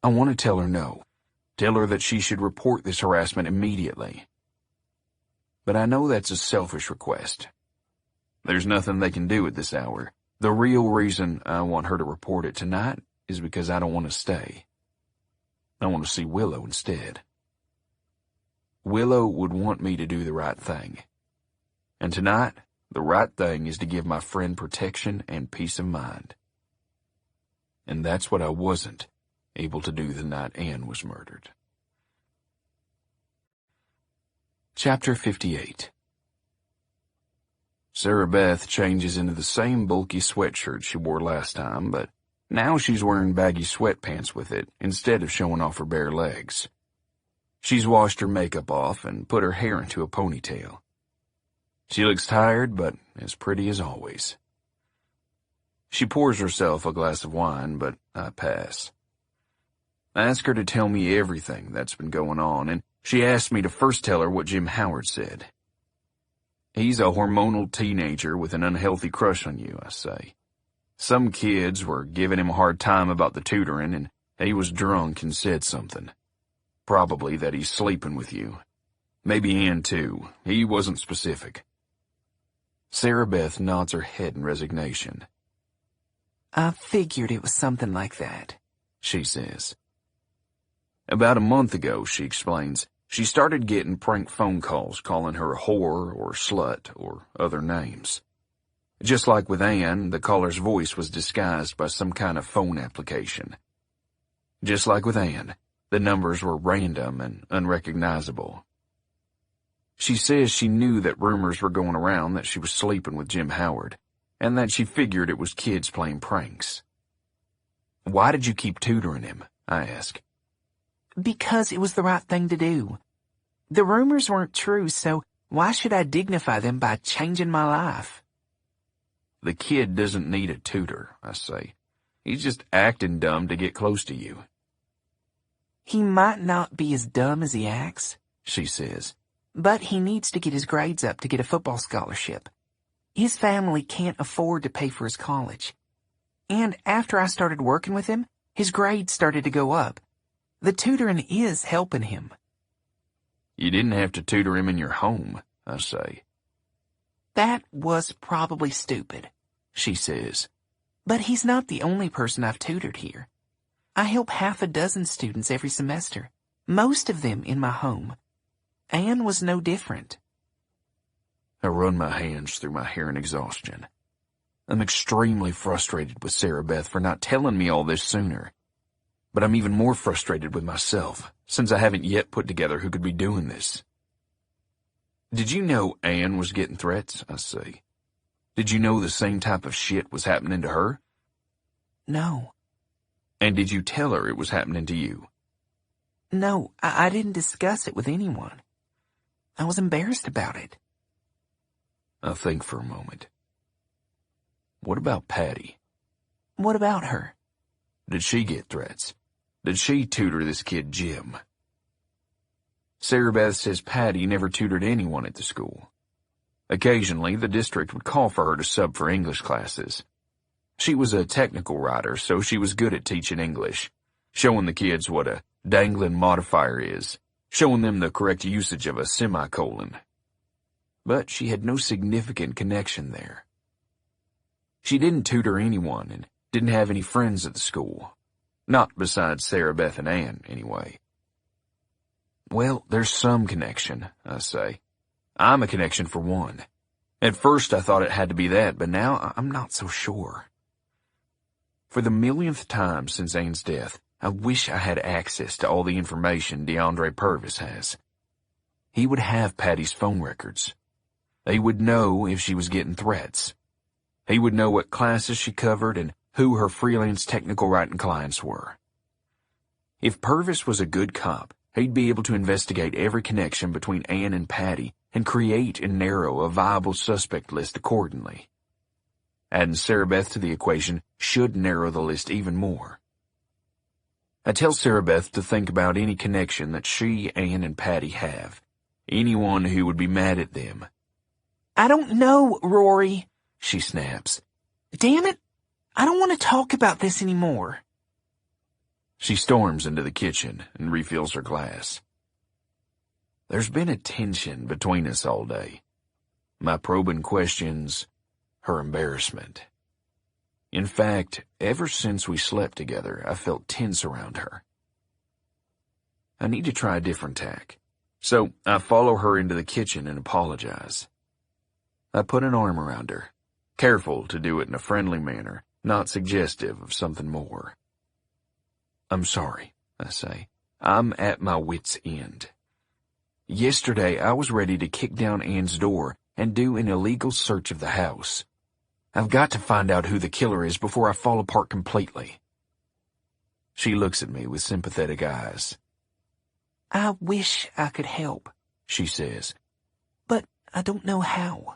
I want to tell her no. Tell her that she should report this harassment immediately. But I know that's a selfish request. There's nothing they can do at this hour. The real reason I want her to report it tonight is because I don't want to stay. I want to see Willow instead. Willow would want me to do the right thing. And tonight, the right thing is to give my friend protection and peace of mind. And that's what I wasn't able to do the night Anne was murdered. Chapter 58. Sarah Beth changes into the same bulky sweatshirt she wore last time, but now she's wearing baggy sweatpants with it instead of showing off her bare legs. She's washed her makeup off and put her hair into a ponytail. She looks tired, but as pretty as always. She pours herself a glass of wine, but I pass. I ask her to tell me everything that's been going on, and she asks me to first tell her what Jim Howard said. He's a hormonal teenager with an unhealthy crush on you, I say. Some kids were giving him a hard time about the tutoring, and he was drunk and said something. Probably that he's sleeping with you. Maybe Ann too. He wasn't specific. Sarah Beth nods her head in resignation. I figured it was something like that, she says. About a month ago, she explains, she started getting prank phone calls calling her a whore or slut or other names. Just like with Ann, the caller's voice was disguised by some kind of phone application. Just like with Ann, the numbers were random and unrecognizable. She says she knew that rumors were going around that she was sleeping with Jim Howard, and that she figured it was kids playing pranks. Why did you keep tutoring him? I ask. Because it was the right thing to do. The rumors weren't true, so why should I dignify them by changing my life? The kid doesn't need a tutor, I say. He's just acting dumb to get close to you. He might not be as dumb as he acts, she says. But he needs to get his grades up to get a football scholarship. His family can't afford to pay for his college. And after I started working with him, his grades started to go up. The tutoring is helping him. You didn't have to tutor him in your home, I say. That was probably stupid, she says. But he's not the only person I've tutored here. I help half a dozen students every semester, most of them in my home. Anne was no different. I run my hands through my hair in exhaustion. I'm extremely frustrated with Sarah Beth for not telling me all this sooner. But I'm even more frustrated with myself, since I haven't yet put together who could be doing this. Did you know Anne was getting threats? I say. Did you know the same type of shit was happening to her? No. And did you tell her it was happening to you? No, I didn't discuss it with anyone. I was embarrassed about it. I think for a moment. What about Patty? What about her? Did she get threats? Did she tutor this kid Jim? Sarah Beth says Patty never tutored anyone at the school. Occasionally, the district would call for her to sub for English classes. She was a technical writer, so she was good at teaching English, showing the kids what a dangling modifier is, showing them the correct usage of a semicolon. But she had no significant connection there. She didn't tutor anyone and didn't have any friends at the school. Not besides Sarah Beth and Ann, anyway. Well, there's some connection, I say. I'm a connection for one. At first I thought it had to be that, but now I'm not so sure. For the millionth time since Ann's death, I wish I had access to all the information DeAndre Purvis has. He would have Patty's phone records. He would know if she was getting threats. He would know what classes she covered and who her freelance technical writing clients were. If Purvis was a good cop, he'd be able to investigate every connection between Ann and Patty and create and narrow a viable suspect list accordingly. Adding Sarah Beth to the equation should narrow the list even more. I tell Sarah Beth to think about any connection that she, Ann, and Patty have. Anyone who would be mad at them. I don't know, Rory, she snaps. Damn it, I don't want to talk about this anymore. She storms into the kitchen and refills her glass. There's been a tension between us all day. My probing questions, her embarrassment. In fact, ever since we slept together, I felt tense around her. I need to try a different tack, so I follow her into the kitchen and apologize. I put an arm around her, careful to do it in a friendly manner, not suggestive of something more. I'm sorry, I say. I'm at my wit's end. Yesterday, I was ready to kick down Ann's door and do an illegal search of the house. I've got to find out who the killer is before I fall apart completely. She looks at me with sympathetic eyes. I wish I could help, she says. but I don't know how.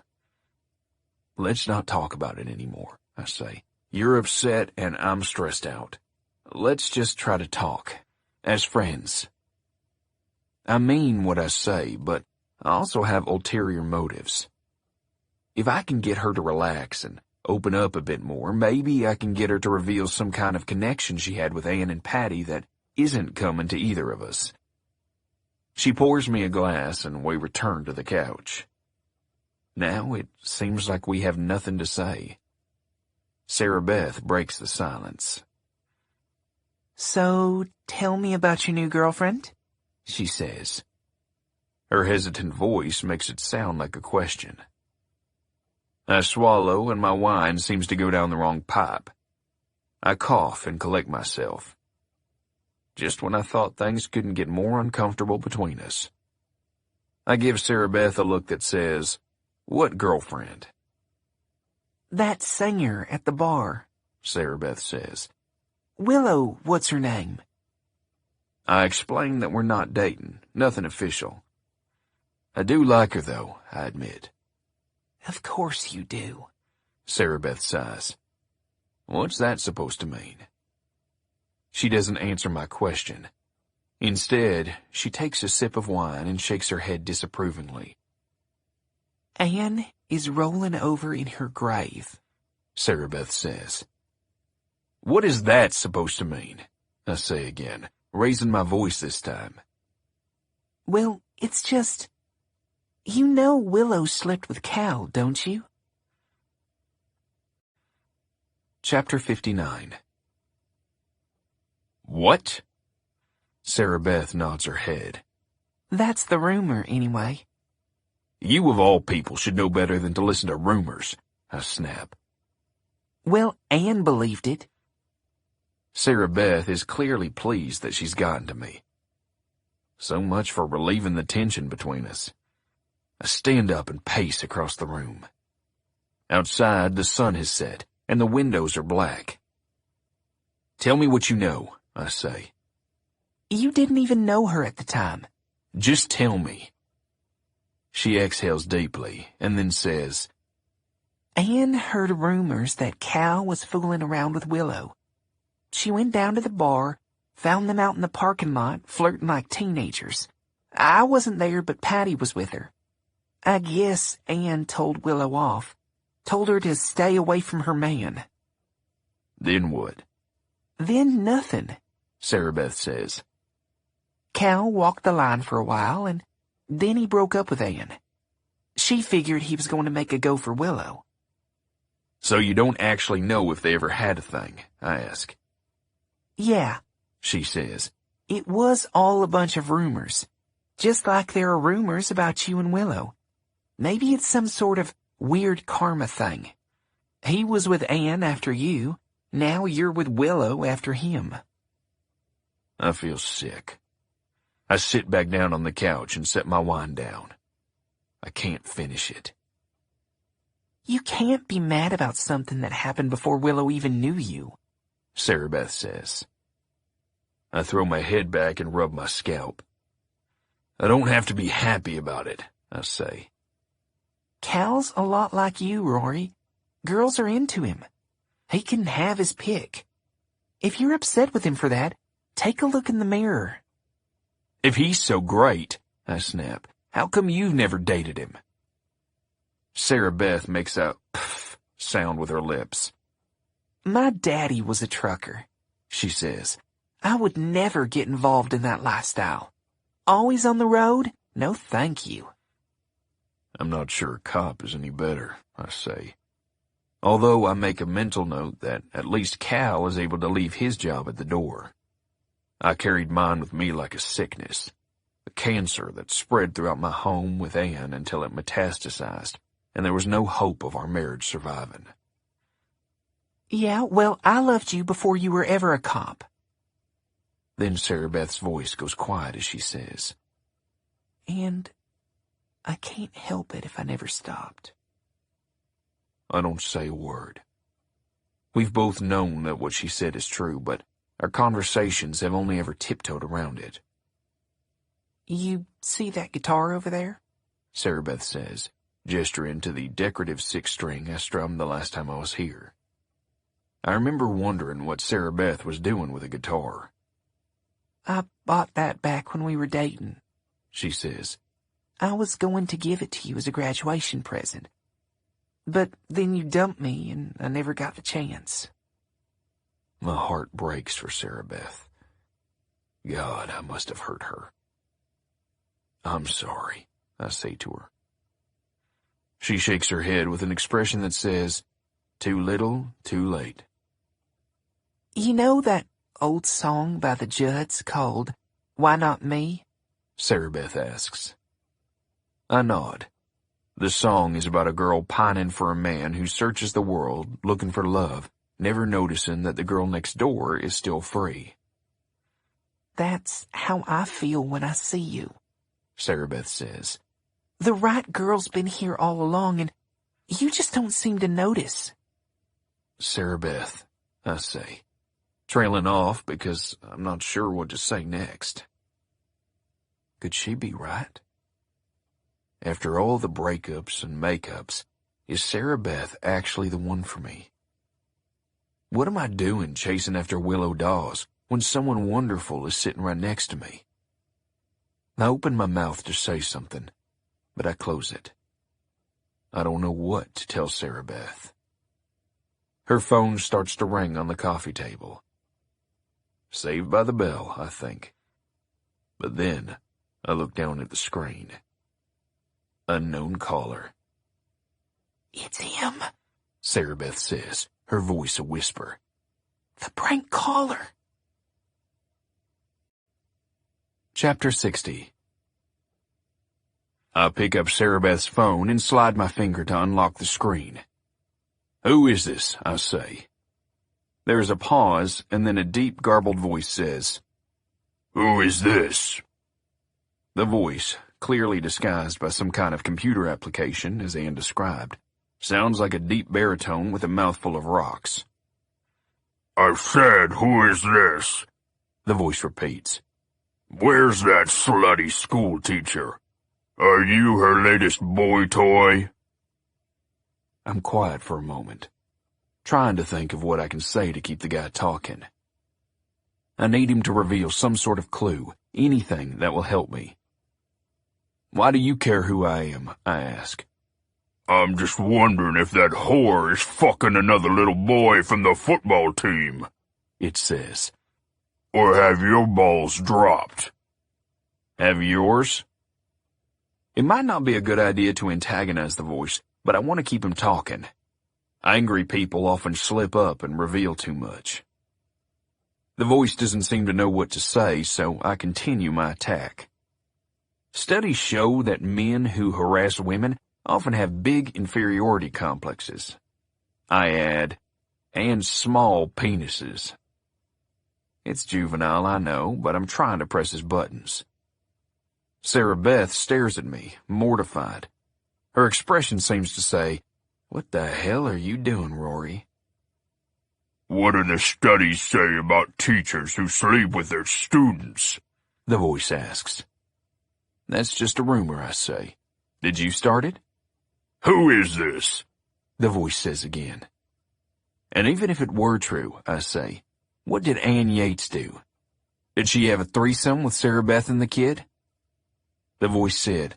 Let's not talk about it anymore, I say. You're upset and I'm stressed out. Let's just try to talk, as friends. I mean what I say, but I also have ulterior motives. If I can get her to relax and open up a bit more, maybe I can get her to reveal some kind of connection she had with Ann and Patty that isn't coming to either of us. She pours me a glass and we return to the couch. Now it seems like we have nothing to say. Sarah Beth breaks the silence. So, tell me about your new girlfriend, she says. Her hesitant voice makes it sound like a question. I swallow and my wine seems to go down the wrong pipe. I cough and collect myself. Just when I thought things couldn't get more uncomfortable between us. I give Sarah Beth a look that says, "What girlfriend?" That singer at the bar, Sarah Beth says. Willow, what's her name? I explain that we're not dating, nothing official. I do like her though, I admit. Of course you do, Sarah Beth sighs. What's that supposed to mean? She doesn't answer my question. Instead, she takes a sip of wine and shakes her head disapprovingly. Anne is rolling over in her grave, Sarah Beth says. What is that supposed to mean? I say again, raising my voice this time. Well, it's just... You know Willow slept with Cal, don't you? Chapter 59. What? Sarah Beth nods her head. That's the rumor, anyway. You of all people should know better than to listen to rumors, I snap. Well, Anne believed it. Sarah Beth is clearly pleased that she's gotten to me. So much for relieving the tension between us. I stand up and pace across the room. Outside, the sun has set, and the windows are black. Tell me what you know, I say. You didn't even know her at the time. Just tell me. She exhales deeply, and then says, Anne heard rumors that Cal was fooling around with Willow. She went down to the bar, found them out in the parking lot, flirting like teenagers. I wasn't there, but Patty was with her. I guess Anne told Willow off, told her to stay away from her man. Then what? Then nothing, Sarah Beth says. Cal walked the line for a while, and then he broke up with Anne. She figured he was going to make a go for Willow. So you don't actually know if they ever had a thing, I ask. Yeah, she says. It was all a bunch of rumors, just like there are rumors about you and Willow. Maybe it's some sort of weird karma thing. He was with Anne after you, now you're with Willow after him. I feel sick. I sit back down on the couch and set my wine down. I can't finish it. You can't be mad about something that happened before Willow even knew you, Sarah Beth says. I throw my head back and rub my scalp. I don't have to be happy about it, I say. Cal's a lot like you, Rory. Girls are into him. He can have his pick. If you're upset with him for that, take a look in the mirror. If he's so great, I snap, how come you've never dated him? Sarah Beth makes a pff sound with her lips. My daddy was a trucker, she says. I would never get involved in that lifestyle. Always on the road? No thank you. I'm not sure a cop is any better, I say. Although I make a mental note that at least Cal is able to leave his job at the door. I carried mine with me like a sickness, a cancer that spread throughout my home with Anne until it metastasized, and there was no hope of our marriage surviving. Yeah, well, I loved you before you were ever a cop. Then Sarah Beth's voice goes quiet as she says, And I can't help it if I never stopped. I don't say a word. We've both known that what she said is true, but our conversations have only ever tiptoed around it. You see that guitar over there? Sarah Beth says, gesturing to the decorative six-string I strummed the last time I was here. I remember wondering what Sarah Beth was doing with a guitar. I bought that back when we were dating, she says. I was going to give it to you as a graduation present. But then you dumped me and I never got the chance. My heart breaks for Sarah Beth. God, I must have hurt her. I'm sorry, I say to her. She shakes her head with an expression that says, too little, too late. You know that old song by the Judds called Why Not Me? Sarah Beth asks. I nod. The song is about a girl pining for a man who searches the world looking for love, never noticing that the girl next door is still free. That's how I feel when I see you, Sarah Beth says. The right girl's been here all along and you just don't seem to notice. Sarah Beth, I say, trailing off because I'm not sure what to say next. Could she be right? After all the breakups and makeups, is Sarah Beth actually the one for me? What am I doing chasing after Willow Dawes when someone wonderful is sitting right next to me? I open my mouth to say something, but I close it. I don't know what to tell Sarah Beth. Her phone starts to ring on the coffee table. Saved by the bell, I think. But then I look down at the screen. Unknown caller. It's him, Sarah Beth says, her voice a whisper. The prank caller. Chapter 60. I pick up Sarah Beth's phone and slide my finger to unlock the screen. Who is this? I say. There is a pause, and then a deep, garbled voice says, Who is this? The voice, clearly disguised by some kind of computer application, as Anne described, sounds like a deep baritone with a mouthful of rocks. I said, who is this? The voice repeats. Where's that slutty school teacher? Are you her latest boy toy? I'm quiet for a moment, trying to think of what I can say to keep the guy talking. I need him to reveal some sort of clue, anything that will help me. Why do you care who I am? I ask. I'm just wondering if that whore is fucking another little boy from the football team, it says. Or have your balls dropped? Have yours? It might not be a good idea to antagonize the voice, but I want to keep him talking. Angry people often slip up and reveal too much. The voice doesn't seem to know what to say, so I continue my attack. Studies show that men who harass women often have big inferiority complexes. I add, and small penises. It's juvenile, I know, but I'm trying to press his buttons. Sarah Beth stares at me, mortified. Her expression seems to say, What the hell are you doing, Rory? What do the studies say about teachers who sleep with their students? The voice asks. That's just a rumor, I say. Did you start it? Who is this? The voice says again. And even if it were true, I say, what did Ann Yates do? Did she have a threesome with Sarah Beth and the kid? The voice said,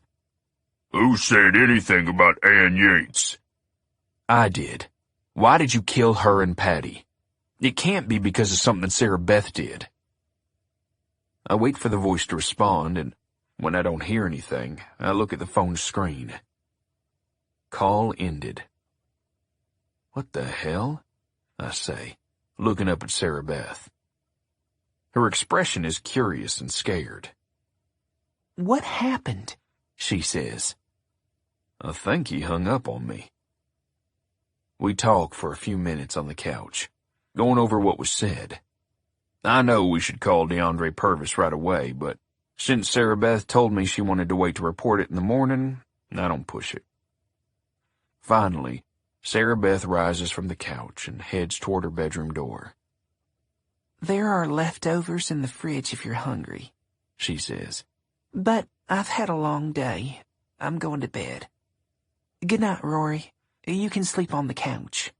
Who said anything about Ann Yates? I did. Why did you kill her and Patty? It can't be because of something Sarah Beth did. I wait for the voice to respond, and when I don't hear anything, I look at the phone screen. Call ended. What the hell? I say, looking up at Sarah Beth. Her expression is curious and scared. What happened? She says. I think he hung up on me. We talk for a few minutes on the couch, going over what was said. I know we should call DeAndre Purvis right away, but since Sarah Beth told me she wanted to wait to report it in the morning, I don't push it. Finally, Sarah Beth rises from the couch and heads toward her bedroom door. "There are leftovers in the fridge if you're hungry," she says. "But I've had a long day. I'm going to bed. Good night, Rory. You can sleep on the couch."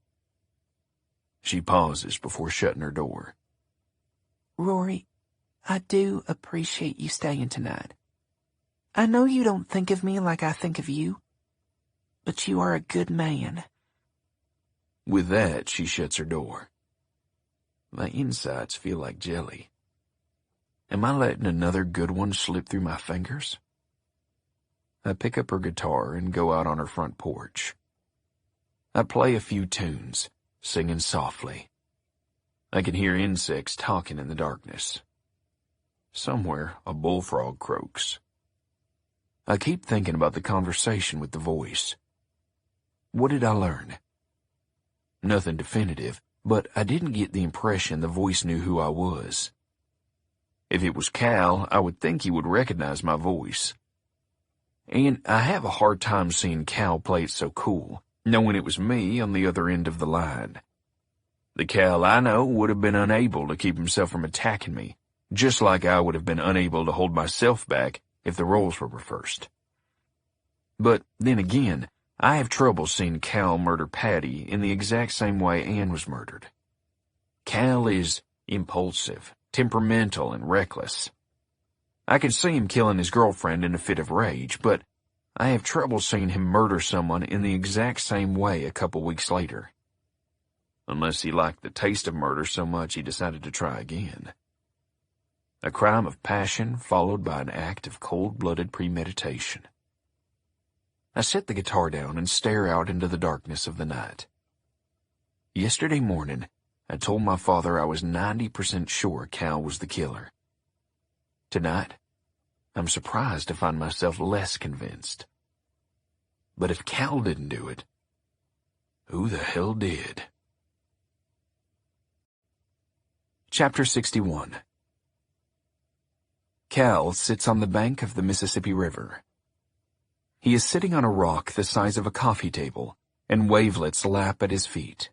She pauses before shutting her door. "Rory, I do appreciate you staying tonight. I know you don't think of me like I think of you, but you are a good man." With that, she shuts her door. My insides feel like jelly. Am I letting another good one slip through my fingers? I pick up her guitar and go out on her front porch. I play a few tunes, singing softly. I can hear insects talking in the darkness. Somewhere, a bullfrog croaks. I keep thinking about the conversation with the voice. What did I learn? Nothing definitive, but I didn't get the impression the voice knew who I was. If it was Cal, I would think he would recognize my voice. And I have a hard time seeing Cal play it so cool, knowing it was me on the other end of the line. The Cal I know would have been unable to keep himself from attacking me, just like I would have been unable to hold myself back if the roles were reversed. But then again, I have trouble seeing Cal murder Patty in the exact same way Anne was murdered. Cal is impulsive, temperamental, and reckless. I can see him killing his girlfriend in a fit of rage, but I have trouble seeing him murder someone in the exact same way a couple weeks later. Unless he liked the taste of murder so much he decided to try again. A crime of passion followed by an act of cold-blooded premeditation. I set the guitar down and stare out into the darkness of the night. Yesterday morning, I told my father I was 90% sure Cal was the killer. Tonight, I'm surprised to find myself less convinced. But if Cal didn't do it, who the hell did? Chapter 61. Cal sits on the bank of the Mississippi River. He is sitting on a rock the size of a coffee table, and wavelets lap at his feet.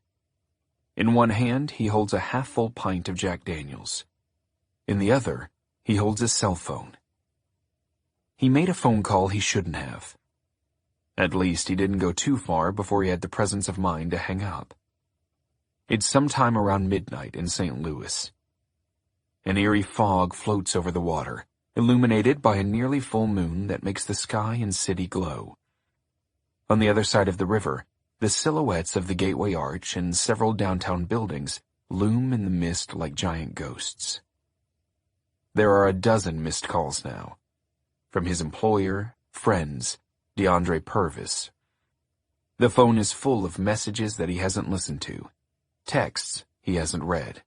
In one hand, he holds a half-full pint of Jack Daniels. In the other, he holds his cell phone. He made a phone call he shouldn't have. At least he didn't go too far before he had the presence of mind to hang up. It's sometime around midnight in St. Louis. An eerie fog floats over the water, illuminated by a nearly full moon that makes the sky and city glow. On the other side of the river, the silhouettes of the Gateway Arch and several downtown buildings loom in the mist like giant ghosts. There are a dozen missed calls now, from his employer, friends, DeAndre Purvis. The phone is full of messages that he hasn't listened to, texts he hasn't read.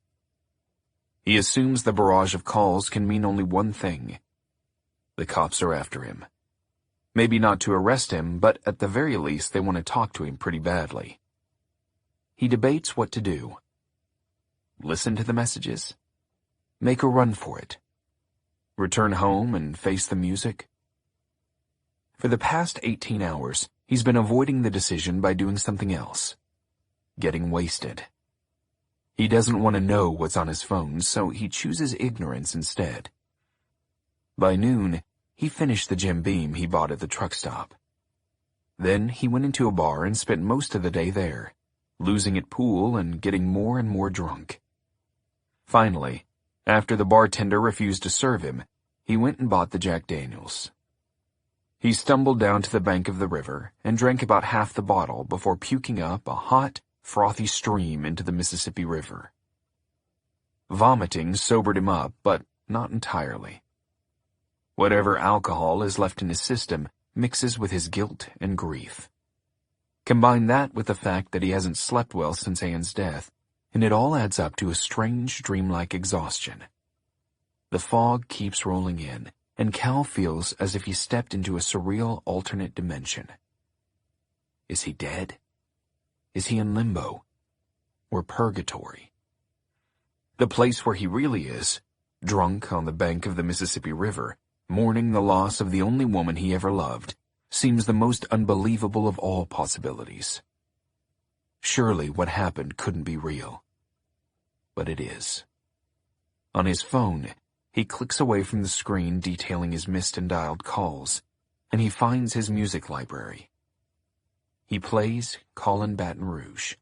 He assumes the barrage of calls can mean only one thing. The cops are after him. Maybe not to arrest him, but at the very least they want to talk to him pretty badly. He debates what to do. Listen to the messages? Make a run for it? Return home and face the music? For the past 18 hours, he's been avoiding the decision by doing something else. Getting wasted. He doesn't want to know what's on his phone, so he chooses ignorance instead. By noon, he finished the Jim Beam he bought at the truck stop. Then he went into a bar and spent most of the day there, losing at pool and getting more and more drunk. Finally, after the bartender refused to serve him, he went and bought the Jack Daniels. He stumbled down to the bank of the river and drank about half the bottle before puking up a hot, frothy stream into the Mississippi River. Vomiting sobered him up, but not entirely. Whatever alcohol is left in his system mixes with his guilt and grief. Combine that with the fact that he hasn't slept well since Anne's death, and it all adds up to a strange, dreamlike exhaustion. The fog keeps rolling in, and Cal feels as if he stepped into a surreal alternate dimension. Is he dead? Is he in limbo? Or purgatory? The place where he really is, drunk on the bank of the Mississippi River, mourning the loss of the only woman he ever loved, seems the most unbelievable of all possibilities. Surely what happened couldn't be real. But it is. On his phone, he clicks away from the screen detailing his missed and dialed calls, and he finds his music library. He plays Callin' Baton Rouge.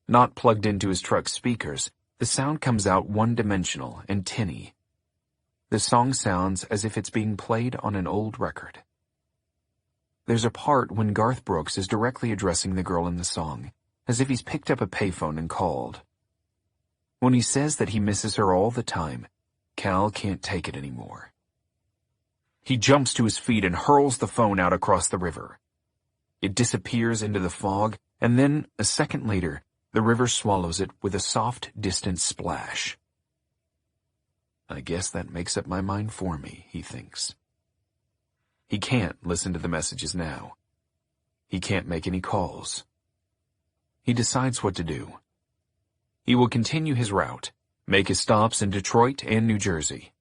Not plugged into his truck's speakers, the sound comes out one-dimensional and tinny. The song sounds as if it's being played on an old record. There's a part when Garth Brooks is directly addressing the girl in the song, as if he's picked up a payphone and called. When he says that he misses her all the time, Cal can't take it anymore. He jumps to his feet and hurls the phone out across the river. It disappears into the fog, and then, a second later, the river swallows it with a soft, distant splash. I guess that makes up my mind for me, he thinks. He can't listen to the messages now. He can't make any calls. He decides what to do. He will continue his route, make his stops in Detroit and New Jersey.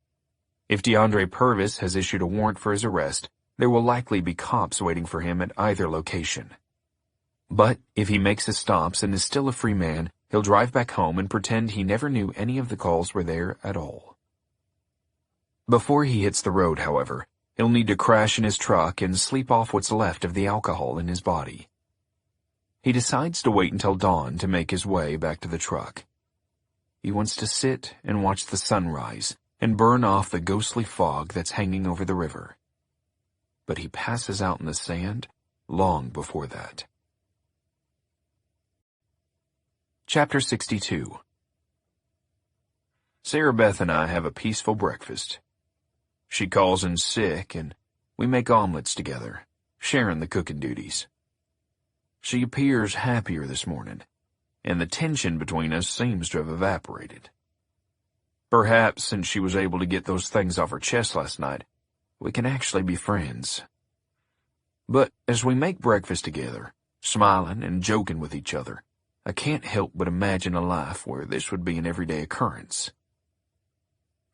If DeAndre Purvis has issued a warrant for his arrest, there will likely be cops waiting for him at either location. But if he makes his stops and is still a free man, he'll drive back home and pretend he never knew any of the calls were there at all. Before he hits the road, however, he'll need to crash in his truck and sleep off what's left of the alcohol in his body. He decides to wait until dawn to make his way back to the truck. He wants to sit and watch the sun rise and burn off the ghostly fog that's hanging over the river. But he passes out in the sand long before that. Chapter 62. Sarah Beth and I have a peaceful breakfast. She calls in sick, and we make omelets together, sharing the cooking duties. She appears happier this morning, and the tension between us seems to have evaporated. Perhaps since she was able to get those things off her chest last night, we can actually be friends. But as we make breakfast together, smiling and joking with each other, I can't help but imagine a life where this would be an everyday occurrence.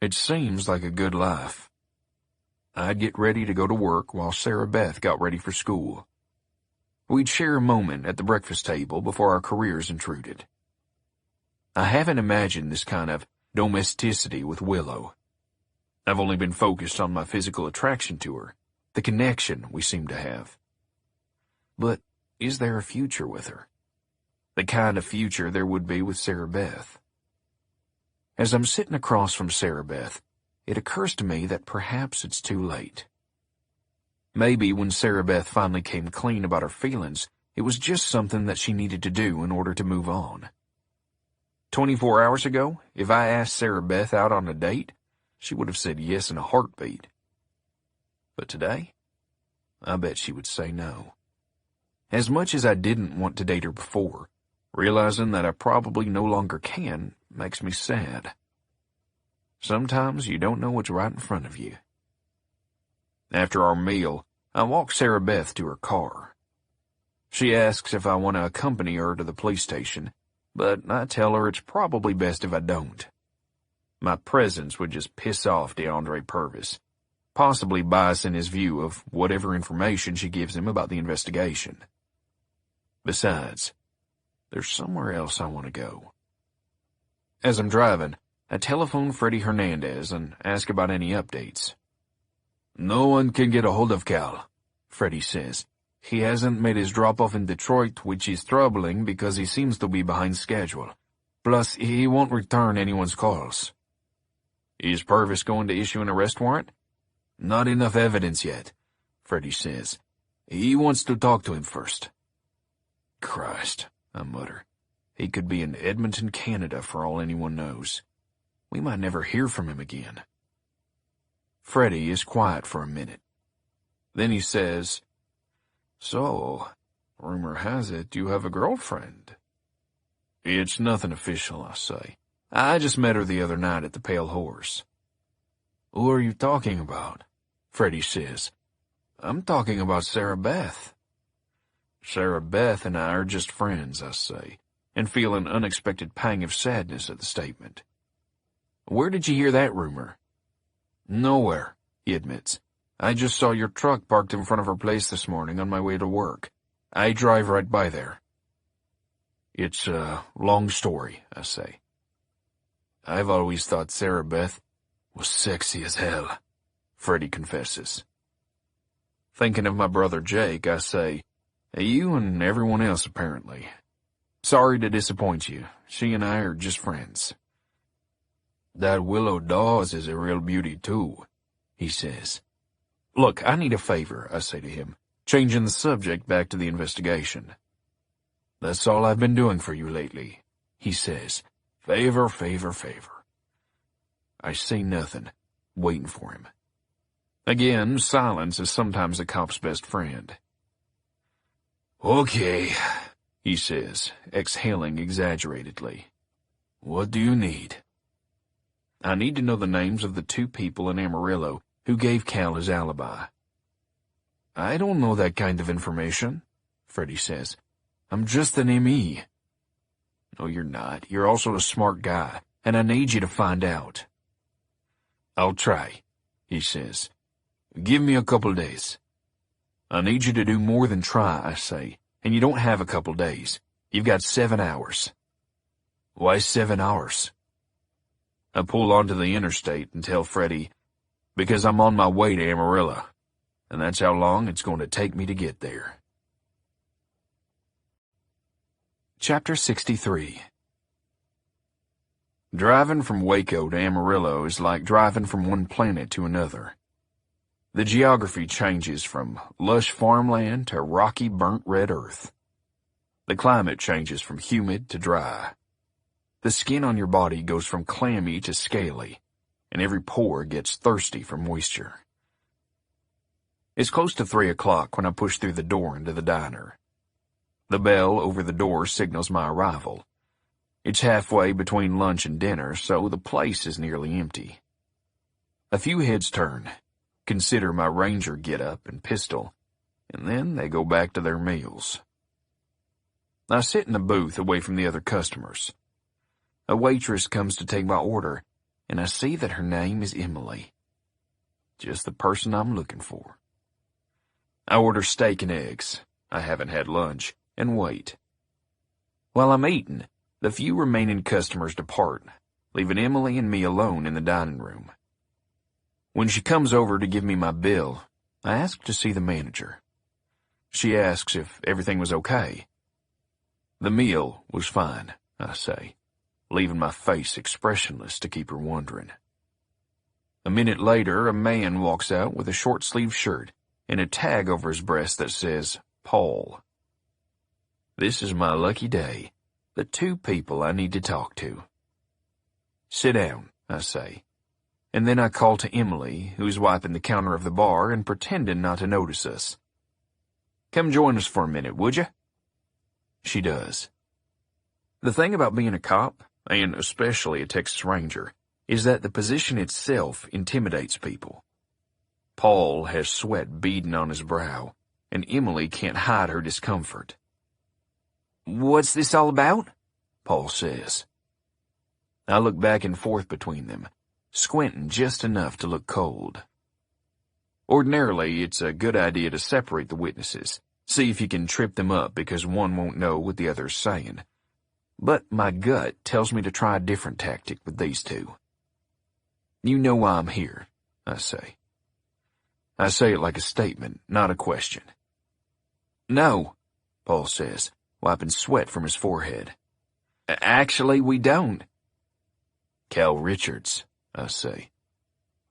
It seems like a good life. I'd get ready to go to work while Sarah Beth got ready for school. We'd share a moment at the breakfast table before our careers intruded. I haven't imagined this kind of domesticity with Willow. I've only been focused on my physical attraction to her, the connection we seem to have. But is there a future with her? The kind of future there would be with Sarah Beth. As I'm sitting across from Sarah Beth, it occurs to me that perhaps it's too late. Maybe when Sarah Beth finally came clean about her feelings, it was just something that she needed to do in order to move on. 24 hours ago, if I asked Sarah Beth out on a date, she would have said yes in a heartbeat. But today, I bet she would say no. As much as I didn't want to date her before, realizing that I probably no longer can makes me sad. Sometimes you don't know what's right in front of you. After our meal, I walk Sarah Beth to her car. She asks if I want to accompany her to the police station, but I tell her it's probably best if I don't. My presence would just piss off DeAndre Purvis, possibly biasing his view of whatever information she gives him about the investigation. Besides, there's somewhere else I want to go. As I'm driving, I telephone Freddie Hernandez and ask about any updates. No one can get a hold of Cal, Freddie says. He hasn't made his drop-off in Detroit, which is troubling because he seems to be behind schedule. Plus, he won't return anyone's calls. Is Purvis going to issue an arrest warrant? Not enough evidence yet, Freddie says. He wants to talk to him first. Christ, I mutter. He could be in Edmonton, Canada, for all anyone knows. We might never hear from him again. Freddie is quiet for a minute. Then he says, So, rumor has it you have a girlfriend. It's nothing official, I say. I just met her the other night at the Pale Horse. Who are you talking about? Freddie says. I'm talking about Sarah Beth. Sarah Beth and I are just friends, I say, and feel an unexpected pang of sadness at the statement. Where did you hear that rumor? Nowhere, he admits. I just saw your truck parked in front of her place this morning on my way to work. I drive right by there. It's a long story, I say. I've always thought Sarah Beth was sexy as hell, Freddie confesses. Thinking of my brother Jake, I say, you and everyone else apparently. Sorry to disappoint you. She and I are just friends. That Willow Dawes is a real beauty too, he says. Look, I need a favor, I say to him, changing the subject back to the investigation. That's all I've been doing for you lately, he says. Favor, favor, favor. I say nothing, waiting for him. Again, silence is sometimes a cop's best friend. Okay, he says, exhaling exaggeratedly. What do you need? I need to know the names of the 2 people in Amarillo who gave Cal his alibi. I don't know that kind of information, Freddie says. I'm just an M.E. No, you're not. You're also a smart guy, and I need you to find out. I'll try, he says. Give me a couple days. I need you to do more than try, I say, and you don't have a couple days. You've got 7 hours. Why 7 hours? I pull onto the interstate and tell Freddie, because I'm on my way to Amarillo, and that's how long it's going to take me to get there. Chapter 63. Driving from Waco to Amarillo is like driving from one planet to another. The geography changes from lush farmland to rocky burnt red earth. The climate changes from humid to dry. The skin on your body goes from clammy to scaly, and every pore gets thirsty for moisture. It's close to 3 o'clock when I push through the door into the diner. The bell over the door signals my arrival. It's halfway between lunch and dinner, so the place is nearly empty. A few heads turn, consider my ranger get-up and pistol, and then they go back to their meals. I sit in a booth away from the other customers. A waitress comes to take my order, and I see that her name is Emily. Just the person I'm looking for. I order steak and eggs. I haven't had lunch, and wait. While I'm eating, the few remaining customers depart, leaving Emily and me alone in the dining room. When she comes over to give me my bill, I ask to see the manager. She asks if everything was okay. The meal was fine, I say, leaving my face expressionless to keep her wondering. A minute later, a man walks out with a short-sleeved shirt and a tag over his breast that says, Paul. This is my lucky day, the 2 people I need to talk to. Sit down, I say, and then I call to Emily, who's wiping the counter of the bar and pretending not to notice us. Come join us for a minute, would you? She does. The thing about being a cop, and especially a Texas Ranger, is that the position itself intimidates people. Paul has sweat beading on his brow, and Emily can't hide her discomfort. What's this all about? Paul says. I look back and forth between them, squinting just enough to look cold. Ordinarily, it's a good idea to separate the witnesses, see if you can trip them up because one won't know what the other's saying. But my gut tells me to try a different tactic with these 2. You know why I'm here, I say. I say it like a statement, not a question. No, Paul says, wiping sweat from his forehead. Actually, we don't. Cal Richards, I say.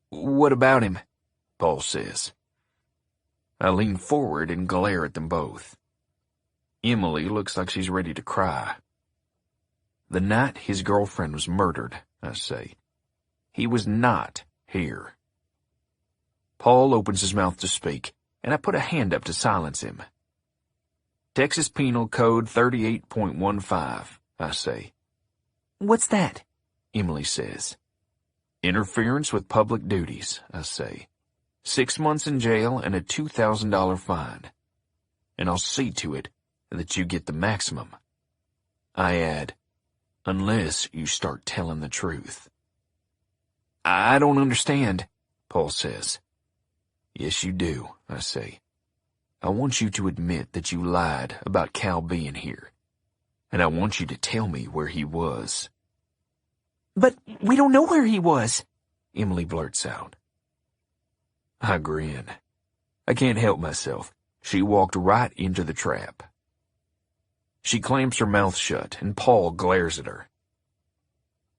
What about him? Paul says. I lean forward and glare at them both. Emily looks like she's ready to cry. The night his girlfriend was murdered, I say. He was not here. Paul opens his mouth to speak, and I put a hand up to silence him. Texas Penal Code 38.15, I say. What's that? Emily says. Interference with public duties, I say. 6 months in jail and a $2,000 fine. And I'll see to it that you get the maximum. I add, unless you start telling the truth. I don't understand, Paul says. Yes, you do, I say. I want you to admit that you lied about Cal being here. And I want you to tell me where he was. But we don't know where he was, Emily blurts out. I grin. I can't help myself. She walked right into the trap. She clamps her mouth shut, and Paul glares at her.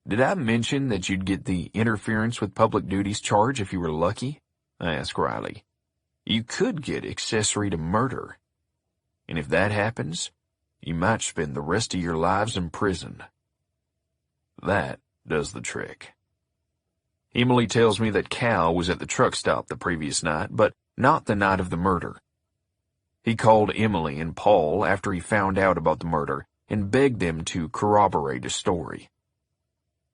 Did I mention that you'd get the interference with public duties charge if you were lucky? I ask Riley. You could get accessory to murder. And if that happens, you might spend the rest of your lives in prison. That does the trick. Emily tells me that Cal was at the truck stop the previous night, but not the night of the murder. He called Emily and Paul after he found out about the murder and begged them to corroborate his story.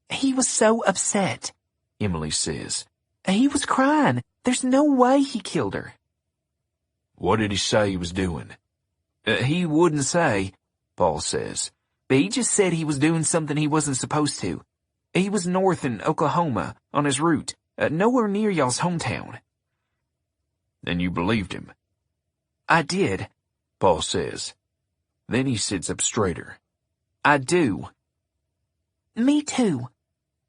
He was so upset, Emily says. He was crying. There's no way he killed her. What did he say he was doing? He wouldn't say, Paul says. He just said he was doing something he wasn't supposed to. He was north in Oklahoma, on his route, nowhere near y'all's hometown. And you believed him? I did, Paul says. Then he sits up straighter. I do. Me too,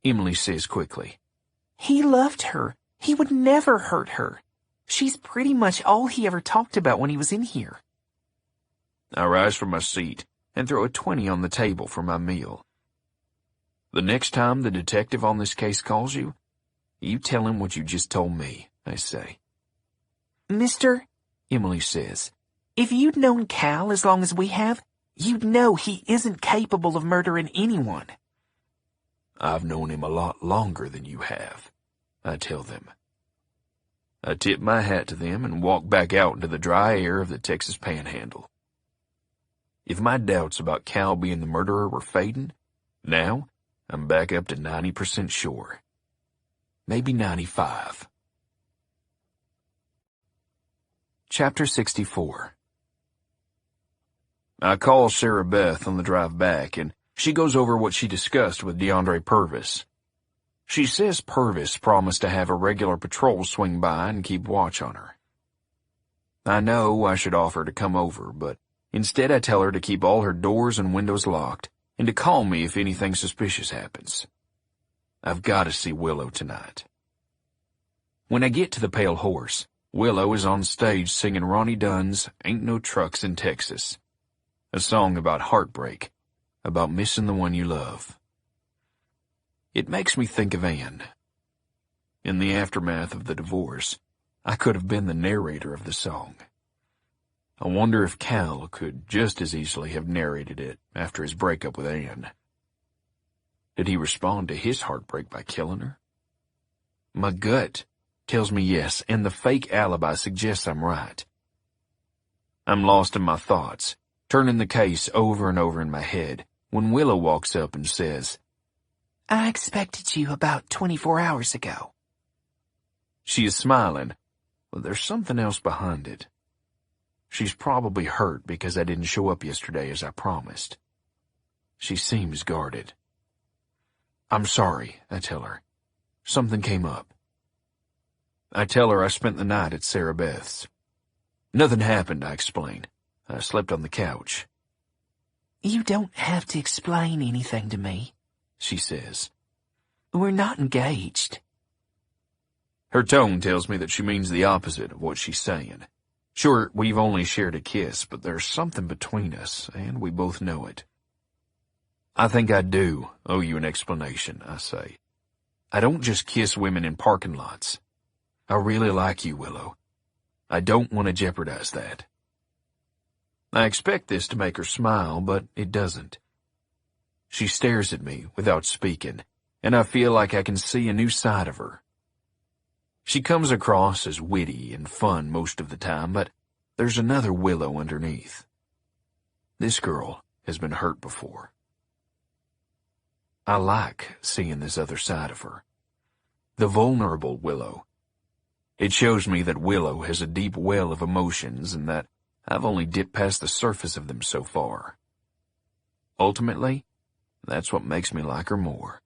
Emily says quickly. He loved her. He would never hurt her. She's pretty much all he ever talked about when he was in here. I rise from my seat and throw a 20 on the table for my meal. The next time the detective on this case calls you, you tell him what you just told me, I say. Mister, Emily says, if you'd known Cal as long as we have, you'd know he isn't capable of murdering anyone. I've known him a lot longer than you have, I tell them. I tip my hat to them and walk back out into the dry air of the Texas Panhandle. If my doubts about Cal being the murderer were fading, now I'm back up to 90% sure. Maybe 95. Chapter 64. I call Sarah Beth on the drive back, and she goes over what she discussed with DeAndre Purvis. She says Purvis promised to have a regular patrol swing by and keep watch on her. I know I should offer to come over, but instead I tell her to keep all her doors and windows locked and to call me if anything suspicious happens. I've got to see Willow tonight. When I get to the Pale Horse, Willow is on stage singing Ronnie Dunn's Ain't No Trucks in Texas, a song about heartbreak, about missing the one you love. It makes me think of Anne. In the aftermath of the divorce, I could have been the narrator of the song. I wonder if Cal could just as easily have narrated it after his breakup with Anne. Did he respond to his heartbreak by killing her? My gut tells me yes, and the fake alibi suggests I'm right. I'm lost in my thoughts, turning the case over and over in my head, when Willow walks up and says, I expected you about 24 hours ago. She is smiling, but there's something else behind it. She's probably hurt because I didn't show up yesterday as I promised. She seems guarded. I'm sorry, I tell her. Something came up. I tell her I spent the night at Sarah Beth's. Nothing happened, I explain. I slept on the couch. You don't have to explain anything to me, she says. We're not engaged. Her tone tells me that she means the opposite of what she's saying. Sure, we've only shared a kiss, but there's something between us, and we both know it. I think I do owe you an explanation, I say. I don't just kiss women in parking lots. I really like you, Willow. I don't want to jeopardize that. I expect this to make her smile, but it doesn't. She stares at me without speaking, and I feel like I can see a new side of her. She comes across as witty and fun most of the time, but there's another Willow underneath. This girl has been hurt before. I like seeing this other side of her. The vulnerable Willow. It shows me that Willow has a deep well of emotions and that I've only dipped past the surface of them so far. Ultimately, that's what makes me like her more.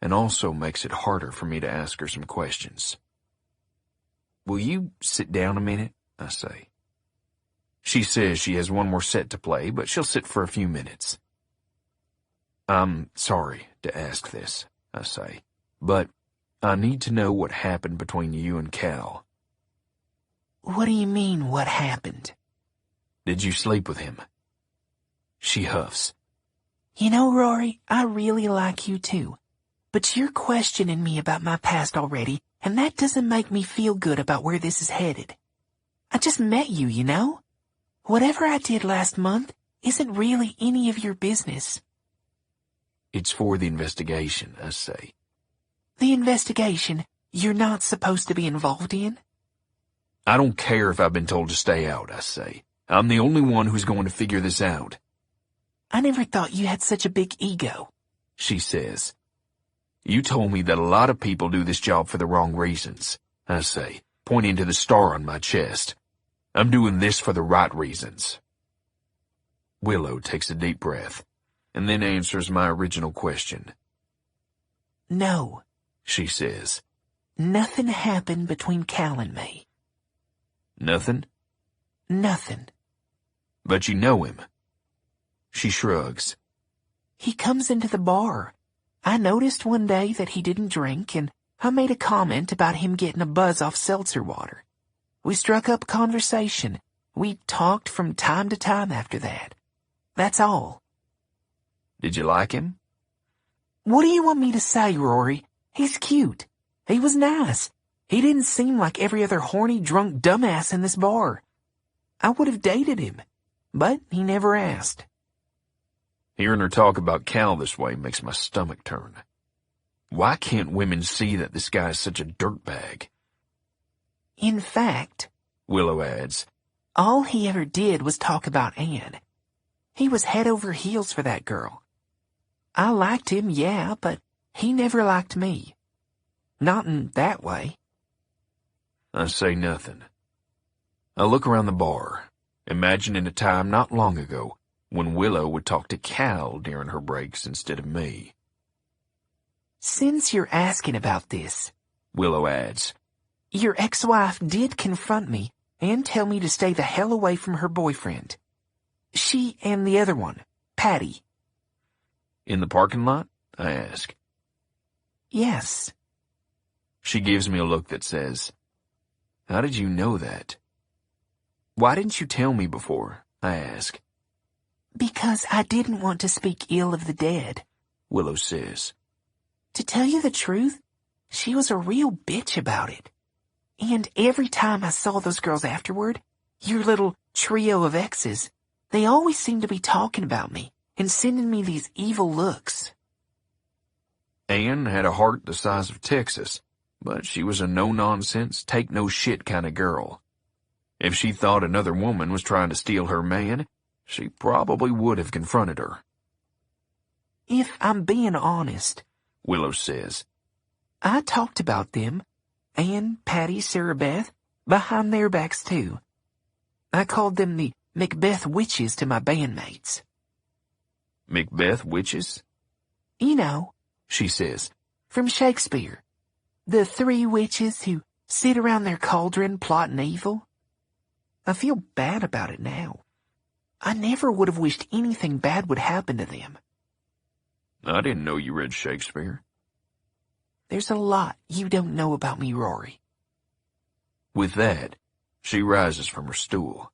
And also makes it harder for me to ask her some questions. Will you sit down a minute? I say. She says she has one more set to play, but she'll sit for a few minutes. I'm sorry to ask this, I say, but I need to know what happened between you and Cal. What do you mean, what happened? Did you sleep with him? She huffs. You know, Rory, I really like you too. But you're questioning me about my past already, and that doesn't make me feel good about where this is headed. I just met you, you know? Whatever I did last month isn't really any of your business. It's for the investigation, I say. The investigation you're not supposed to be involved in? I don't care if I've been told to stay out, I say. I'm the only one who's going to figure this out. I never thought you had such a big ego, she says. You told me that a lot of people do this job for the wrong reasons, I say, pointing to the star on my chest. I'm doing this for the right reasons. Willow takes a deep breath, and then answers my original question. No, she says. Nothing happened between Cal and me. Nothing? Nothing. But you know him. She shrugs. He comes into the bar. I noticed one day that he didn't drink, and I made a comment about him getting a buzz off seltzer water. We struck up a conversation. We talked from time to time after that. That's all. Did you like him? What do you want me to say, Rory? He's cute. He was nice. He didn't seem like every other horny, drunk dumbass in this bar. I would have dated him, but he never asked. Hearing her talk about Cal this way makes my stomach turn. Why can't women see that this guy is such a dirtbag? In fact, Willow adds, all he ever did was talk about Anne. He was head over heels for that girl. I liked him, yeah, but he never liked me. Not in that way. I say nothing. I look around the bar, imagining a time not long ago when Willow would talk to Cal during her breaks instead of me. Since you're asking about this, Willow adds, your ex-wife did confront me and tell me to stay the hell away from her boyfriend. She and the other one, Patty. In the parking lot? I ask. Yes. She gives me a look that says, how did you know that? Why didn't you tell me before? I ask. Because I didn't want to speak ill of the dead, Willow says. To tell you the truth, she was a real bitch about it. And every time I saw those girls afterward, your little trio of exes, they always seemed to be talking about me and sending me these evil looks. Anne had a heart the size of Texas, but she was a no-nonsense, take-no-shit kind of girl. If she thought another woman was trying to steal her man, she probably would have confronted her. If I'm being honest, Willow says, I talked about them, Anne, Patty, Sarah Beth, behind their backs too. I called them the Macbeth witches to my bandmates. Macbeth witches? You know, She says, from Shakespeare. The three witches who sit around their cauldron plotting evil. I feel bad about it now. I never would have wished anything bad would happen to them. I didn't know you read Shakespeare. There's a lot you don't know about me, Rory. With that, she rises from her stool.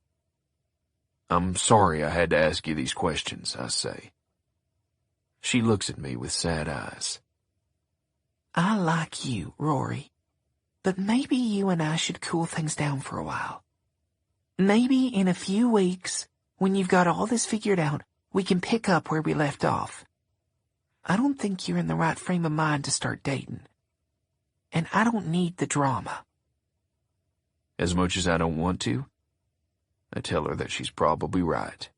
I'm sorry I had to ask you these questions, I say. She looks at me with sad eyes. I like you, Rory, but maybe you and I should cool things down for a while. Maybe in a few weeks, when you've got all this figured out, we can pick up where we left off. I don't think you're in the right frame of mind to start dating. And I don't need the drama. As much as I don't want to, I tell her that she's probably right.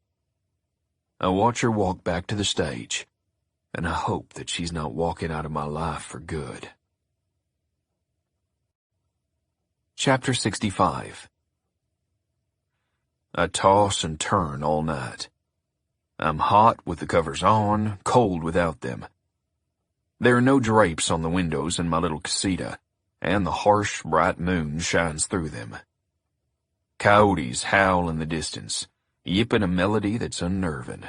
I watch her walk back to the stage, and I hope that she's not walking out of my life for good. Chapter 65. I toss and turn all night. I'm hot with the covers on, cold without them. There are no drapes on the windows in my little casita, and the harsh, bright moon shines through them. Coyotes howl in the distance, yipping a melody that's unnerving.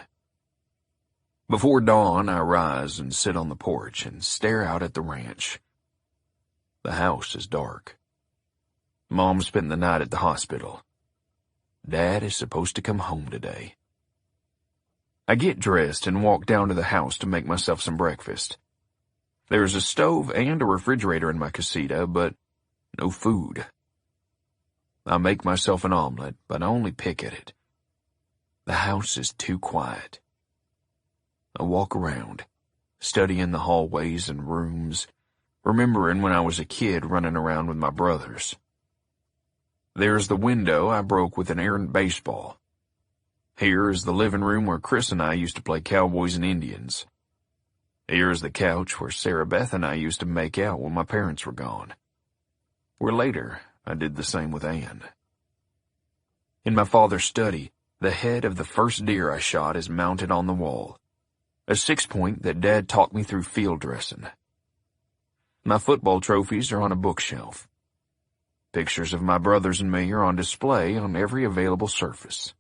Before dawn, I rise and sit on the porch and stare out at the ranch. The house is dark. Mom spent the night at the hospital. Dad is supposed to come home today. I get dressed and walk down to the house to make myself some breakfast. There's a stove and a refrigerator in my casita, but no food. I make myself an omelet, but I only pick at it. The house is too quiet. I walk around, studying the hallways and rooms, remembering when I was a kid running around with my brothers. There's the window I broke with an errant baseball. Here is the living room where Chris and I used to play cowboys and Indians. Here is the couch where Sarah Beth and I used to make out when my parents were gone. Where later, I did the same with Anne. In my father's study, the head of the first deer I shot is mounted on the wall, a 6-point that Dad taught me through field dressing. My football trophies are on a bookshelf. Pictures of my brothers and me are on display on every available surface.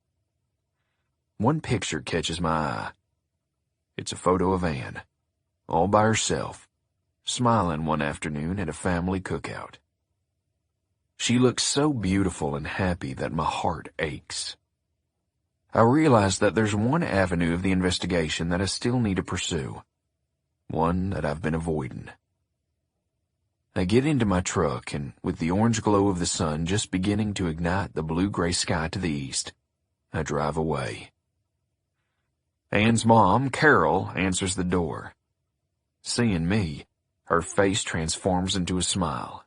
One picture catches my eye. It's a photo of Anne, all by herself, smiling one afternoon at a family cookout. She looks so beautiful and happy that my heart aches. I realize that there's one avenue of the investigation that I still need to pursue, one that I've been avoiding. I get into my truck, and with the orange glow of the sun just beginning to ignite the blue-gray sky to the east, I drive away. Anne's mom, Carol, answers the door. Seeing me, her face transforms into a smile.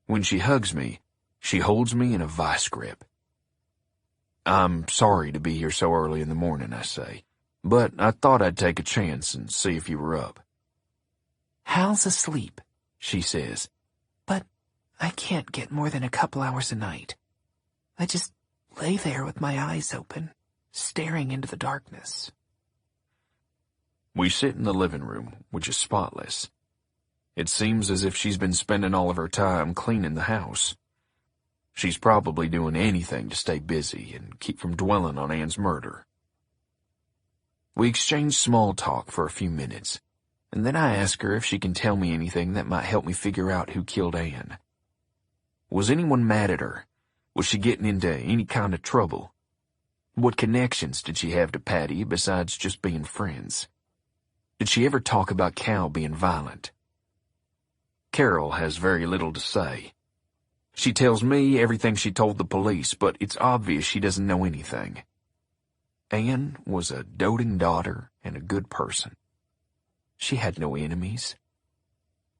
When she hugs me, she holds me in a vice grip. "I'm sorry to be here so early in the morning," I say, "but I thought I'd take a chance and see if you were up." "Hal's asleep," she says, "but I can't get more than a couple hours a night. I just lay there with my eyes open, staring into the darkness." We sit in the living room, which is spotless. It seems as if she's been spending all of her time cleaning the house. She's probably doing anything to stay busy and keep from dwelling on Anne's murder. We exchange small talk for a few minutes, and then I ask her if she can tell me anything that might help me figure out who killed Anne. Was anyone mad at her? Was she getting into any kind of trouble? What connections did she have to Patty besides just being friends? Did she ever talk about Cal being violent? Carol has very little to say. She tells me everything she told the police, but it's obvious she doesn't know anything. Anne was a doting daughter and a good person. She had no enemies.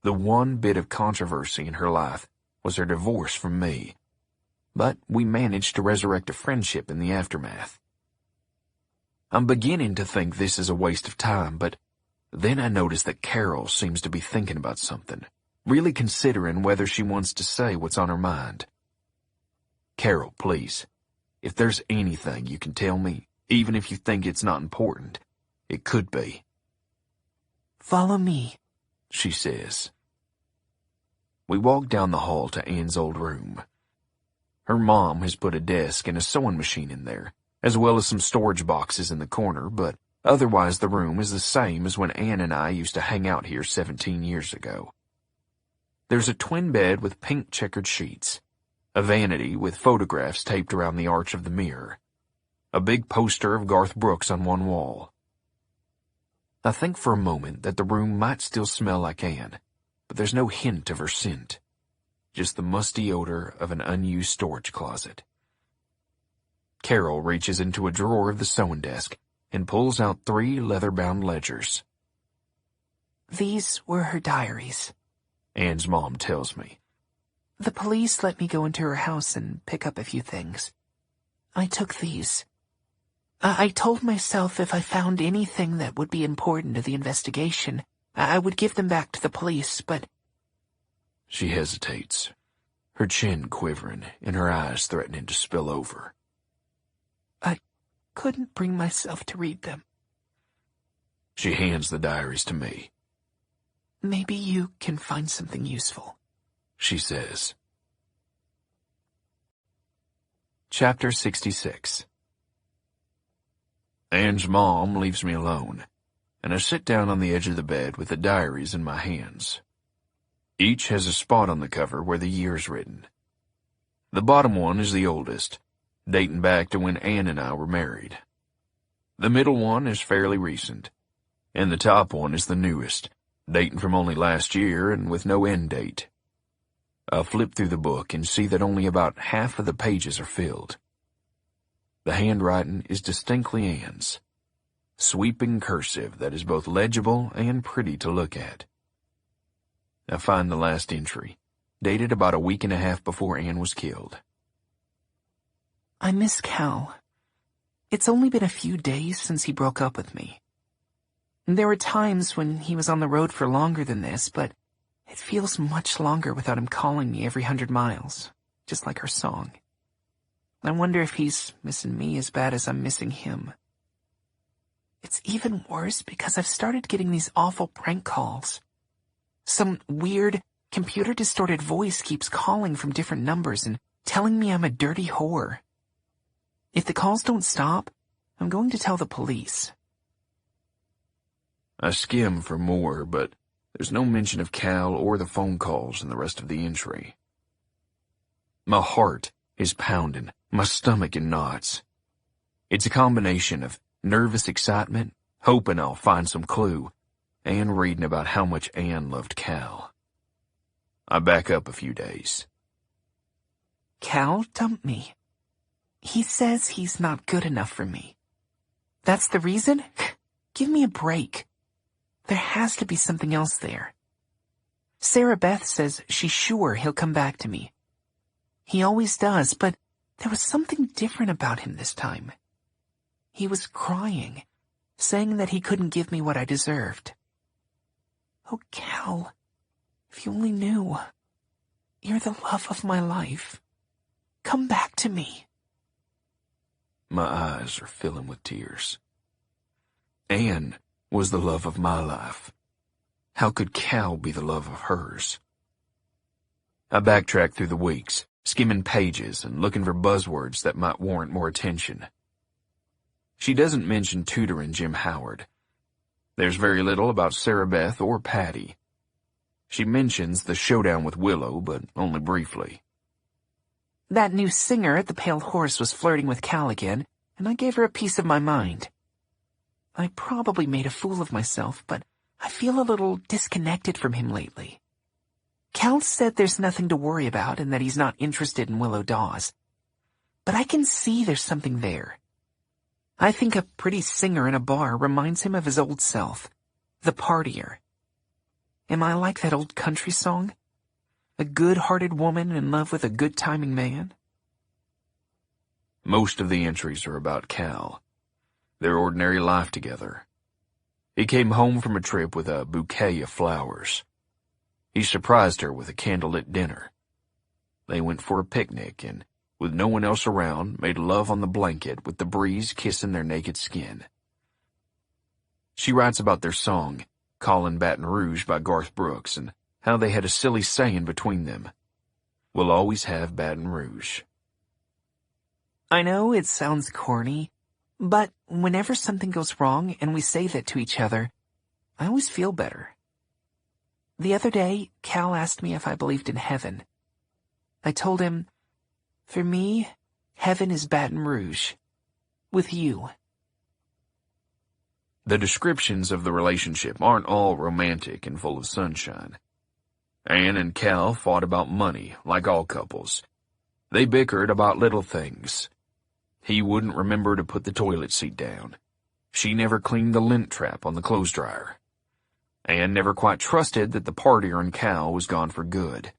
The one bit of controversy in her life was her divorce from me, but we managed to resurrect a friendship in the aftermath. I'm beginning to think this is a waste of time, but then I notice that Carol seems to be thinking about something, really considering whether she wants to say what's on her mind. "Carol, please, if there's anything you can tell me, even if you think it's not important, it could be." "Follow me," she says. We walk down the hall to Anne's old room. Her mom has put a desk and a sewing machine in there, as well as some storage boxes in the corner, but otherwise the room is the same as when Anne and I used to hang out here 17 years ago. There's a twin bed with pink checkered sheets, a vanity with photographs taped around the arch of the mirror, a big poster of Garth Brooks on one wall. I think for a moment that the room might still smell like Anne, but there's no hint of her scent, just the musty odor of an unused storage closet. Carol reaches into a drawer of the sewing desk and pulls out 3 leather-bound ledgers. "These were her diaries," Anne's mom tells me. "The police let me go into her house and pick up a few things. I took these. I told myself if I found anything that would be important to the investigation, I would give them back to the police, but—" She hesitates, her chin quivering and her eyes threatening to spill over. "I couldn't bring myself to read them." She hands the diaries to me. Maybe you can find something useful, she says. Chapter 66. Anne's mom leaves me alone, and I sit down on the edge of the bed with the diaries in my hands. Each has a spot on the cover where the year's written. The bottom one is the oldest, dating back to when Anne and I were married. The middle one is fairly recent, and the top one is the newest, dating from only last year and with no end date. I flip through the book and see that only about half of the pages are filled. The handwriting is distinctly Anne's, sweeping cursive that is both legible and pretty to look at. I find the last entry, dated about a week and a half before Anne was killed. I miss Cal. It's only been a few days since he broke up with me. There were times when he was on the road for longer than this, but it feels much longer without him calling me every 100 miles, just like our song. I wonder if he's missing me as bad as I'm missing him. It's even worse because I've started getting these awful prank calls. Some weird, computer-distorted voice keeps calling from different numbers and telling me I'm a dirty whore. If the calls don't stop, I'm going to tell the police. I skim for more, but there's no mention of Cal or the phone calls in the rest of the entry. My heart is pounding, my stomach in knots. It's a combination of nervous excitement, hoping I'll find some clue, and reading about how much Anne loved Cal. I back up a few days. Cal dumped me. He says he's not good enough for me. That's the reason? Give me a break. There has to be something else there. Sarah Beth says she's sure he'll come back to me. He always does, but there was something different about him this time. He was crying, saying that he couldn't give me what I deserved. Oh, Cal, if you only knew. You're the love of my life. Come back to me. My eyes are filling with tears. Anne was the love of my life. How could Cal be the love of hers? I backtrack through the weeks, skimming pages and looking for buzzwords that might warrant more attention. She doesn't mention tutoring Jim Howard. There's very little about Sarah Beth or Patty. She mentions the showdown with Willow, but only briefly. That new singer at the Pale Horse was flirting with Cal again, and I gave her a piece of my mind. I probably made a fool of myself, but I feel a little disconnected from him lately. Cal said there's nothing to worry about and that he's not interested in Willow Dawes. But I can see there's something there. I think a pretty singer in a bar reminds him of his old self, the partier. Am I like that old country song? A good-hearted woman in love with a good-timing man? Most of the entries are about Cal, their ordinary life together. He came home from a trip with a bouquet of flowers. He surprised her with a candlelit dinner. They went for a picnic and, with no one else around, made love on the blanket with the breeze kissing their naked skin. She writes about their song, Callin' Baton Rouge by Garth Brooks, and how they had a silly saying between them. We'll always have Baton Rouge. I know it sounds corny, but whenever something goes wrong and we say that to each other, I always feel better. The other day, Cal asked me if I believed in heaven. I told him, for me, heaven is Baton Rouge. With you. The descriptions of the relationship aren't all romantic and full of sunshine. Anne and Cal fought about money, like all couples. They bickered about little things. He wouldn't remember to put the toilet seat down. She never cleaned the lint trap on the clothes dryer. Anne never quite trusted that the partier in Cal was gone for good.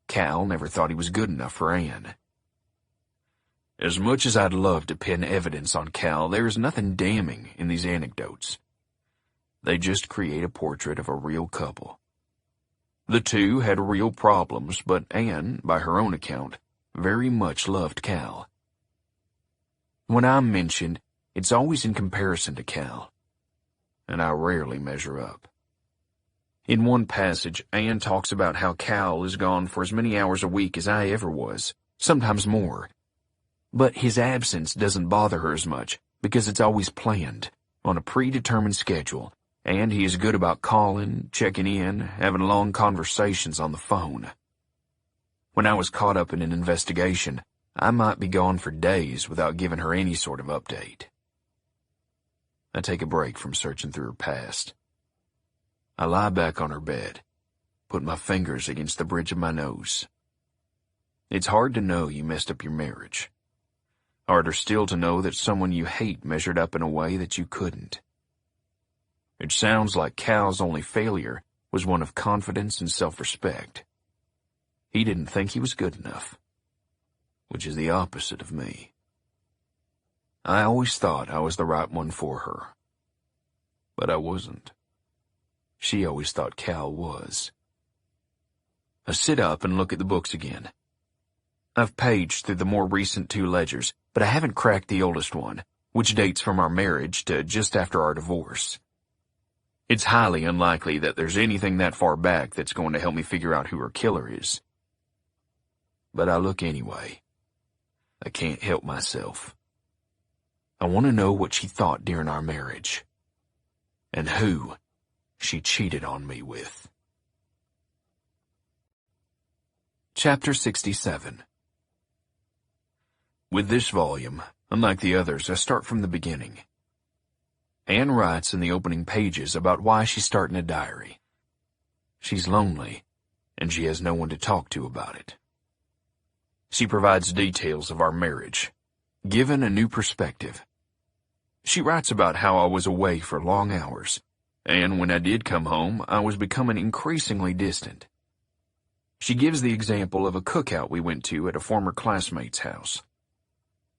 Cal never thought he was good enough for Anne. As much as I'd love to pin evidence on Cal, there is nothing damning in these anecdotes. They just create a portrait of a real couple. The two had real problems, but Anne, by her own account, very much loved Cal. When I'm mentioned, it's always in comparison to Cal, and I rarely measure up. In one passage, Anne talks about how Cal is gone for as many hours a week as I ever was, sometimes more. But his absence doesn't bother her as much because it's always planned, on a predetermined schedule, and he is good about calling, checking in, having long conversations on the phone. When I was caught up in an investigation, I might be gone for days without giving her any sort of update. I take a break from searching through her past. I lie back on her bed, put my fingers against the bridge of my nose. It's hard to know you messed up your marriage. Harder still to know that someone you hate measured up in a way that you couldn't. It sounds like Cal's only failure was one of confidence and self-respect. He didn't think he was good enough, which is the opposite of me. I always thought I was the right one for her, but I wasn't. She always thought Cal was. I sit up and look at the books again. I've paged through the more recent 2 ledgers, but I haven't cracked the oldest one, which dates from our marriage to just after our divorce. It's highly unlikely that there's anything that far back that's going to help me figure out who her killer is. But I look anyway. I can't help myself. I want to know what she thought during our marriage, and who she cheated on me with. Chapter 67. With this volume, unlike the others, I start from the beginning. Anne writes in the opening pages about why she's starting a diary. She's lonely, and she has no one to talk to about it. She provides details of our marriage, given a new perspective. She writes about how I was away for long hours, and when I did come home, I was becoming increasingly distant. She gives the example of a cookout we went to at a former classmate's house.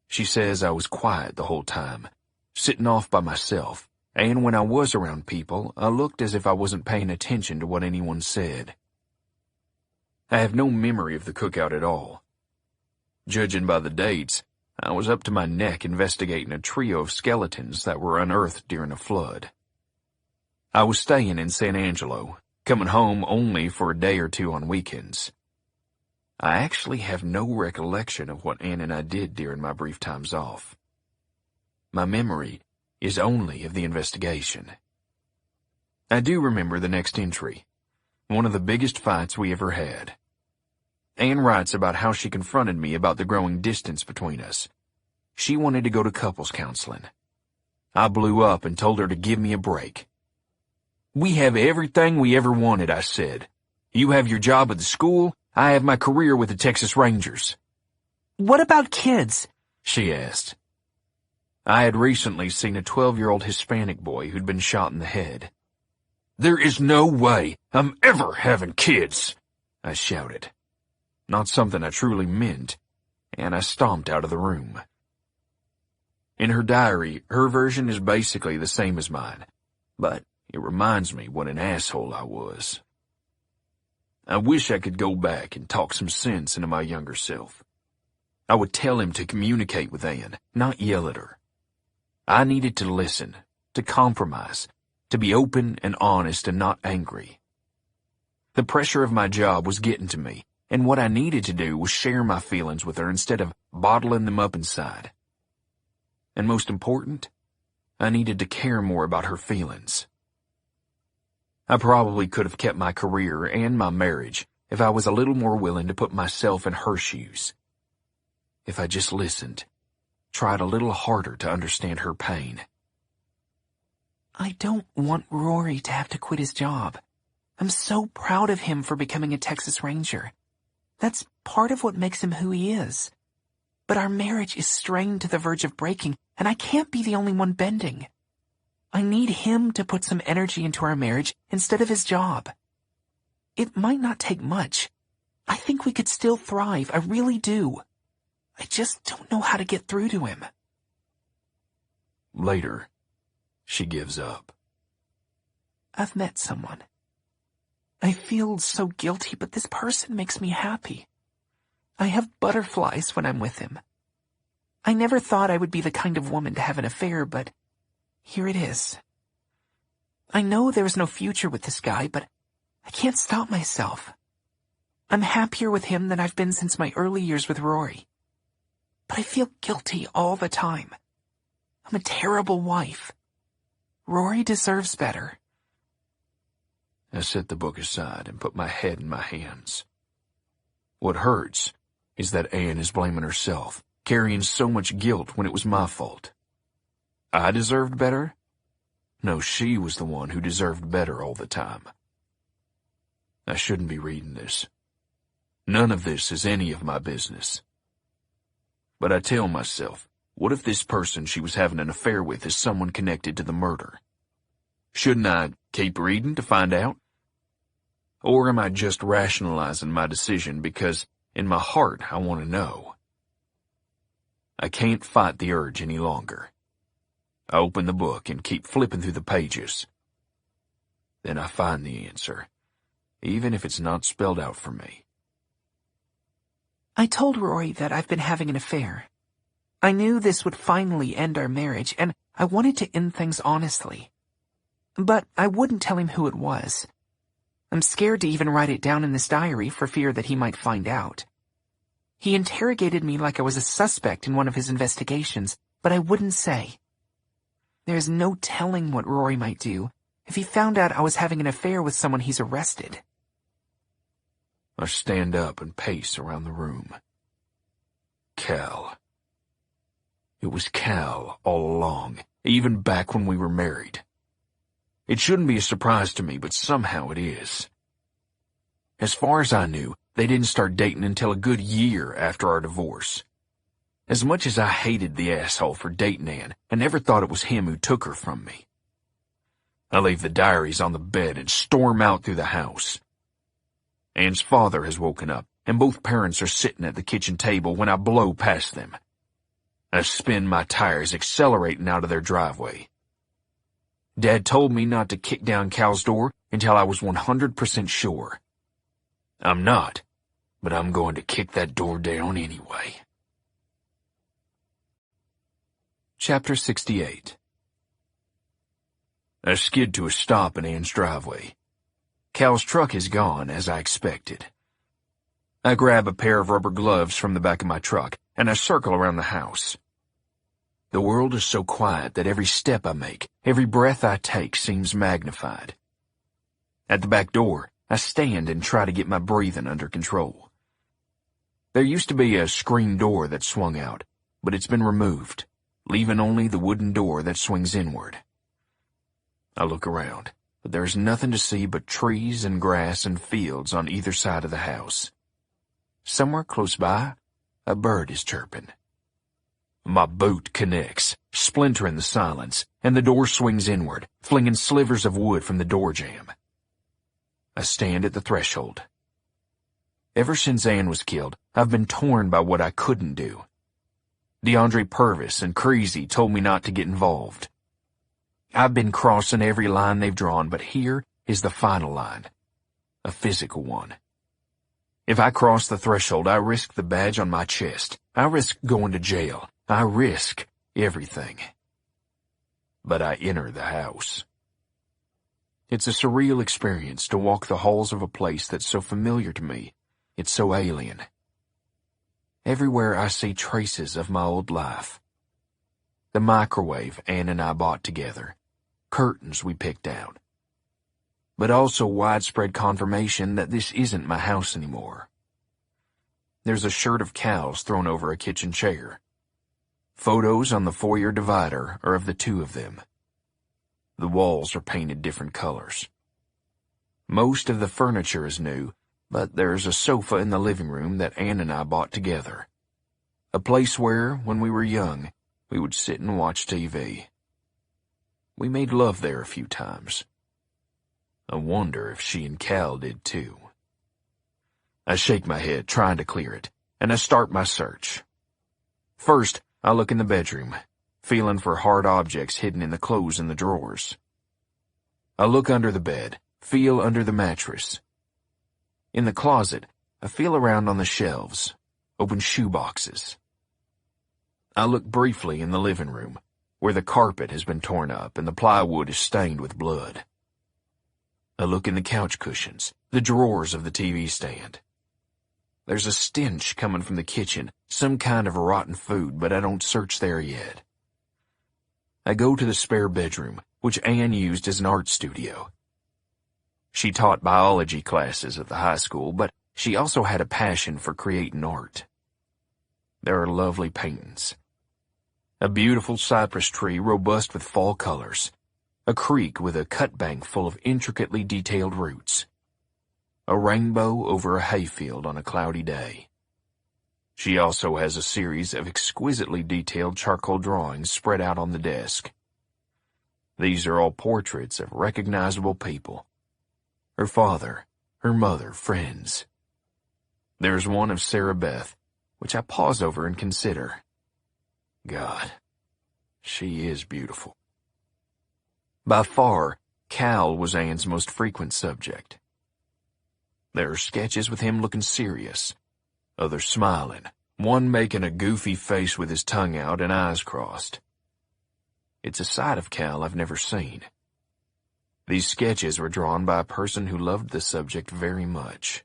She says I was quiet the whole time, sitting off by myself, and when I was around people, I looked as if I wasn't paying attention to what anyone said. I have no memory of the cookout at all. Judging by the dates, I was up to my neck investigating a trio of skeletons that were unearthed during a flood. I was staying in San Angelo, coming home only for a day or two on weekends. I actually have no recollection of what Anne and I did during my brief times off. My memory is only of the investigation. I do remember the next entry, one of the biggest fights we ever had. Anne writes about how she confronted me about the growing distance between us. She wanted to go to couples counseling. I blew up and told her to give me a break. "We have everything we ever wanted," I said. "You have your job at the school, I have my career with the Texas Rangers." "What about kids?" she asked. I had recently seen a 12-year-old Hispanic boy who'd been shot in the head. "There is no way I'm ever having kids," I shouted. Not something I truly meant, and I stomped out of the room. In her diary, her version is basically the same as mine, but it reminds me what an asshole I was. I wish I could go back and talk some sense into my younger self. I would tell him to communicate with Anne, not yell at her. I needed to listen, to compromise, to be open and honest and not angry. The pressure of my job was getting to me, and what I needed to do was share my feelings with her instead of bottling them up inside. And most important, I needed to care more about her feelings. I probably could have kept my career and my marriage if I was a little more willing to put myself in her shoes. If I just listened, tried a little harder to understand her pain. "I don't want Rory to have to quit his job. I'm so proud of him for becoming a Texas Ranger. That's part of what makes him who he is. But our marriage is strained to the verge of breaking, and I can't be the only one bending. I need him to put some energy into our marriage instead of his job. It might not take much. I think we could still thrive, I really do. I just don't know how to get through to him." Later, she gives up. "I've met someone. I feel so guilty, but this person makes me happy. I have butterflies when I'm with him. I never thought I would be the kind of woman to have an affair, but here it is. I know there's no future with this guy, but I can't stop myself. I'm happier with him than I've been since my early years with Rory. But I feel guilty all the time. I'm a terrible wife. Rory deserves better. I set the book aside and put my head in my hands. What hurts is that Anne is blaming herself, carrying so much guilt when it was my fault. I deserved better? No, she was the one who deserved better all the time. I shouldn't be reading this. None of this is any of my business. But I tell myself, what if this person she was having an affair with is someone connected to the murder? Shouldn't I keep reading to find out? Or am I just rationalizing my decision because in my heart I want to know? I can't fight the urge any longer. I open the book and keep flipping through the pages. Then I find the answer, even if it's not spelled out for me. I told Rory that I've been having an affair. I knew this would finally end our marriage, and I wanted to end things honestly. But I wouldn't tell him who it was. I'm scared to even write it down in this diary for fear that he might find out. He interrogated me like I was a suspect in one of his investigations, but I wouldn't say. There's no telling what Rory might do if he found out I was having an affair with someone he's arrested. I stand up and pace around the room. Cal. It was Cal all along, even back when we were married. It shouldn't be a surprise to me, but somehow it is. As far as I knew, they didn't start dating until a good year after our divorce. As much as I hated the asshole for dating Anne, I never thought it was him who took her from me. I leave the diaries on the bed and storm out through the house. Anne's father has woken up, and both parents are sitting at the kitchen table when I blow past them. I spin my tires, accelerating out of their driveway. Dad told me not to kick down Cal's door until I was 100% sure. I'm not, but I'm going to kick that door down anyway. Chapter 68. I skid to a stop in Anne's driveway. Cal's truck is gone, as I expected. I grab a pair of rubber gloves from the back of my truck, and I circle around the house. The world is so quiet that every step I make, every breath I take seems magnified. At the back door, I stand and try to get my breathing under control. There used to be a screen door that swung out, but it's been removed, leaving only the wooden door that swings inward. I look around, but there's nothing to see but trees and grass and fields on either side of the house. Somewhere close by, a bird is chirping. My boot connects, splintering the silence, and the door swings inward, flinging slivers of wood from the door jamb. I stand at the threshold. Ever since Anne was killed, I've been torn by what I couldn't do. DeAndre Purvis and Creasy told me not to get involved. I've been crossing every line they've drawn, but here is the final line, a physical one. If I cross the threshold, I risk the badge on my chest. I risk going to jail. I risk everything. But I enter the house. It's a surreal experience to walk the halls of a place that's so familiar to me. It's so alien. Everywhere I see traces of my old life. The microwave Anne and I bought together. Curtains we picked out. But also widespread confirmation that this isn't my house anymore. There's a shirt of Cal's thrown over a kitchen chair. Photos on the foyer divider are of the two of them. The walls are painted different colors. Most of the furniture is new, but there's a sofa in the living room that Anne and I bought together. A place where, when we were young, we would sit and watch TV. We made love there a few times. I wonder if she and Cal did too. I shake my head, trying to clear it, and I start my search. First, I look in the bedroom, feeling for hard objects hidden in the clothes in the drawers. I look under the bed, feel under the mattress. In the closet, I feel around on the shelves, open shoe boxes. I look briefly in the living room, where the carpet has been torn up and the plywood is stained with blood. I look in the couch cushions, the drawers of the TV stand. There's a stench coming from the kitchen, some kind of rotten food, but I don't search there yet. I go to the spare bedroom, which Anne used as an art studio. She taught biology classes at the high school, but she also had a passion for creating art. There are lovely paintings. A beautiful cypress tree robust with fall colors. A creek with a cut bank full of intricately detailed roots. A rainbow over a hayfield on a cloudy day. She also has a series of exquisitely detailed charcoal drawings spread out on the desk. These are all portraits of recognizable people. Her father, her mother, friends. There's one of Sarah Beth, which I pause over and consider. God, she is beautiful. By far, Cal was Anne's most frequent subject. There are sketches with him looking serious, others smiling, one making a goofy face with his tongue out and eyes crossed. It's a side of Cal I've never seen. These sketches were drawn by a person who loved the subject very much.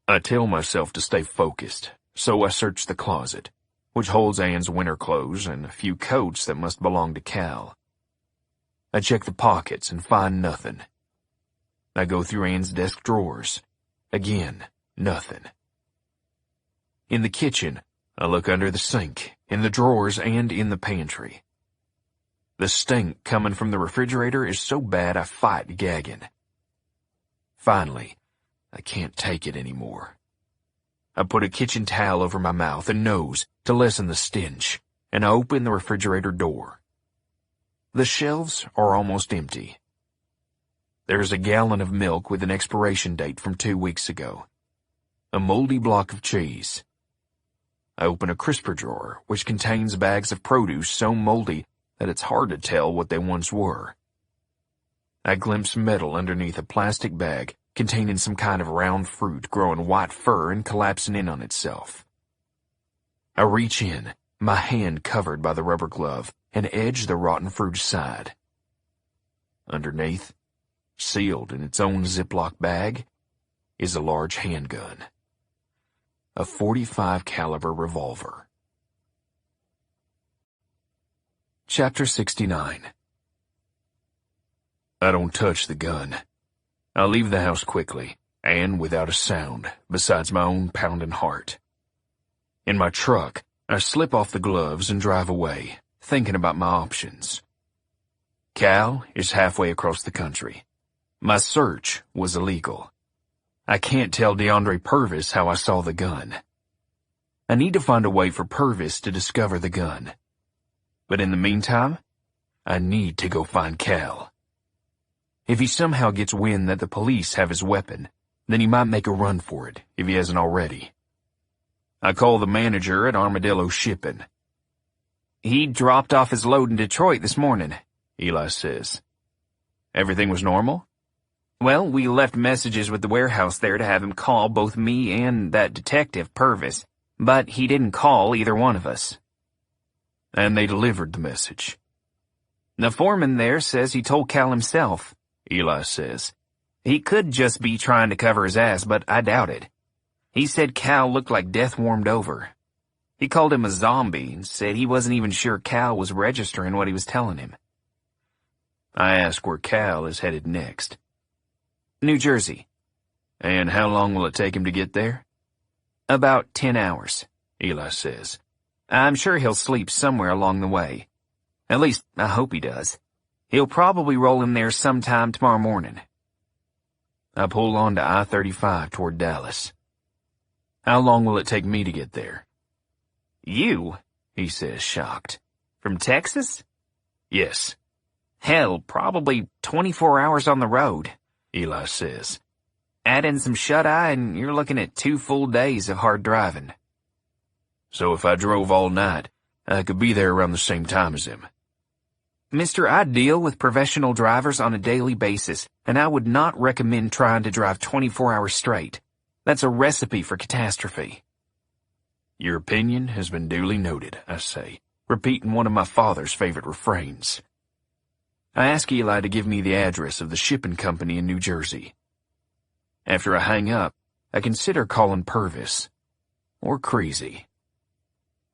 I tell myself to stay focused, so I search the closet, which holds Anne's winter clothes and a few coats that must belong to Cal. I check the pockets and find nothing. I go through Anne's desk drawers. Again, nothing. In the kitchen, I look under the sink, in the drawers, and in the pantry. The stink coming from the refrigerator is so bad I fight gagging. Finally, I can't take it anymore. I put a kitchen towel over my mouth and nose to lessen the stench, and I open the refrigerator door. The shelves are almost empty. There's a gallon of milk with an expiration date from 2 weeks ago. A moldy block of cheese. I open a crisper drawer, which contains bags of produce so moldy that it's hard to tell what they once were. I glimpse metal underneath a plastic bag containing some kind of round fruit growing white fur and collapsing in on itself. I reach in, my hand covered by the rubber glove, and edge the rotten fruit aside. Underneath, sealed in its own Ziploc bag, is a large handgun. A .45 caliber revolver. Chapter 69. I don't touch the gun. I leave the house quickly, and without a sound, besides my own pounding heart. In my truck, I slip off the gloves and drive away, thinking about my options. Cal is halfway across the country. My search was illegal. I can't tell DeAndre Purvis how I saw the gun. I need to find a way for Purvis to discover the gun. But in the meantime, I need to go find Cal. If he somehow gets wind that the police have his weapon, then he might make a run for it, if he hasn't already. I call the manager at Armadillo Shipping. He dropped off his load in Detroit this morning, Eli says. Everything was normal? Well, we left messages with the warehouse there to have him call both me and that detective, Purvis, but he didn't call either one of us. And they delivered the message. The foreman there says he told Cal himself, Eli says. He could just be trying to cover his ass, but I doubt it. He said Cal looked like death warmed over. He called him a zombie and said he wasn't even sure Cal was registering what he was telling him. I ask where Cal is headed next. New Jersey. And how long will it take him to get there? About 10 hours, Eli says. I'm sure he'll sleep somewhere along the way. At least, I hope he does. He'll probably roll in there sometime tomorrow morning. I pull on to I-35 toward Dallas. How long will it take me to get there? You? He says, shocked. From Texas? Yes. Hell, probably 24 hours on the road, Eli says. Add in some shut-eye and you're looking at 2 full days of hard driving. So if I drove all night, I could be there around the same time as him. Mister, I deal with professional drivers on a daily basis, and I would not recommend trying to drive 24 hours straight. That's a recipe for catastrophe. Your opinion has been duly noted, I say, repeating one of my father's favorite refrains. I ask Eli to give me the address of the shipping company in New Jersey. After I hang up, I consider calling Purvis. Or Crazy.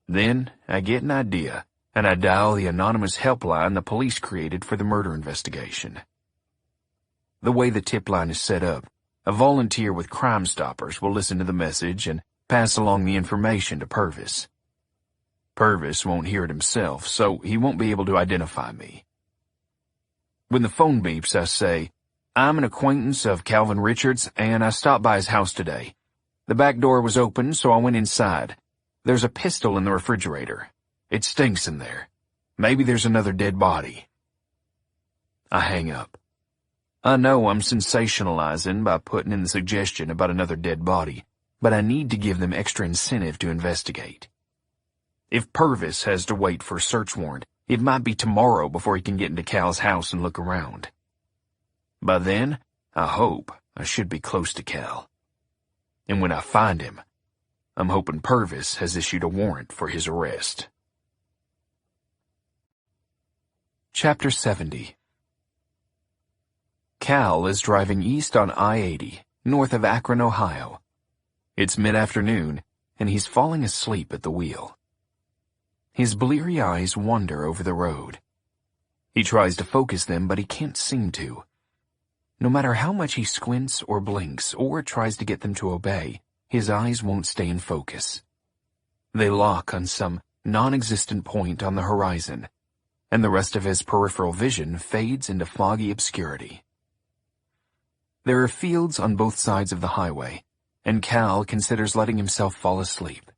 Then, I get an idea, and I dial the anonymous helpline the police created for the murder investigation. The way the tip line is set up, a volunteer with Crime Stoppers will listen to the message and pass along the information to Purvis. Purvis won't hear it himself, so he won't be able to identify me. When the phone beeps, I say, "I'm an acquaintance of Calvin Richards, and I stopped by his house today. The back door was open, so I went inside. There's a pistol in the refrigerator. It stinks in there. Maybe there's another dead body." I hang up. I know I'm sensationalizing by putting in the suggestion about another dead body, but I need to give them extra incentive to investigate. If Purvis has to wait for a search warrant, it might be tomorrow before he can get into Cal's house and look around. By then, I hope I should be close to Cal. And when I find him, I'm hoping Purvis has issued a warrant for his arrest. Chapter 70. Cal is driving east on I-80, north of Akron, Ohio. It's mid-afternoon, and he's falling asleep at the wheel. His bleary eyes wander over the road. He tries to focus them, but he can't seem to. No matter how much he squints or blinks or tries to get them to obey, his eyes won't stay in focus. They lock on some non-existent point on the horizon, and the rest of his peripheral vision fades into foggy obscurity. There are fields on both sides of the highway, and Cal considers letting himself fall asleep.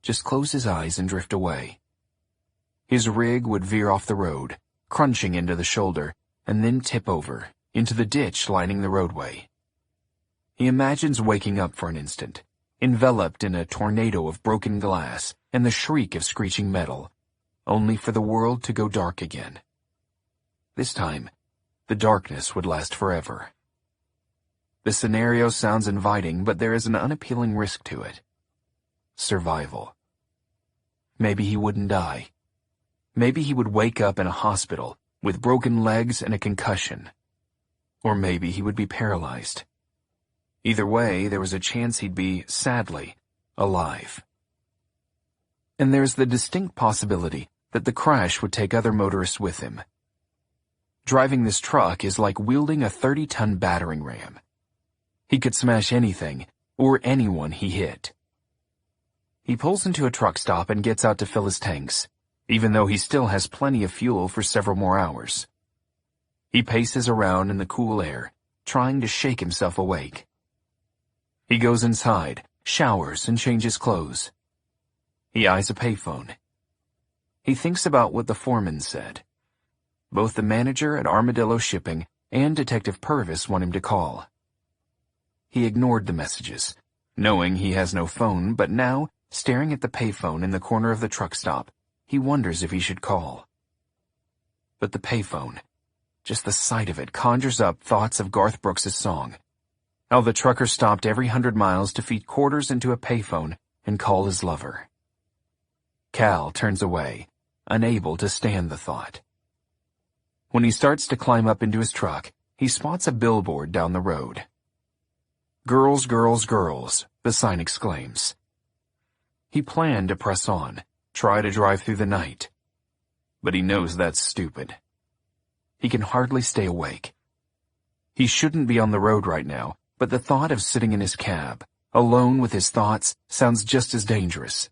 Just close his eyes and drift away. His rig would veer off the road, crunching into the shoulder, and then tip over, into the ditch lining the roadway. He imagines waking up for an instant, enveloped in a tornado of broken glass and the shriek of screeching metal, only for the world to go dark again. This time, the darkness would last forever. The scenario sounds inviting, but there is an unappealing risk to it. Survival. Maybe he wouldn't die. Maybe he would wake up in a hospital with broken legs and a concussion. Or maybe he would be paralyzed. Either way, there was a chance he'd be, sadly, alive. And there's the distinct possibility that the crash would take other motorists with him. Driving this truck is like wielding a 30-ton battering ram. He could smash anything, or anyone he hit. He pulls into a truck stop and gets out to fill his tanks, even though he still has plenty of fuel for several more hours. He paces around in the cool air, trying to shake himself awake. He goes inside, showers, and changes clothes. He eyes a payphone. He thinks about what the foreman said. Both the manager at Armadillo Shipping and Detective Purvis want him to call. He ignored the messages, knowing he has no phone, but now, staring at the payphone in the corner of the truck stop, he wonders if he should call. But the payphone, just the sight of it conjures up thoughts of Garth Brooks' song, how the trucker stopped every 100 miles to feed quarters into a payphone and call his lover. Cal turns away, unable to stand the thought. When he starts to climb up into his truck, he spots a billboard down the road. "Girls, girls, girls," the sign exclaims. He planned to press on, try to drive through the night. But he knows that's stupid. He can hardly stay awake. He shouldn't be on the road right now, but the thought of sitting in his cab, alone with his thoughts, sounds just as dangerous.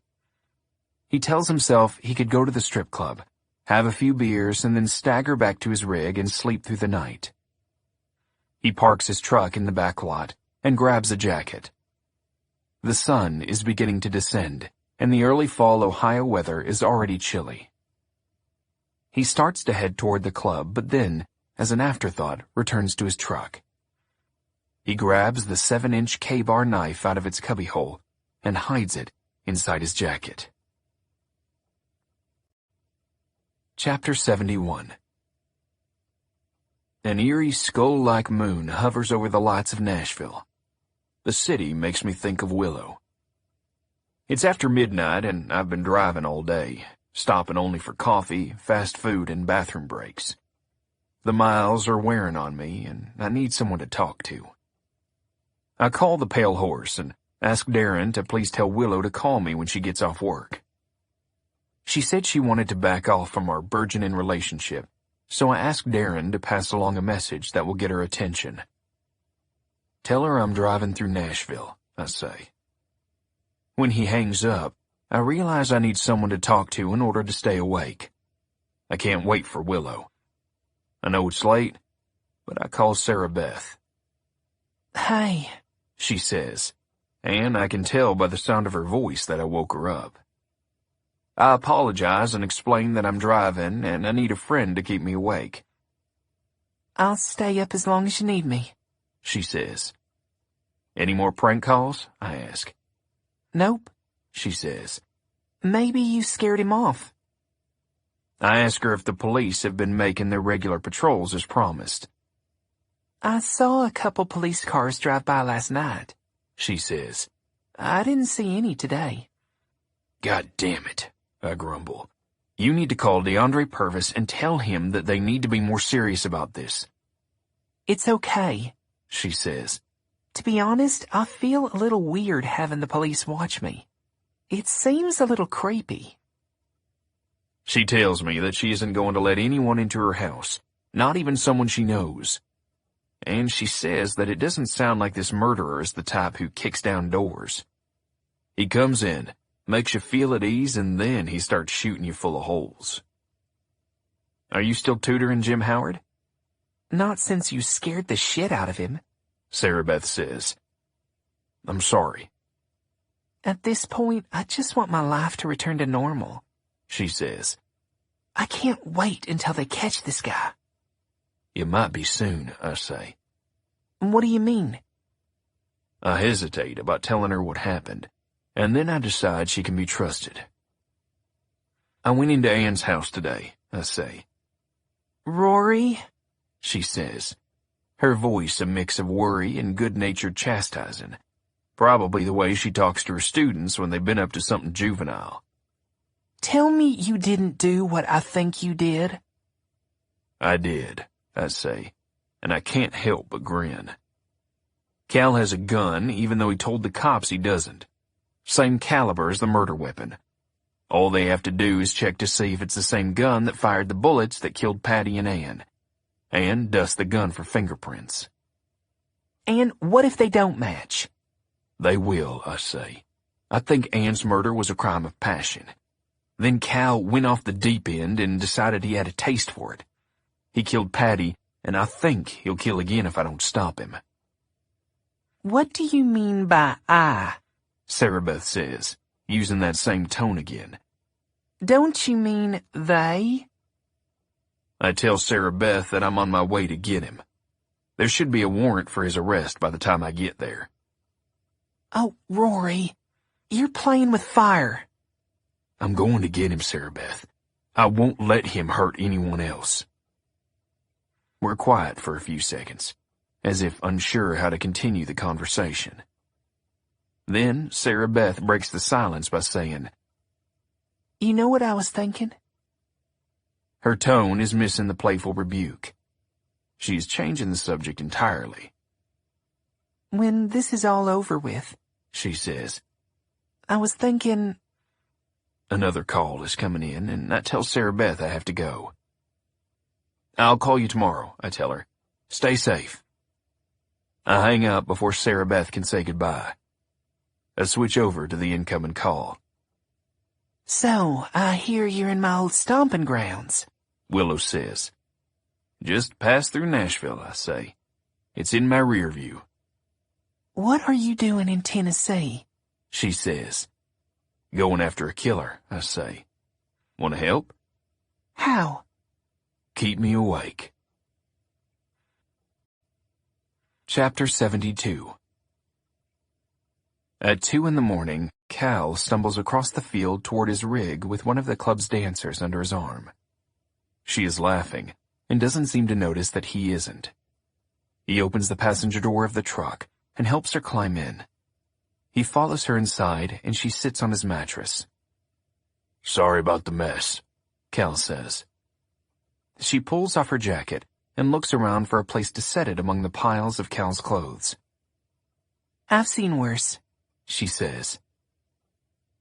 He tells himself he could go to the strip club, have a few beers, and then stagger back to his rig and sleep through the night. He parks his truck in the back lot and grabs a jacket. The sun is beginning to descend, and the early fall Ohio weather is already chilly. He starts to head toward the club, but then, as an afterthought, returns to his truck. He grabs the 7-inch K-bar knife out of its cubbyhole and hides it inside his jacket. Chapter 71. An eerie skull-like moon hovers over the lights of Nashville. The city makes me think of Willow. It's after midnight, and I've been driving all day, stopping only for coffee, fast food, and bathroom breaks. The miles are wearing on me, and I need someone to talk to. I call the Pale Horse and ask Darren to please tell Willow to call me when she gets off work. She said she wanted to back off from our burgeoning relationship, so I asked Darren to pass along a message that will get her attention. Tell her I'm driving through Nashville, I say. When he hangs up, I realize I need someone to talk to in order to stay awake. I can't wait for Willow. I know it's late, but I call Sarah Beth. Hey, she says, and I can tell by the sound of her voice that I woke her up. I apologize and explain that I'm driving and I need a friend to keep me awake. I'll stay up as long as you need me, she says. Any more prank calls? I ask. Nope, she says. Maybe you scared him off. I ask her if the police have been making their regular patrols as promised. I saw a couple police cars drive by last night, she says. I didn't see any today. God damn it, I grumble. You need to call DeAndre Purvis and tell him that they need to be more serious about this. It's okay, she says. To be honest, I feel a little weird having the police watch me. It seems a little creepy. She tells me that she isn't going to let anyone into her house, not even someone she knows. And she says that it doesn't sound like this murderer is the type who kicks down doors. He comes in, makes you feel at ease, and then he starts shooting you full of holes. Are you still tutoring Jim Howard? Not since you scared the shit out of him, Sarah Beth says. I'm sorry. At this point, I just want my life to return to normal, she says. I can't wait until they catch this guy. It might be soon, I say. What do you mean? I hesitate about telling her what happened, and then I decide she can be trusted. I went into Anne's house today, I say. Rory? She says, her voice a mix of worry and good-natured chastising, probably the way she talks to her students when they've been up to something juvenile. Tell me you didn't do what I think you did. I did, I say, and I can't help but grin. Cal has a gun, even though he told the cops he doesn't. Same caliber as the murder weapon. All they have to do is check to see if it's the same gun that fired the bullets that killed Patty and Ann, and dust the gun for fingerprints. And what if they don't match? They will, I say. I think Ann's murder was a crime of passion. Then Cal went off the deep end and decided he had a taste for it. He killed Patty, and I think he'll kill again if I don't stop him. What do you mean by I? Sarah Beth says, using that same tone again. Don't you mean they? I tell Sarah Beth that I'm on my way to get him. There should be a warrant for his arrest by the time I get there. Oh, Rory, you're playing with fire. I'm going to get him, Sarah Beth. I won't let him hurt anyone else. We're quiet for a few seconds, as if unsure how to continue the conversation. Then Sarah Beth breaks the silence by saying, You know what I was thinking? Her tone is missing the playful rebuke. She's changing the subject entirely. When this is all over with, she says. I was thinking... Another call is coming in, and I tell Sarah Beth I have to go. I'll call you tomorrow, I tell her. Stay safe. I hang up before Sarah Beth can say goodbye. I switch over to the incoming call. So, I hear you're in my old stomping grounds, Willow says. Just pass through Nashville, I say. It's in my rear view. What are you doing in Tennessee? She says. Going after a killer, I say. Want to help? How? Keep me awake. Chapter 72. At 2 a.m, Cal stumbles across the field toward his rig with one of the club's dancers under his arm. She is laughing and doesn't seem to notice that he isn't. He opens the passenger door of the truck and helps her climb in. He follows her inside and she sits on his mattress. Sorry about the mess, Cal says. She pulls off her jacket and looks around for a place to set it among the piles of Cal's clothes. "I've seen worse," she says.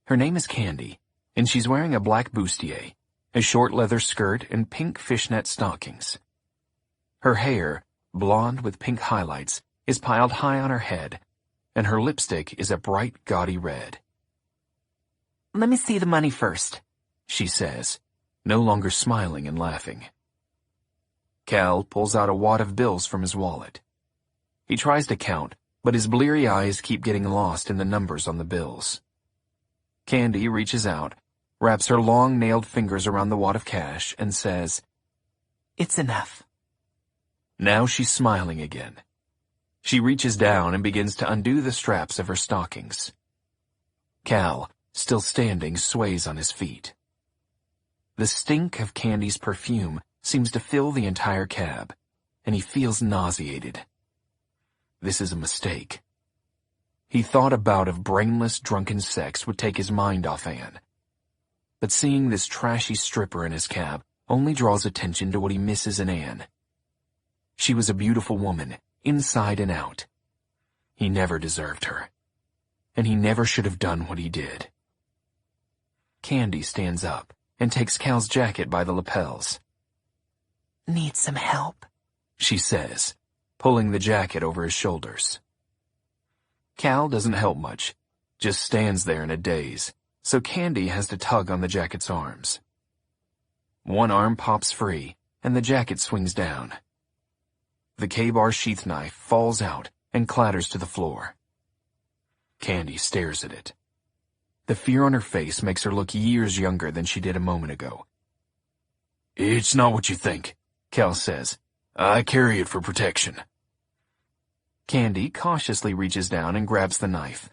Her name is Candy, and she's wearing a black bustier, a short leather skirt, and pink fishnet stockings. Her hair, blonde with pink highlights, is piled high on her head, and her lipstick is a bright, gaudy red. "Let me see the money first," she says, no longer smiling and laughing. Cal pulls out a wad of bills from his wallet. He tries to count, but his bleary eyes keep getting lost in the numbers on the bills. Candy reaches out, wraps her long nailed fingers around the wad of cash, and says, "It's enough." Now she's smiling again. She reaches down and begins to undo the straps of her stockings. Cal, still standing, sways on his feet. The stink of Candy's perfume seems to fill the entire cab, and he feels nauseated. This is a mistake. He thought a bout of brainless, drunken sex would take his mind off Anne. But seeing this trashy stripper in his cab only draws attention to what he misses in Anne. She was a beautiful woman, inside and out. He never deserved her, and he never should have done what he did. Candy stands up and takes Cal's jacket by the lapels. "Need some help?" she says, pulling the jacket over his shoulders. Cal doesn't help much, just stands there in a daze, so Candy has to tug on the jacket's arms. One arm pops free, and the jacket swings down. The K-bar sheath knife falls out and clatters to the floor. Candy stares at it. The fear on her face makes her look years younger than she did a moment ago. "It's not what you think," Cal says. "I carry it for protection." Candy cautiously reaches down and grabs the knife,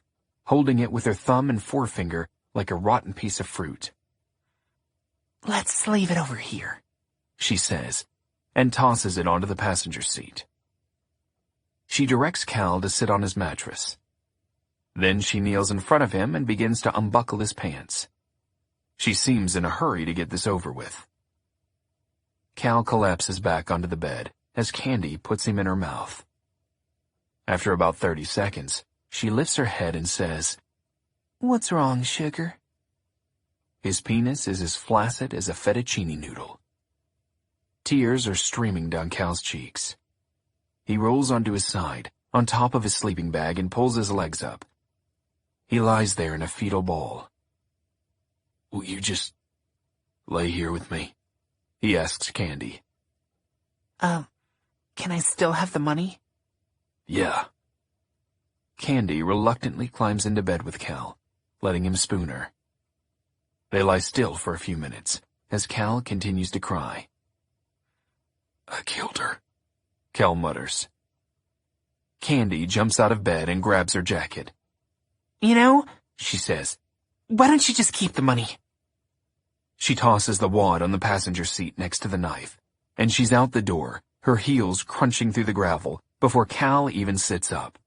holding it with her thumb and forefinger like a rotten piece of fruit. "Let's leave it over here," she says, and tosses it onto the passenger seat. She directs Cal to sit on his mattress. Then she kneels in front of him and begins to unbuckle his pants. She seems in a hurry to get this over with. Cal collapses back onto the bed as Candy puts him in her mouth. After about 30 seconds, she lifts her head and says, "What's wrong, sugar?" His penis is as flaccid as a fettuccine noodle. Tears are streaming down Cal's cheeks. He rolls onto his side, on top of his sleeping bag, and pulls his legs up. He lies there in a fetal ball. "Will you just lay here with me?" he asks Candy. Can I still have the money?" "Yeah." Candy reluctantly climbs into bed with Cal, letting him spoon her. They lie still for a few minutes, as Cal continues to cry. "I killed her," Cal mutters. Candy jumps out of bed and grabs her jacket. "You know," she says, "why don't you just keep the money?" She tosses the wad on the passenger seat next to the knife, and she's out the door, her heels crunching through the gravel, before Cal even sits up.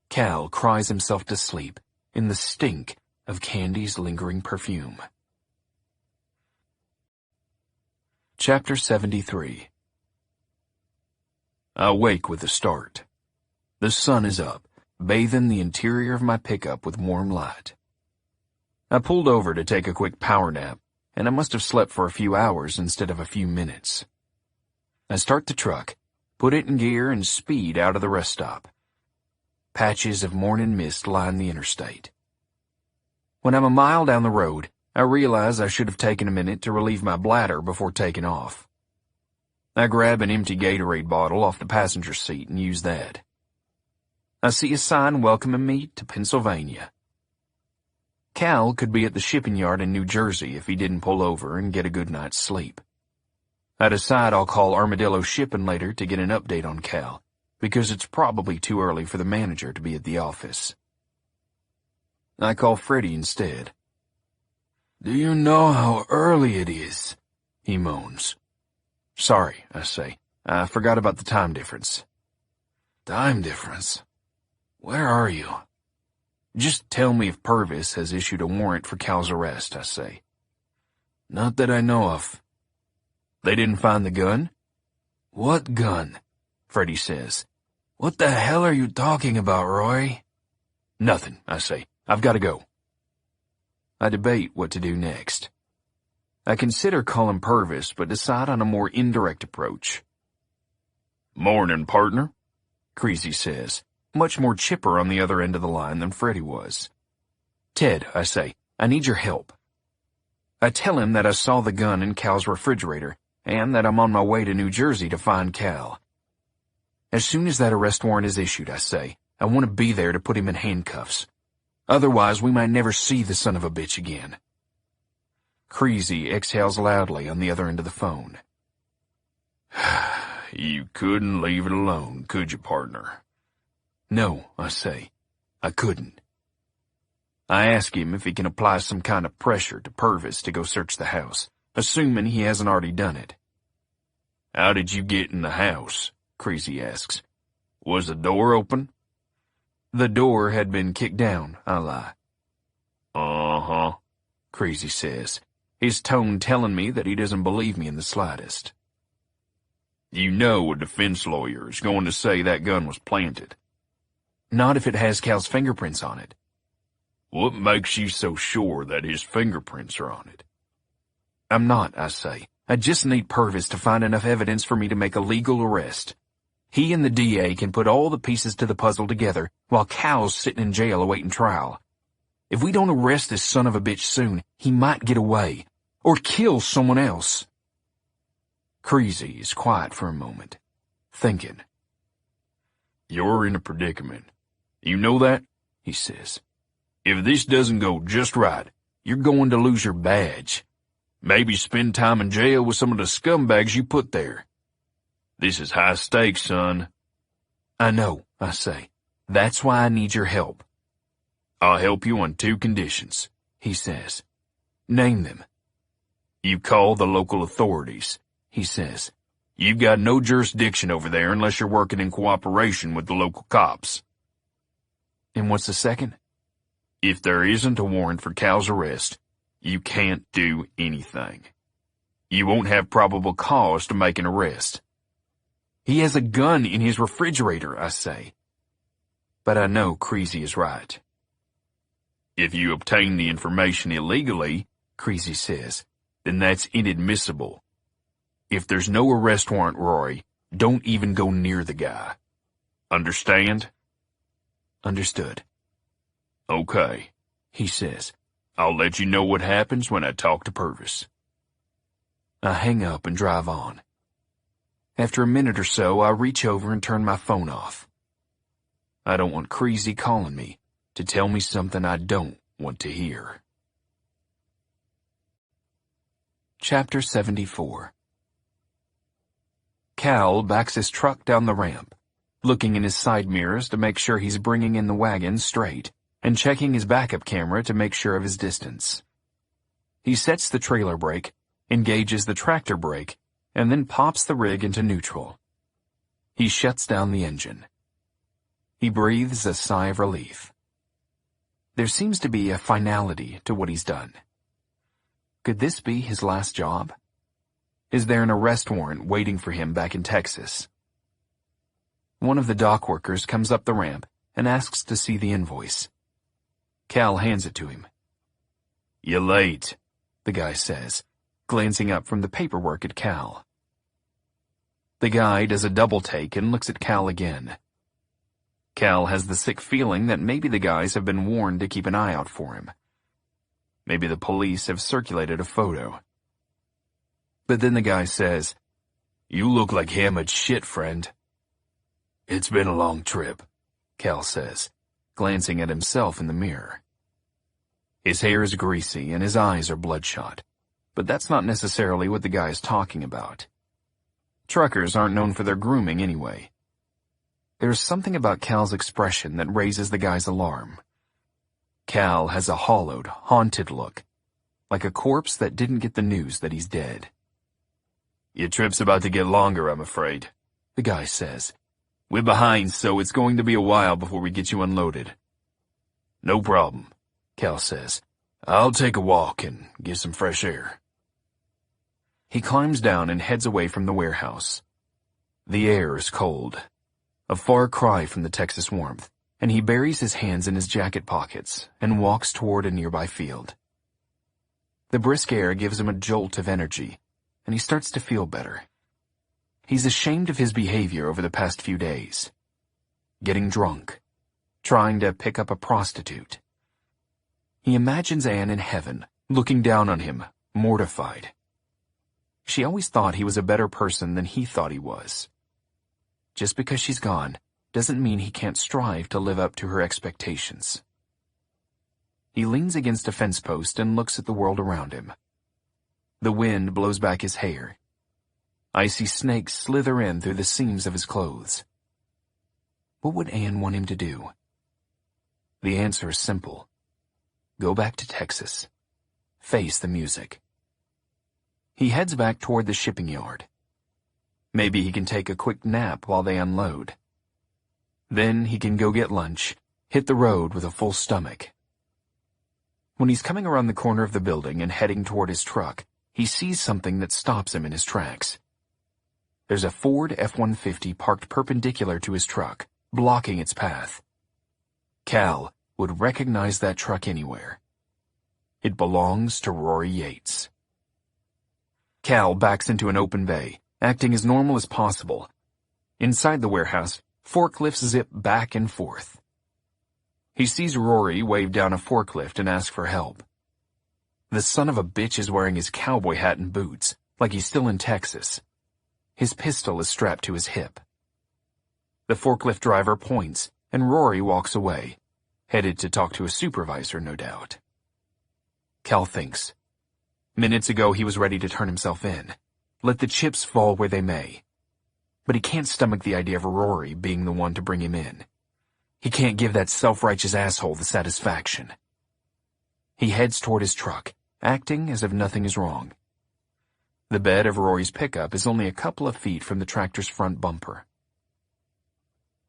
Cal cries himself to sleep in the stink of Candy's lingering perfume. Chapter 73. I wake with a start. The sun is up, bathing the interior of my pickup with warm light. I pulled over to take a quick power nap, and I must have slept for a few hours instead of a few minutes. I start the truck, put it in gear, and speed out of the rest stop. Patches of morning mist line the interstate. When I'm a mile down the road, I realize I should have taken a minute to relieve my bladder before taking off. I grab an empty Gatorade bottle off the passenger seat and use that. I see a sign welcoming me to Pennsylvania. Cal could be at the shipping yard in New Jersey if he didn't pull over and get a good night's sleep. I decide I'll call Armadillo Shipping later to get an update on Cal, because it's probably too early for the manager to be at the office. I call Freddie instead. "Do you know how early it is?" he moans. "Sorry," I say. "I forgot about the time difference." "Time difference? Where are you?" "Just tell me if Purvis has issued a warrant for Cal's arrest," I say. "Not that I know of." "They didn't find the gun?" What gun? Freddie says. What the hell are you talking about, Roy? Nothing, I say. I've got to go. I debate what to do next. I consider calling Purvis, but decide on a more indirect approach. Morning, partner, Creasy says, much more chipper on the other end of the line than Freddie was. Ted, I say, I need your help. I tell him that I saw the gun in Cal's refrigerator and that I'm on my way to New Jersey to find Cal. As soon as that arrest warrant is issued, I say, I want to be there to put him in handcuffs. Otherwise, we might never see the son of a bitch again. Creasy exhales loudly on the other end of the phone. You couldn't leave it alone, could you, partner? No, I say. I couldn't. I ask him if he can apply some kind of pressure to Purvis to go search the house, assuming he hasn't already done it. How did you get in the house? Creasy asks. Was the door open? The door had been kicked down, I lie. Uh-huh, Creasy says, his tone telling me that he doesn't believe me in the slightest. You know a defense lawyer is going to say that gun was planted. Not if it has Cal's fingerprints on it. What makes you so sure that his fingerprints are on it? I'm not, I say. I just need Purvis to find enough evidence for me to make a legal arrest. He and the DA can put all the pieces to the puzzle together while Cal's sitting in jail awaiting trial. If we don't arrest this son of a bitch soon, he might get away. Or kill someone else. Creasy is quiet for a moment, thinking. You're in a predicament. You know that? He says. If this doesn't go just right, you're going to lose your badge. Maybe spend time in jail with some of the scumbags you put there. This is high stakes, son. I know, I say. That's why I need your help. I'll help you on 2 conditions, he says. Name them. You call the local authorities, he says. You've got no jurisdiction over there unless you're working in cooperation with the local cops. And what's the second? If there isn't a warrant for Cal's arrest, you can't do anything. You won't have probable cause to make an arrest. He has a gun in his refrigerator, I say. But I know Creasy is right. If you obtain the information illegally, Creasy says, then that's inadmissible. If there's no arrest warrant, Roy, don't even go near the guy. Understand? Understood. Okay, he says. I'll let you know what happens when I talk to Purvis. I hang up and drive on. After a minute or so, I reach over and turn my phone off. I don't want Creasy calling me to tell me something I don't want to hear. Chapter 74. Cal backs his truck down the ramp, looking in his side mirrors to make sure he's bringing in the wagon straight, and checking his backup camera to make sure of his distance. He sets the trailer brake, engages the tractor brake, and then pops the rig into neutral. He shuts down the engine. He breathes a sigh of relief. There seems to be a finality to what he's done. Could this be his last job? Is there an arrest warrant waiting for him back in Texas? One of the dock workers comes up the ramp and asks to see the invoice. Cal hands it to him. "You're late," the guy says, glancing up from the paperwork at Cal. The guy does a double take and looks at Cal again. Cal has the sick feeling that maybe the guys have been warned to keep an eye out for him. Maybe the police have circulated a photo. But then the guy says, "You look like hammered shit, friend." "It's been a long trip," Cal says, glancing at himself in the mirror. His hair is greasy and his eyes are bloodshot, but that's not necessarily what the guy is talking about. Truckers aren't known for their grooming anyway. There's something about Cal's expression that raises the guy's alarm. Cal has a hollowed, haunted look, like a corpse that didn't get the news that he's dead. "Your trip's about to get longer, I'm afraid," the guy says. "We're behind, so it's going to be a while before we get you unloaded." "No problem," Cal says. "I'll take a walk and get some fresh air." He climbs down and heads away from the warehouse. The air is cold, a far cry from the Texas warmth, and he buries his hands in his jacket pockets and walks toward a nearby field. The brisk air gives him a jolt of energy, and he starts to feel better. He's ashamed of his behavior over the past few days. Getting drunk, trying to pick up a prostitute. He imagines Anne in heaven, looking down on him, mortified. She always thought he was a better person than he thought he was. Just because she's gone doesn't mean he can't strive to live up to her expectations. He leans against a fence post and looks at the world around him. The wind blows back his hair. Icy snakes slither in through the seams of his clothes. What would Anne want him to do? The answer is simple. Go back to Texas. Face the music. He heads back toward the shipping yard. Maybe he can take a quick nap while they unload. Then he can go get lunch, hit the road with a full stomach. When he's coming around the corner of the building and heading toward his truck, he sees something that stops him in his tracks. There's a Ford F-150 parked perpendicular to his truck, blocking its path. Cal would recognize that truck anywhere. It belongs to Rory Yates. Cal backs into an open bay, acting as normal as possible. Inside the warehouse, forklifts zip back and forth. He sees Rory wave down a forklift and ask for help. The son of a bitch is wearing his cowboy hat and boots, like he's still in Texas. His pistol is strapped to his hip. The forklift driver points, and Rory walks away, headed to talk to a supervisor, no doubt. Cal thinks. Minutes ago he was ready to turn himself in, let the chips fall where they may. But he can't stomach the idea of Rory being the one to bring him in. He can't give that self-righteous asshole the satisfaction. He heads toward his truck, acting as if nothing is wrong. The bed of Rory's pickup is only a couple of feet from the tractor's front bumper.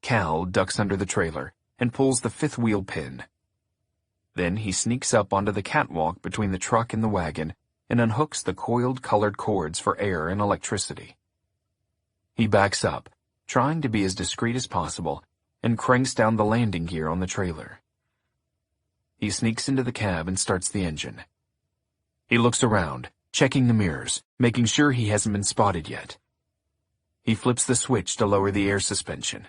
Cal ducks under the trailer and pulls the fifth wheel pin. Then he sneaks up onto the catwalk between the truck and the wagon and unhooks the coiled colored cords for air and electricity. He backs up, trying to be as discreet as possible, and cranks down the landing gear on the trailer. He sneaks into the cab and starts the engine. He looks around, checking the mirrors, making sure he hasn't been spotted yet. He flips the switch to lower the air suspension.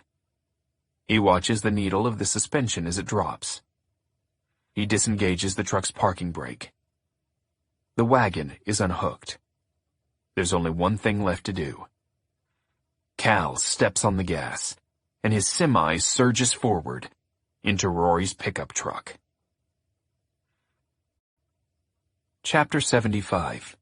He watches the needle of the suspension as it drops. He disengages the truck's parking brake. The wagon is unhooked. There's only one thing left to do. Cal steps on the gas, and his semi surges forward into Rory's pickup truck. Chapter 75.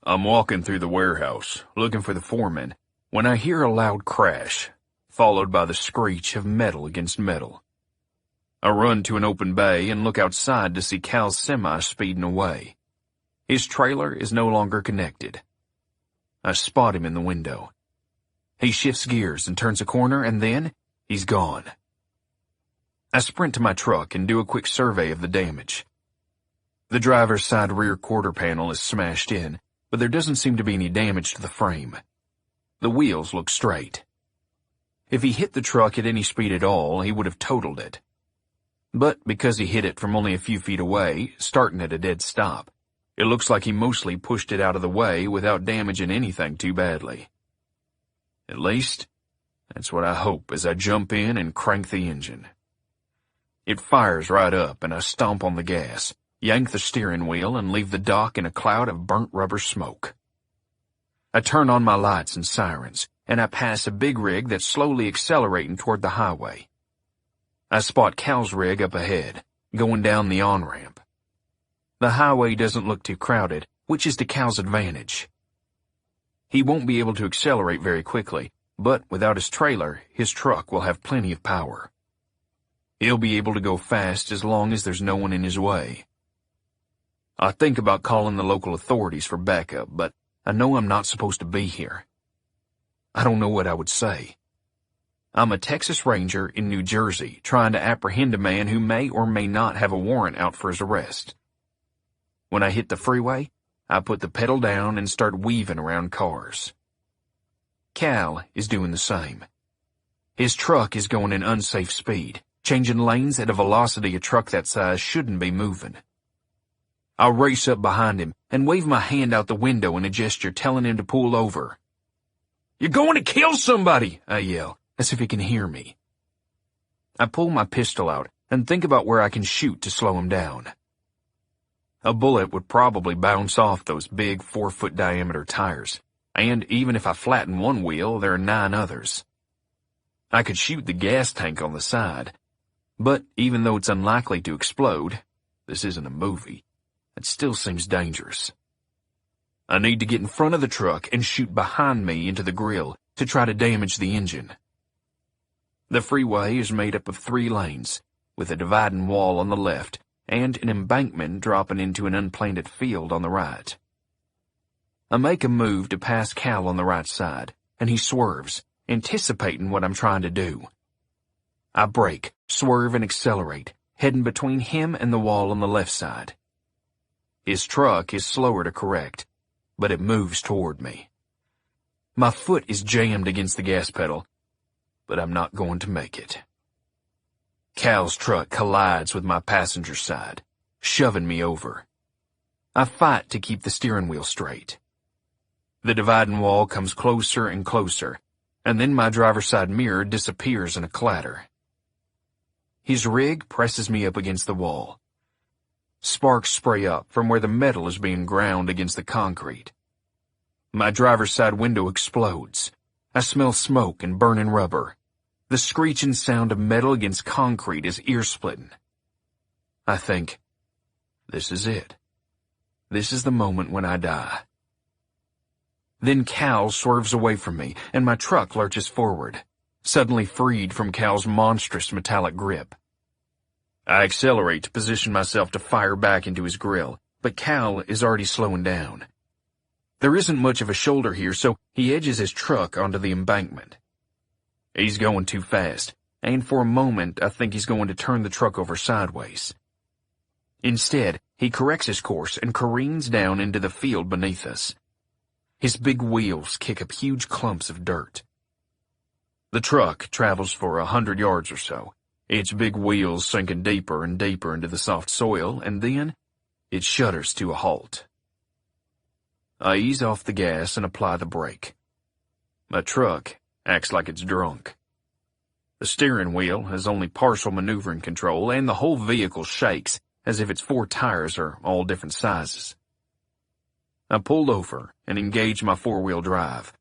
I'm walking through the warehouse, looking for the foreman, when I hear a loud crash, followed by the screech of metal against metal. I run to an open bay and look outside to see Cal's semi speeding away. His trailer is no longer connected. I spot him in the window. He shifts gears and turns a corner, and then he's gone. I sprint to my truck and do a quick survey of the damage. The driver's side rear quarter panel is smashed in, but there doesn't seem to be any damage to the frame. The wheels look straight. If he hit the truck at any speed at all, he would have totaled it. But because he hit it from only a few feet away, starting at a dead stop, it looks like he mostly pushed it out of the way without damaging anything too badly. At least, that's what I hope as I jump in and crank the engine. It fires right up and I stomp on the gas, yank the steering wheel, and leave the dock in a cloud of burnt rubber smoke. I turn on my lights and sirens, and I pass a big rig that's slowly accelerating toward the highway. I spot Cal's rig up ahead, going down the on-ramp. The highway doesn't look too crowded, which is to Cal's advantage. He won't be able to accelerate very quickly, but without his trailer, his truck will have plenty of power. He'll be able to go fast as long as there's no one in his way. I think about calling the local authorities for backup, but I know I'm not supposed to be here. I don't know what I would say. I'm a Texas Ranger in New Jersey trying to apprehend a man who may or may not have a warrant out for his arrest. When I hit the freeway, I put the pedal down and start weaving around cars. Cal is doing the same. His truck is going an unsafe speed, changing lanes at a velocity a truck that size shouldn't be moving. I race up behind him and wave my hand out the window in a gesture telling him to pull over. "You're going to kill somebody!" I yell, as if he can hear me. I pull my pistol out and think about where I can shoot to slow him down. A bullet would probably bounce off those big 4-foot diameter tires, and even if I flatten one wheel, there are 9 others. I could shoot the gas tank on the side, but even though it's unlikely to explode, this isn't a movie, it still seems dangerous. I need to get in front of the truck and shoot behind me into the grill to try to damage the engine. The freeway is made up of 3 lanes, with a dividing wall on the left and an embankment dropping into an unplanted field on the right. I make a move to pass Cal on the right side, and he swerves, anticipating what I'm trying to do. I brake, swerve, and accelerate, heading between him and the wall on the left side. His truck is slower to correct, but it moves toward me. My foot is jammed against the gas pedal, but I'm not going to make it. Cal's truck collides with my passenger side, shoving me over. I fight to keep the steering wheel straight. The dividing wall comes closer and closer, and then my driver's side mirror disappears in a clatter. His rig presses me up against the wall. Sparks spray up from where the metal is being ground against the concrete. My driver's side window explodes. I smell smoke and burning rubber. The screeching sound of metal against concrete is ear-splitting. I think, this is it. This is the moment when I die. Then Cal swerves away from me, and my truck lurches forward, suddenly freed from Cal's monstrous metallic grip. I accelerate to position myself to fire back into his grill, but Cal is already slowing down. There isn't much of a shoulder here, so he edges his truck onto the embankment. He's going too fast, and for a moment I think he's going to turn the truck over sideways. Instead, he corrects his course and careens down into the field beneath us. His big wheels kick up huge clumps of dirt. The truck travels for 100 yards or so, its big wheels sinking deeper and deeper into the soft soil, and then it shudders to a halt. I ease off the gas and apply the brake. My truck acts like it's drunk. The steering wheel has only partial maneuvering control, and the whole vehicle shakes as if its 4 tires are all different sizes. I pull over and engage my 4-wheel drive.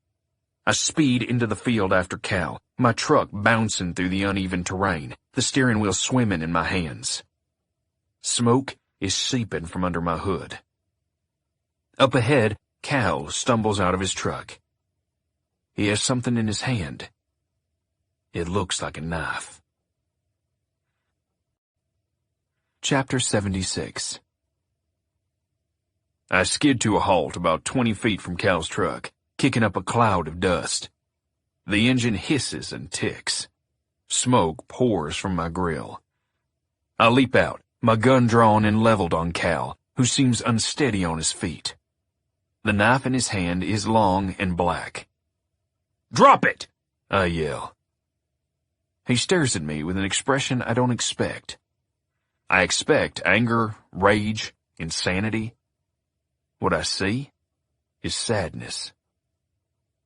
I speed into the field after Cal, my truck bouncing through the uneven terrain, the steering wheel swimming in my hands. Smoke is seeping from under my hood. Up ahead, Cal stumbles out of his truck. He has something in his hand. It looks like a knife. Chapter 76. I skid to a halt about 20 feet from Cal's truck, kicking up a cloud of dust. The engine hisses and ticks. Smoke pours from my grill. I leap out, my gun drawn and leveled on Cal, who seems unsteady on his feet. The knife in his hand is long and black. "Drop it!" I yell. He stares at me with an expression I don't expect. I expect anger, rage, insanity. What I see is sadness.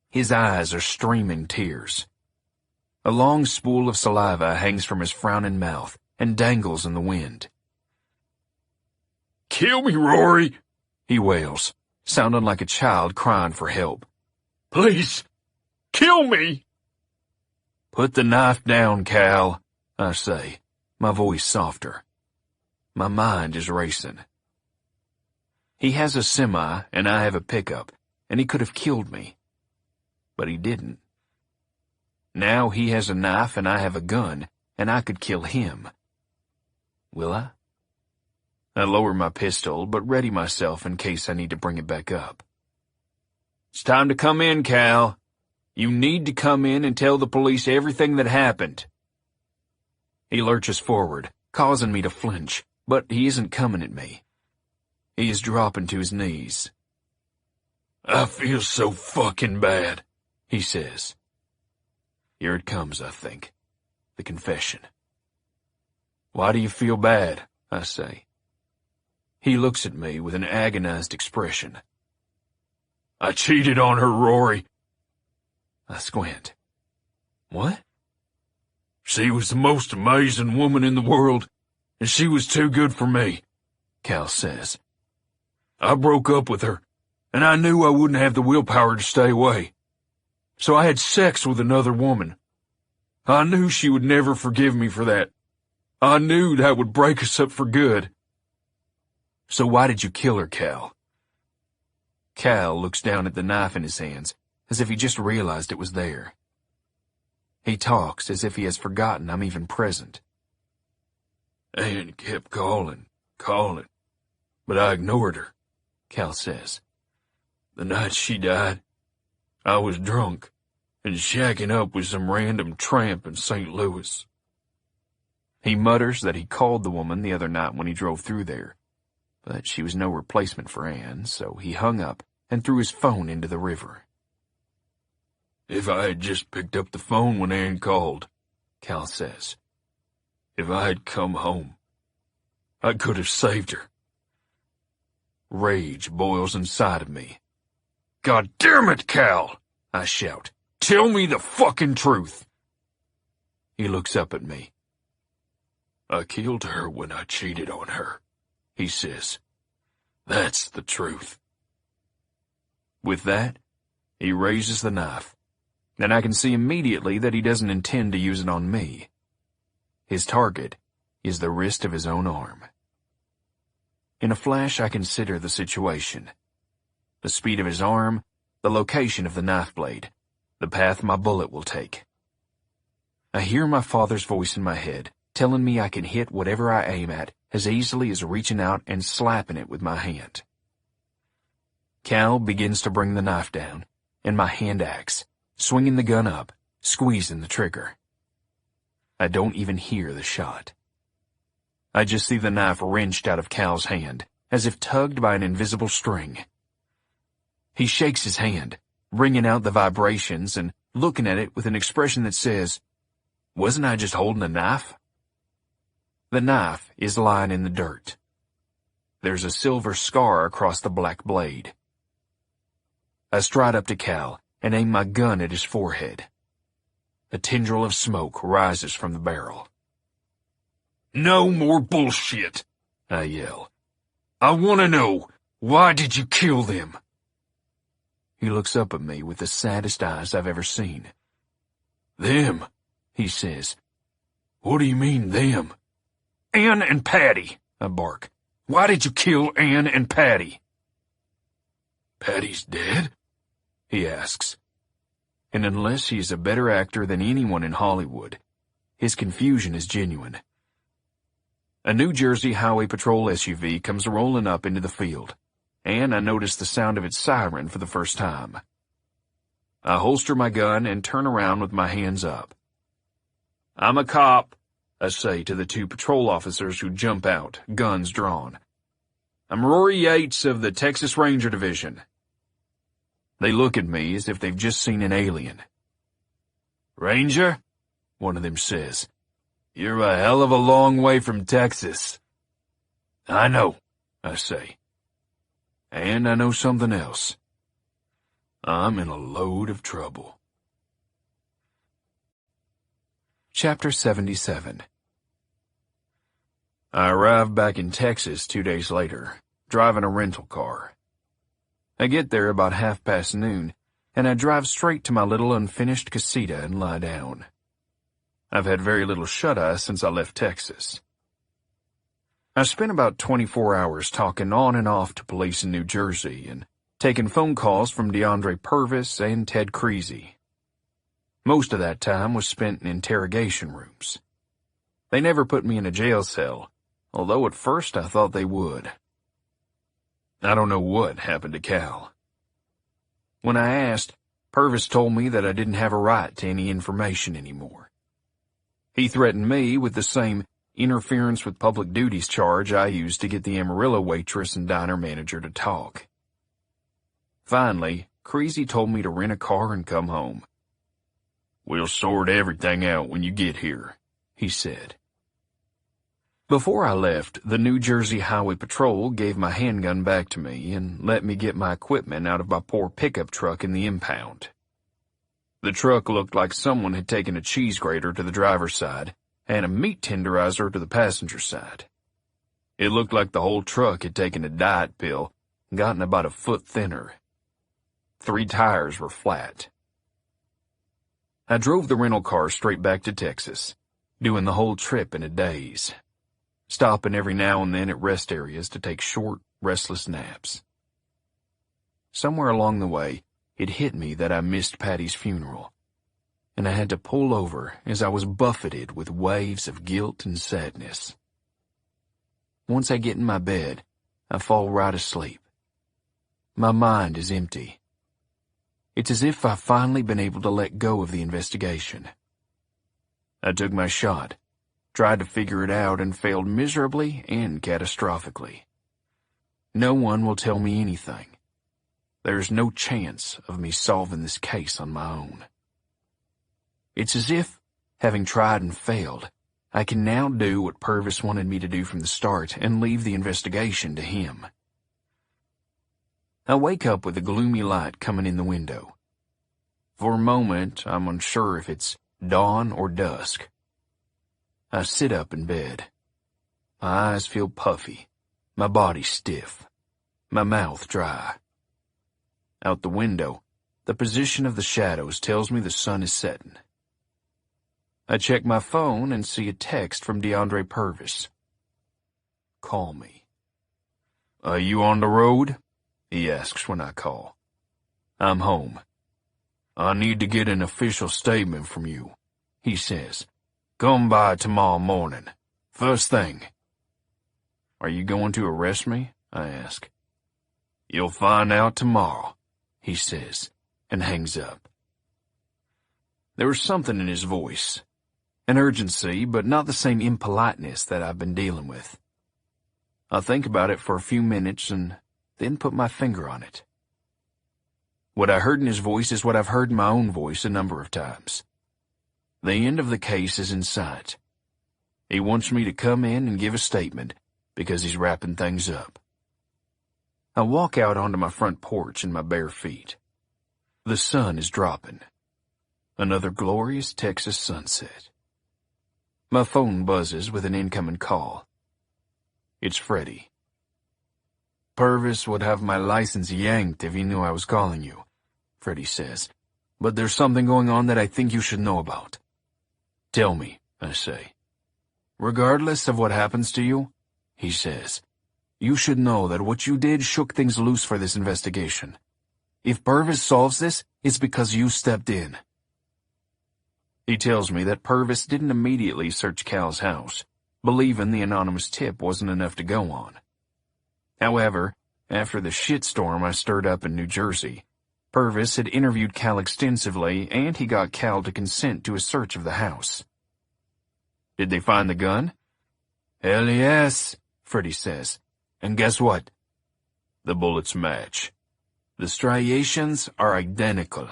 His eyes are streaming tears. A long spool of saliva hangs from his frowning mouth and dangles in the wind. "Kill me, Rory," he wails, sounding like a child crying for help. "Please, kill me!" "Put the knife down, Cal," I say, my voice softer. My mind is racing. He has a semi and I have a pickup, and he could have killed me. But he didn't. Now he has a knife and I have a gun, and I could kill him. Will I? I lower my pistol, but ready myself in case I need to bring it back up. "It's time to come in, Cal. You need to come in and tell the police everything that happened." He lurches forward, causing me to flinch, but he isn't coming at me. He is dropping to his knees. "I feel so fucking bad," he says. Here it comes, I think. The confession. Why do you feel bad? I say. He looks at me with an agonized expression. I cheated on her, Rory. I squint. What? She was the most amazing woman in the world, and she was too good for me, Cal says. I broke up with her, and I knew I wouldn't have the willpower to stay away. So I had sex with another woman. I knew she would never forgive me for that. I knew that would break us up for good. So why did you kill her, Cal? Cal looks down at the knife in his hands, as if he just realized it was there. He talks as if he has forgotten I'm even present. Anne kept calling, but I ignored her, Cal says. The night she died, I was drunk and shacking up with some random tramp in St. Louis. He mutters that he called the woman the other night when he drove through there, but she was no replacement for Anne, so he hung up and threw his phone into the river. If I had just picked up the phone when Anne called, Cal says. If I had come home, I could have saved her. Rage boils inside of me. God damn it, Cal! I shout. Tell me the fucking truth! He looks up at me. I killed her when I cheated on her, he says. That's the truth. With that, he raises the knife, and I can see immediately that he doesn't intend to use it on me. His target is the wrist of his own arm. In a flash, I consider the situation. The speed of his arm, the location of the knife blade, the path my bullet will take. I hear my father's voice in my head, telling me I can hit whatever I aim at as easily as reaching out and slapping it with my hand. Cal begins to bring the knife down, and my hand acts, swinging the gun up, squeezing the trigger. I don't even hear the shot. I just see the knife wrenched out of Cal's hand, as if tugged by an invisible string. He shakes his hand, bringing out the vibrations and looking at it with an expression that says, "Wasn't I just holding a knife?" The knife is lying in the dirt. There's a silver scar across the black blade. I stride up to Cal and aim my gun at his forehead. A tendril of smoke rises from the barrel. No more bullshit, I yell. I want to know, why did you kill them? He looks up at me with the saddest eyes I've ever seen. Them, he says. What do you mean, them? Anne and Patty, I bark. Why did you kill Anne and Patty? Patty's dead? He asks. And unless he is a better actor than anyone in Hollywood, his confusion is genuine. A New Jersey Highway Patrol SUV comes rolling up into the field, and I notice the sound of its siren for the first time. I holster my gun and turn around with my hands up. I'm a cop, I say to the two patrol officers who jump out, guns drawn. I'm Rory Yates of the Texas Ranger Division. They look at me as if they've just seen an alien. Ranger? One of them says. You're a hell of a long way from Texas. I know, I say. And I know something else. I'm in a load of trouble. Chapter 77. I arrive back in Texas 2 days later, driving a rental car. I get there about noon, and I drive straight to my little unfinished casita and lie down. I've had very little shut-eye since I left Texas. I spent about 24 hours talking on and off to police in New Jersey and taking phone calls from DeAndre Purvis and Ted Creasy. Most of that time was spent in interrogation rooms. They never put me in a jail cell, although at first I thought they would. I don't know what happened to Cal. When I asked, Purvis told me that I didn't have a right to any information anymore. He threatened me with the same interference with public duties charge I used to get the Amarillo waitress and diner manager to talk. Finally, Creasy told me to rent a car and come home. "We'll sort everything out when you get here," he said. Before I left, the New Jersey Highway Patrol gave my handgun back to me and let me get my equipment out of my poor pickup truck in the impound. The truck looked like someone had taken a cheese grater to the driver's side and a meat tenderizer to the passenger side. It looked like the whole truck had taken a diet pill and gotten about a foot thinner. 3 tires were flat. I drove the rental car straight back to Texas, doing the whole trip in a daze, stopping every now and then at rest areas to take short, restless naps. Somewhere along the way, it hit me that I missed Patty's funeral, and I had to pull over as I was buffeted with waves of guilt and sadness. Once I get in my bed, I fall right asleep. My mind is empty. It's as if I've finally been able to let go of the investigation. I took my shot, tried to figure it out, and failed miserably and catastrophically. No one will tell me anything. There's no chance of me solving this case on my own. It's as if, having tried and failed, I can now do what Purvis wanted me to do from the start and leave the investigation to him. I wake up with a gloomy light coming in the window. For a moment, I'm unsure if it's dawn or dusk. I sit up in bed. My eyes feel puffy, my body stiff, my mouth dry. Out the window, the position of the shadows tells me the sun is setting. I check my phone and see a text from DeAndre Purvis. "Call me." "Are you on the road?" he asks when I call. "I'm home." "I need to get an official statement from you," he says. "Come by tomorrow morning. First thing." "Are you going to arrest me?" I ask. "You'll find out tomorrow," he says, and hangs up. There was something in his voice, an urgency, but not the same impoliteness that I've been dealing with. I think about it for a few minutes and then put my finger on it. What I heard in his voice is what I've heard in my own voice a number of times. The end of the case is in sight. He wants me to come in and give a statement because he's wrapping things up. I walk out onto my front porch in my bare feet. The sun is dropping. Another glorious Texas sunset. My phone buzzes with an incoming call. It's Freddie. "Purvis would have my license yanked if he knew I was calling you," Freddie says. "But there's something going on that I think you should know about." "Tell me," I say. "Regardless of what happens to you," he says, "you should know that what you did shook things loose for this investigation. If Purvis solves this, it's because you stepped in." He tells me that Purvis didn't immediately search Cal's house, believing the anonymous tip wasn't enough to go on. However, after the shitstorm I stirred up in New Jersey, Purvis had interviewed Cal extensively, and he got Cal to consent to a search of the house. "Did they find the gun?" "Hell yes," Freddie says. "And guess what? The bullets match." "The striations are identical,"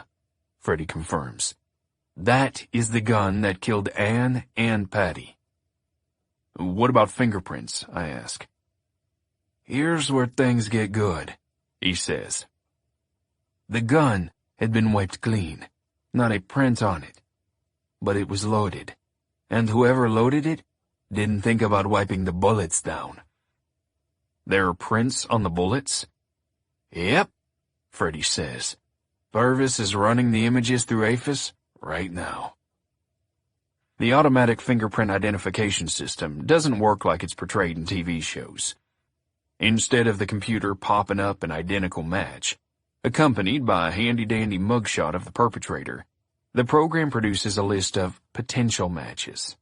Freddie confirms. "That is the gun that killed Ann and Patty." "What about fingerprints?" I ask. "Here's where things get good," he says. The gun had been wiped clean, not a print on it. But it was loaded, and whoever loaded it didn't think about wiping the bullets down. "There are prints on the bullets?" "Yep," Freddie says. "Purvis is running the images through APHIS right now." The automatic fingerprint identification system doesn't work like it's portrayed in TV shows. Instead of the computer popping up an identical match, accompanied by a handy-dandy mugshot of the perpetrator, the program produces a list of potential matches.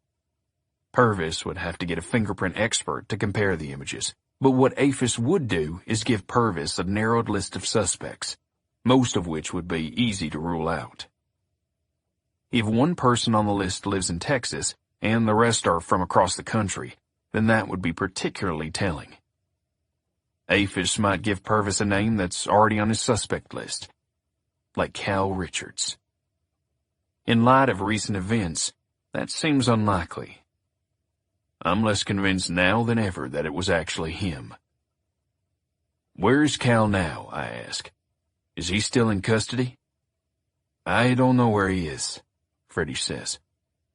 Purvis would have to get a fingerprint expert to compare the images, but what APHIS would do is give Purvis a narrowed list of suspects, most of which would be easy to rule out. If one person on the list lives in Texas and the rest are from across the country, then that would be particularly telling. APHIS might give Purvis a name that's already on his suspect list. like Cal Richards. In light of recent events, that seems unlikely. I'm less convinced now than ever that it was actually him. Where's Cal now, I ask. Is he still in custody? I don't know where he is, Freddie says,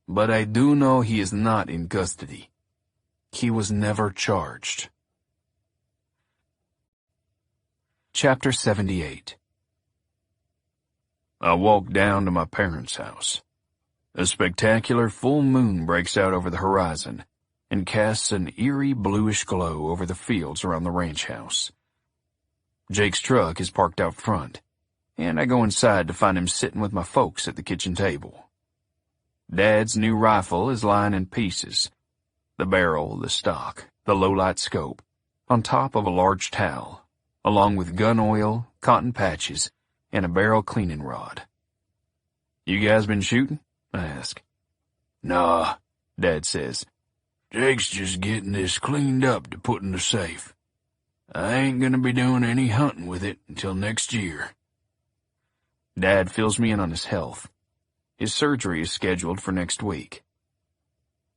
but I do know he is not in custody. He was never charged. Chapter 78. I walk down to my parents' house. A spectacular full moon breaks out over the horizon and casts an eerie bluish glow over the fields around the ranch house. Jake's truck is parked out front, and I go inside to find him sitting with my folks at the kitchen table. Dad's new rifle is lying in pieces, the barrel, the stock, the low-light scope, on top of a large towel, along with gun oil, cotton patches, and a barrel cleaning rod. You guys been shooting? I ask. Nah, Dad says. Jake's just getting this cleaned up to put in the safe. I ain't gonna be doing any hunting with it until next year. Dad fills me in on his health. His surgery is scheduled for next week.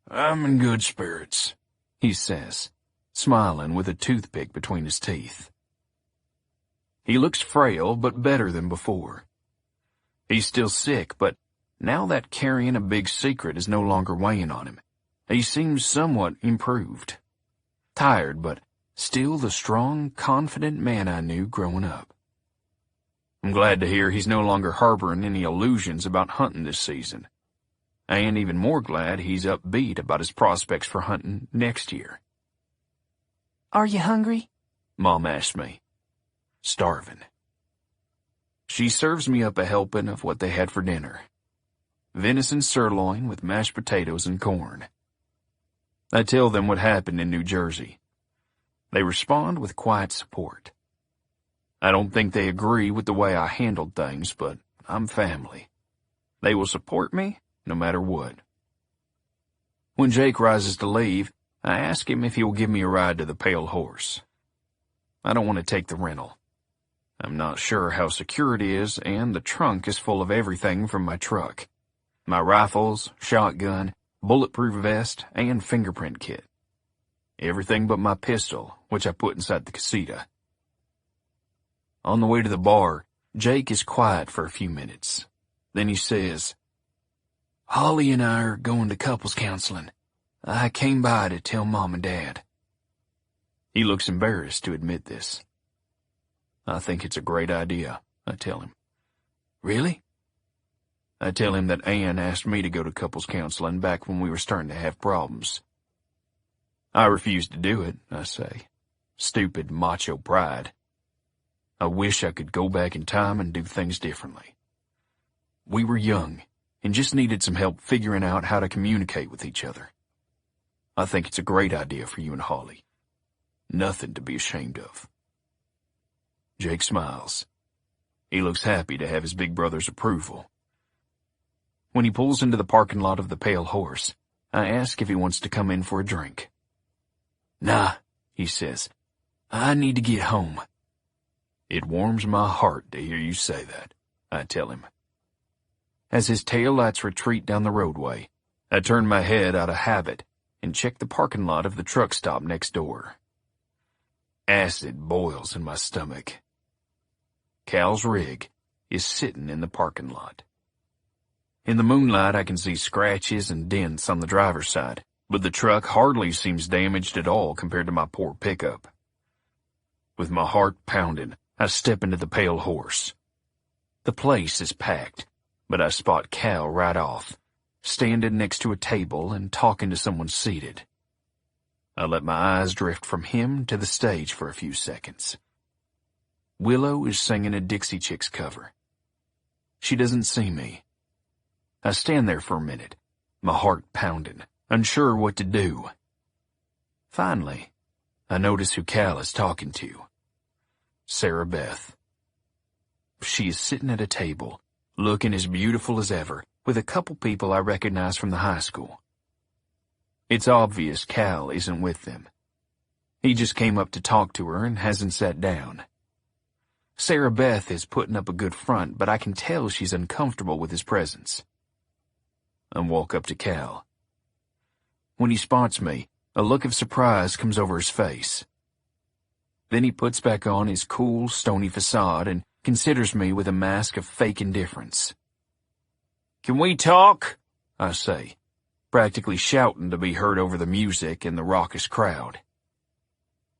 I'm in good spirits, he says, smiling with a toothpick between his teeth. He looks frail, but better than before. He's still sick, but now that carrying a big secret is no longer weighing on him, he seems somewhat improved. Tired, but still the strong, confident man I knew growing up. I'm glad to hear he's no longer harboring any illusions about hunting this season. I ain't even more glad he's upbeat about his prospects for hunting next year. Are you hungry? Mom asked me. Starving. She serves me up a helping of what they had for dinner. Venison sirloin with mashed potatoes and corn. I tell them what happened in New Jersey. They respond with quiet support. I don't think they agree with the way I handled things, but I'm family. They will support me no matter what. When Jake rises to leave, I ask him if he will give me a ride to the Pale Horse. I don't want to take the rental. I'm not sure how secure it is, and the trunk is full of everything from my truck. My rifles, shotgun, bulletproof vest, and fingerprint kit. Everything but my pistol, which I put inside the casita. On the way to the bar, Jake is quiet for a few minutes. Then he says, Holly and I are going to couples counseling. I came by to tell Mom and Dad. He looks embarrassed to admit this. I think it's a great idea, I tell him. Really? I tell him that Ann asked me to go to couples counseling back when we were starting to have problems. I refuse to do it, I say. Stupid macho pride. I wish I could go back in time and do things differently. We were young and just needed some help figuring out how to communicate with each other. I think it's a great idea for you and Holly. Nothing to be ashamed of. Jake smiles. He looks happy to have his big brother's approval. When he pulls into the parking lot of the Pale Horse, I ask if he wants to come in for a drink. Nah, he says. I need to get home. It warms my heart to hear you say that, I tell him. As his taillights retreat down the roadway, I turn my head out of habit and check the parking lot of the truck stop next door. Acid boils in my stomach. Cal's rig is sitting in the parking lot. In the moonlight, I can see scratches and dents on the driver's side, but the truck hardly seems damaged at all compared to my poor pickup. With my heart pounding, I step into the Pale Horse. The place is packed, but I spot Cal right off, standing next to a table and talking to someone seated. I let my eyes drift from him to the stage for a few seconds. Willow is singing a Dixie Chicks cover. She doesn't see me. I stand there for a minute, my heart pounding, unsure what to do. Finally, I notice who Cal is talking to. Sarah Beth. She is sitting at a table, looking as beautiful as ever, with a couple people I recognize from the high school. It's obvious Cal isn't with them. He just came up to talk to her and hasn't sat down. Sarah Beth is putting up a good front, but I can tell she's uncomfortable with his presence. I walk up to Cal. When he spots me, a look of surprise comes over his face. Then he puts back on his cool, stony facade and considers me with a mask of fake indifference. "Can we talk?" I say, practically shouting to be heard over the music and the raucous crowd.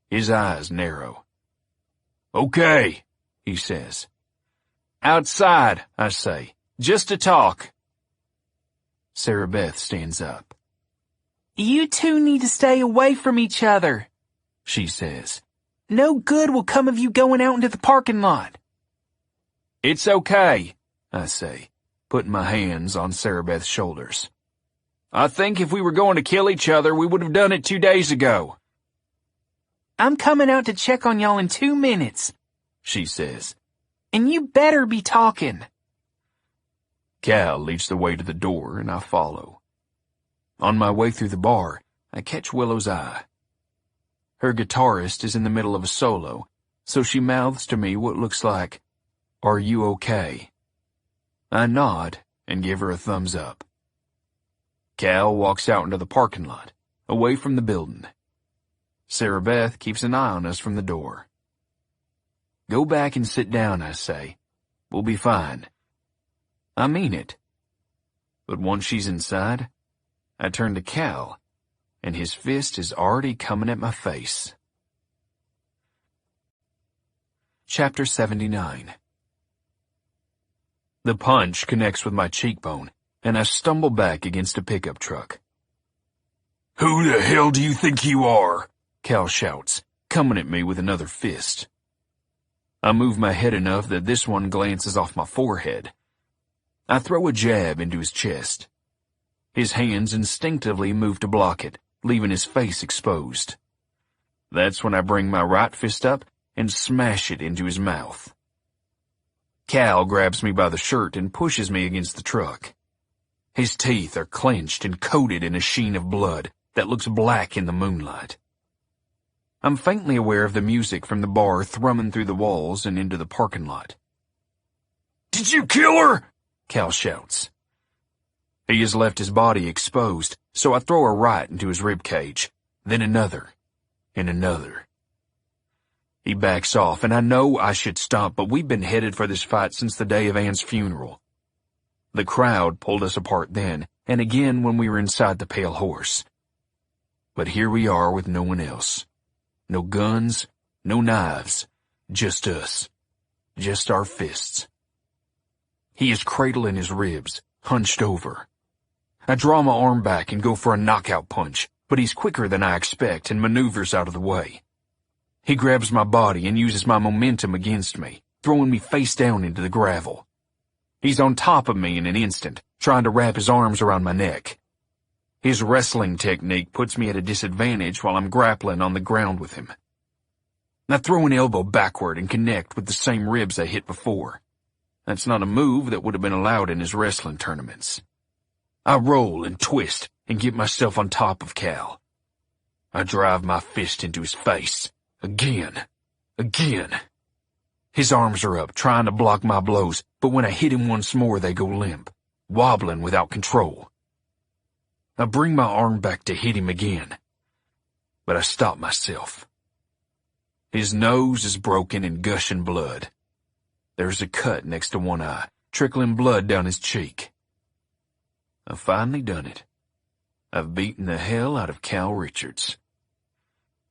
His eyes narrow. "Okay," he says. "Outside," I say, "just to talk." Sarah Beth stands up. You two need to stay away from each other, she says. No good will come of you going out into the parking lot. "It's okay," I say, putting my hands on Sarah Beth's shoulders. "I think if we were going to kill each other, we would have done it 2 days ago." I'm coming out to check on y'all in 2 minutes, she says. And you better be talking. Cal leads the way to the door, and I follow. On my way through the bar, I catch Willow's eye. Her guitarist is in the middle of a solo, so she mouths to me what looks like, "Are you okay?" I nod and give her a thumbs up. Cal walks out into the parking lot, away from the building. Sarah Beth keeps an eye on us from the door. "Go back and sit down," I say. "We'll be fine." I mean it. But once she's inside, I turn to Cal, and his fist is already coming at my face. Chapter 79. The punch connects with my cheekbone, and I stumble back against a pickup truck. "Who the hell do you think you are?" Cal shouts, coming at me with another fist. I move my head enough that this one glances off my forehead. I throw a jab into his chest. His hands instinctively move to block it, leaving his face exposed. That's when I bring my right fist up and smash it into his mouth. Cal grabs me by the shirt and pushes me against the truck. His teeth are clenched and coated in a sheen of blood that looks black in the moonlight. I'm faintly aware of the music from the bar thrumming through the walls and into the parking lot. "Did you kill her?" Cal shouts. He has left his body exposed, so I throw a right into his ribcage, then another, and another. He backs off, and I know I should stop, but we've been headed for this fight since the day of Anne's funeral. The crowd pulled us apart then, and again when we were inside the Pale Horse. But here we are with no one else. No guns, no knives, just us. Just our fists. He is cradling his ribs, hunched over. I draw my arm back and go for a knockout punch, but he's quicker than I expect and maneuvers out of the way. He grabs my body and uses my momentum against me, throwing me face down into the gravel. He's on top of me in an instant, trying to wrap his arms around my neck. His wrestling technique puts me at a disadvantage while I'm grappling on the ground with him. I throw an elbow backward and connect with the same ribs I hit before. That's not a move that would have been allowed in his wrestling tournaments. I roll and twist and get myself on top of Cal. I drive my fist into his face. Again. His arms are up, trying to block my blows, but when I hit him once more, they go limp, wobbling without control. I bring my arm back to hit him again, but I stop myself. His nose is broken and gushing blood. There's a cut next to one eye, trickling blood down his cheek. I've finally done it. I've beaten the hell out of Cal Richards.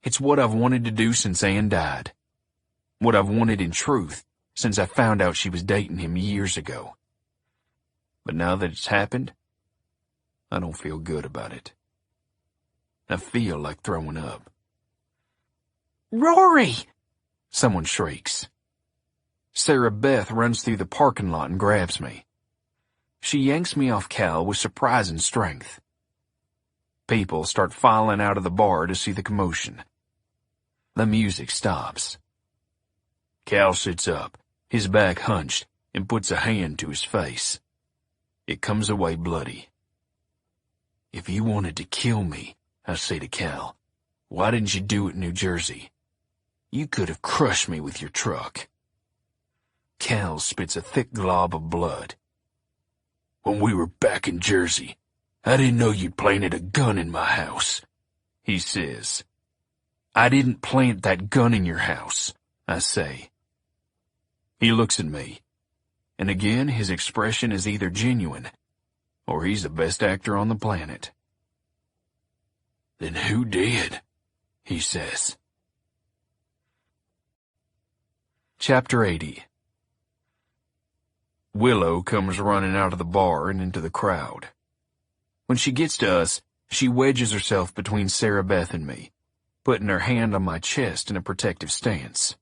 It's what I've wanted to do since Anne died. What I've wanted in truth since I found out she was dating him years ago. But now that it's happened, I don't feel good about it. I feel like throwing up. Rory! Someone shrieks. Sarah Beth runs through the parking lot and grabs me. She yanks me off Cal with surprising strength. People start filing out of the bar to see the commotion. The music stops. Cal sits up, his back hunched, and puts a hand to his face. It comes away bloody. "If you wanted to kill me," I say to Cal, "why didn't you do it in New Jersey? You could have crushed me with your truck." Cal spits a thick glob of blood. "When we were back in Jersey, I didn't know you'd planted a gun in my house," he says. "I didn't plant that gun in your house," I say. He looks at me, and again his expression is either genuine, or he's the best actor on the planet. "Then who did?" he says. Chapter 80. Willow comes running out of the bar and into the crowd. When she gets to us, she wedges herself between Sarah Beth and me, putting her hand on my chest in a protective stance.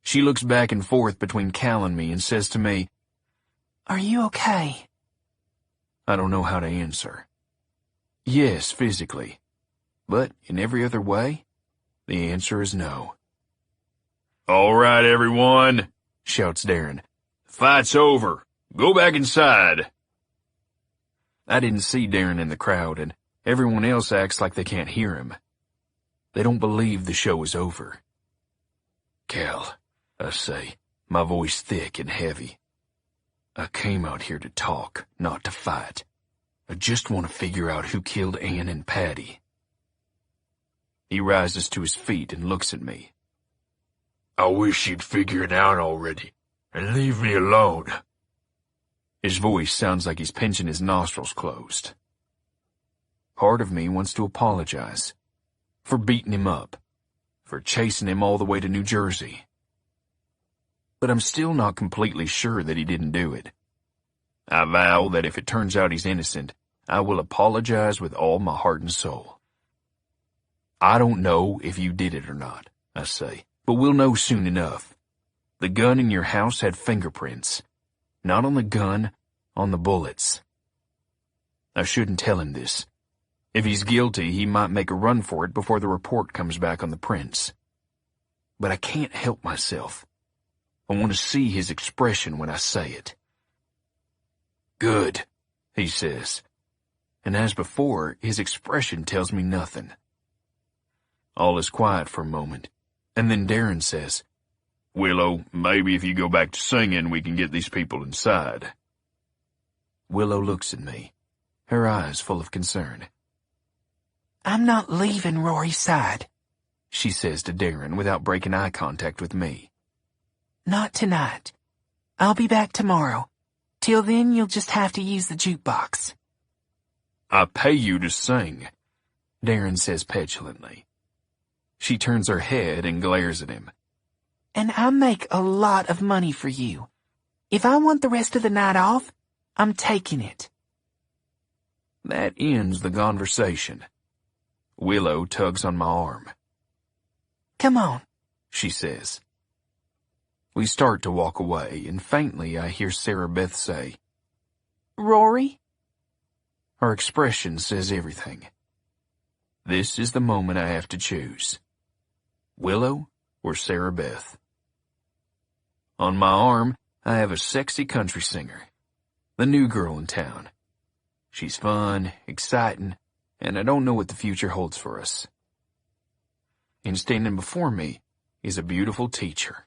She looks back and forth between Cal and me and says to me, "Are you okay?" I don't know how to answer. Yes, physically. But in every other way, the answer is no. "All right, everyone," shouts Darren. "The fight's over. Go back inside." I didn't see Darren in the crowd, and everyone else acts like they can't hear him. They don't believe the show is over. "Cal," I say, my voice thick and heavy. "I came out here to talk, not to fight. I just want to figure out who killed Ann and Patty." He rises to his feet and looks at me. "I wish you'd figure it out already, and leave me alone." His voice sounds like he's pinching his nostrils closed. Part of me wants to apologize. For beating him up. For chasing him all the way to New Jersey. But I'm still not completely sure that he didn't do it. I vow that if it turns out he's innocent, I will apologize with all my heart and soul. "I don't know if you did it or not," I say, "but we'll know soon enough. The gun in your house had fingerprints. Not on the gun, on the bullets." I shouldn't tell him this. If he's guilty, he might make a run for it before the report comes back on the prints. But I can't help myself. I want to see his expression when I say it. "Good," he says. And as before, his expression tells me nothing. All is quiet for a moment, and then Darren says, "Willow, maybe if you go back to singing, we can get these people inside." Willow looks at me, her eyes full of concern. "I'm not leaving Rory's side," she says to Darren without breaking eye contact with me. "Not tonight. I'll be back tomorrow. Till then, you'll just have to use the jukebox." "I pay you to sing," Darren says petulantly. She turns her head and glares at him. "And I make a lot of money for you. If I want the rest of the night off, I'm taking it." That ends the conversation. Willow tugs on my arm. "Come on," she says. We start to walk away, and faintly I hear Sarah Beth say, "Rory?" Her expression says everything. This is the moment I have to choose. Willow or Sarah Beth. On my arm, I have a sexy country singer, the new girl in town. She's fun, exciting, and I don't know what the future holds for us. And standing before me is a beautiful teacher,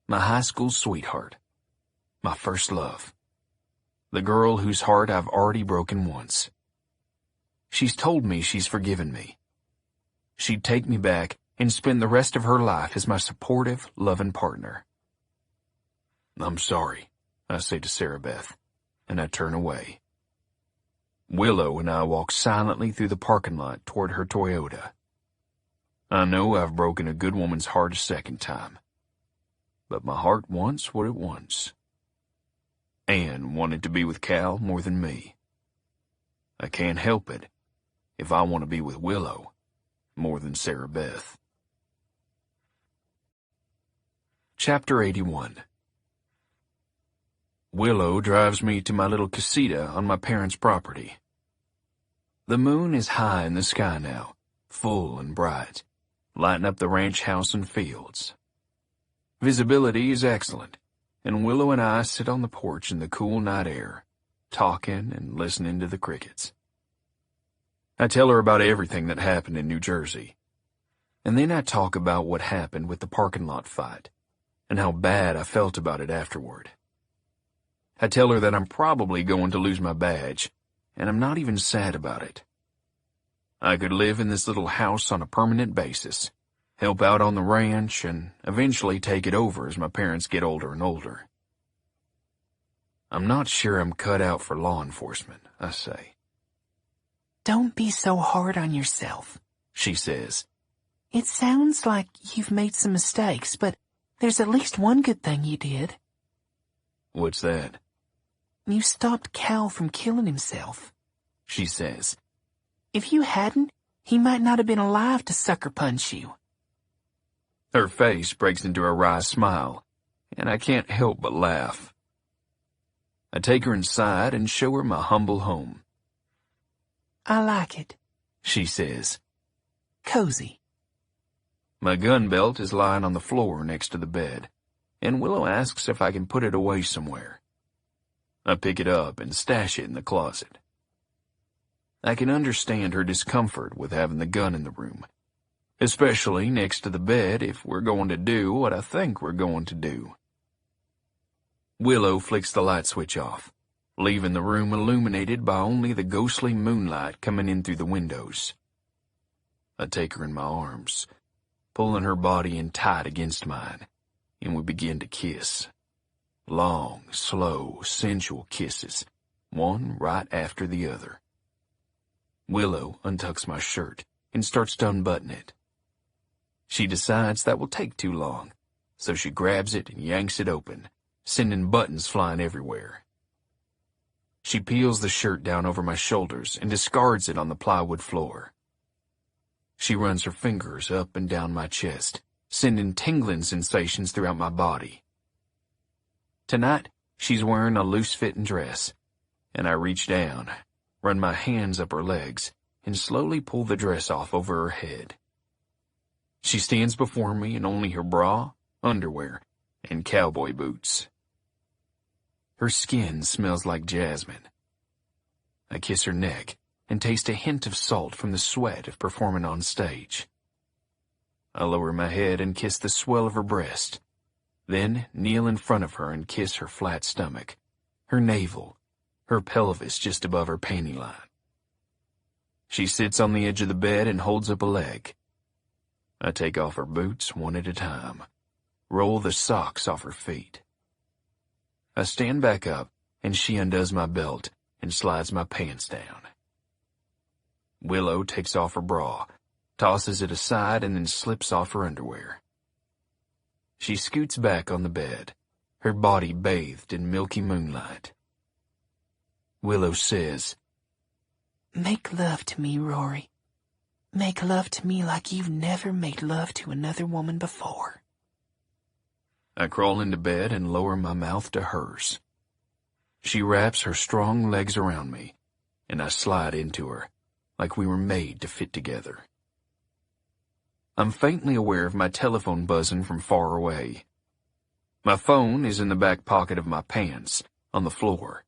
my high school sweetheart, my first love, the girl whose heart I've already broken once. She's told me she's forgiven me. She'd take me back and spend the rest of her life as my supportive, loving partner. "I'm sorry," I say to Sarah Beth, and I turn away. Willow and I walk silently through the parking lot toward her Toyota. I know I've broken a good woman's heart a second time, but my heart wants what it wants. Anne wanted to be with Cal more than me. I can't help it if I want to be with Willow more than Sarah Beth. Chapter 81. Willow drives me to my little casita on my parents' property. The moon is high in the sky now, full and bright, lighting up the ranch house and fields. Visibility is excellent, and Willow and I sit on the porch in the cool night air, talking and listening to the crickets. I tell her about everything that happened in New Jersey, and then I talk about what happened with the parking lot fight, and how bad I felt about it afterward. I tell her that I'm probably going to lose my badge, and I'm not even sad about it. I could live in this little house on a permanent basis, help out on the ranch, and eventually take it over as my parents get older and older. I'm not sure I'm cut out for law enforcement, I say. Don't be so hard on yourself, She says. It sounds like you've made some mistakes, but there's at least one good thing you did. What's that? You stopped Cal from killing himself, She says. If you hadn't, he might not have been alive to sucker punch you. Her face breaks into a wry smile, and I can't help but laugh. I take her inside and show her my humble home. I like it, She says. Cozy. My gun belt is lying on the floor next to the bed, and Willow asks if I can put it away somewhere. I pick it up and stash it in the closet. I can understand her discomfort with having the gun in the room, especially next to the bed if we're going to do what I think we're going to do. Willow flicks the light switch off, leaving the room illuminated by only the ghostly moonlight coming in through the windows. I take her in my arms, pulling her body in tight against mine, and we begin to kiss. Long, slow, sensual kisses, one right after the other. Willow untucks my shirt and starts to unbutton it. She decides that will take too long, so she grabs it and yanks it open, sending buttons flying everywhere. She peels the shirt down over my shoulders and discards it on the plywood floor. She runs her fingers up and down my chest, sending tingling sensations throughout my body. Tonight, she's wearing a loose-fitting dress, and I reach down, run my hands up her legs, and slowly pull the dress off over her head. She stands before me in only her bra, underwear, and cowboy boots. Her skin smells like jasmine. I kiss her neck and taste a hint of salt from the sweat of performing on stage. I lower my head and kiss the swell of her breast, then kneel in front of her and kiss her flat stomach, her navel, her pelvis just above her panty line. She sits on the edge of the bed and holds up a leg. I take off her boots one at a time, roll the socks off her feet. I stand back up, and she undoes my belt and slides my pants down. Willow takes off her bra, tosses it aside, and then slips off her underwear. She scoots back on the bed, her body bathed in milky moonlight. Willow says, Make love to me, Rory. Make love to me like you've never made love to another woman before. I crawl into bed and lower my mouth to hers. She wraps her strong legs around me, and I slide into her, like we were made to fit together. I'm faintly aware of my telephone buzzing from far away. My phone is in the back pocket of my pants, on the floor,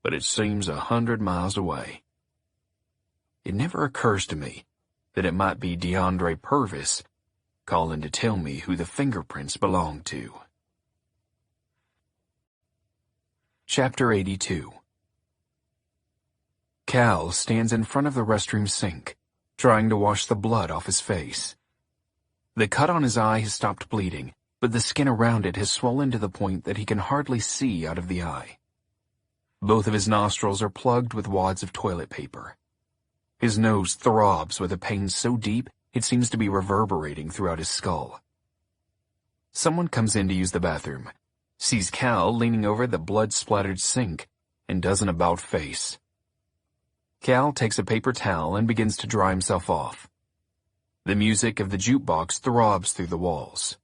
but it seems 100 miles away. It never occurs to me that it might be DeAndre Purvis calling to tell me who the fingerprints belong to. Chapter 82. Cal stands in front of the restroom sink, trying to wash the blood off his face. The cut on his eye has stopped bleeding, but the skin around it has swollen to the point that he can hardly see out of the eye. Both of his nostrils are plugged with wads of toilet paper. His nose throbs with a pain so deep it seems to be reverberating throughout his skull. Someone comes in to use the bathroom, sees Cal leaning over the blood-splattered sink, and does an about-face. Cal takes a paper towel and begins to dry himself off. The music of the jukebox throbs through the walls.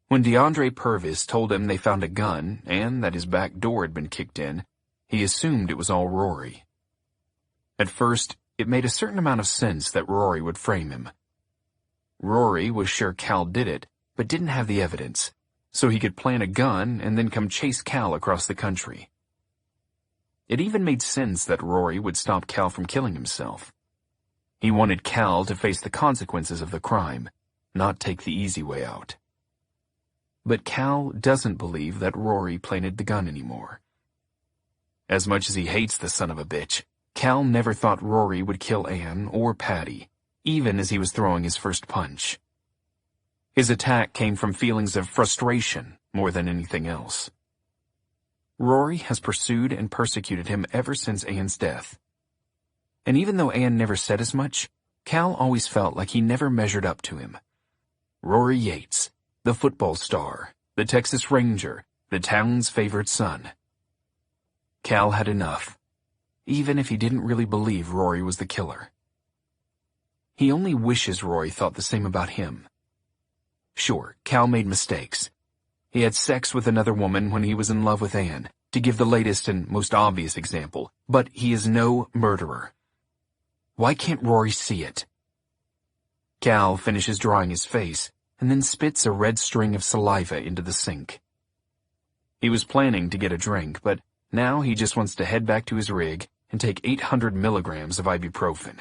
When DeAndre Purvis told him they found a gun and that his back door had been kicked in, he assumed it was all Rory. At first, it made a certain amount of sense that Rory would frame him. Rory was sure Cal did it, but didn't have the evidence, so he could plant a gun and then come chase Cal across the country. It even made sense that Rory would stop Cal from killing himself. He wanted Cal to face the consequences of the crime, not take the easy way out. but Cal doesn't believe that Rory planted the gun anymore. As much as he hates the son of a bitch, Cal never thought Rory would kill Anne or Patty, even as he was throwing his first punch. His attack came from feelings of frustration more than anything else. Rory has pursued and persecuted him ever since Anne's death. And even though Anne never said as much, Cal always felt like he never measured up to him. Rory Yates, the football star, the Texas Ranger, the town's favorite son. Cal had enough, even if he didn't really believe Rory was the killer. He only wishes Rory thought the same about him. Sure, Cal made mistakes. He had sex with another woman when he was in love with Anne, to give the latest and most obvious example, but he is no murderer. Why can't Rory see it? Cal finishes drying his face and then spits a red string of saliva into the sink. He was planning to get a drink, but now he just wants to head back to his rig and take 800 milligrams of ibuprofen.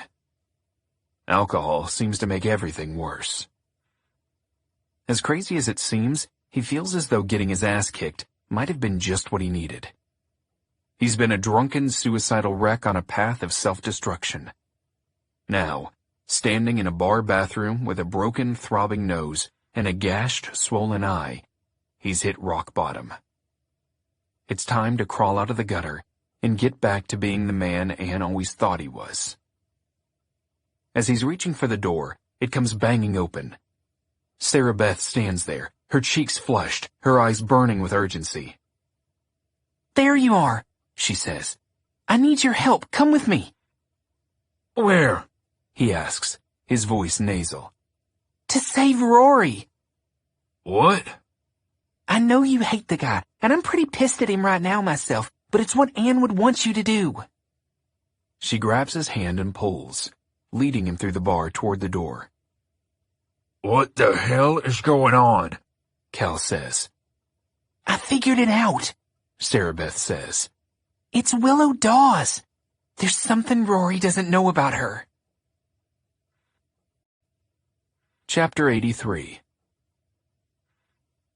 Alcohol seems to make everything worse. As crazy as it seems, he feels as though getting his ass kicked might have been just what he needed. He's been a drunken, suicidal wreck on a path of self-destruction. Now, standing in a bar bathroom with a broken, throbbing nose and a gashed, swollen eye, he's hit rock bottom. It's time to crawl out of the gutter and get back to being the man Anne always thought he was. As he's reaching for the door, it comes banging open. Sarah Beth stands there, her cheeks flushed, her eyes burning with urgency. "There you are," she says. "I need your help. Come with me." Where? He asks, his voice nasal. "To save Rory." What? "I know you hate the guy, and I'm pretty pissed at him right now myself, but it's what Anne would want you to do." She grabs his hand and pulls, leading him through the bar toward the door. What the hell is going on? Cal says. "I figured it out," Sarah Beth says. "It's Willow Dawes. There's something Rory doesn't know about her." Chapter 83.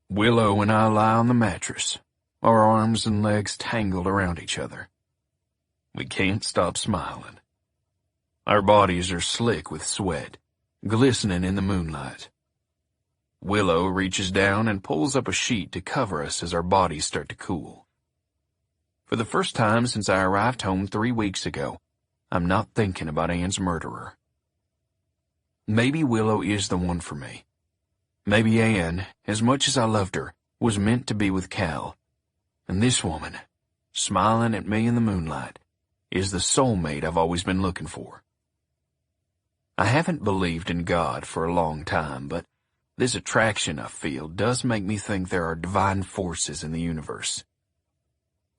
Willow and I lie on the mattress, our arms and legs tangled around each other. We can't stop smiling. Our bodies are slick with sweat, glistening in the moonlight. Willow reaches down and pulls up a sheet to cover us as our bodies start to cool. For the first time since I arrived home 3 weeks ago, I'm not thinking about Anne's murderer. Maybe Willow is the one for me. Maybe Anne, as much as I loved her, was meant to be with Cal. And this woman, smiling at me in the moonlight, is the soulmate I've always been looking for. I haven't believed in God for a long time, but this attraction I feel does make me think there are divine forces in the universe.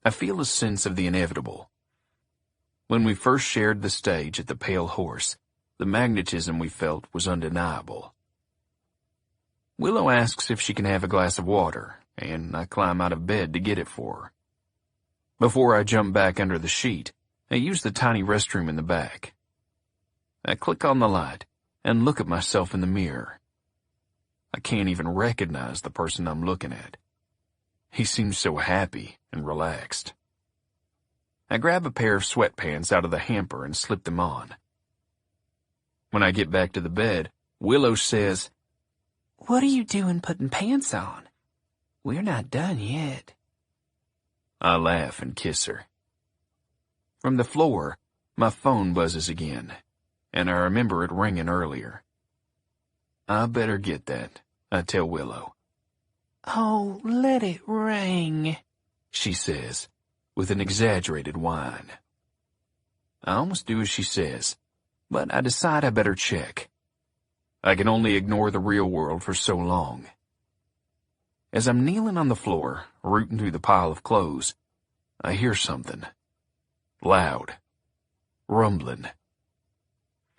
I feel a sense of the inevitable. When we first shared the stage at the Pale Horse, the magnetism we felt was undeniable. Willow asks if she can have a glass of water, and I climb out of bed to get it for her. Before I jump back under the sheet, I use the tiny restroom in the back. I click on the light and look at myself in the mirror. I can't even recognize the person I'm looking at. He seems so happy and relaxed. I grab a pair of sweatpants out of the hamper and slip them on. When I get back to the bed, Willow says, "What are you doing putting pants on? We're not done yet." I laugh and kiss her. From the floor, my phone buzzes again, and I remember it ringing earlier. I better get that, I tell Willow. "Oh, let it ring," she says, with an exaggerated whine. I almost do as she says, but I decide I better check. I can only ignore the real world for so long. As I'm kneeling on the floor, rooting through the pile of clothes, I hear something. Loud. Rumbling.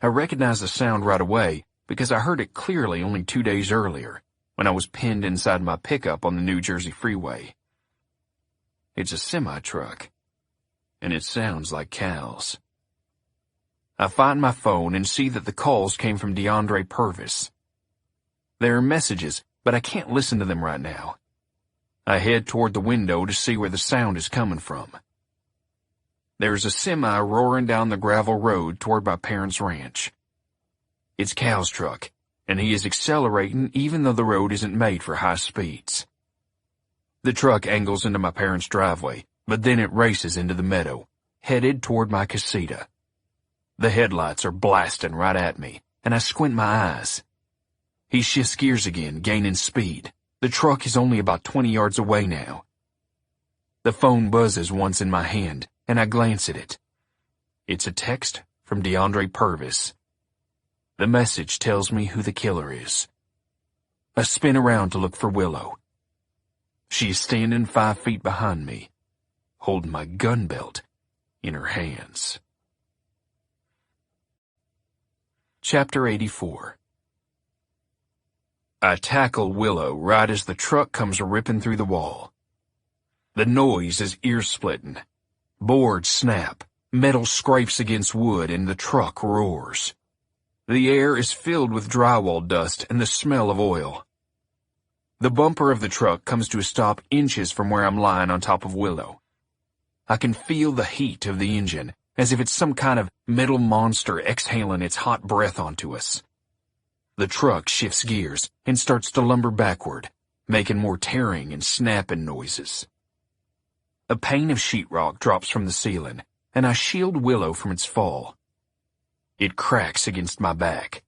I recognize the sound right away because I heard it clearly only 2 days earlier when I was pinned inside my pickup on the New Jersey freeway. It's a semi-truck, and it sounds like Cal's. I find my phone and see that the calls came from DeAndre Purvis. There are messages, but I can't listen to them right now. I head toward the window to see where the sound is coming from. There's a semi roaring down the gravel road toward my parents' ranch. It's Cal's truck, and he is accelerating even though the road isn't made for high speeds. The truck angles into my parents' driveway, but then it races into the meadow, headed toward my casita. The headlights are blasting right at me, and I squint my eyes. He shifts gears again, gaining speed. The truck is only about 20 yards away now. The phone buzzes once in my hand, and I glance at it. It's a text from DeAndre Purvis. The message tells me who the killer is. I spin around to look for Willow. She is standing 5 feet behind me, holding my gun belt in her hands. Chapter 84. I tackle Willow right as the truck comes ripping through the wall. The noise is ear-splitting. Boards snap, metal scrapes against wood, and the truck roars. The air is filled with drywall dust and the smell of oil. The bumper of the truck comes to a stop inches from where I'm lying on top of Willow. I can feel the heat of the engine, as if it's some kind of metal monster exhaling its hot breath onto us. The truck shifts gears and starts to lumber backward, making more tearing and snapping noises. A pane of sheetrock drops from the ceiling, and I shield Willow from its fall. It cracks against my back.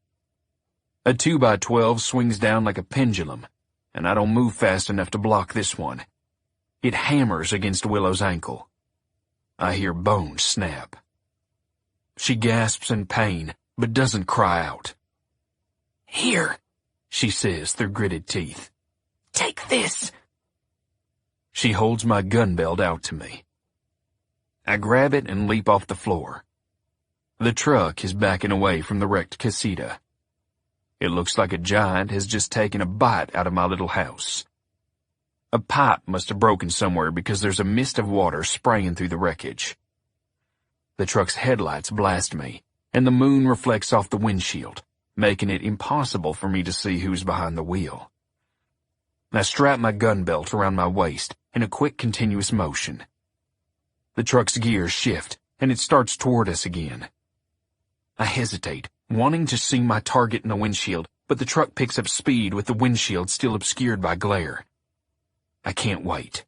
A 2x12 swings down like a pendulum, and I don't move fast enough to block this one. It hammers against Willow's ankle. I hear bones snap. She gasps in pain, but doesn't cry out. "Here," she says through gritted teeth. "Take this." She holds my gun belt out to me. I grab it and leap off the floor. The truck is backing away from the wrecked casita. It looks like a giant has just taken a bite out of my little house. A pipe must have broken somewhere because there's a mist of water spraying through the wreckage. The truck's headlights blast me, and the moon reflects off the windshield, making it impossible for me to see who's behind the wheel. I strap my gun belt around my waist in a quick continuous motion. The truck's gears shift, and it starts toward us again. I hesitate, wanting to see my target in the windshield, but the truck picks up speed with the windshield still obscured by glare. I can't wait.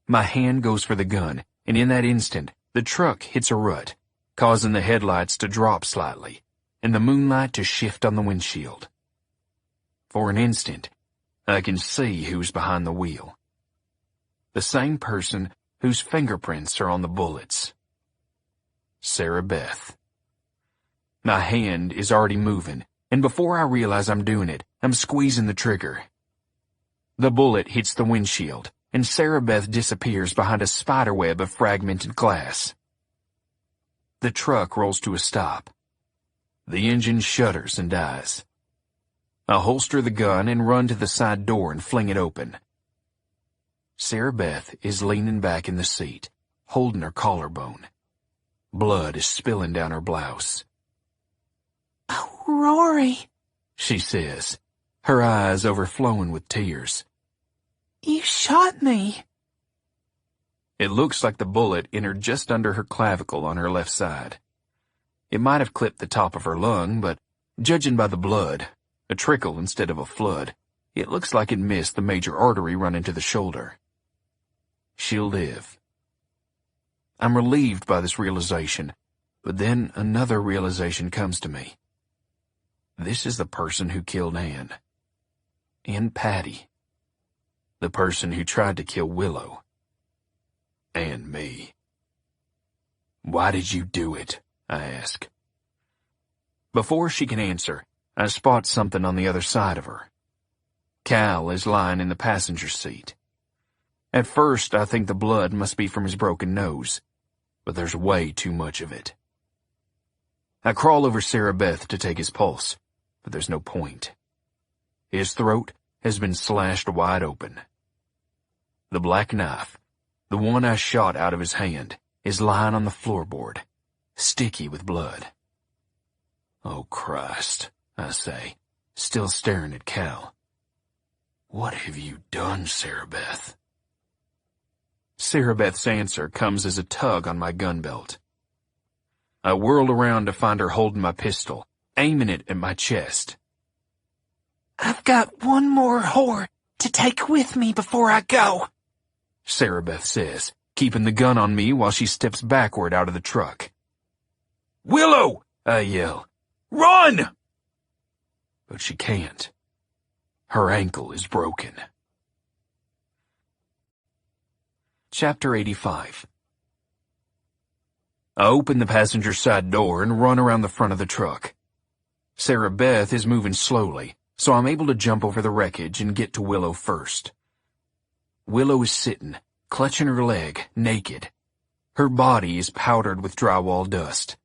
My hand goes for the gun, and in that instant, the truck hits a rut, causing the headlights to drop slightly, and the moonlight to shift on the windshield. For an instant, I can see who's behind the wheel. The same person whose fingerprints are on the bullets. Sarah Beth. My hand is already moving, and before I realize I'm doing it, I'm squeezing the trigger. The bullet hits the windshield, and Sarah Beth disappears behind a spiderweb of fragmented glass. The truck rolls to a stop. The engine shudders and dies. I holster the gun and run to the side door and fling it open. Sarah Beth is leaning back in the seat, holding her collarbone. Blood is spilling down her blouse. "Oh, Rory," she says, her eyes overflowing with tears. "You shot me." It looks like the bullet entered just under her clavicle on her left side. It might have clipped the top of her lung, but judging by the blood, a trickle instead of a flood, it looks like it missed the major artery running to the shoulder. She'll live. I'm relieved by this realization, but then another realization comes to me. This is the person who killed Ann. And Patty. The person who tried to kill Willow. And me. Why did you do it? I ask. Before she can answer, I spot something on the other side of her. Cal is lying in the passenger seat. At first, I think the blood must be from his broken nose, but there's way too much of it. I crawl over Sarah Beth to take his pulse, but there's no point. His throat has been slashed wide open. The black knife, the one I shot out of his hand, is lying on the floorboard, sticky with blood. Oh, Christ, I say, still staring at Cal. What have you done, Sarah Beth? Sarah Beth's answer comes as a tug on my gun belt. I whirl around to find her holding my pistol, aiming it at my chest. I've got one more whore to take with me before I go, Sarah Beth says, keeping the gun on me while she steps backward out of the truck. Willow! I yell. Run! But she can't. Her ankle is broken. Chapter 85. I open the passenger side door and run around the front of the truck. Sarah Beth is moving slowly, so I'm able to jump over the wreckage and get to Willow first. Willow is sitting, clutching her leg, naked. Her body is powdered with drywall dust.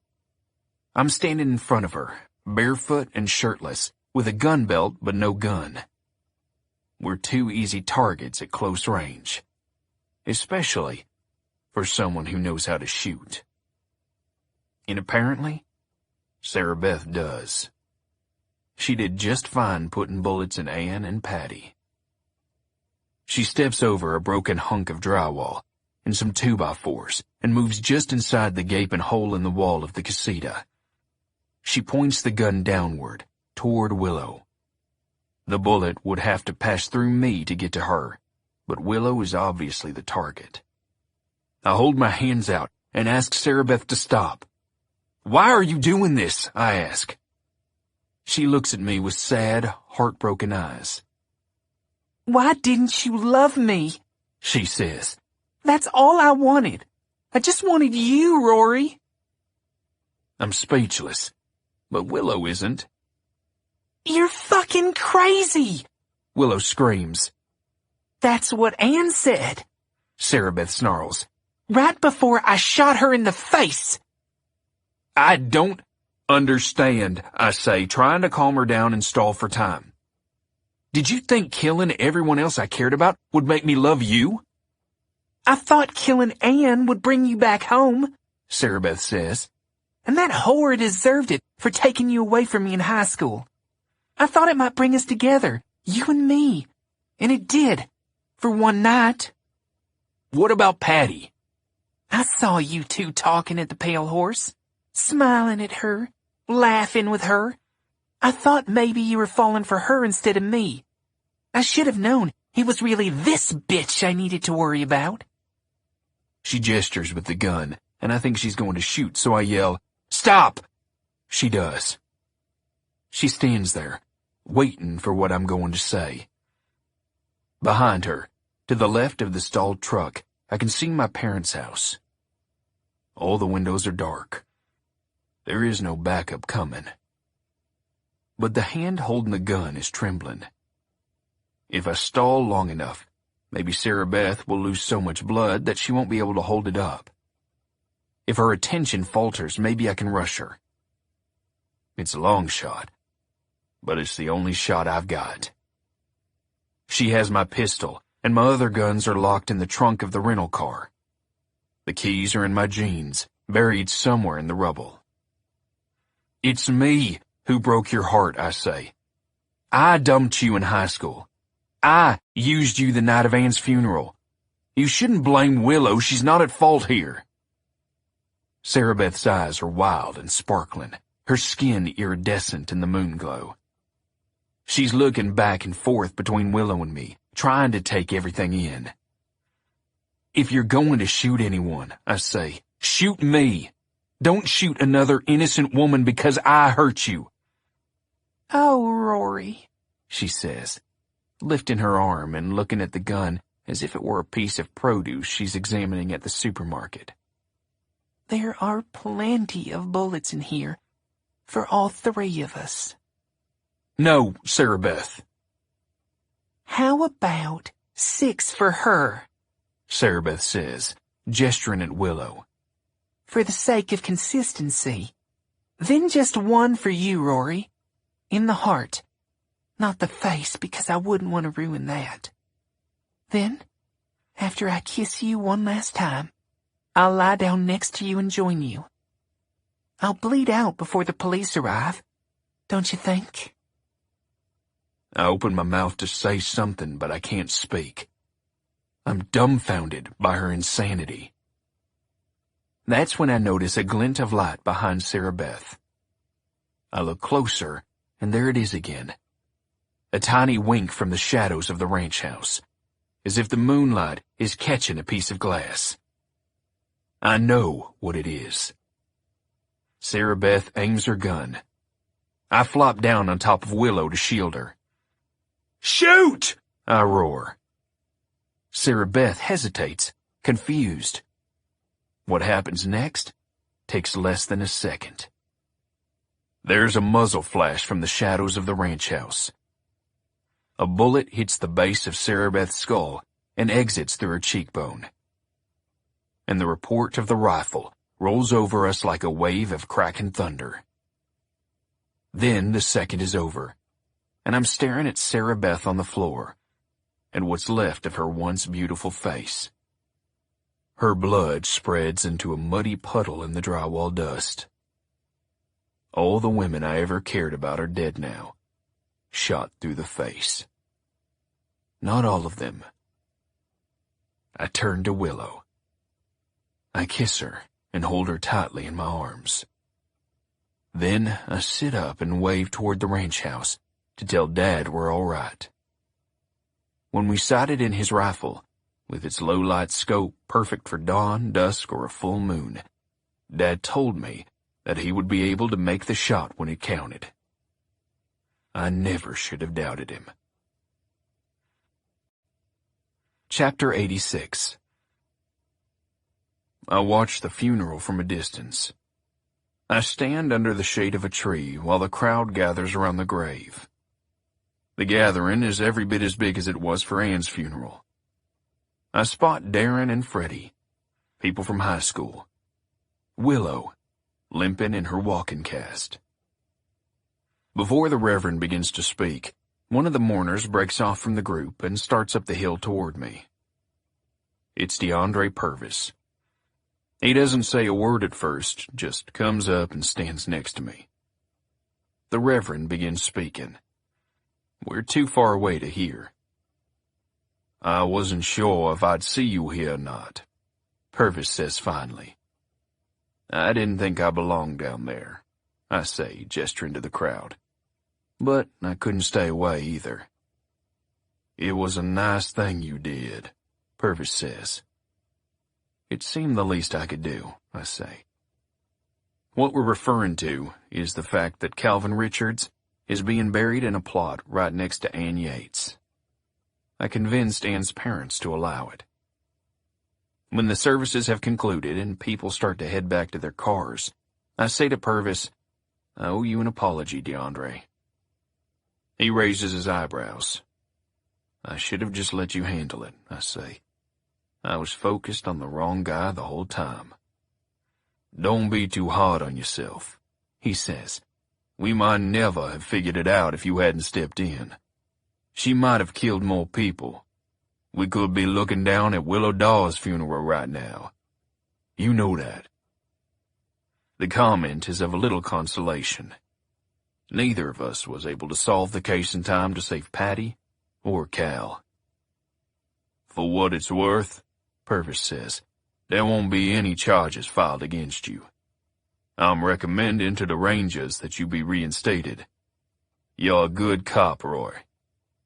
I'm standing in front of her, barefoot and shirtless, with a gun belt but no gun. We're two easy targets at close range, especially for someone who knows how to shoot. And apparently, Sarah Beth does. She did just fine putting bullets in Ann and Patty. She steps over a broken hunk of drywall and some 2x4s and moves just inside the gaping hole in the wall of the casita. She points the gun downward, toward Willow. The bullet would have to pass through me to get to her, but Willow is obviously the target. I hold my hands out and ask Sarah Beth to stop. "Why are you doing this?" I ask. She looks at me with sad, heartbroken eyes. "Why didn't you love me?" she says. "That's all I wanted. I just wanted you, Rory." I'm speechless, but Willow isn't. "You're fucking crazy!" Willow screams. "That's what Ann said," Sarah Beth snarls. "right before I shot her in the face." "I don't understand," I say, trying to calm her down and stall for time. "Did you think killing everyone else I cared about would make me love you?" "I thought killing Ann would bring you back home," Sarah Beth says. "and that whore deserved it for taking you away from me in high school. I thought it might bring us together, you and me, and it did, for one night." "What about Patty?" "I saw you two talking at the Pale Horse, smiling at her, laughing with her. I thought maybe you were falling for her instead of me. I should have known it was really this bitch I needed to worry about." She gestures with the gun, and I think she's going to shoot, so I yell, "Stop!" She does. She stands there, waiting for what I'm going to say. Behind her, to the left of the stalled truck, I can see my parents' house. All the windows are dark. There is no backup coming. But the hand holding the gun is trembling. If I stall long enough, maybe Sarah Beth will lose so much blood that she won't be able to hold it up. If her attention falters, maybe I can rush her. It's a long shot, but it's the only shot I've got. She has my pistol, and my other guns are locked in the trunk of the rental car. The keys are in my jeans, buried somewhere in the rubble. "It's me who broke your heart," I say. "I dumped you in high school. I used you the night of Ann's funeral. You shouldn't blame Willow. She's not at fault here." Sarah Beth's eyes are wild and sparkling, her skin iridescent in the moonglow. She's looking back and forth between Willow and me, trying to take everything in. "If you're going to shoot anyone," I say, "shoot me. Don't shoot another innocent woman because I hurt you." "Oh, Rory," she says, lifting her arm and looking at the gun as if it were a piece of produce she's examining at the supermarket. "there are plenty of bullets in here for all three of us." "No, Sarah Beth." "How about 6 for her?" Sarah Beth says, gesturing at Willow. "For the sake of consistency. Then just 1 for you, Rory. In the heart. Not the face, because I wouldn't want to ruin that. Then, after I kiss you one last time, I'll lie down next to you and join you. I'll bleed out before the police arrive, don't you think?" I open my mouth to say something, but I can't speak. I'm dumbfounded by her insanity. That's when I notice a glint of light behind Sarah Beth. I look closer, and there it is again. A tiny wink from the shadows of the ranch house, as if the moonlight is catching a piece of glass. I know what it is. Sarah Beth aims her gun. I flop down on top of Willow to shield her. "Shoot!" I roar. Sarah Beth hesitates, confused. What happens next takes less than a second. There's a muzzle flash from the shadows of the ranch house. A bullet hits the base of Sarah Beth's skull and exits through her cheekbone. And the report of the rifle rolls over us like a wave of cracking thunder. Then the second is over, and I'm staring at Sarah Beth on the floor, and what's left of her once beautiful face. Her blood spreads into a muddy puddle in the drywall dust. All the women I ever cared about are dead now, shot through the face. Not all of them. I turn to Willow. I kiss her and hold her tightly in my arms. Then I sit up and wave toward the ranch house to tell Dad we're all right. When we sighted in his rifle, with its low-light scope perfect for dawn, dusk, or a full moon, Dad told me that he would be able to make the shot when it counted. I never should have doubted him. Chapter 86. I watch the funeral from a distance. I stand under the shade of a tree while the crowd gathers around the grave. The gathering is every bit as big as it was for Ann's funeral. I spot Darren and Freddie, people from high school. Willow, limping in her walking cast. Before the Reverend begins to speak, one of the mourners breaks off from the group and starts up the hill toward me. It's DeAndre Purvis. He doesn't say a word at first, just comes up and stands next to me. The Reverend begins speaking. We're too far away to hear. I wasn't sure if I'd see you here or not, Purvis says finally. I didn't think I belonged down there, I say, gesturing to the crowd. But I couldn't stay away either. It was a nice thing you did, Purvis says. It seemed the least I could do, I say. What we're referring to is the fact that Calvin Richards is being buried in a plot right next to Ann Yates. I convinced Ann's parents to allow it. When the services have concluded and people start to head back to their cars, I say to Purvis, I owe you an apology, DeAndre. He raises his eyebrows. I should have just let you handle it, I say. I was focused on the wrong guy the whole time. Don't be too hard on yourself, he says. We might never have figured it out if you hadn't stepped in. She might have killed more people. We could be looking down at Willow Dawes' funeral right now. You know that. The comment is of a little consolation. Neither of us was able to solve the case in time to save Patty or Cal. For what it's worth, Purvis says, there won't be any charges filed against you. I'm recommending to the Rangers that you be reinstated. You're a good cop, Roy.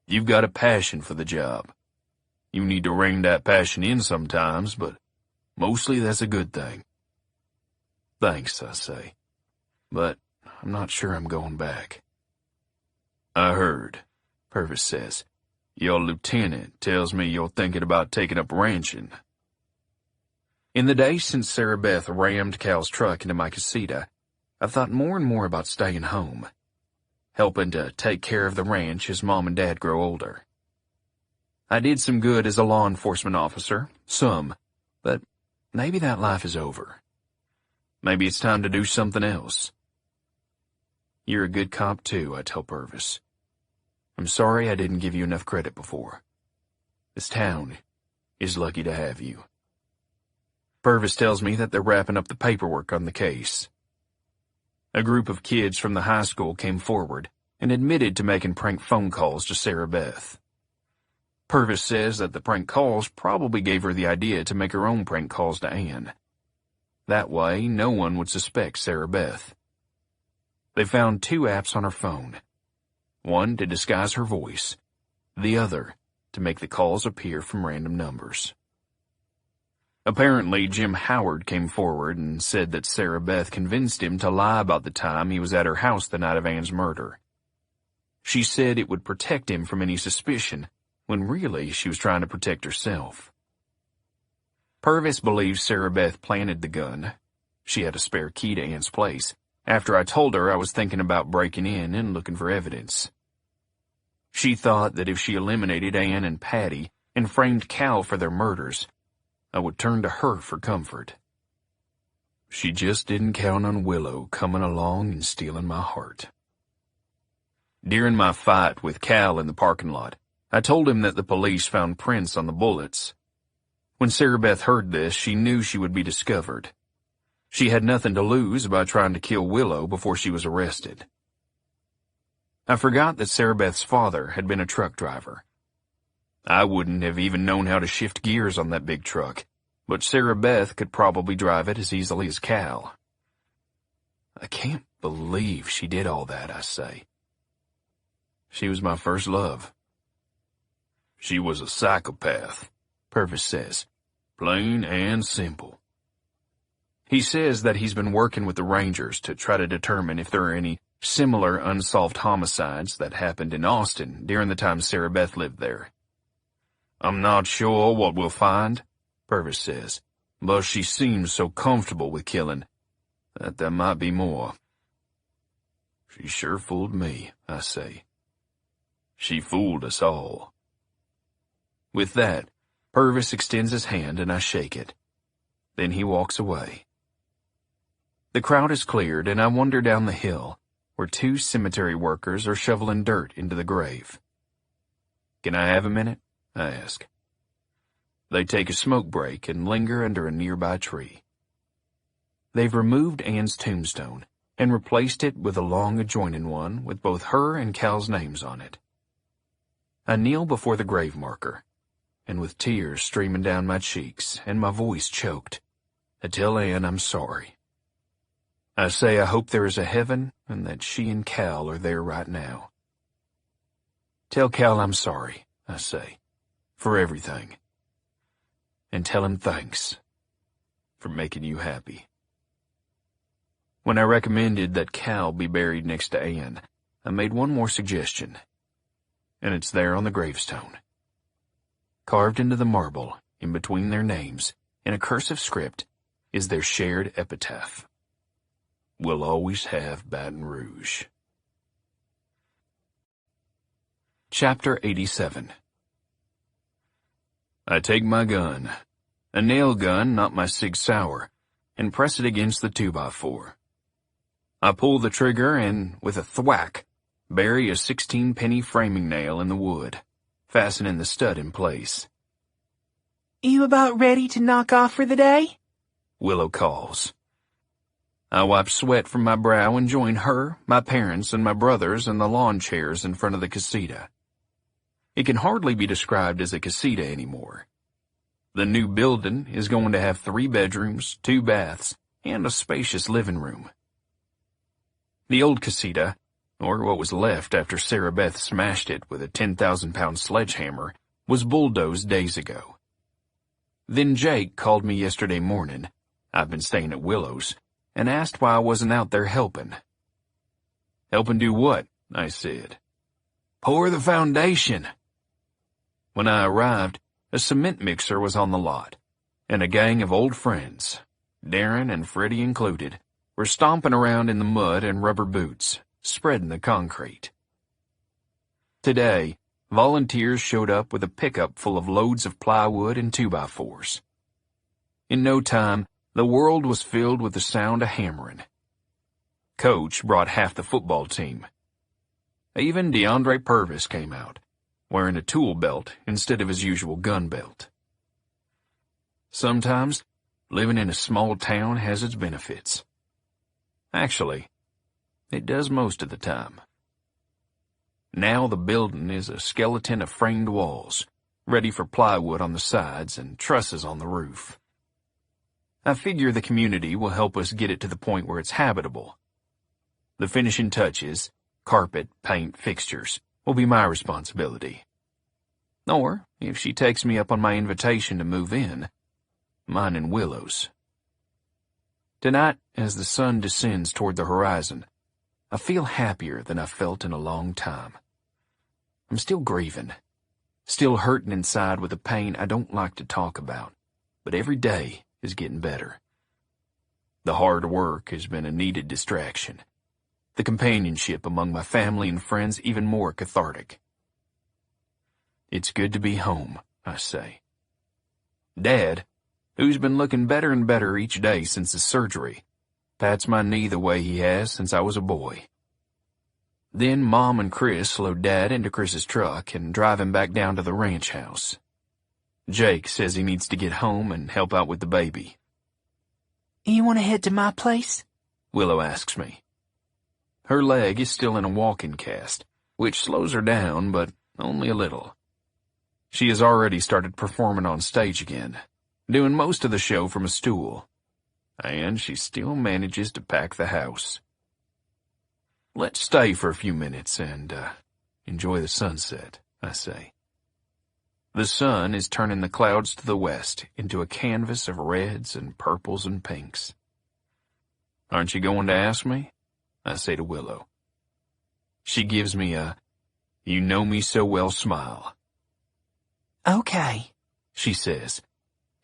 You've got a passion for the job. You need to rein that passion in sometimes, but mostly that's a good thing. Thanks, I say, but I'm not sure I'm going back. I heard, Purvis says. Your lieutenant tells me you're thinking about taking up ranching. In the days since Sarah Beth rammed Cal's truck into my casita, I've thought more and more about staying home, helping to take care of the ranch as Mom and Dad grow older. I did some good as a law enforcement officer, some, but maybe that life is over. Maybe it's time to do something else. You're a good cop too, I tell Purvis. I'm sorry I didn't give you enough credit before. This town is lucky to have you. Purvis tells me that they're wrapping up the paperwork on the case. A group of kids from the high school came forward and admitted to making prank phone calls to Sarah Beth. Purvis says that the prank calls probably gave her the idea to make her own prank calls to Ann. That way, no one would suspect Sarah Beth. They found 2 apps on her phone. One to disguise her voice, the other to make the calls appear from random numbers. Apparently, Jim Howard came forward and said that Sarah Beth convinced him to lie about the time he was at her house the night of Ann's murder. She said it would protect him from any suspicion, when really she was trying to protect herself. Purvis believes Sarah Beth planted the gun. She had a spare key to Ann's place, after I told her I was thinking about breaking in and looking for evidence. She thought that if she eliminated Ann and Patty and framed Cal for their murders, I would turn to her for comfort. She just didn't count on Willow coming along and stealing my heart. During my fight with Cal in the parking lot, I told him that the police found prints on the bullets. When Sarah Beth heard this, she knew she would be discovered. She had nothing to lose by trying to kill Willow before she was arrested. I forgot that Sarah Beth's father had been a truck driver. I wouldn't have even known how to shift gears on that big truck, but Sarah Beth could probably drive it as easily as Cal. I can't believe she did all that, I say. She was my first love. She was a psychopath, Purvis says. Plain and simple. He says that he's been working with the Rangers to try to determine if there are any similar unsolved homicides that happened in Austin during the time Sarah Beth lived there. I'm not sure what we'll find, Purvis says, but she seems so comfortable with killing that there might be more. She sure fooled me, I say. She fooled us all. With that, Purvis extends his hand and I shake it. Then he walks away. The crowd is cleared and I wander down the hill, where 2 cemetery workers are shoveling dirt into the grave. Can I have a minute? I ask. They take a smoke break and linger under a nearby tree. They've removed Ann's tombstone and replaced it with a long adjoining one with both her and Cal's names on it. I kneel before the grave marker, and with tears streaming down my cheeks and my voice choked, I tell Ann I'm sorry. I say I hope there is a heaven and that she and Cal are there right now. Tell Cal I'm sorry, I say, for everything. And tell him thanks for making you happy. When I recommended that Cal be buried next to Ann, I made one more suggestion, and it's there on the gravestone. Carved into the marble, in between their names, in a cursive script, is their shared epitaph. We'll always have Baton Rouge. Chapter 87. I take my gun, a nail gun, not my Sig Sauer, and press it against the 2x4. I pull the trigger and, with a thwack, bury a 16-penny framing nail in the wood, fastening the stud in place. You about ready to knock off for the day? Willow calls. I wipe sweat from my brow and join her, my parents, and my brothers in the lawn chairs in front of the casita. It can hardly be described as a casita anymore. The new building is going to have 3 bedrooms, 2 baths, and a spacious living room. The old casita, or what was left after Sarah Beth smashed it with a 10,000-pound sledgehammer, was bulldozed days ago. Then Jake called me yesterday morning, I've been staying at Willow's, and asked why I wasn't out there helping. Helping do what? I said. Pour the foundation. When I arrived, a cement mixer was on the lot, and a gang of old friends, Darren and Freddie included, were stomping around in the mud and rubber boots, spreading the concrete. Today, volunteers showed up with a pickup full of loads of plywood and 2x4s. In no time, the world was filled with the sound of hammering. Coach brought half the football team. Even DeAndre Purvis came out, wearing a tool belt instead of his usual gun belt. Sometimes, living in a small town has its benefits. Actually, it does most of the time. Now the building is a skeleton of framed walls, ready for plywood on the sides and trusses on the roof. I figure the community will help us get it to the point where it's habitable. The finishing touches, carpet, paint, fixtures, will be my responsibility. Or, if she takes me up on my invitation to move in, mine and Willow's. Tonight, as the sun descends toward the horizon, I feel happier than I've felt in a long time. I'm still grieving, still hurting inside with a pain I don't like to talk about, but every day is getting better. The hard work has been a needed distraction. The companionship among my family and friends even more cathartic. It's good to be home, I say. Dad, who's been looking better and better each day since his surgery, pats my knee the way he has since I was a boy. Then Mom and Chris load Dad into Chris's truck and drive him back down to the ranch house. Jake says he needs to get home and help out with the baby. You want to head to my place? Willow asks me. Her leg is still in a walking cast, which slows her down, but only a little. She has already started performing on stage again, doing most of the show from a stool, and she still manages to pack the house. Let's stay for a few minutes and enjoy the sunset, I say. The sun is turning the clouds to the west into a canvas of reds and purples and pinks. Aren't you going to ask me? I say to Willow. She gives me a, you know me so well smile. Okay, she says,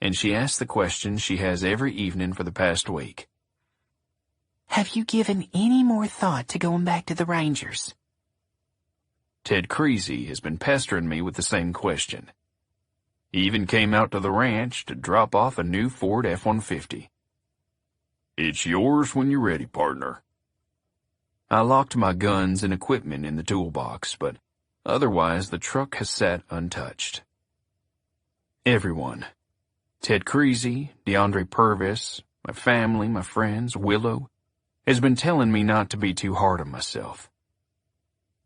and she asks the question she has every evening for the past week. Have you given any more thought to going back to the Rangers? Ted Creasy has been pestering me with the same question. He even came out to the ranch to drop off a new Ford F-150. It's yours when you're ready, partner. I locked my guns and equipment in the toolbox, but otherwise the truck has sat untouched. Everyone, Ted Creasy, DeAndre Purvis, my family, my friends, Willow, has been telling me not to be too hard on myself.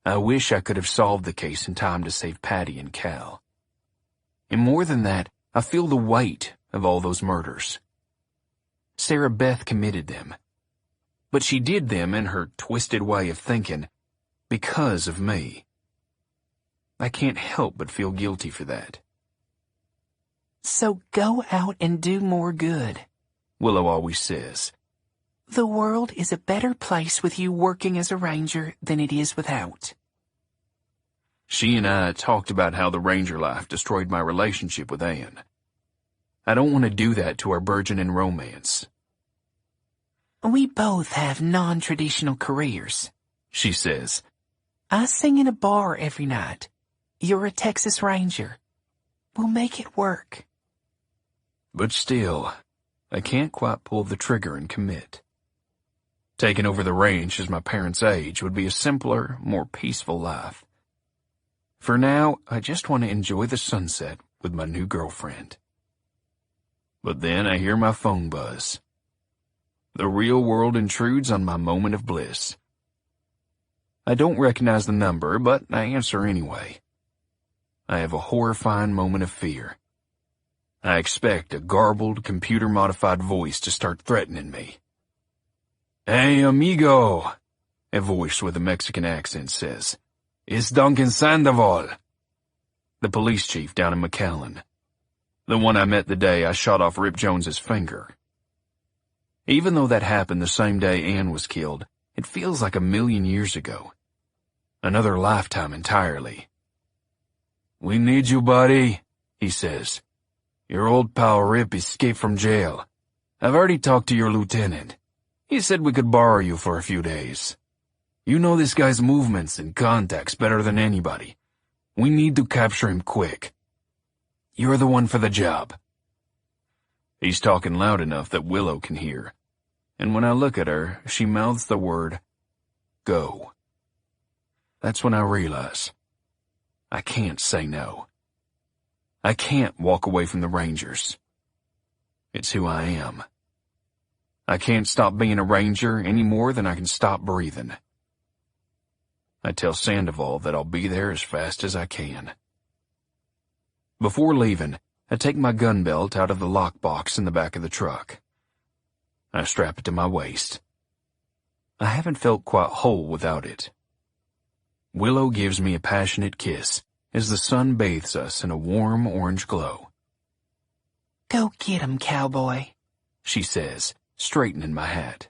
I wish I could have solved the case in time to save Patty and Cal. And more than that, I feel the weight of all those murders. Sarah Beth committed them, but she did them in her twisted way of thinking because of me. I can't help but feel guilty for that. So go out and do more good, Willow always says. The world is a better place with you working as a ranger than it is without. She and I talked about how the ranger life destroyed my relationship with Anne. I don't want to do that to our burgeoning romance. We both have non-traditional careers, she says. I sing in a bar every night. You're a Texas Ranger. We'll make it work. But still, I can't quite pull the trigger and commit. Taking over the ranch as my parents' age would be a simpler, more peaceful life. For now, I just want to enjoy the sunset with my new girlfriend. But then I hear my phone buzz. The real world intrudes on my moment of bliss. I don't recognize the number, but I answer anyway. I have a horrifying moment of fear. I expect a garbled, computer-modified voice to start threatening me. Hey, amigo, a voice with a Mexican accent says. It's Duncan Sandoval, the police chief down in McAllen, the one I met the day I shot off Rip Jones's finger. Even though that happened the same day Anne was killed, it feels like 1,000,000 years ago. Another lifetime entirely. We need you, buddy, he says. Your old pal Rip escaped from jail. I've already talked to your lieutenant. He said we could borrow you for a few days. You know this guy's movements and contacts better than anybody. We need to capture him quick. You're the one for the job. He's talking loud enough that Willow can hear, and when I look at her, she mouths the word, go. That's when I realize I can't say no. I can't walk away from the Rangers. It's who I am. I can't stop being a Ranger any more than I can stop breathing. I tell Sandoval that I'll be there as fast as I can. Before leaving, I take my gun belt out of the lockbox in the back of the truck. I strap it to my waist. I haven't felt quite whole without it. Willow gives me a passionate kiss as the sun bathes us in a warm orange glow. "Go get 'em, cowboy," she says, straightening my hat.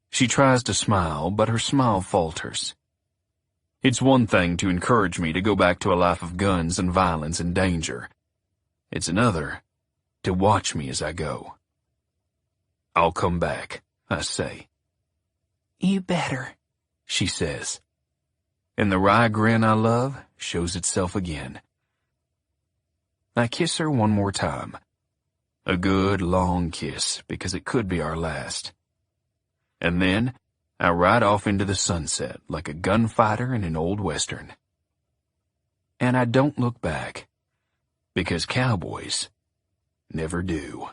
She tries to smile, but her smile falters. It's one thing to encourage me to go back to a life of guns and violence and danger. It's another to watch me as I go. I'll come back, I say. "You better," she says. And the wry grin I love shows itself again. I kiss her one more time. A good, long kiss, because it could be our last. And then I ride off into the sunset like a gunfighter in an old western. And I don't look back, because cowboys never do.